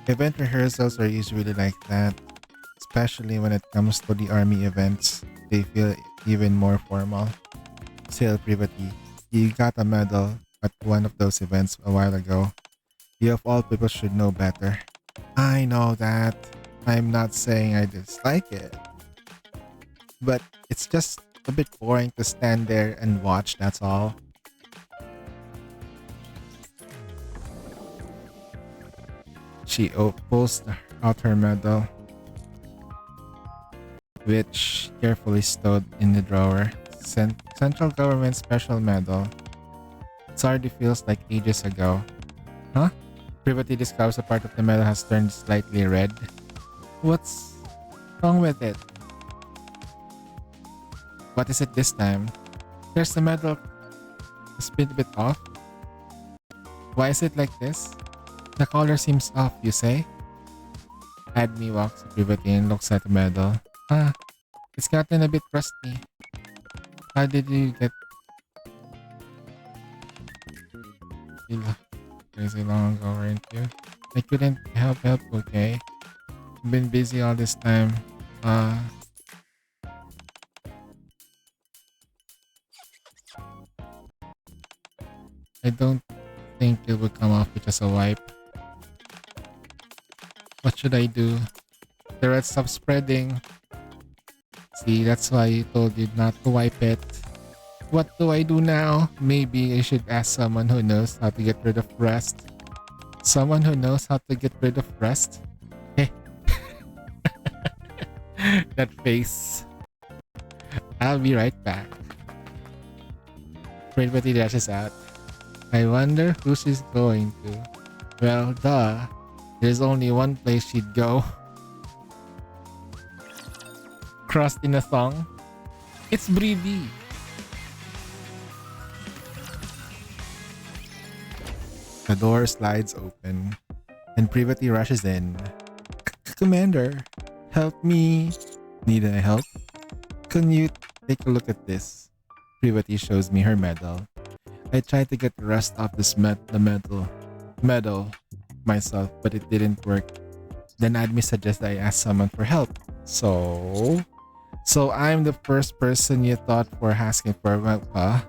Event rehearsals are usually like that, especially when it comes to the army events. They feel even more formal. Still, Privati, you got a medal at one of those events a while ago. You of all people should know better. I know that. I'm not saying I dislike it, but it's just a bit boring to stand there and watch, that's all. She pulls out her medal, which carefully stowed in the drawer. Central Government Special Medal. It already feels like ages ago. Huh? Privati discovers a part of the medal has turned slightly red. What's wrong with it? What is it this time? There's the medal a bit off. Why is it like this? The color seems off, you say? Admi walks to Privati and looks at the medal. Ah, it's gotten a bit rusty. How did you get crazy long ago, weren't you? I couldn't help, okay? I've been busy all this time. I don't think it would come off with just a wipe. What should I do? The red stopped spreading. See, that's why I told you not to wipe it. What do I do now? Maybe I should ask someone who knows how to get rid of rust. Someone who knows how to get rid of rust? Hey. That face. I'll be right back. Privati dashes out. I wonder who she's going to. Well, duh. There's only one place she'd go. Crossed in a thong. It's Bridi. The door slides open and Privati rushes in. Commander, help me. Need I help? Can you take a look at this? Privati shows me her medal. I tried to get the rust off this the medal myself, but it didn't work. Then Admi suggests I ask someone for help. So I'm the first person you thought for asking for help, huh?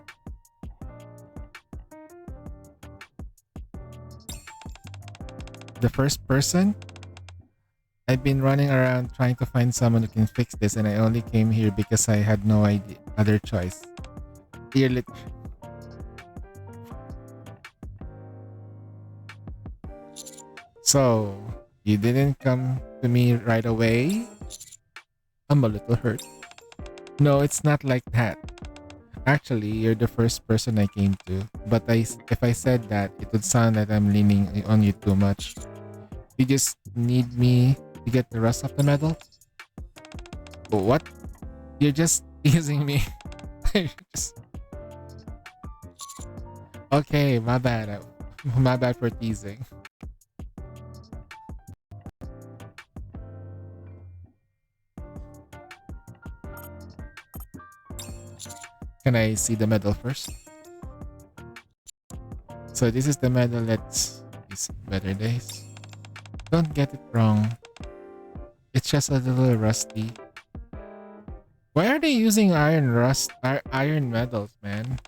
The first person? I've been running around trying to find someone who can fix this, and I only came here because I had no other choice. So, you didn't come to me right away? I'm a little hurt. No, it's not like that. Actually, you're the first person I came to. But if I said that, it would sound like I'm leaning on you too much. You just need me to get the rest of the medal? What? You're just teasing me. Okay, my bad. My bad for teasing. Can I see the medal first? So this is the medal that's better days. Don't get it wrong. It's just a little rusty. Why are they using iron medals, man?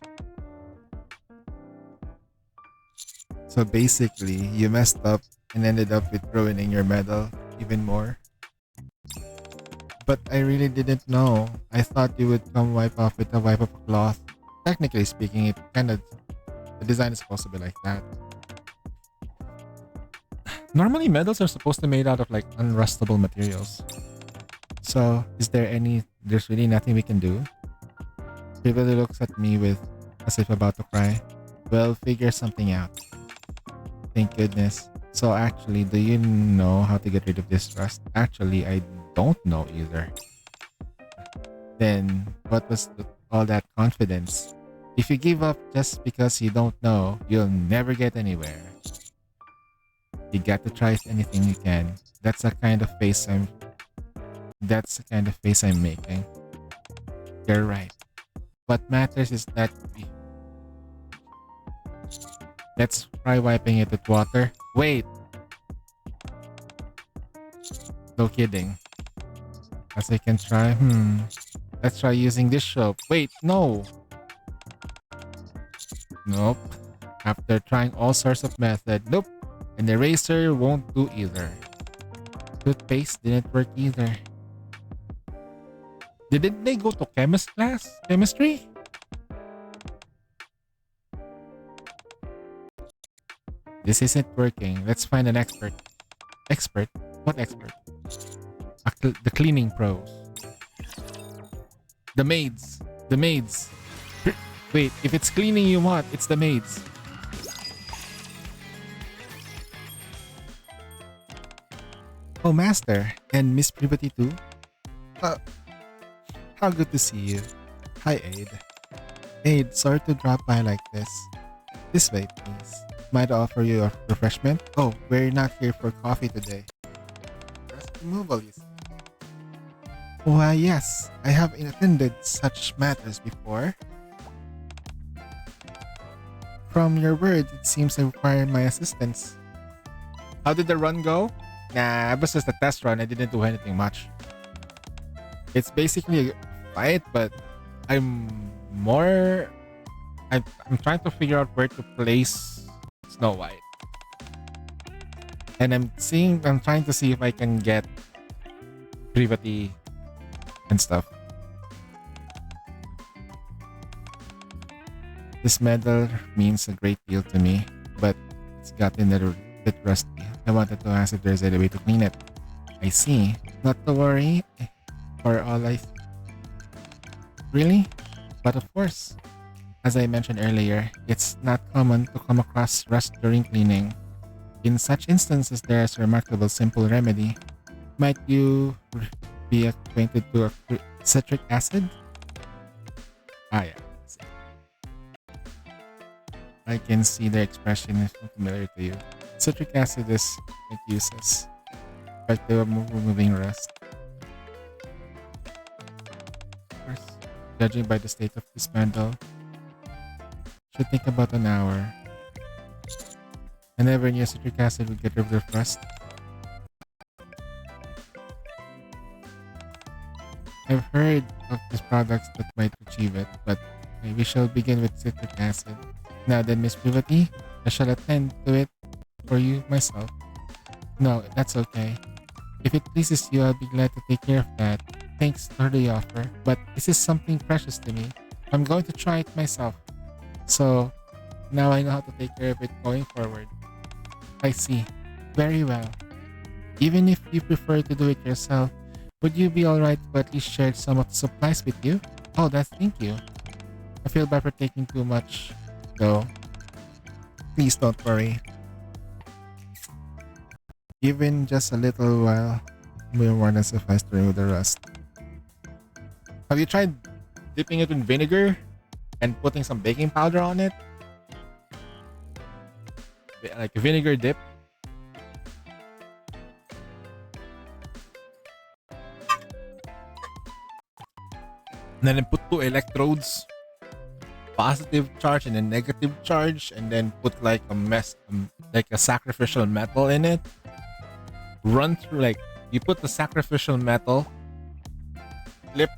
So basically, you messed up and ended up with ruining your medal even more. But I really didn't know. I thought you would come wipe off with a wipe of a cloth. Technically speaking, the design is supposed to be like that. Normally, medals are supposed to be made out of like unrustable materials. So, there's really nothing we can do? Privati looks at me as if about to cry. Well, figure something out. Thank goodness. So actually, do you know how to get rid of this rust? Actually, I don't know either. Then, what was all that confidence? If you give up just because you don't know, you'll never get anywhere. You got to try anything you can. That's the kind of face I'm making. You're right. What matters is that let's try wiping it with water. Wait! No kidding. As I can try. Let's try using this soap. Wait, no. Nope. After trying all sorts of methods, nope. An eraser won't do either. Toothpaste didn't work either. Didn't they go to chemistry? This isn't working. Let's find an expert. Expert? What expert? The cleaning pros. The maids. The maids. Wait, if it's cleaning you want, it's the maids. Oh, Master. And Miss Privity too? How good to see you. Hi, Aid. Aid, sorry to drop by like this. This way, please. Might I offer you a refreshment? Oh, we're not here for coffee today. Rest removal, you see. Why, yes. I have attended such matters before. From your words, it seems I require my assistance. How did the run go? Nah, it was just a test run. I didn't do anything much. It's basically a fight, but I'm trying to figure out where to place Snow White. And I'm trying to see if I can get Privity and stuff. This medal means a great deal to me, but it's gotten a bit rusty. I wanted to ask if there's any way to clean it. I see. Not to worry. For all Really? But of course. As I mentioned earlier, it's not common to come across rust during cleaning. In such instances, there is a remarkable simple remedy. Might you be acquainted to citric acid? Ah, yeah. I can see the expression is familiar to you. Citric acid is it uses effective removing rust. Of course, judging by the state of this bundle, should take about an hour. I never knew citric acid would get rid of rust. I've heard of these products that might achieve it, but we shall begin with citric acid. Now then, Miss Privity, I shall attend to it for you myself. No, that's okay. If it pleases you, I'll be glad to take care of that. Thanks for the offer, but this is something precious to me. I'm going to try it myself. So, now I know how to take care of it going forward. I see. Very well. Even if you prefer to do it yourself, would you be alright to at least share some of the supplies with you? Oh, thank you. I feel bad for taking too much, though. Please don't worry. Even just a little while will more than suffice to remove the rust. Have you tried dipping it in vinegar and putting some baking powder on it? Like a vinegar dip? And then put 2 electrodes, positive charge and a negative charge, and then put like a sacrificial metal in it. Run through, like, you put the sacrificial metal, flip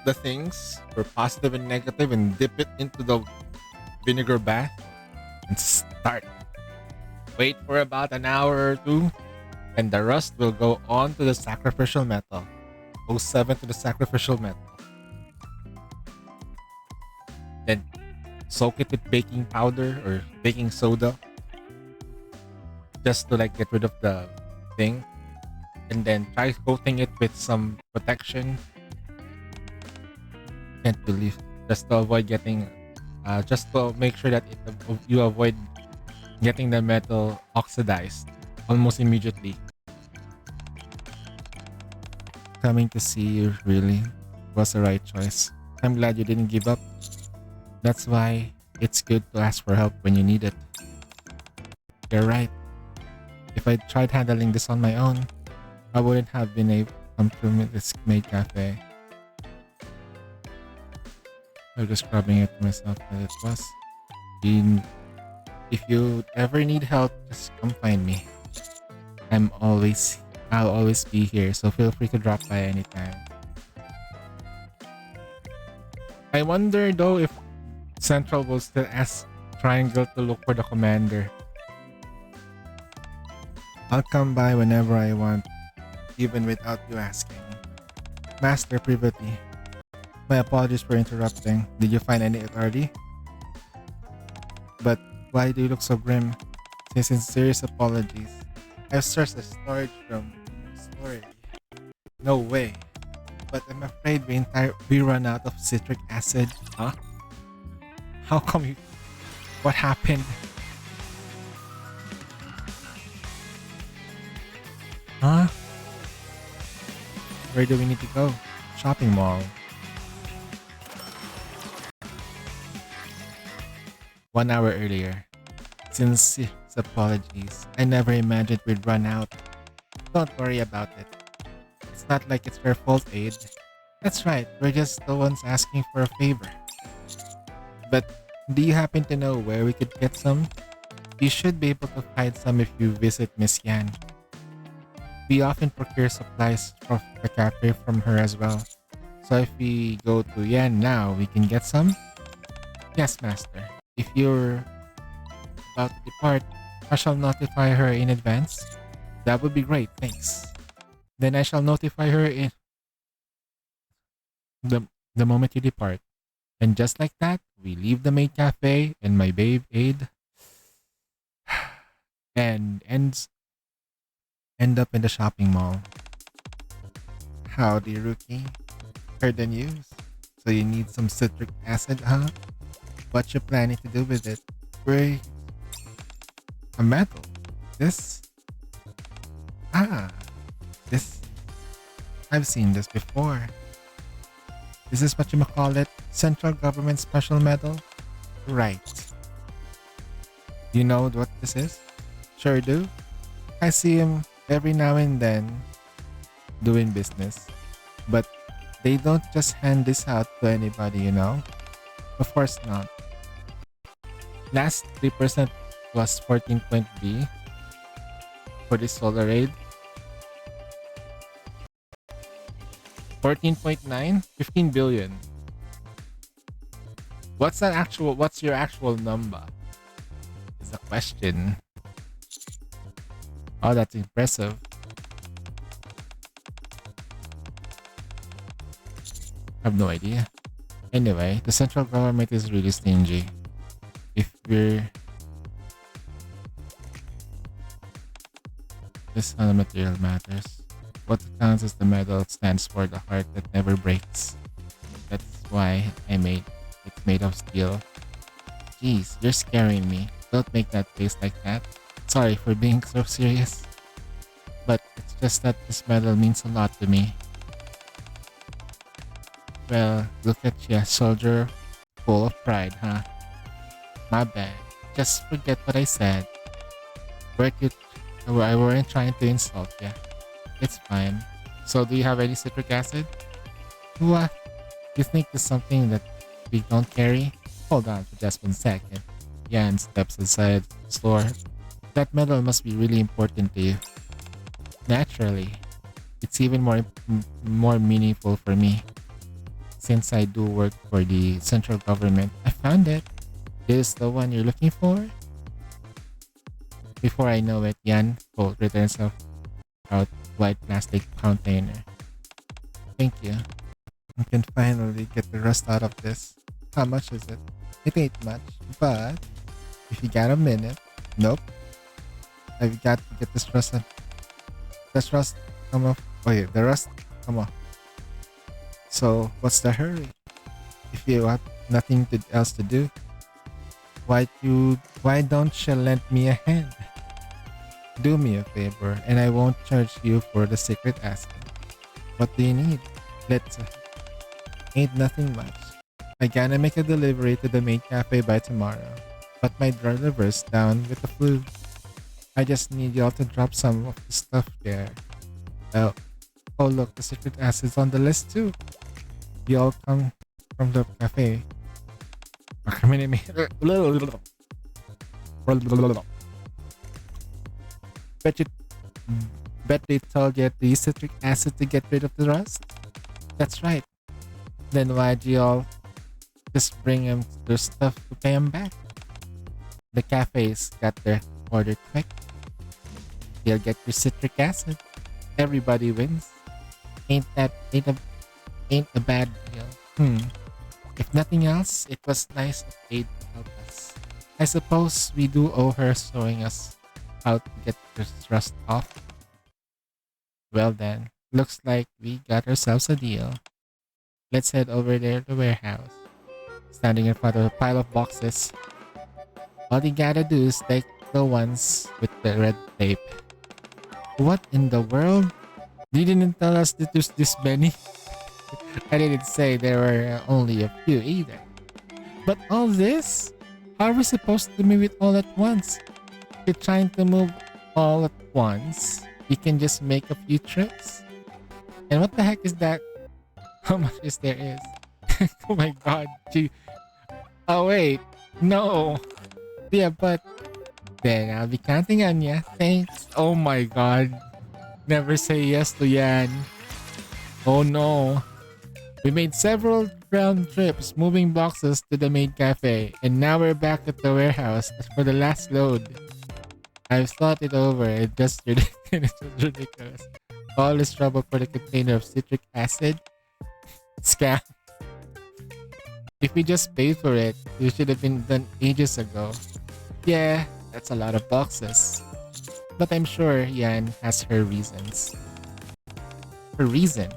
the things for positive and negative, and dip it into the vinegar bath and start. Wait for about an hour or 2, and the rust will go on to the sacrificial metal. 07 to the sacrificial metal. Then soak it with baking powder or baking soda, just to like get rid of the thing, and then try coating it with some protection. Can't believe, just to avoid getting, just to make sure that you avoid getting the metal oxidized almost immediately. Coming to see you really was the right choice. I'm glad you didn't give up. That's why it's good to ask for help when you need it. You're right. If I tried handling this on my own, I wouldn't have been able to come through this maid cafe. I'm just scrubbing it myself as it was. If you ever need help, just come find me. I'm always I'll always be here, so feel free to drop by anytime. I wonder though if Central will still ask Triangle to look for the commander. I'll come by whenever I want, even without you asking. Master Privity, my apologies for interrupting. Did you find any authority? But why do you look so grim? Sincere apologies. I've searched the storage room. Storage. No way. But I'm afraid we run out of citric acid. Huh? How come you... What happened? Huh? Where do we need to go? Shopping mall. 1 hour earlier. Sincere apologies. I never imagined we'd run out. Don't worry about it. It's not like it's your fault, Aid. That's right, we're just the ones asking for a favor. But do you happen to know where we could get some? You should be able to find some if you visit Miss Yan. We often procure supplies from the cafe from her as well. So if we go to Yan now, we can get some? Yes, Master. If you're about to depart, I shall notify her in advance. That would be great, thanks. Then I shall notify her in the moment you depart. And just like that, we leave the maid cafe and my babe Aid and end up in the shopping mall. Howdy, Rookie. Heard the news? So you need some citric acid, huh? What you planning to do with it? Great. A medal. This? This. I've seen this before. This is what you call it? Central Government Special Medal? Right. You know what this is? Sure do. I see him every now and then doing business. But they don't just hand this out to anybody, you know? Of course not. Last 3% plus 14 point B for this solar raid. 14.9, 15 billion. What's your actual number? Is the question. Oh, that's impressive. I have no idea. Anyway, the central government is really stingy. If we're... This other material matters. What counts as the medal stands for the heart that never breaks. That's why it's made of steel. Jeez, you're scaring me. Don't make that face like that. Sorry for being so serious. But it's just that this medal means a lot to me. Well, look at you, soldier. Full of pride, huh? My bad. Just forget what I said. I weren't trying to insult ya. It's fine. So do you have any citric acid? What? You think there's something that we don't carry? Hold on for just 1 second. Yan steps inside the store. That medal must be really important to you. Naturally. It's even more meaningful for me. Since I do work for the central government, I found it. This is the one you're looking for? Before I know it, Yan returns out white plastic container. Thank you. I can finally get the rust out of this. How much is it? It ain't much, but if you got a minute. Nope. I've got to get this rust on. This rust come off. Oh yeah, the rust come off. So what's the hurry? If you have nothing else to do, why don't you lend me a hand? Do me a favor and I won't charge you for the secret acid. What do you need? Ain't nothing much. I gotta make a delivery to the main cafe by tomorrow, but my driver's down with the flu. I just need y'all to drop some of the stuff there. Oh look, the secret acid's on the list too. You all come from the cafe. Bet they told you to use citric acid to get rid of the rust? That's right. Then why'd you all just bring them their stuff to pay them back? The cafes got their order quick. You'll get your citric acid. Everybody wins. Ain't a bad deal. If nothing else, it was nice of Aid to help us. I suppose we do owe her showing us how to get this rust off. Well then, looks like we got ourselves a deal. Let's head over there to the warehouse. Standing in front of a pile of boxes. All you gotta do is take the ones with the red tape. What in the world? You didn't tell us that there's this many. I didn't say there were only a few either. But all this? How are we supposed to move it all at once? If you're trying to move all at once, you can just make a few trips. And what the heck is that? How much is there is? Oh my god. Gee. Oh wait. No. Yeah, but then I'll be counting on ya. Thanks. Oh my god. Never say yes to Yan. Oh no. We made several round trips moving boxes to the main cafe, and now we're back at the warehouse for the last load. I've thought it over and just it's just ridiculous. All this trouble for the container of citric acid? Scam. If we just paid for it, it should have been done ages ago. Yeah, that's a lot of boxes. But I'm sure Yan has her reasons. Her reasons?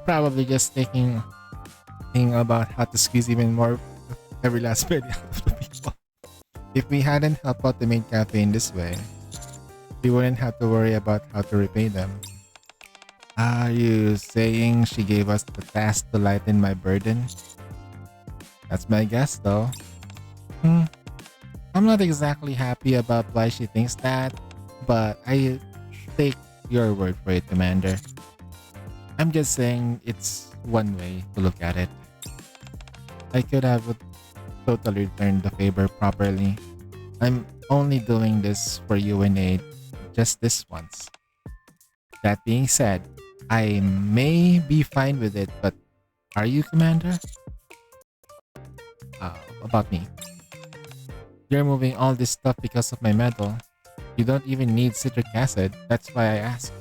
Probably just thinking about how to squeeze even more every last penny out of the people. If we hadn't helped out the main cafe in this way, we wouldn't have to worry about how to repay them. Are you saying she gave us the task to lighten my burden? That's my guess though. I'm not exactly happy about why she thinks that, but I take your word for it, Commander. I'm just saying it's one way to look at it. I could have totally returned the favor properly. I'm only doing this for you and Aid, just this once. That being said, I may be fine with it, but are you, Commander? About me. You're moving all this stuff because of my medal. You don't even need citric acid, that's why I asked.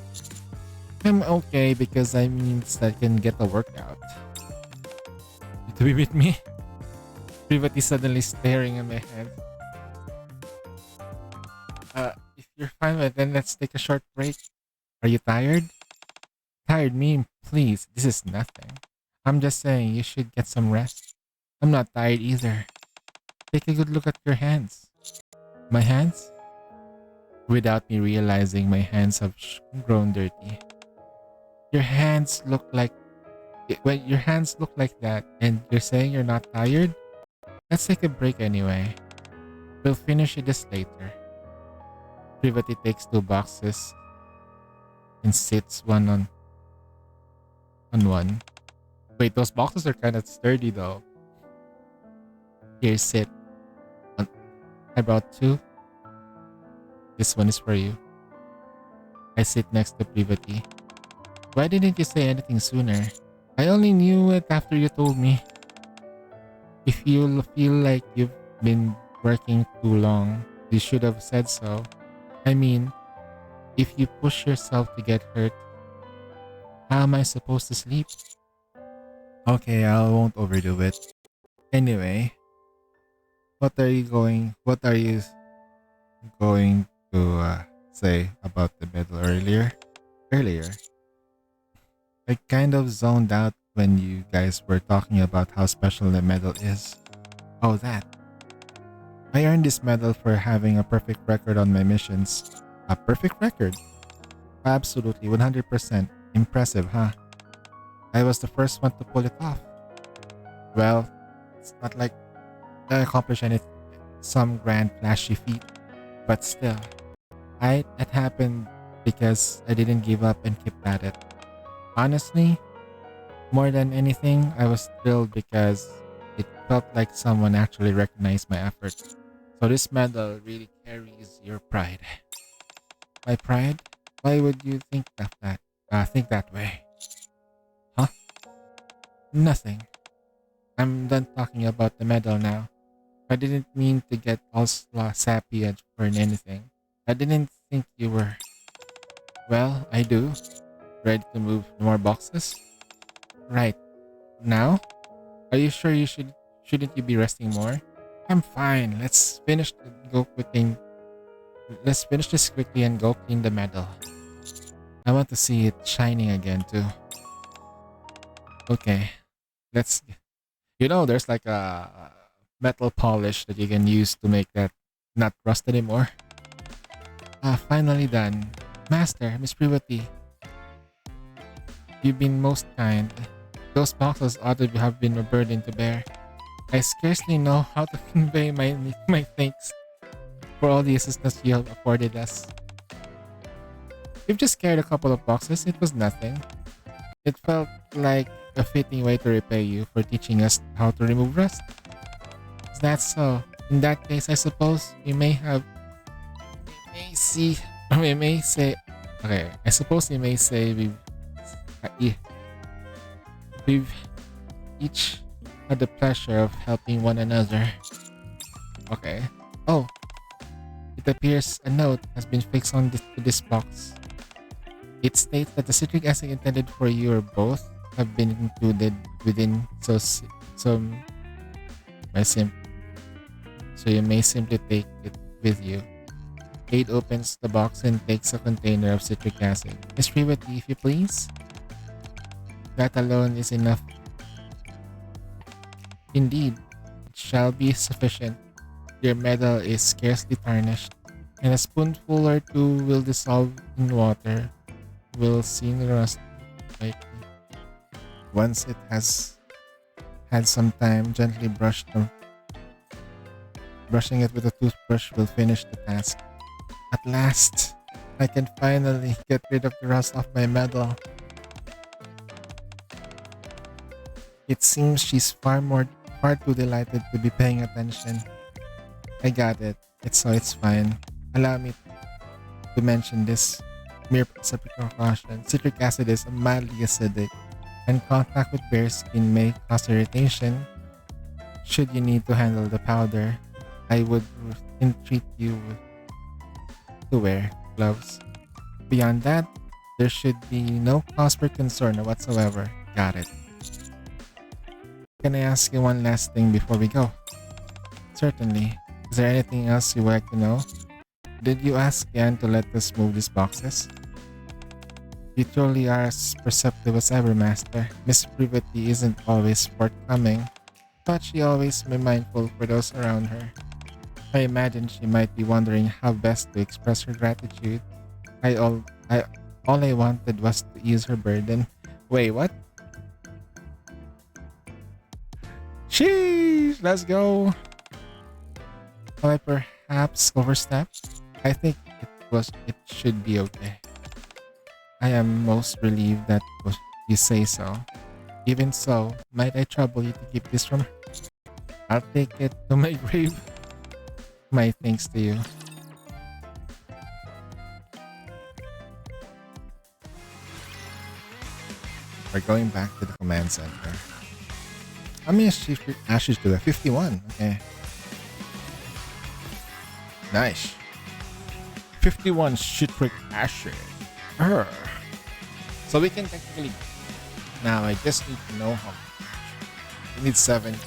I'm okay because I means I can get a workout. To be with me? Privati suddenly staring at my head. If you're fine with it, then let's take a short break. Are you tired? Tired me? Please, this is nothing. I'm just saying you should get some rest. I'm not tired either. Take a good look at your hands. My hands? Without me realizing my hands have grown dirty. Your hands look like that and you're saying you're not tired? Let's take a break anyway. We'll finish this later. Privati takes 2 boxes and sits one on one. Wait, those boxes are kind of sturdy though. Here, sit. I brought 2. This one is for you. I sit next to Privati. Why didn't you say anything sooner? I only knew it after you told me. If you feel like you've been working too long, you should have said so. I mean, if you push yourself to get hurt, how am I supposed to sleep? Okay, I won't overdo it. Anyway, what are you going to say about the medal earlier? I kind of zoned out when you guys were talking about how special the medal is. Oh, that. I earned this medal for having a perfect record on my missions. A perfect record? Absolutely, 100%. Impressive, huh? I was the first one to pull it off. Well, it's not like I accomplished some grand flashy feat, but still, it happened because I didn't give up and kept at it. Honestly, more than anything, I was thrilled because it felt like someone actually recognized my effort. So this medal really carries your pride. My pride? Why would you think of that? Think that way? Huh? Nothing. I'm done talking about the medal now. I didn't mean to get all sappy or anything. I didn't think you were. Well, I do. Ready to move more boxes? Right. Now? Are you sure shouldn't you be resting more? I'm fine. Let's finish this quickly and go clean the medal. I want to see it shining again too. Okay. There's like a metal polish that you can use to make that not rust anymore. Finally done. Master, Miss Privity. You've been most kind. Those boxes ought to have been a burden to bear. I scarcely know how to convey my thanks for all the assistance you have afforded us. You've just carried a couple of boxes. It was nothing. It felt like a fitting way to repay you for teaching us how to remove rust. Is that so? In that case, I suppose I suppose you may say we've each had the pleasure of helping one another. Okay. Oh, it appears a note has been fixed on this box. It states that the citric acid intended for you or both have been included within, so you may simply take it with you. Kate opens the box and takes a container of citric acid. Miss Privity, if you please. That alone is enough. Indeed, it shall be sufficient. Your medal is scarcely tarnished, and a spoonful or two will dissolve in water. Will soon rust lightly. Once it has had some time, gently brush them. Brushing it with a toothbrush will finish the task. At last, I can finally get rid of the rust off my medal. It seems she's far too delighted to be paying attention. I got it. It's fine. Allow me to mention this mere as a precaution. Citric acid is mildly acidic, and contact with bare skin may cause irritation. Should you need to handle the powder, I would entreat you to wear gloves. Beyond that, there should be no cause for concern whatsoever. Got it. Can I ask you one last thing before we go? Certainly. Is there anything else you would like to know? Did you ask Yan to let us move these boxes? You truly are as perceptive as ever, Master. Miss Privity isn't always forthcoming, but she always be mindful for those around her. I imagine she might be wondering how best to express her gratitude. All I wanted was to ease her burden. Wait, what? Sheesh! Let's go! Have I perhaps overstepped? I think it should be okay. I am most relieved that you say so. Even so, might I trouble you to keep this from her? I'll take it to my grave. My thanks to you. We're going back to the command center. How many ashes do we have? 51. Okay. Nice. 51 citric acid. So we can technically. Now I just need to know how much. We need 7 to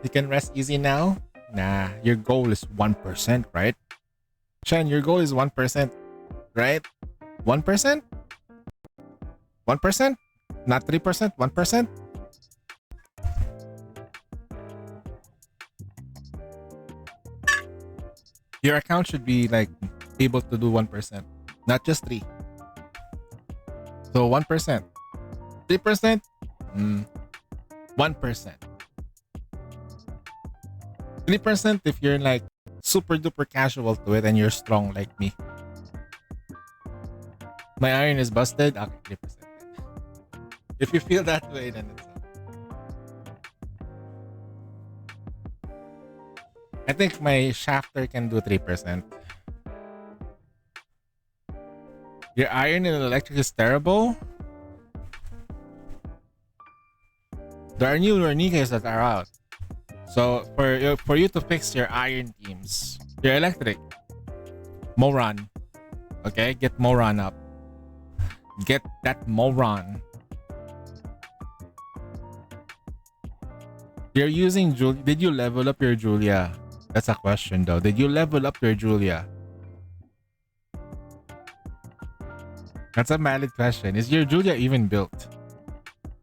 You can rest easy now? Nah, your goal is 1%, right? Shen, your goal is 1%, right? 1%? 1%? Not 3%? 1%? Your account should be like able to do 1%, not just 3. So 1%. 3%? 1%. 3% if you're like super duper casual to it and you're strong like me. My iron is busted. Okay, 3%. If you feel that way, then it's up. I think my shafter can do 3%. Your iron and electric is terrible? There are new Nikkes that are out. So for you to fix your iron teams, your electric, Moron. Okay, get Moron up. Get that Moron. You're using Julia. Did you level up your Julia? That's a question though. Did you level up your Julia? That's a valid question. Is your Julia even built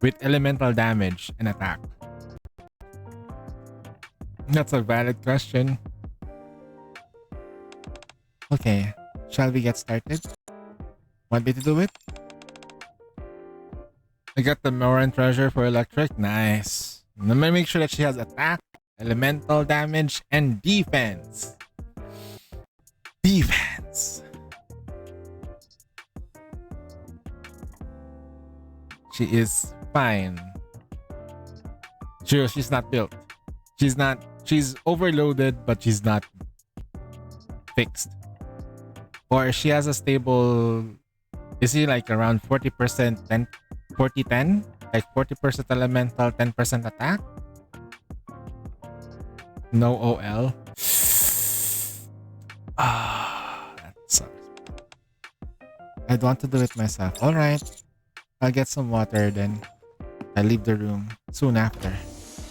with elemental damage and attack? That's a valid question. Okay, shall we get started? Want me to do it? I got the Moran treasure for electric. Nice. Let me make sure that she has attack, elemental damage, and defense. Defense. She is fine. Sure, she's not built. She's overloaded, but she's not fixed. Or she has a stable, is he like around 40%, 40-10? Like 40% elemental, 10% attack? No OL. That sucks. I'd want to do it myself. Alright. I'll get some water then. I leave the room soon after.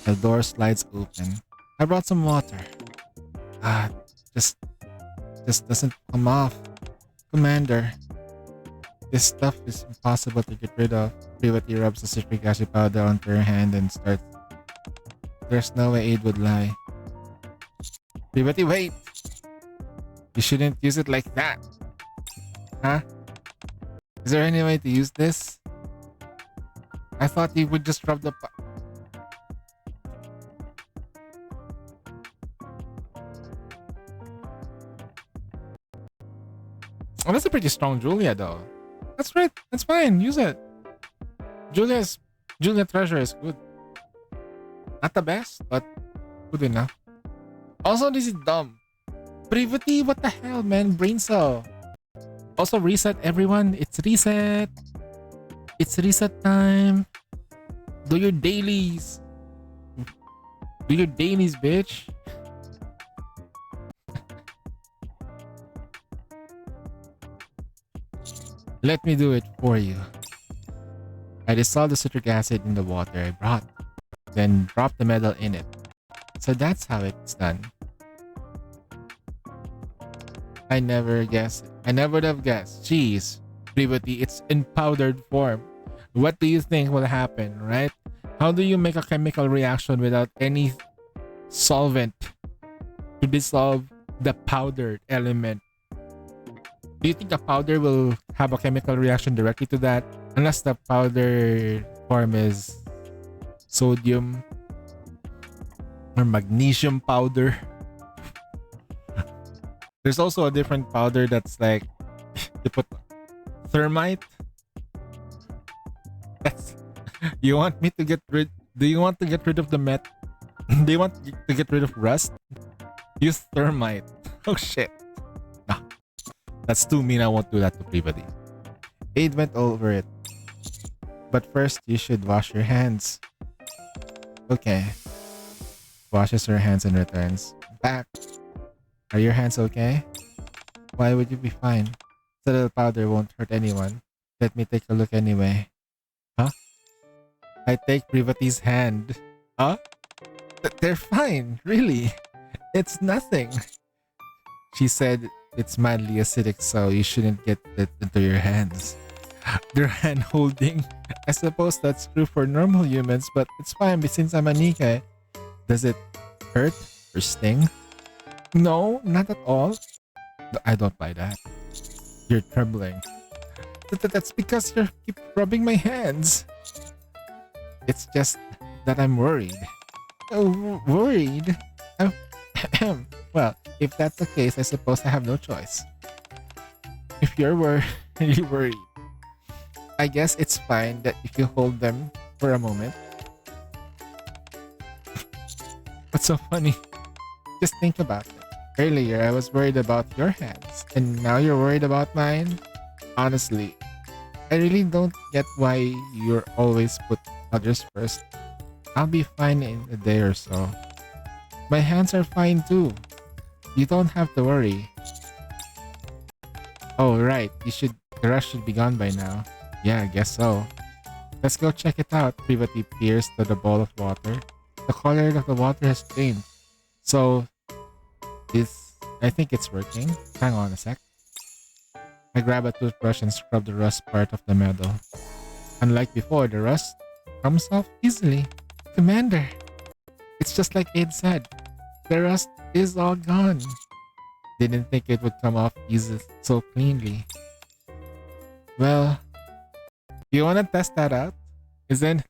The door slides open. I brought some water. Just doesn't come off. Commander. This stuff is impossible to get rid of. Privity rubs the citric acid powder onto her hand and starts. There's no way Aid would lie. Privity, wait! You shouldn't use it like that. Huh? Is there any way to use this? I thought you would just rub the Oh, that's a pretty strong Julia though. That's right. That's fine. Use it. Julia treasure is good. Not the best, but good enough. Also, this is dumb. Privity, what the hell, man? Brain cell. Also, reset everyone. It's reset. It's reset time. Do your dailies. Do your dailies, bitch. Let me do it for you. I dissolved the citric acid in the water I brought, then dropped the metal in it. So that's how it's done. I never would have guessed. Jeez, Privity, it's in powdered form. What do you think will happen, right? How do you make a chemical reaction without any solvent to dissolve the powdered element? Do you think the powder will have a chemical reaction directly to that? Unless the powder form is sodium or magnesium powder. There's also a different powder that's like you put thermite. That's you want me to get rid. Do you want to get rid of the met? Do you want to get rid of rust? Use thermite. Oh shit. Nah. That's too mean. I won't do that to Privity. Aid went over it. But first, you should wash your hands. Okay. Washes her hands and returns. Back. Are your hands okay? Why would you be fine? The little powder won't hurt anyone. Let me take a look anyway. Huh? I take Privity's hand. Huh? They're fine, really. It's nothing. She said it's mildly acidic, so you shouldn't get it into your hands. They're hand holding. I suppose that's true for normal humans, but it's fine since I'm a Nikkei. Does it hurt or sting? No, not at all. I don't buy that. You're trembling. That's because you keep rubbing my hands. It's just that I'm worried. Oh, worried? Well, if that's the case, I suppose I have no choice. If you're worried, I guess it's fine that if you hold them for a moment. What's so funny? Just think about it. Earlier, I was worried about your hands, and now you're worried about mine? Honestly, I really don't get why you're always put others first. I'll be fine in a day or so. My hands are fine too. You don't have to worry. Oh, right. The rush should be gone by now. Yeah, I guess so. Let's go check it out. Privati peers to the bowl of water. The color of the water has changed. So, I think it's working. Hang on a sec. I grab a toothbrush and scrub the rust part of the metal. Unlike before, the rust comes off easily. Commander, it's just like Aid said. The rust is all gone. Didn't think it would come off easy so cleanly. Well, you wanna test that out? Isn't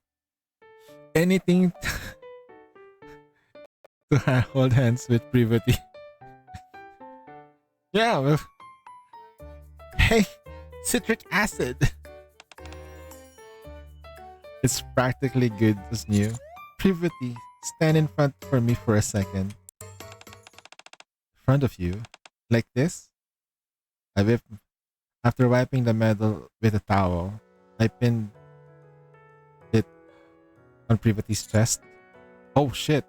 anything to hold hands with Privati? Yeah, well, hey, citric acid. It's practically good as new. Privati, stand in front for me for a second. In front of you? Like this? After wiping the metal with a towel, I pinned it on Privati's chest. Oh shit.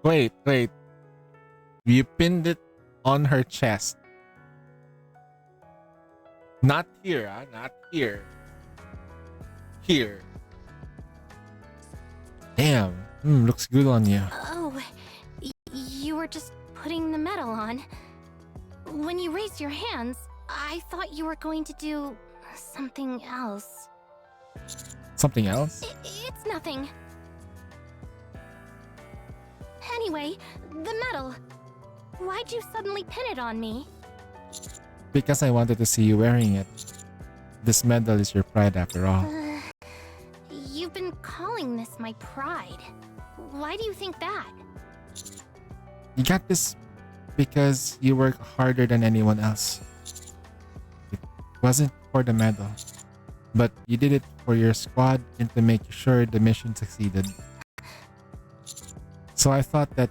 Wait. You pinned it on her chest. Not here, not here. Here. Damn. Looks good on you. Oh, you were just putting the metal on. When you raised your hands, I thought you were going to do something else. Something else? It's nothing. Anyway, the metal. Why'd you suddenly pin it on me? Because I wanted to see you wearing it. This medal is your pride after all. You've been calling this my pride. Why do you think that? You got this because you work harder than anyone else. It wasn't for the medal, but you did it for your squad and to make sure the mission succeeded. So I thought that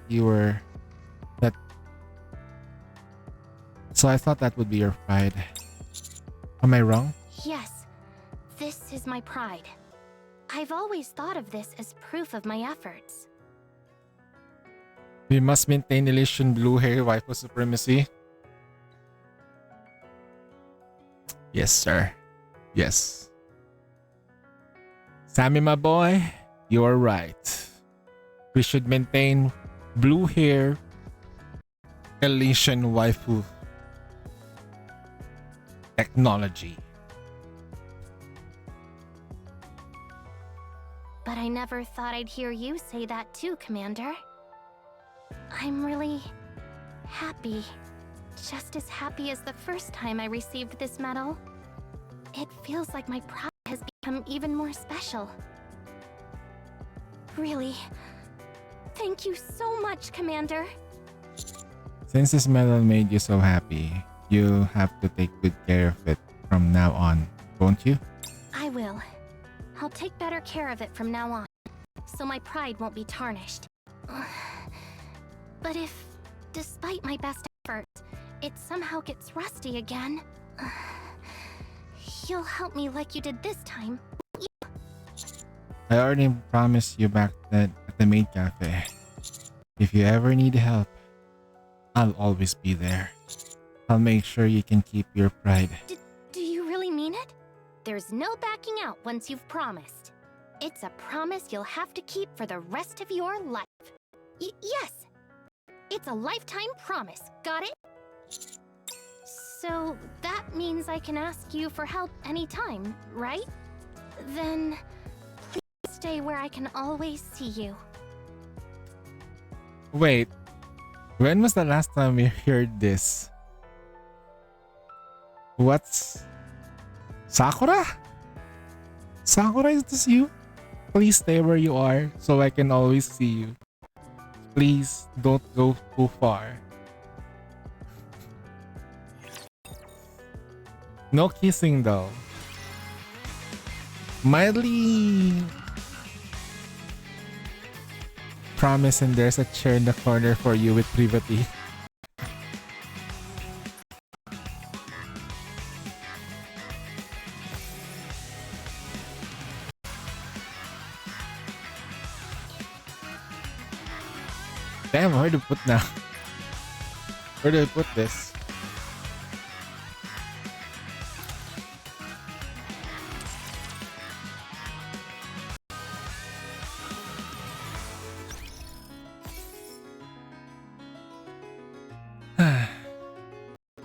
would be your pride. Am I wrong? Yes, this is my pride. I've always thought of this as proof of my efforts. We must maintain Elysian blue hair waifu supremacy. Yes, sir. Yes. Sammy, my boy, you are right. We should maintain blue hair Elysian waifu technology. But I never thought I'd hear you say that too, Commander. I'm really happy. Just as happy as the first time I received this medal. It feels like my pride has become even more special. Really, thank you so much, Commander. Since this medal made you so happy, you have to take good care of it from now on, won't you? I will. I'll take better care of it from now on, so my pride won't be tarnished. But if, despite my best efforts, it somehow gets rusty again, you'll help me like you did this time. I already promised you back then at the maid cafe. If you ever need help, I'll always be there. I'll make sure you can keep your pride. Do you really mean it? There's no backing out once you've promised. It's a promise you'll have to keep for the rest of your life. Yes! It's a lifetime promise, got it? So that means I can ask you for help anytime, right? Then please stay where I can always see you. Wait, when was the last time we heard this? What's... Sakura? Sakura, is this you? Please stay where you are so I can always see you. Please don't go too far. No kissing though. promise, and there's a chair in the corner for you with privity. Damn, where to put now? Where do I put this?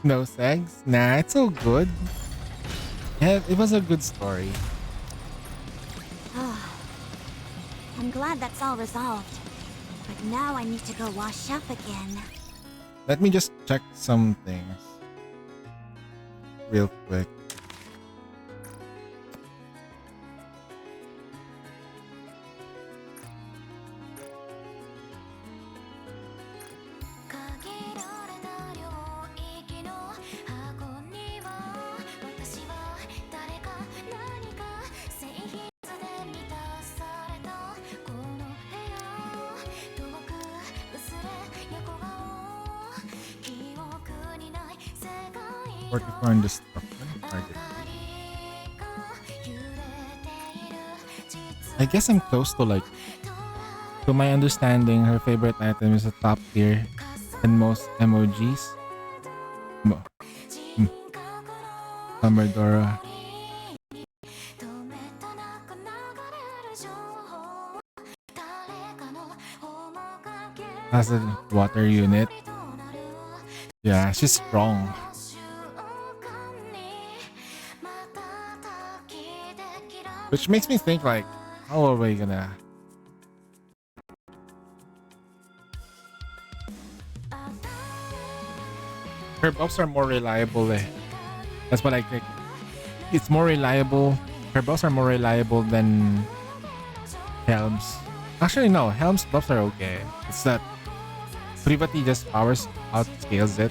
No sex? Nah, it's all good. Yeah, it was a good story. I'm glad that's all resolved. But now I need to go wash up again. Let me just check some things real quick. Forty-four indestruction. Target. I guess I'm close to like. To my understanding, her favorite item is a top tier and most emojis. Summer has a water unit. Yeah, she's strong. Which makes me think like, how are we gonna... Her buffs are more reliable eh. That's what I think. It's more reliable. Her buffs are more reliable than Helm's. Actually no, Helm's buffs are okay. It's that Privati just outscales it.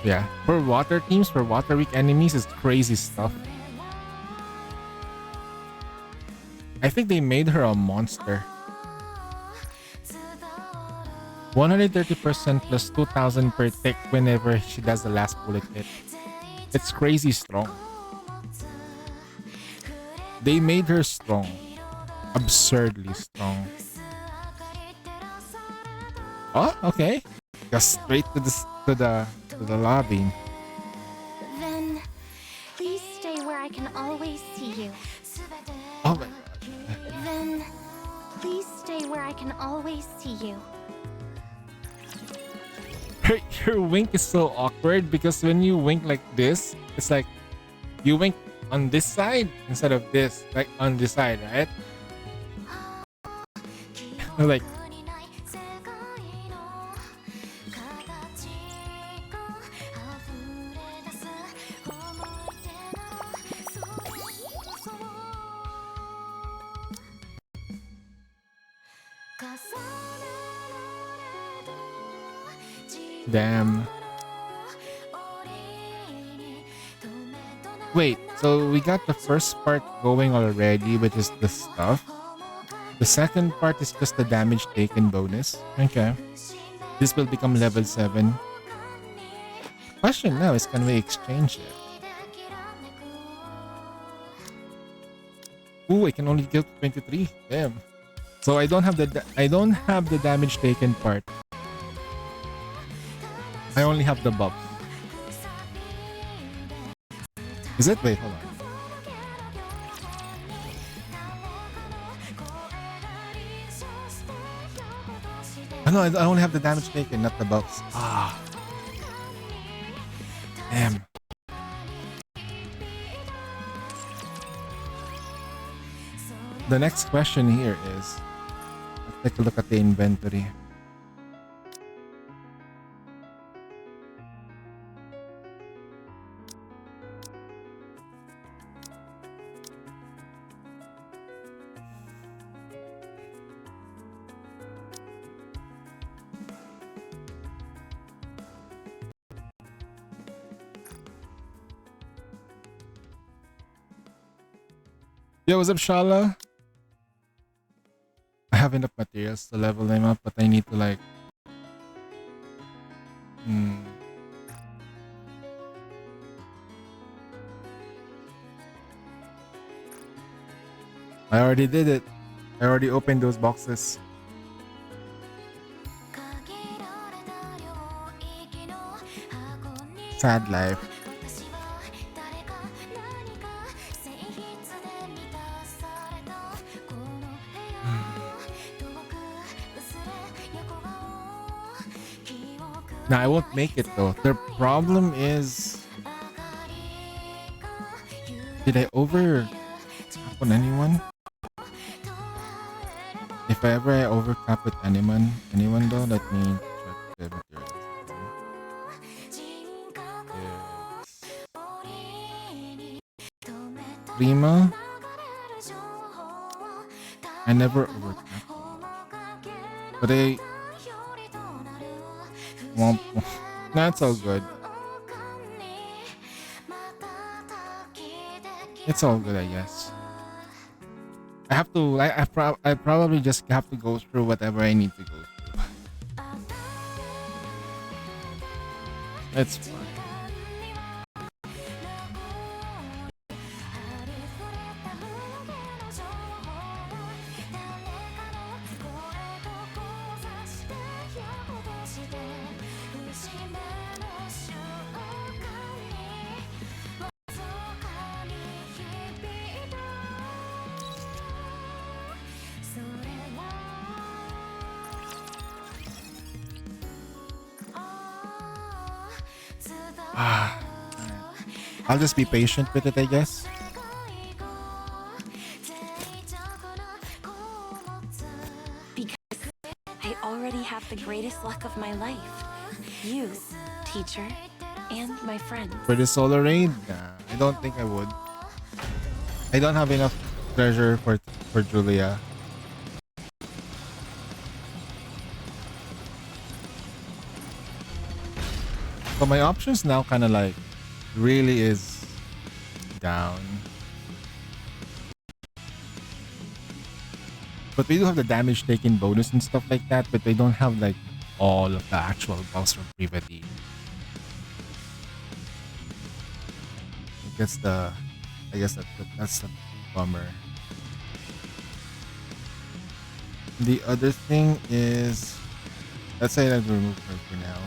Yeah, for water teams, for water weak enemies, it's crazy stuff. I think they made her a monster. 130% plus 2000 per tick whenever she does the last bullet hit. It's crazy strong. They made her strong. Absurdly strong. Oh, okay. Just straight to the lobby. Then, please stay where I can always see you. Oh my god. Then, please stay where I can always see you. Her wink is so awkward because when you wink like this, it's like you wink on this side instead of this, like on this side, right? Like damn. Wait, so we got the first part going already, which is the stuff. The second part is just the damage taken bonus. Okay. This will become level 7. Question now is, can we exchange it? Ooh, I can only kill 23. Damn. So I don't have the damage taken part. I only have the buffs. Is it? Wait, hold on. Oh, no, I only have the damage taken, not the buffs. Ah. Damn. The next question here is, let's take a look at the inventory. Yo, what's up, Shala? I have enough materials to level them up, but I need to like... I already did it. I already opened those boxes. Sad life. Now I won't make it though. The problem is, did I over tap on anyone? If I ever over tap with anyone though, let me check the materials. Prima, I never over tap, but I womp. That's all good. It's all good, I guess. I have to. I probably just have to go through whatever I need to go through. It's fine. I'll just be patient with it, I guess. Because I already have the greatest luck of my life. You, teacher, and my friends. For the solo raid, nah, I don't think I would. I don't have enough treasure for Julia. So my options now kind of like really is down. But we do have the damage taken bonus and stuff like that, but they don't have like all of the actual buffs from Privati. I guess that's the bummer. The other thing is, let's say I've removed her for now.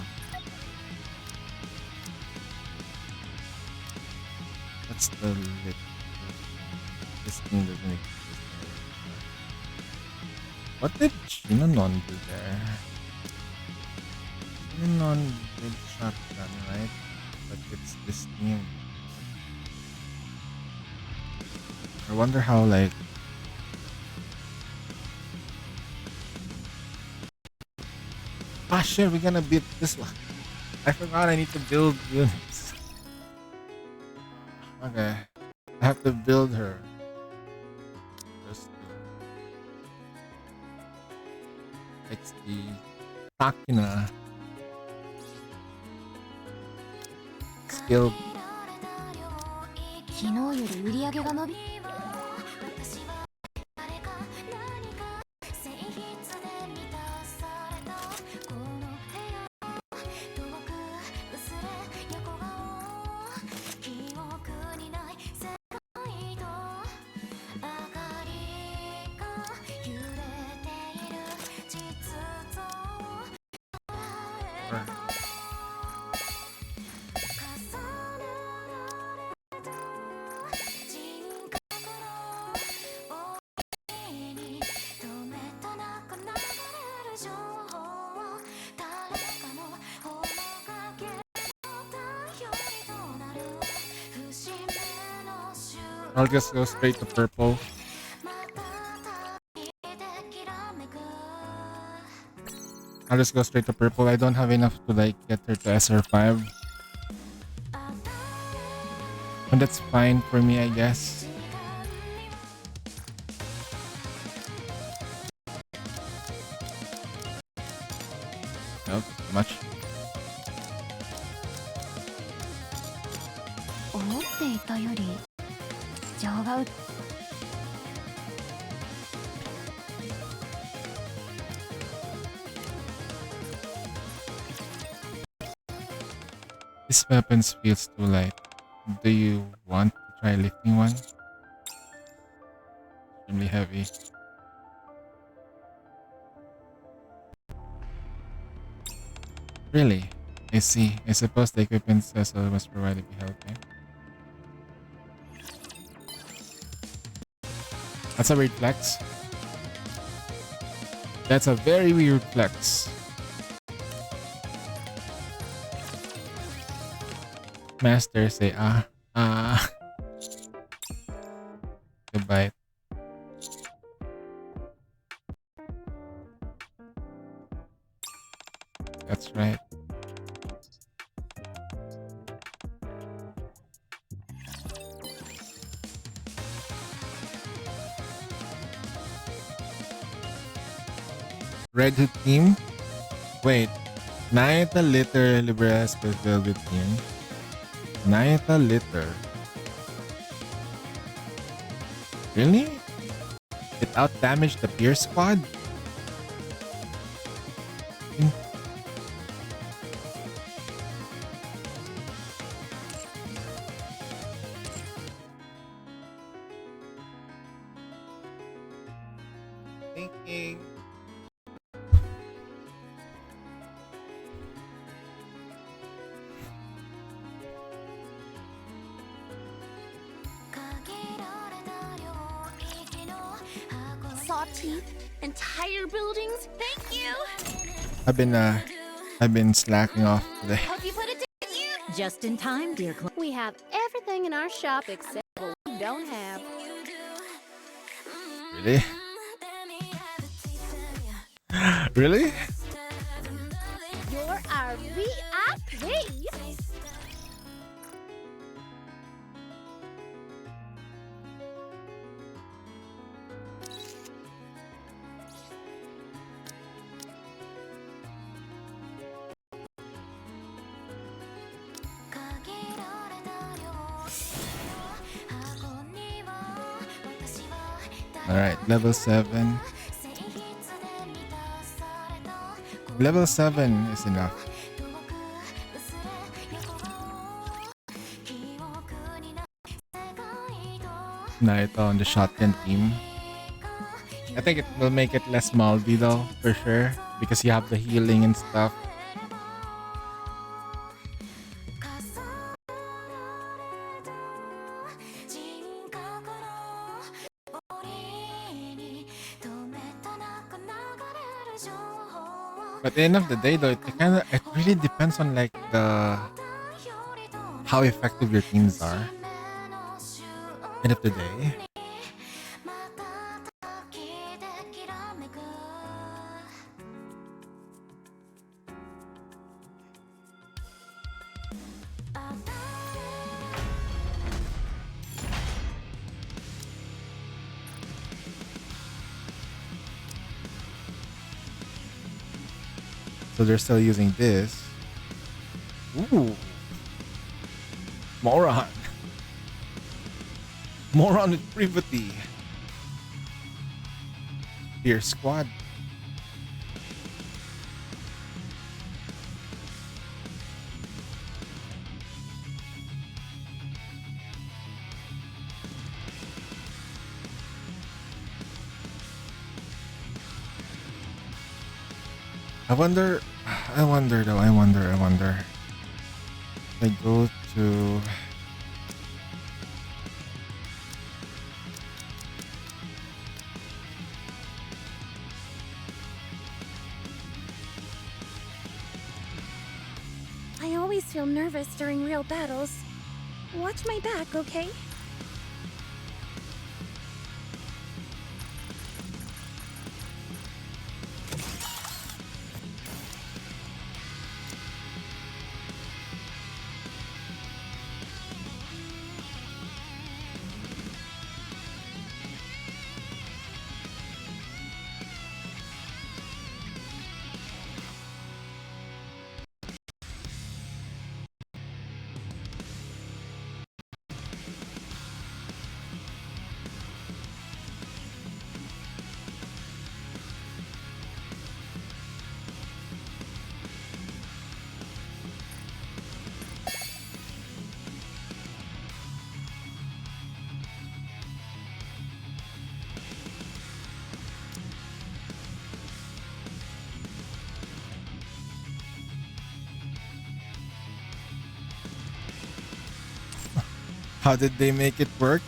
That's the lit. This thing doesn't exist. What did Shinanon do there? Shinanon did shotgun, right? But it's this thing. I wonder how like shit, we're gonna beat this one. I forgot I need to build units. Okay. I have to build her. Just XD Takina skill. 昨日より売り上げが伸び I'll just go straight to purple. I'll just go straight to purple. I don't have enough to like get her to SR5. And that's fine for me, I guess. Nope, too much. 思っていたより情が This weapon feels too light. Do you want to try lifting one? Extremely heavy. Really? I see. I suppose the equipment says so must provide it be helping. That's a weird flex. That's a very weird flex. Master say Goodbye. That's right. Red Hood team? Wait. Naita Litter Libras with Velvet team. Naita Litter. Really? It outdamaged the Pierce squad? Thinking. Saw teeth, entire buildings. Thank you. I've been slacking off today. Hope you put it to use. Just in time, dear Chloe. We have everything in our shop except what we don't have. Really? Really? You're our VIP. Alright, level 7. Level 7 is enough. Naito on the shotgun team. I think it will make it less moldy though, for sure. Because you have the healing and stuff. But at the end of the day though, it really depends on like how effective your teams are. End of the day. So they're still using this. Ooh. Moron. Moron with privity. Your squad. I wonder though, I wonder. I go to I always feel nervous during real battles. Watch my back, okay? How did they make it work?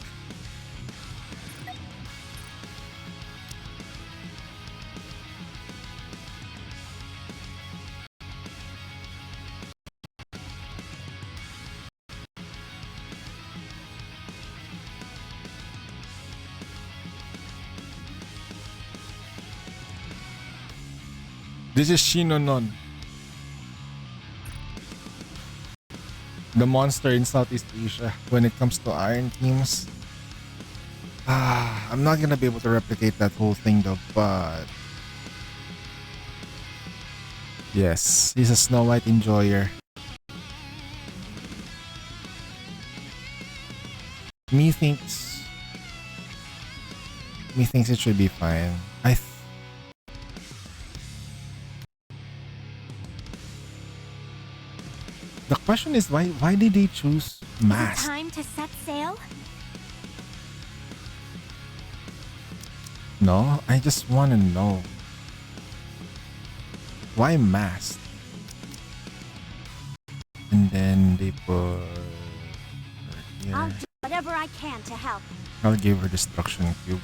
This is Shinonon, the monster in Southeast Asia when it comes to iron teams. I'm not gonna be able to replicate that whole thing though, but yes, he's a Snow White enjoyer. Me thinks it should be fine. The question is why did they choose mask? Time to set sail? No, I just want to know. Why mask? And then they put her I'll here. do whatever I can to help. I'll give her destruction cube.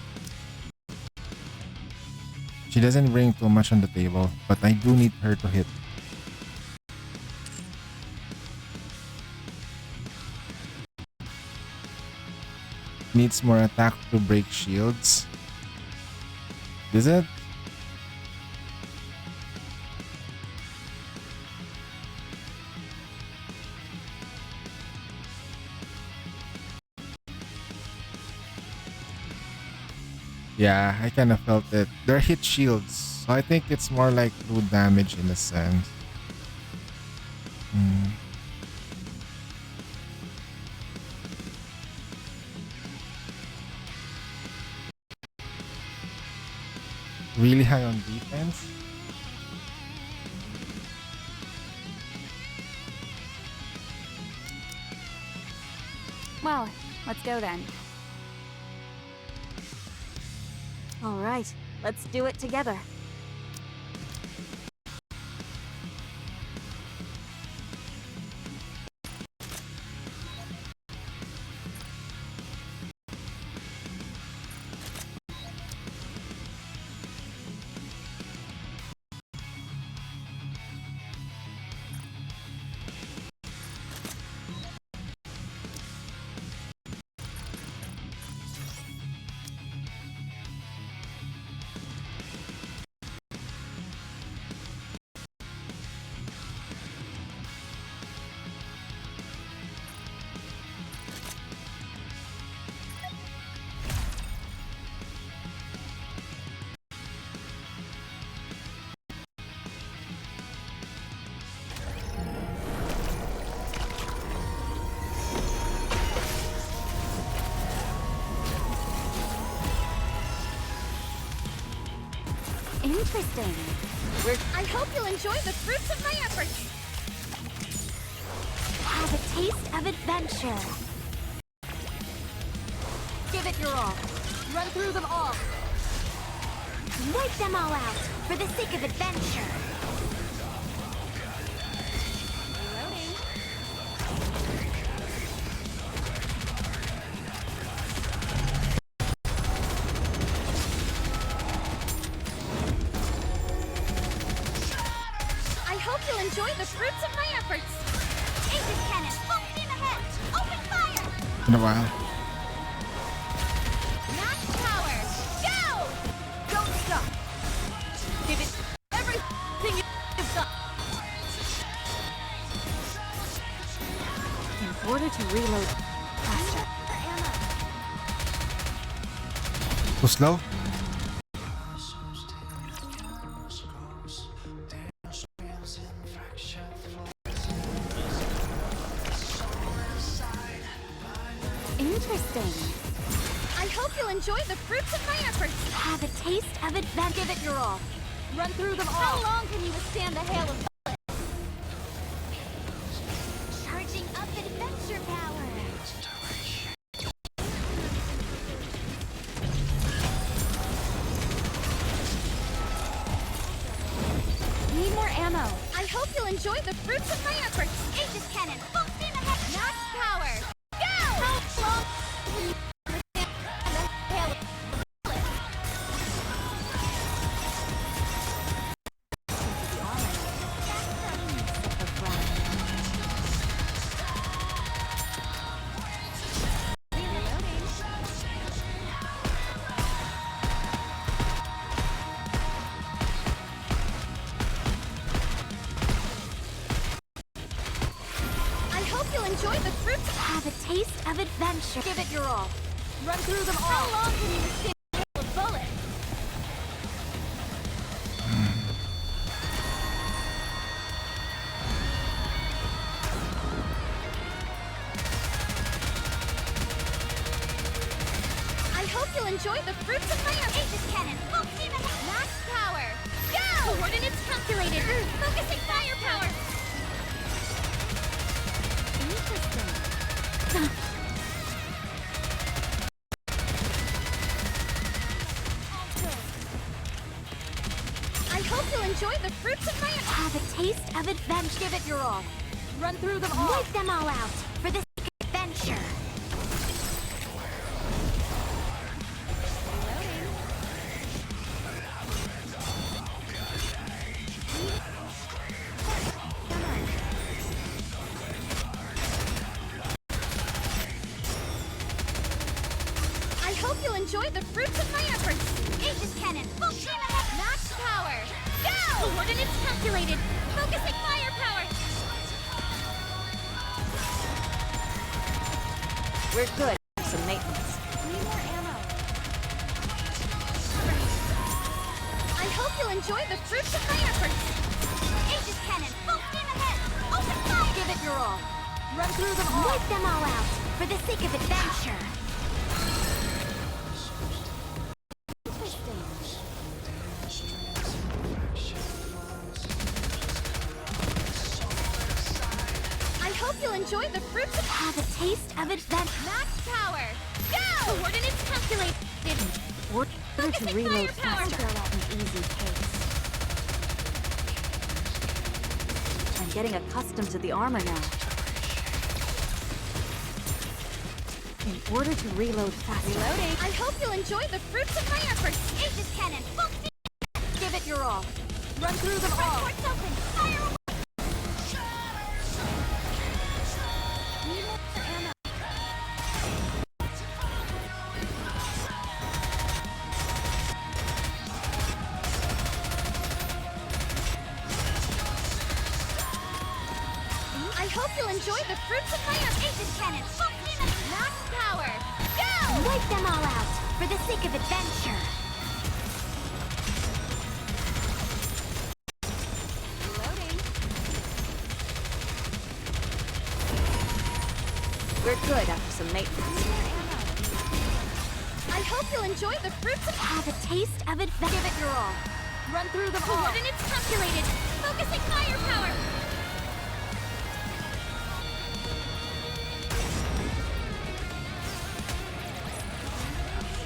She doesn't bring too much on the table, but I do need her to hit. Needs more attack to break shields. Is it? Yeah, I kind of felt it. They're hit shields, so I think it's more like true damage in a sense. Really high on defense. Well, let's go then. All right, let's do it together. Interesting. I hope you'll enjoy the fruits of my efforts. Have a taste of adventure. Give it your all. Run through them all. Wipe them all out for the sake of adventure. I hope you'll enjoy the fruits of my efforts. Aegis cannon, full steam ahead. Open fire. In a while. Max power. Go! Don't stop. Give it everything you've got. In order to reload faster. Too slow? Interesting. I hope you'll enjoy the fruits of my efforts. Have a taste of adventure. Give it your all. Run through them all. How long can you withstand the hail of bullets? Charging up adventure power. Need more ammo. I hope you'll enjoy the fruits of my efforts. Aegis cannon, full steam ahead. Max power. Go! How taste of adventure. Give it your all. Run through them all. How long can you withstand a bullet? I hope you'll enjoy the fruits of my effort. Aegis cannon, full steam ahead. Max power. Go! Coordinates calculated. Focusing firepower. Interesting. I hope you'll enjoy the fruits of my effort. Have a taste of adventure. Give it your all. Run through them all. Wipe them all out for the sake of adventure. I hope you'll enjoy the fruits of my efforts. Aegis cannon, full steam ahead. Max power. Go! Coordinates calculated. Focusing firepower. We're good. Some maintenance. Need more ammo. I hope you'll enjoy the fruits of my efforts. Aegis cannon, full steam ahead. Open fire. Give it your all. Run through them all. Wipe them all out for the sake of adventure. I hope you'll enjoy the fruits of Have a taste of adventure. max power. Go! Coordinates calculated. Order to Focusing reload firepower. faster at an easy pace. I'm getting accustomed to the armor now. In order to reload faster. Reloading. I hope you'll enjoy the fruits of my efforts. Aegis cannon, full steam. Give it your all. Run through them all. Ports open. Fire away. Need more ammo. I hope you'll enjoy the fruits of my efforts. Aegis cannon, full steam ahead. Max power. Go! Wipe them all out for the sake of adventure. Reloading. We're good after some maintenance. I hope you'll enjoy the fruits of Have a taste of adventure. Give it your all. Run through them all. coordinates calculated. Focusing firepower.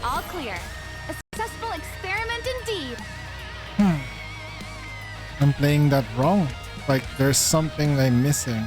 All clear. A successful experiment indeed. I'm playing that wrong. Like there's something I'm missing.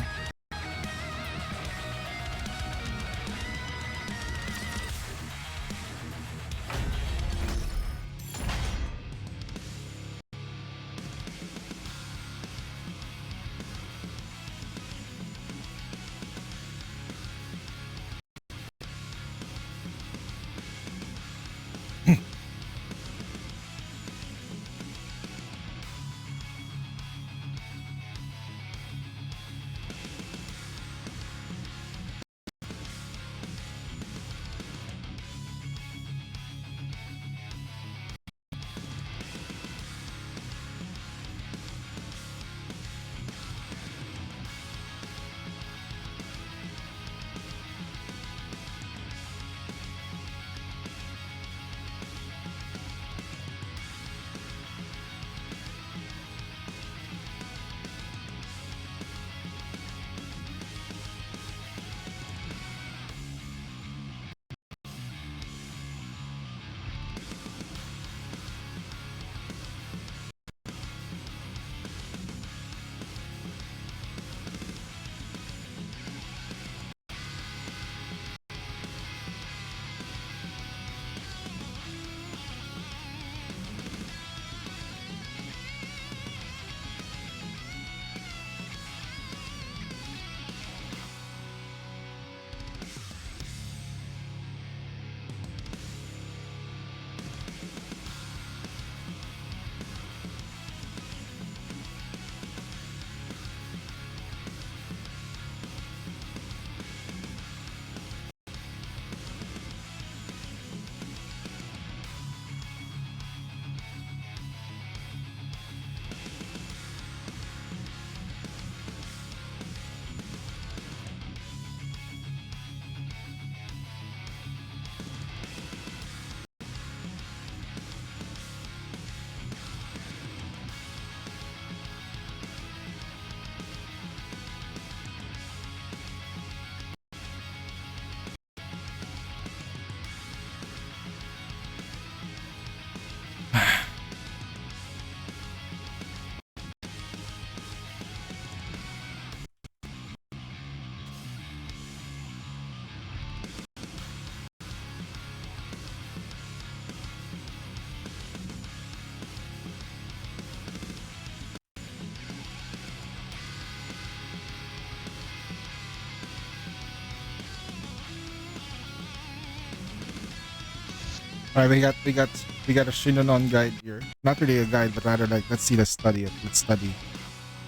All right, we got a Shinonon guide here. Not really a guide, but rather like let's study it.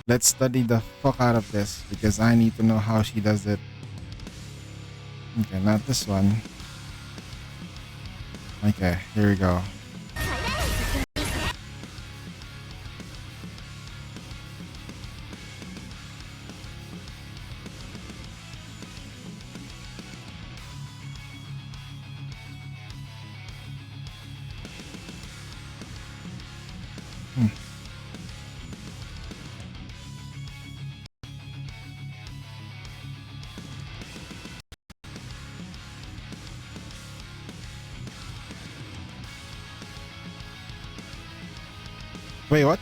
Let's study the fuck out of this because I need to know how she does it. Okay, not this one. Okay, here we go. Wait, what?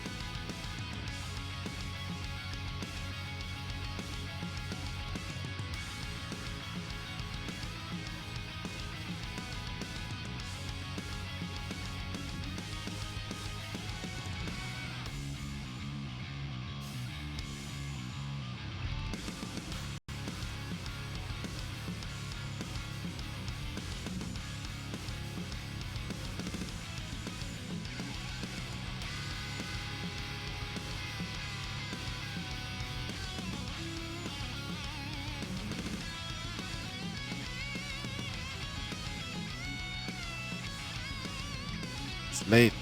Late.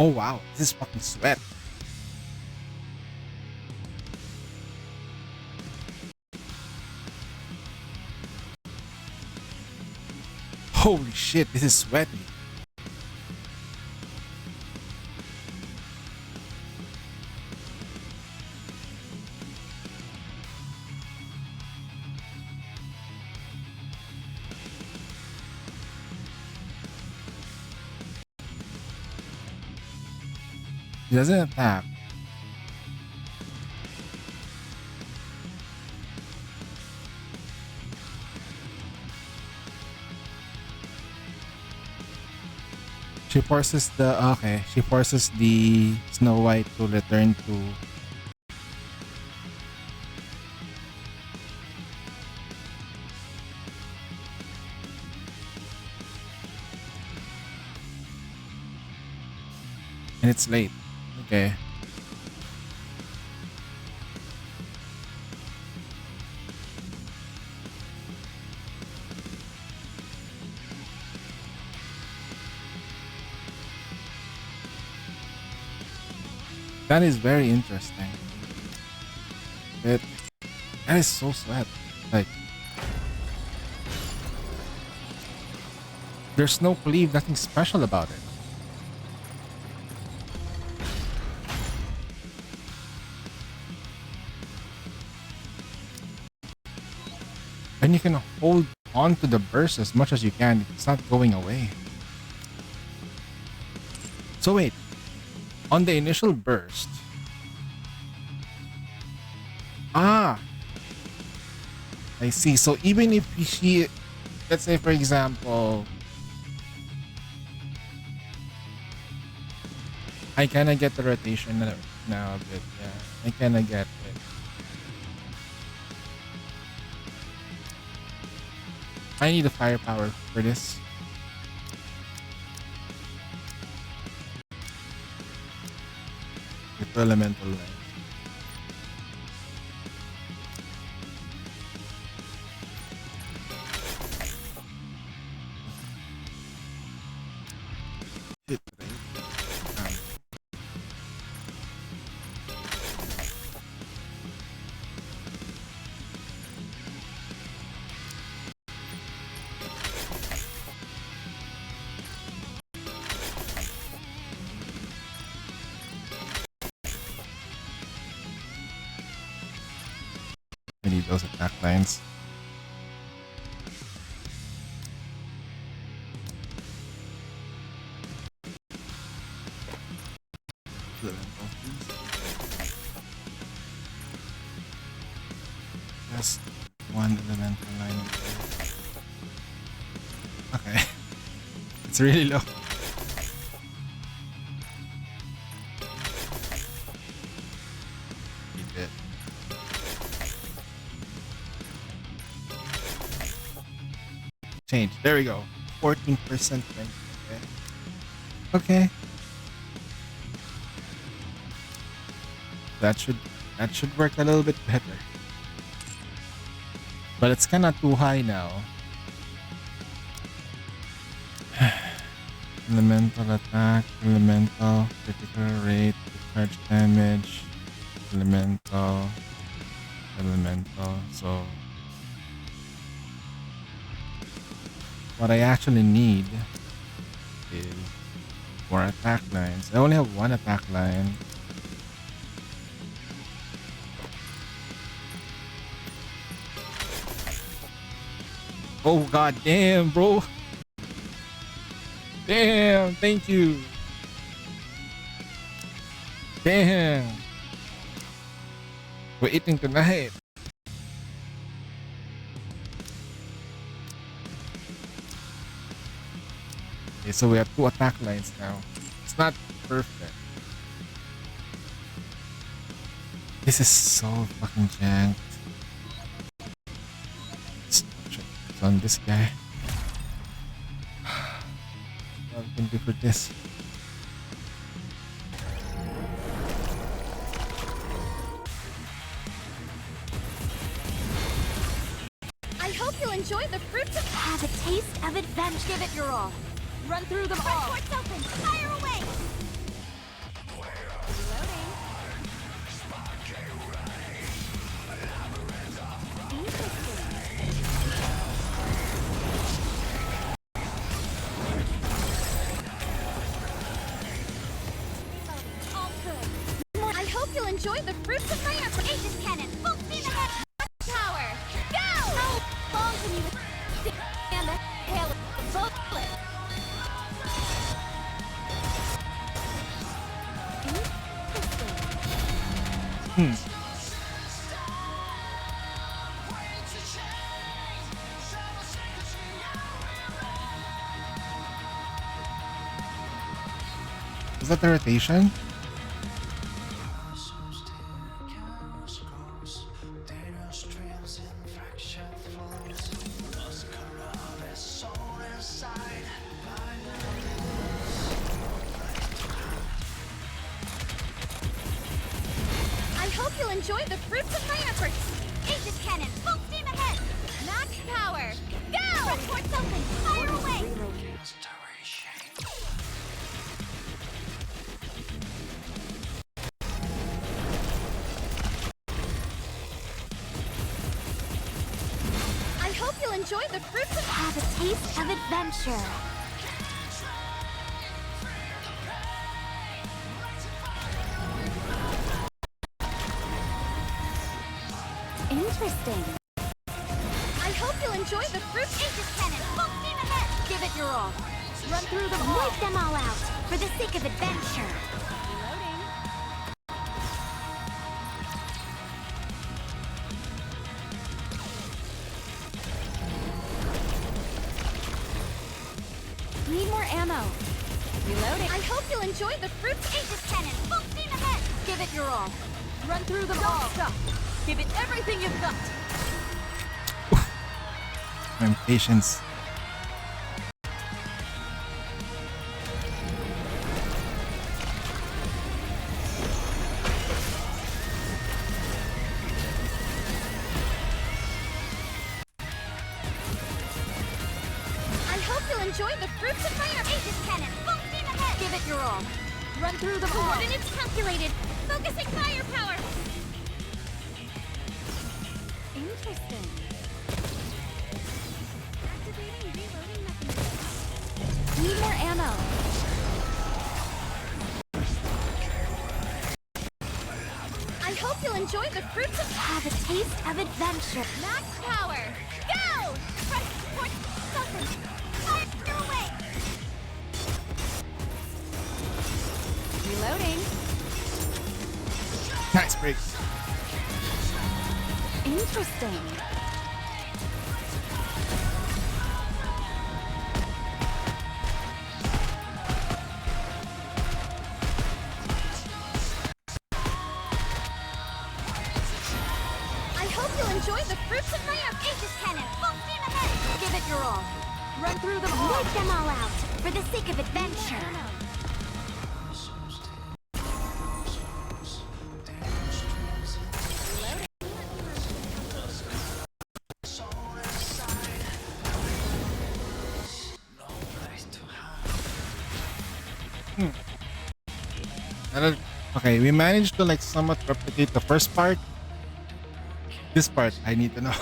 Oh wow, this is fucking sweat. Holy shit, this is sweaty. He doesn't attack. She forces the Snow White to return to and it's late. Okay. That is very interesting. That is so sweat. Like there's no cleave, nothing special about it. And you can hold on to the burst as much as you can. It's not going away. So wait, on the initial burst, I see. So even if she, let's say for example, I kinda get the rotation now a bit. Yeah, I kinda get it. I need the firepower for this. With elemental lens. Hit right. I need those attack lines. Just one elemental line. Okay. It's really low. Keep it. Change. There we go. 14% strength. Okay. That should work a little bit better. But it's kinda too high now. Elemental attack, elemental, critical rate, charge damage, elemental, so what I actually need is more attack lines. I only have one attack line. Oh god damn, bro. Damn, thank you. Damn. We're eating tonight. Okay, so we have 2 attack lines now. It's not perfect. This is so fucking janked. It's on this guy. What we can do for this? I hope you'll enjoy the fruits of... Have a taste of adventure. Give it your all. Run through them all. Port's open. Fire away. All good. I hope you'll enjoy the fruits of my effort. Aegis cannon. Full steam ahead. Power. Go! How long can you stand the hail of bullets? Is that the rotation? I hope you'll enjoy the fruits of my efforts. Aegis cannon, full steam ahead. Max power. Go! Front port's open. Fire away. I hope you'll enjoy the fruits of... Have a taste of adventure. Interesting. I hope you'll enjoy the fruit. Aegis cannon, full steam ahead. Give it your all. Run through them all. Wipe them all out for the sake of adventure. Reloading. Need more ammo. Reloading. I hope you'll enjoy the fruits. Aegis cannon, full steam ahead. Give it your all. Run through them all. Don't stop. Give it everything you've got. My impatience. I hope you'll enjoy the fruits of my Aegis cannon. Full steam ahead. Give it your all. Run through them all. Coordinates calculated. Focusing firepower. Interesting. Activating reloading mechanism. Need more ammo. I hope you'll enjoy the fruits of... Have a taste of adventure. Max power. Go! Front port open. Fire away. Reloading. Nice break. Interesting. I hope you'll enjoy the fruits of my Aegis cannon. Full steam ahead. Give it your all. Run through them all. Wipe them all out for the sake of adventure. Okay, we managed to like somewhat replicate the first part. This part, I need to know.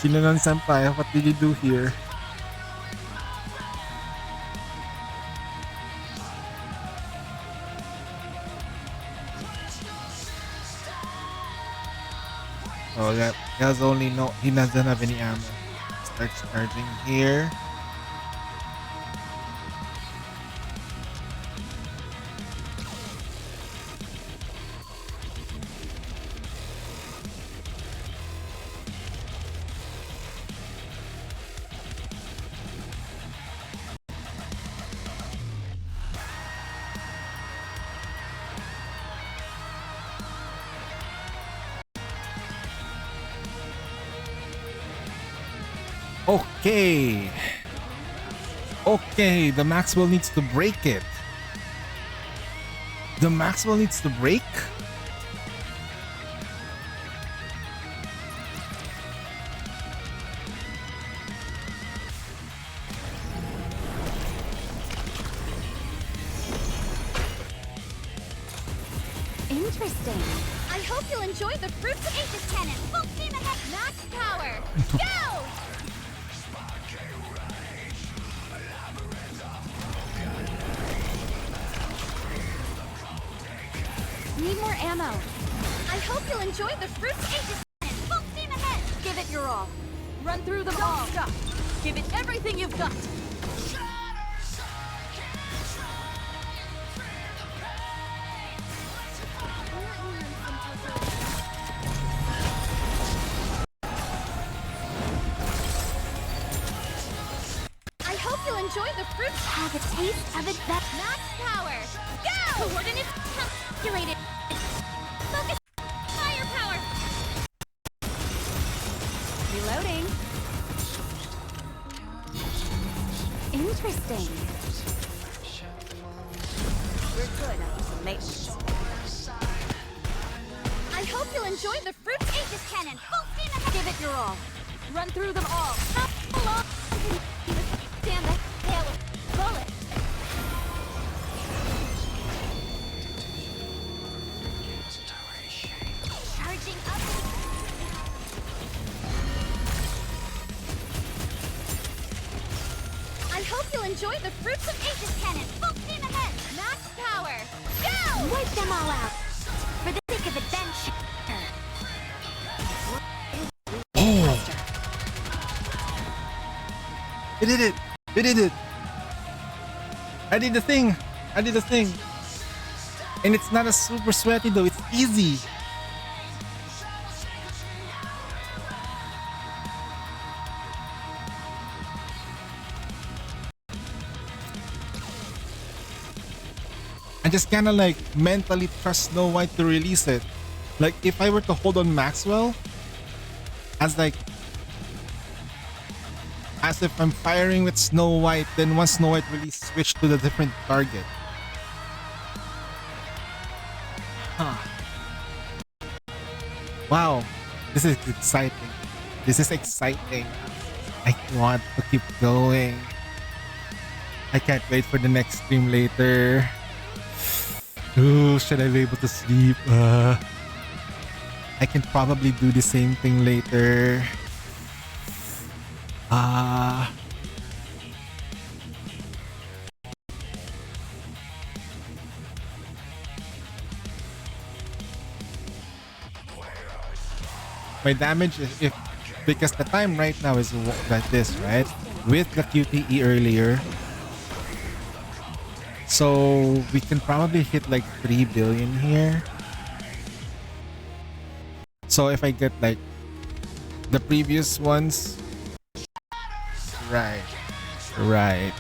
Shinanon Senpai, what did you do here? Oh, that he has only no. He doesn't have any ammo. Starts charging here. Okay. Okay, the Maxwell needs to break it. The Maxwell needs to break? Interesting. I hope you'll enjoy the fruits of Aegis Cannon. Full steam ahead. Max power. Go! Need more ammo. I hope you'll enjoy the fruits of Aegis Cannon. Full steam ahead. Give it your all. Run through them all. Stop. Give it everything you've got. I hope you'll enjoy the fruits. Have a taste of it. Max power. Go! Coordinates calculated. Focus. Firepower. Reloading. Interesting. We're good at some maintenance. I hope you'll enjoy the fruits Aegis Cannon. Full steam ahead. Give it your all. Run through them all. How long can you stand the hail of bullets? Charging up. I hope you'll enjoy the fruits of Aegis Cannon. Full steam ahead. Max power. Go! Wipe them all out for the sake of adventure. We did it! We did it! I did the thing! I did the thing! And it's not a super sweaty though, it's easy! I just kinda like mentally trust Snow White to release it. Like if I were to hold on Maxwell as if I'm firing with Snow White, then once Snow White release, switch to the different target. Huh. Wow, this is exciting. This is exciting. I want to keep going. I can't wait for the next stream later. Ooh, should I be able to sleep? I can probably do the same thing later. My damage is because the time right now is like this, right? With the QTE earlier. So we can probably hit like 3 billion here. So if I get like the previous ones. Right. Right.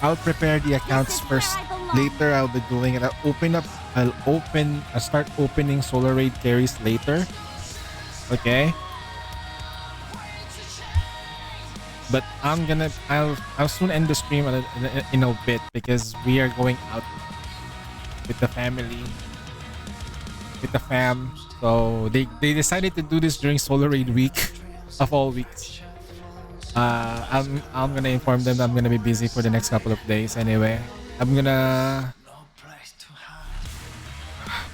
I'll prepare the accounts first. Later, I'll be doing it. I'll start opening Solar Raid carries later. Okay. But I'll soon end the stream in a bit because we are going out with the family, with the fam. So they decided to do this during Solar Raid week of all weeks. I'm gonna inform them that I'm gonna be busy for the next couple of days anyway. I'm gonna.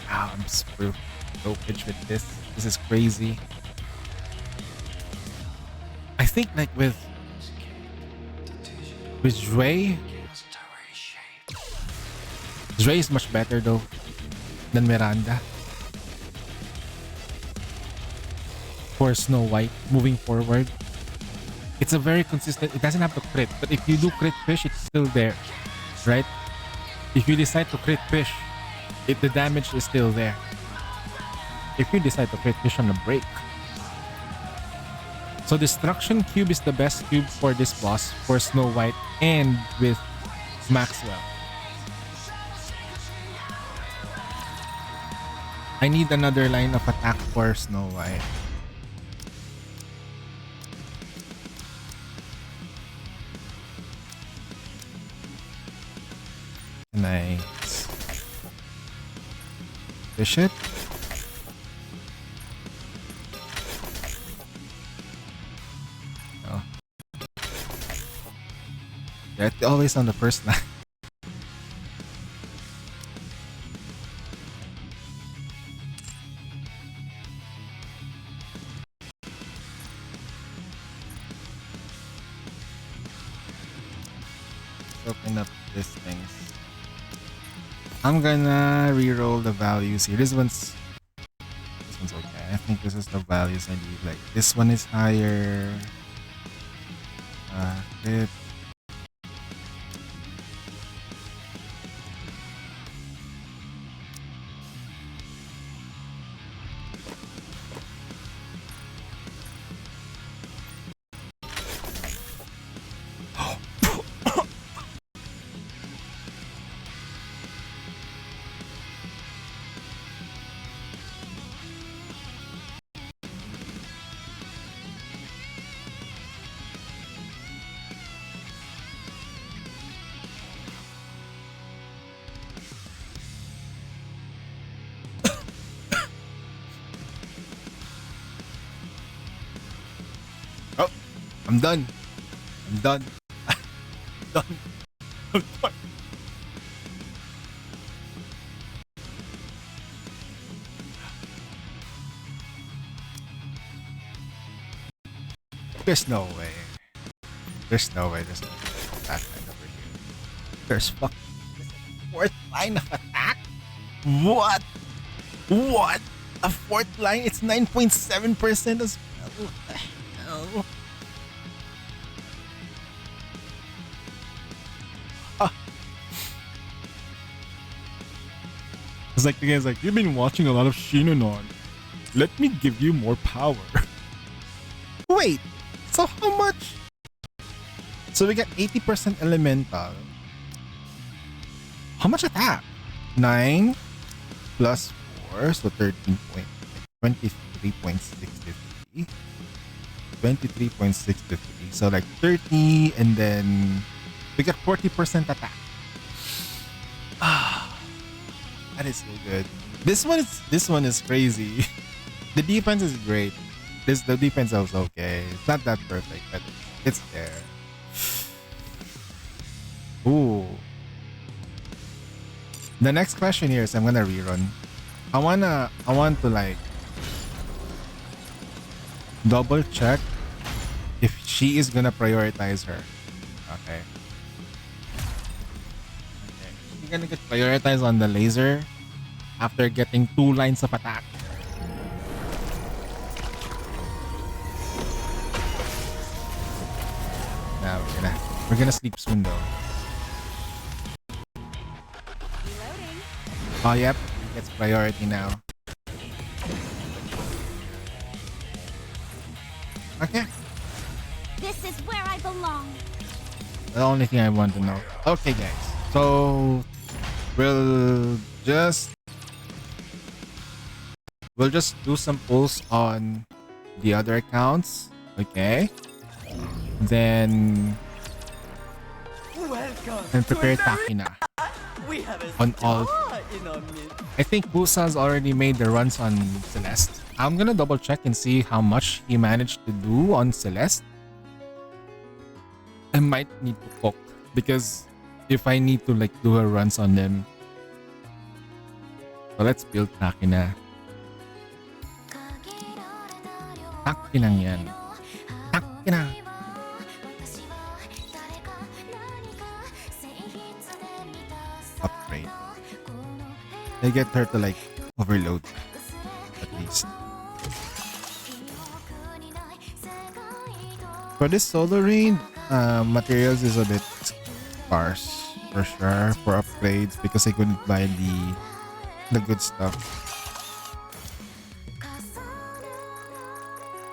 Wow, I'm screwed. No pitch with this. This is crazy. I think like with Dre is much better though than Miranda for Snow White moving forward. It's a very consistent. It doesn't have to crit, but if you do crit fish, it's still there, right? If you decide to crit fish, the damage is still there. If you decide to crit fish on a break. So Destruction Cube is the best cube for this boss, for Snow White and with Maxwell. I need another line of attack for Snow White. Nice. Fish it. No. They're always on the first line. Open up these things. I'm gonna re-roll the values here. This one's okay. I think this is the values I need. Like this one is higher. Crit. I'm done. I'm done. I'm done. I'm done. There's no way. There's no way there's that line over here. There's fucking fourth line of attack? What? What? A fourth line? It's 9.7% as well. What the hell? It's like the guy's like, you've been watching a lot of Shinonon. Let me give you more power. Wait, so how much? So we got 80% elemental. How much attack? 9 plus 4, so 23.63. 23.63. So like 30, and then we got 40% attack. That is so good. This one is crazy. The defense is great. The defense is okay. It's not that perfect, but it's there. Ooh. The next question here is I'm gonna rerun. I want to like double check if she is gonna prioritize her. Okay. She's gonna get prioritized on the laser after getting 2 lines of attack. Now we're gonna sleep soon though. Oh yep, he gets priority now. Okay. This is where I belong. The only thing I want to know. Okay, guys. So we'll just do some pulls on the other accounts. Okay. Then and prepare Takina on all. I think Busa's already made the runs on Celeste. I'm gonna double check and see how much he managed to do on Celeste. I might need to poke because if I need to like do her runs on them. So let's build Takina. Takina yan. Takina. Upgrade. They get her to like overload at least. For this solo raid, materials is a bit sparse for sure for upgrades because I couldn't buy the good stuff.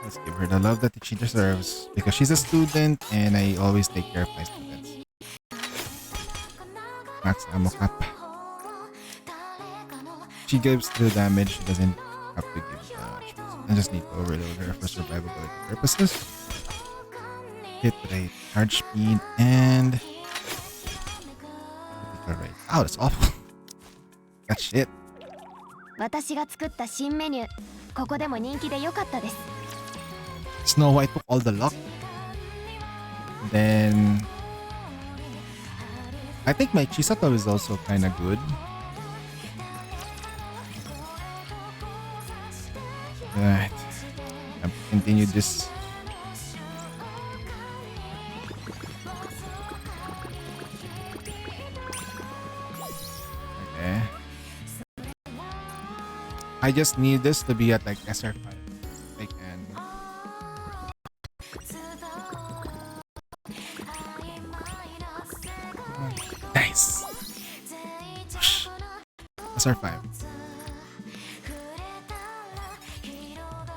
Let's give her the love that she deserves because she's a student and I always take care of my students. Max ammo cap. She gives the damage, she doesn't have to give damage. I just need to overload her for survivability purposes. Hit rate, charge speed, and critical rate. Oh, that's awful. That shit. 私が作った新メニュー、ここでも人気で良かったです。 Snow White took all the luck. Then I think my Chisato is also kind of good. Alright. Continue this. Okay. I just need this to be at like SR5. I can. Nice. SR5.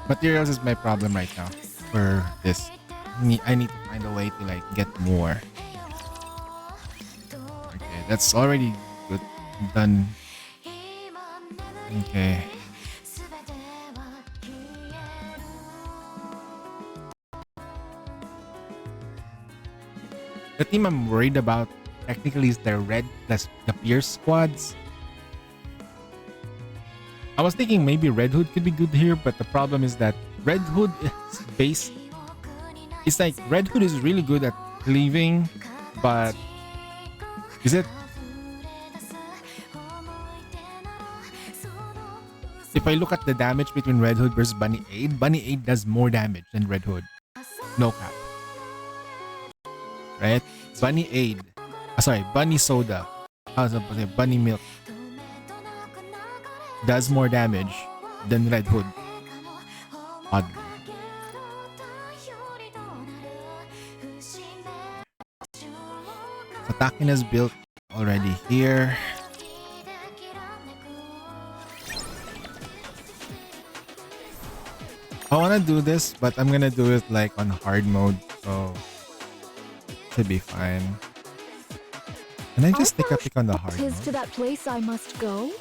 Materials is my problem right now for this. I need to find a way to like get more. Okay, that's already good. Done. Okay. The team I'm worried about technically is the red plus the Pierce squads. I was thinking maybe Red Hood could be good here, but the problem is that Red Hood is base. It's like Red Hood is really good at cleaving, but is it? If I look at the damage between Red Hood versus Bunny Aid does more damage than Red Hood. No cap. Right? Bunny Soda. I was about to say Bunny Milk. Does more damage than Red Hood. Oddly. So Takina's built already here. I wanna do this, but I'm gonna do it like on hard mode, so should be fine. Can I just take a pick on the hard mode? To that place I must go.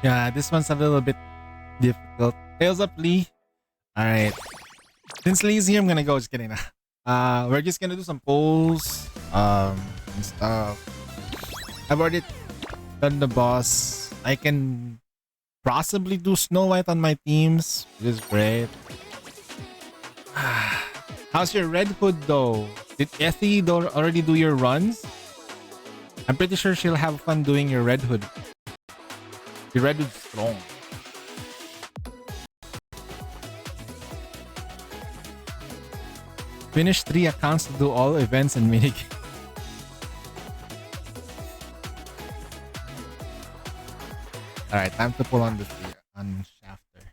Yeah, this one's a little bit difficult. Tails up, Lee. All right. Since Lee's here, I'm gonna go. Just kidding. We're just gonna do some polls, and stuff. I've already done the boss. I can possibly do Snow White on my teams, which is great. How's your Red Hood though? Did Effie already do your runs? I'm pretty sure she'll have fun doing your Red Hood. Your Red Hood's strong. Finish 3 accounts to do all events and minigames. Alright, time to pull on the on Shafter.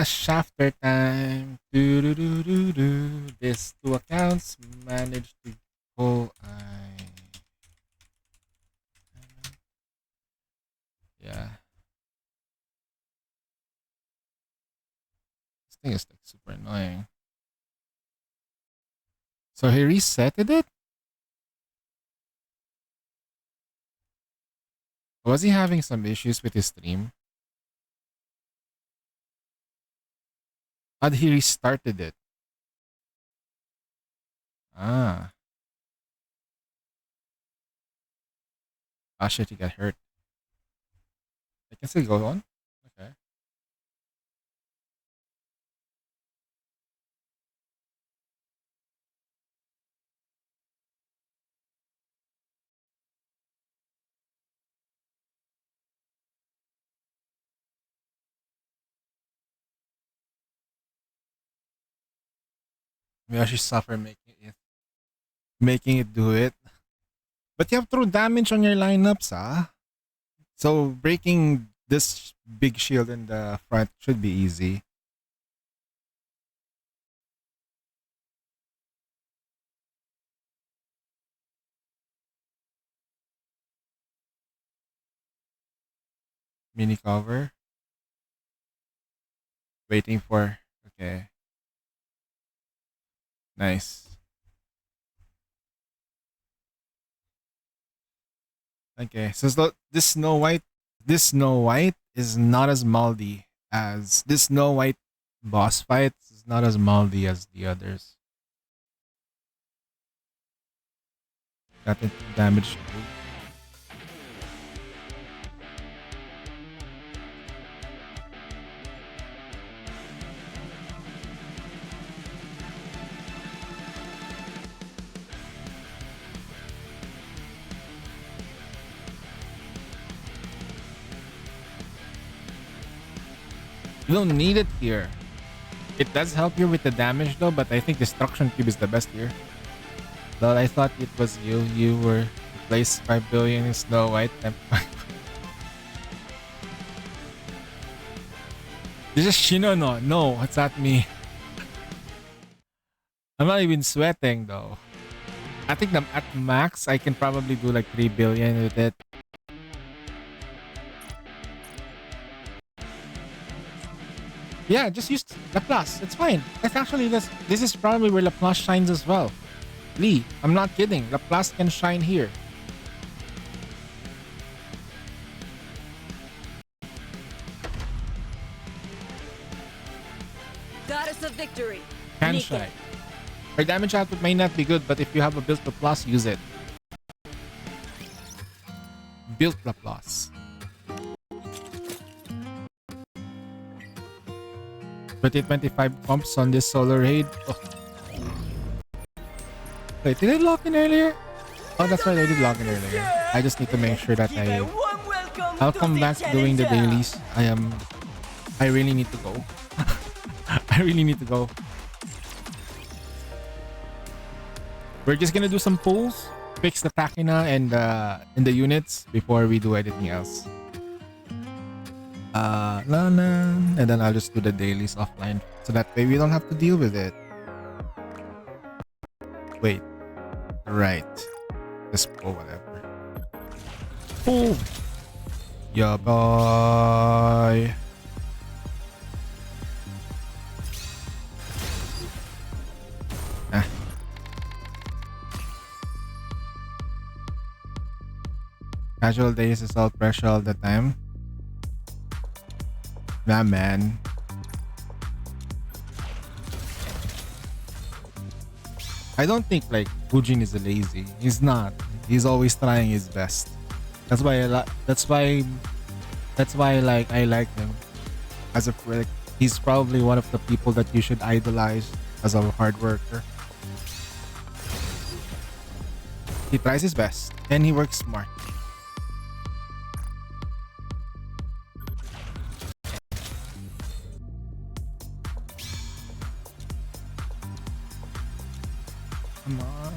Shafter time. This 2 accounts managed to pull. Yeah. This thing is like super annoying. So he resetted it? Was he having some issues with his stream? Or he restarted it? Ah. Ah shit, he got hurt. I can still go on? Okay. We actually suffer making it do it. But you have to throw damage on your lineups, ah. So breaking this big shield in the front should be easy. Mini cover. Waiting for. Okay. Nice. Okay, so this Snow White is not as moldy as this Snow White boss fight is not as moldy as the others. Got the damage too. You don't need it here. It does help you with the damage though, but I think Destruction Cube is the best here. But I thought it was you. You were replaced 5 billion in Snow White. This is Shinono. No, it's not me. I'm not even sweating though. I think at max I can probably do like 3 billion with it. Yeah, just use Laplace. It's fine. It's actually this is probably where Laplace shines as well. Lee, I'm not kidding. Laplace can shine here. Goddess of Victory. Can shine. Her damage output may not be good, but if you have a built Laplace, use it. Built Laplace. 2025 comps on this solo raid. Oh. Wait, did I log in earlier? Oh, that's right, I did log in earlier. I just need to make sure that I'll come back doing the dailies. I really need to go. I really need to go. We're just gonna do some pulls, fix the Takina and the units before we do anything else. And then I'll just do the dailies offline so that way we don't have to deal with it. Wait. Right. Just pull whatever. Pull! Yeah, boy. Casual days is all pressure all the time. Nah, man. I don't think like Fujin is lazy. He's not. He's always trying his best. That's why like I like him as a friend. He's probably one of the people that you should idolize as a hard worker. He tries his best and he works smart. Come on.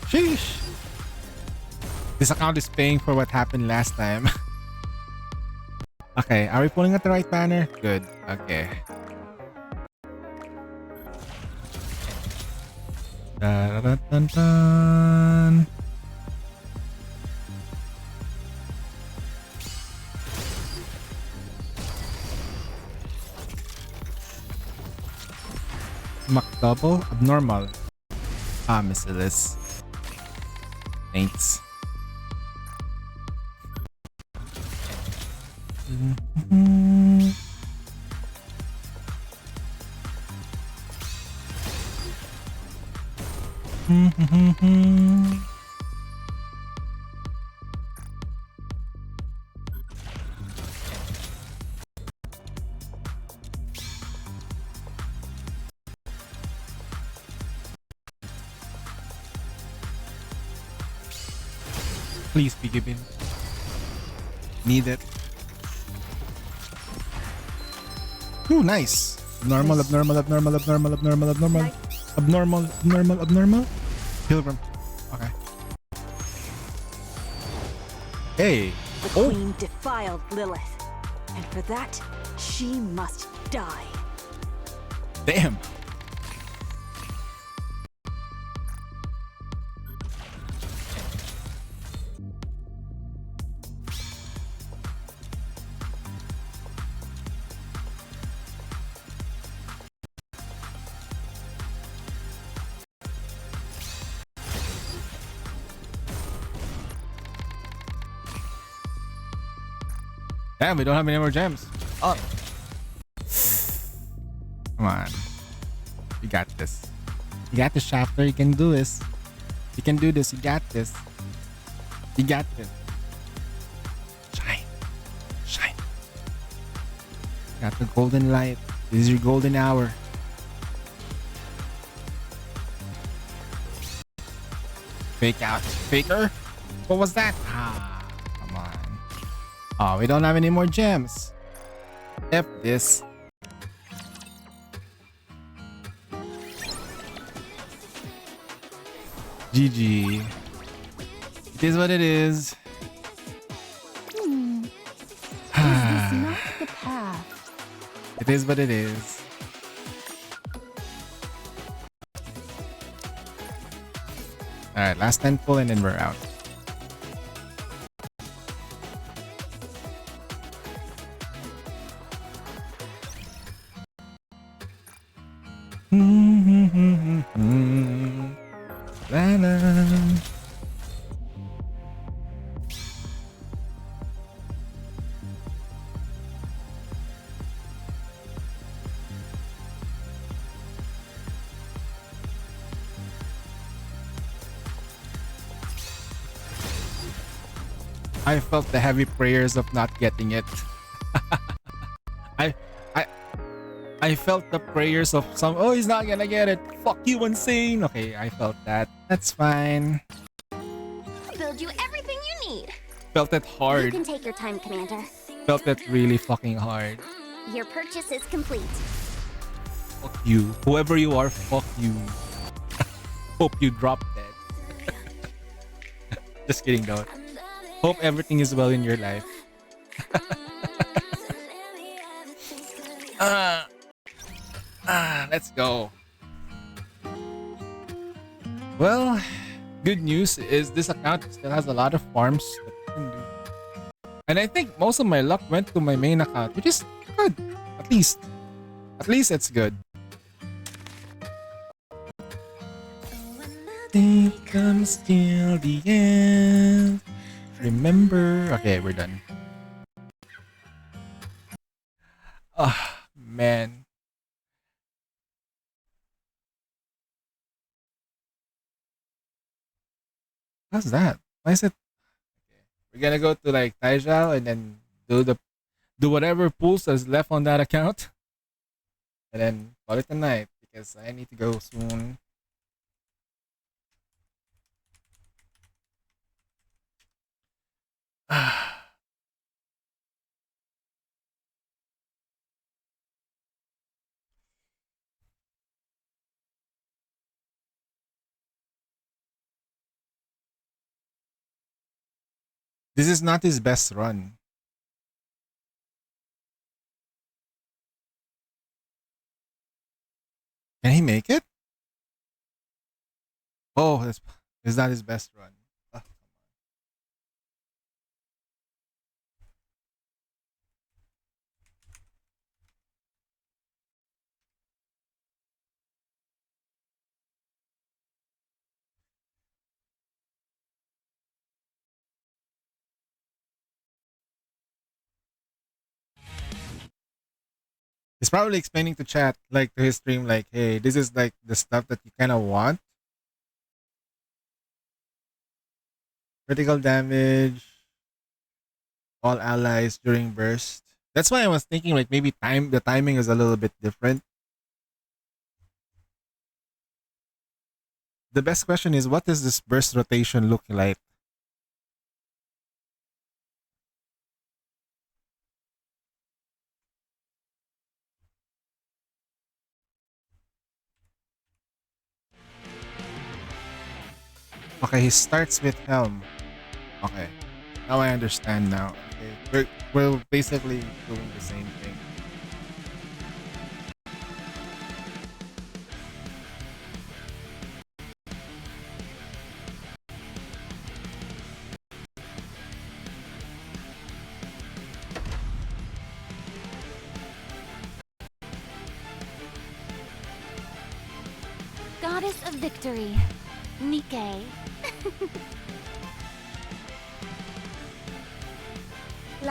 Sheesh. This account is paying for what happened last time. Okay, are we pulling at the right banner? Good. Okay. Dun. McDouble? Abnormal. Ah, Missilis. Thanks. Please be given. Need it. Ooh, nice. Abnormal. Pilgrim. Okay. Hey. The queen defiled Lilith, and for that, she must die. Damn. Damn, we don't have any more gems. Up. Come on. You got this. You got this, Shafter. You can do this. You can do this. You got this. You got this. Shine. Shine. Got the golden light. This is your golden hour. Fake out. Faker? What was that? Ah, come on. Oh, we don't have any more gems. F this. GG. It is what it is. Is this not the path? It is what it is. Alright, last 10 pull and then we're out. I felt the heavy prayers of not getting it. I felt the prayers of some, oh, he's not gonna get it. Fuck you, insane. Okay, I felt that. That's fine. Build you everything you need. Felt it You hard. can take your time, Commander. Felt it really fucking hard. Your purchase is complete. Fuck you. Whoever you are, fuck you. Hope you drop dead. Just kidding though. Hope everything is well in your life. Let's go. Well, good news is this account still has a lot of farms that you can do. And I think most of my luck went to my main account, which is good. At least it's good. comes till the end. Remember. Okay, we're done. Oh, man. What's that? Why is it? Okay. We're gonna go to like Taijal and then do whatever pools is left on that account. And then call it a night because I need to go soon. This is not his best run. Can he make it? Oh, is that his best run? Oh, he's probably explaining to chat, like to his stream, like, hey, this is like the stuff that you kind of want. Critical damage, all allies during burst. That's why I was thinking like maybe the timing is a little bit different. The best question is, what does this burst rotation look like? Okay, he starts with Helm. Okay, now I understand now. Okay, we're basically doing the same thing. Goddess of Victory, Nikkei.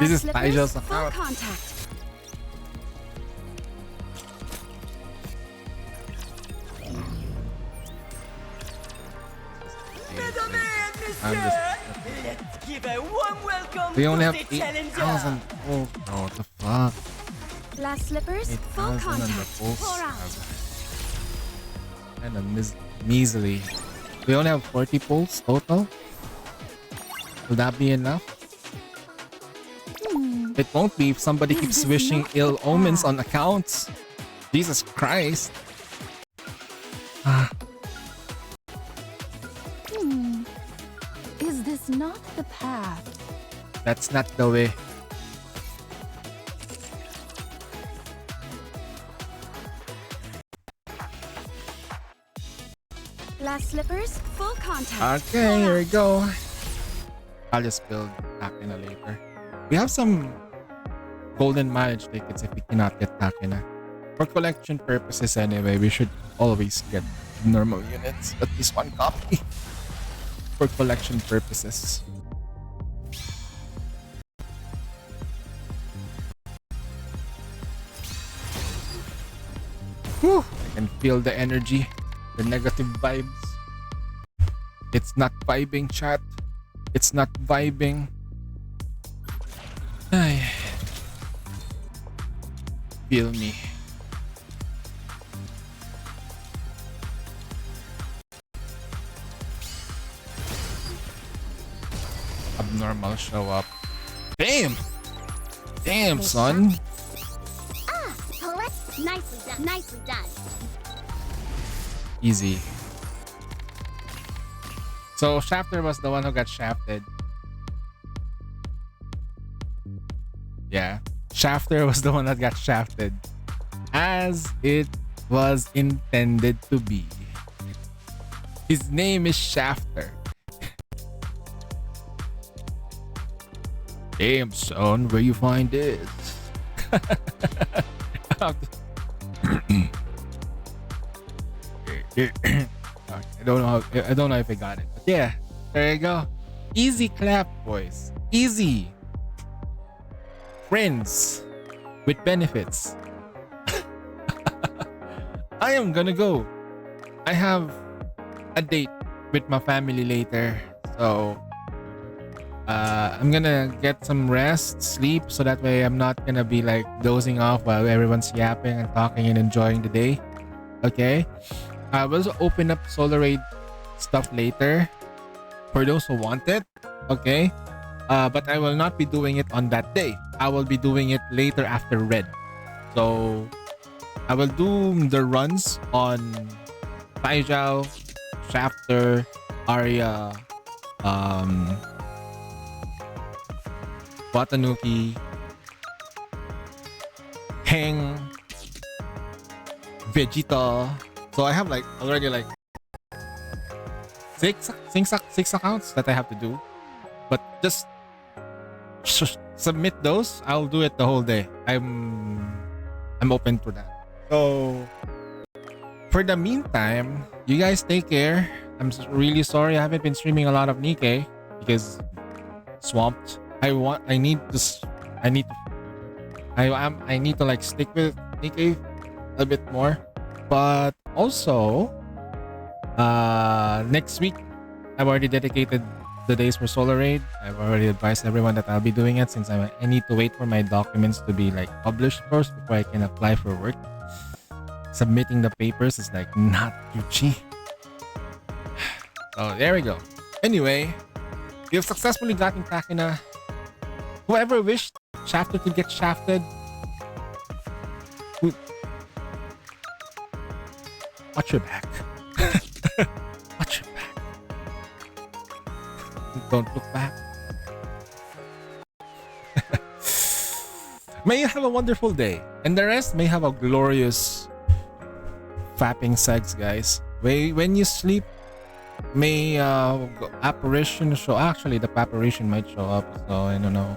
This is Taijal's account. Contact. Let's give a warm welcome We only to have the 8,000. Oh, no, what the fuck? Last slippers, full 8,000 on the contact. pulse. 4 rounds. Kind of measly. We only have 40 pulls total. Will that be enough? It won't be if somebody keeps wishing ill omens on accounts. Jesus Christ. Is this not the path? That's not the way. Last slippers, full contact. Okay, here we go. I'll just build Takena later. We have some golden mileage tickets if we cannot get Takena. For collection purposes anyway, we should always get normal units. At least one copy. For collection purposes. Whew, I can feel the energy. The negative vibes. It's not vibing, chat. It's not vibing. Ay. Feel me. Abnormal show up. Damn! Damn, son. Let's nicely done. Nicely done. Easy. So Shafter was the one who got shafted. Yeah. Shafter was the one that got shafted. As it was intended to be. His name is Shafter. Damn, son, where you find this? Okay, I don't know if I got it. But yeah, there you go. Easy clap, boys. Easy. Friends with benefits. I am gonna go. I have a date with my family later, so I'm gonna get some rest, sleep, so that way I'm not gonna be like dozing off while everyone's yapping and talking and enjoying the day. Okay, I will open up Solar Raid stuff later for those who want it. Okay, but I will not be doing it on that day. I will be doing it later after Red. So I will do the runs on Taijao, Shafter, Arya, Watanuki, Heng, Vegeta. So I have like already like six accounts that I have to do, but just submit those. I'll do it the whole day. I'm open for that. So for the meantime, you guys take care. I'm really sorry I haven't been streaming a lot of Nikkei because swamped. I need to like stick with Nikkei a bit more. But also next week I've already dedicated the days for Solar Raid. I've already advised everyone that I'll be doing it since I need to wait for my documents to be like published first before I can apply for work. Submitting the papers is like not Gucci. So there we go. Anyway, we have successfully gotten Takina. Whoever wished Shafted to get shafted, watch your back. Watch your back. Don't look back. May you have a wonderful day, and the rest may have a glorious fapping sex, guys. When you sleep, may apparition show. Actually, the apparition might show up, so I don't know.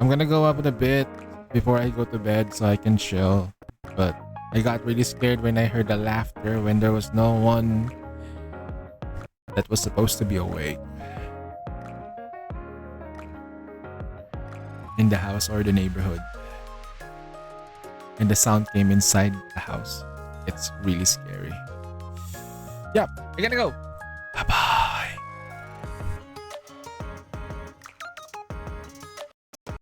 I'm gonna go up in a bit before I go to bed so I can chill. But I got really scared when I heard the laughter when there was no one that was supposed to be awake in the house or the neighborhood, and the sound came inside the house. It's really scary. Yep, I gotta go. Bye bye.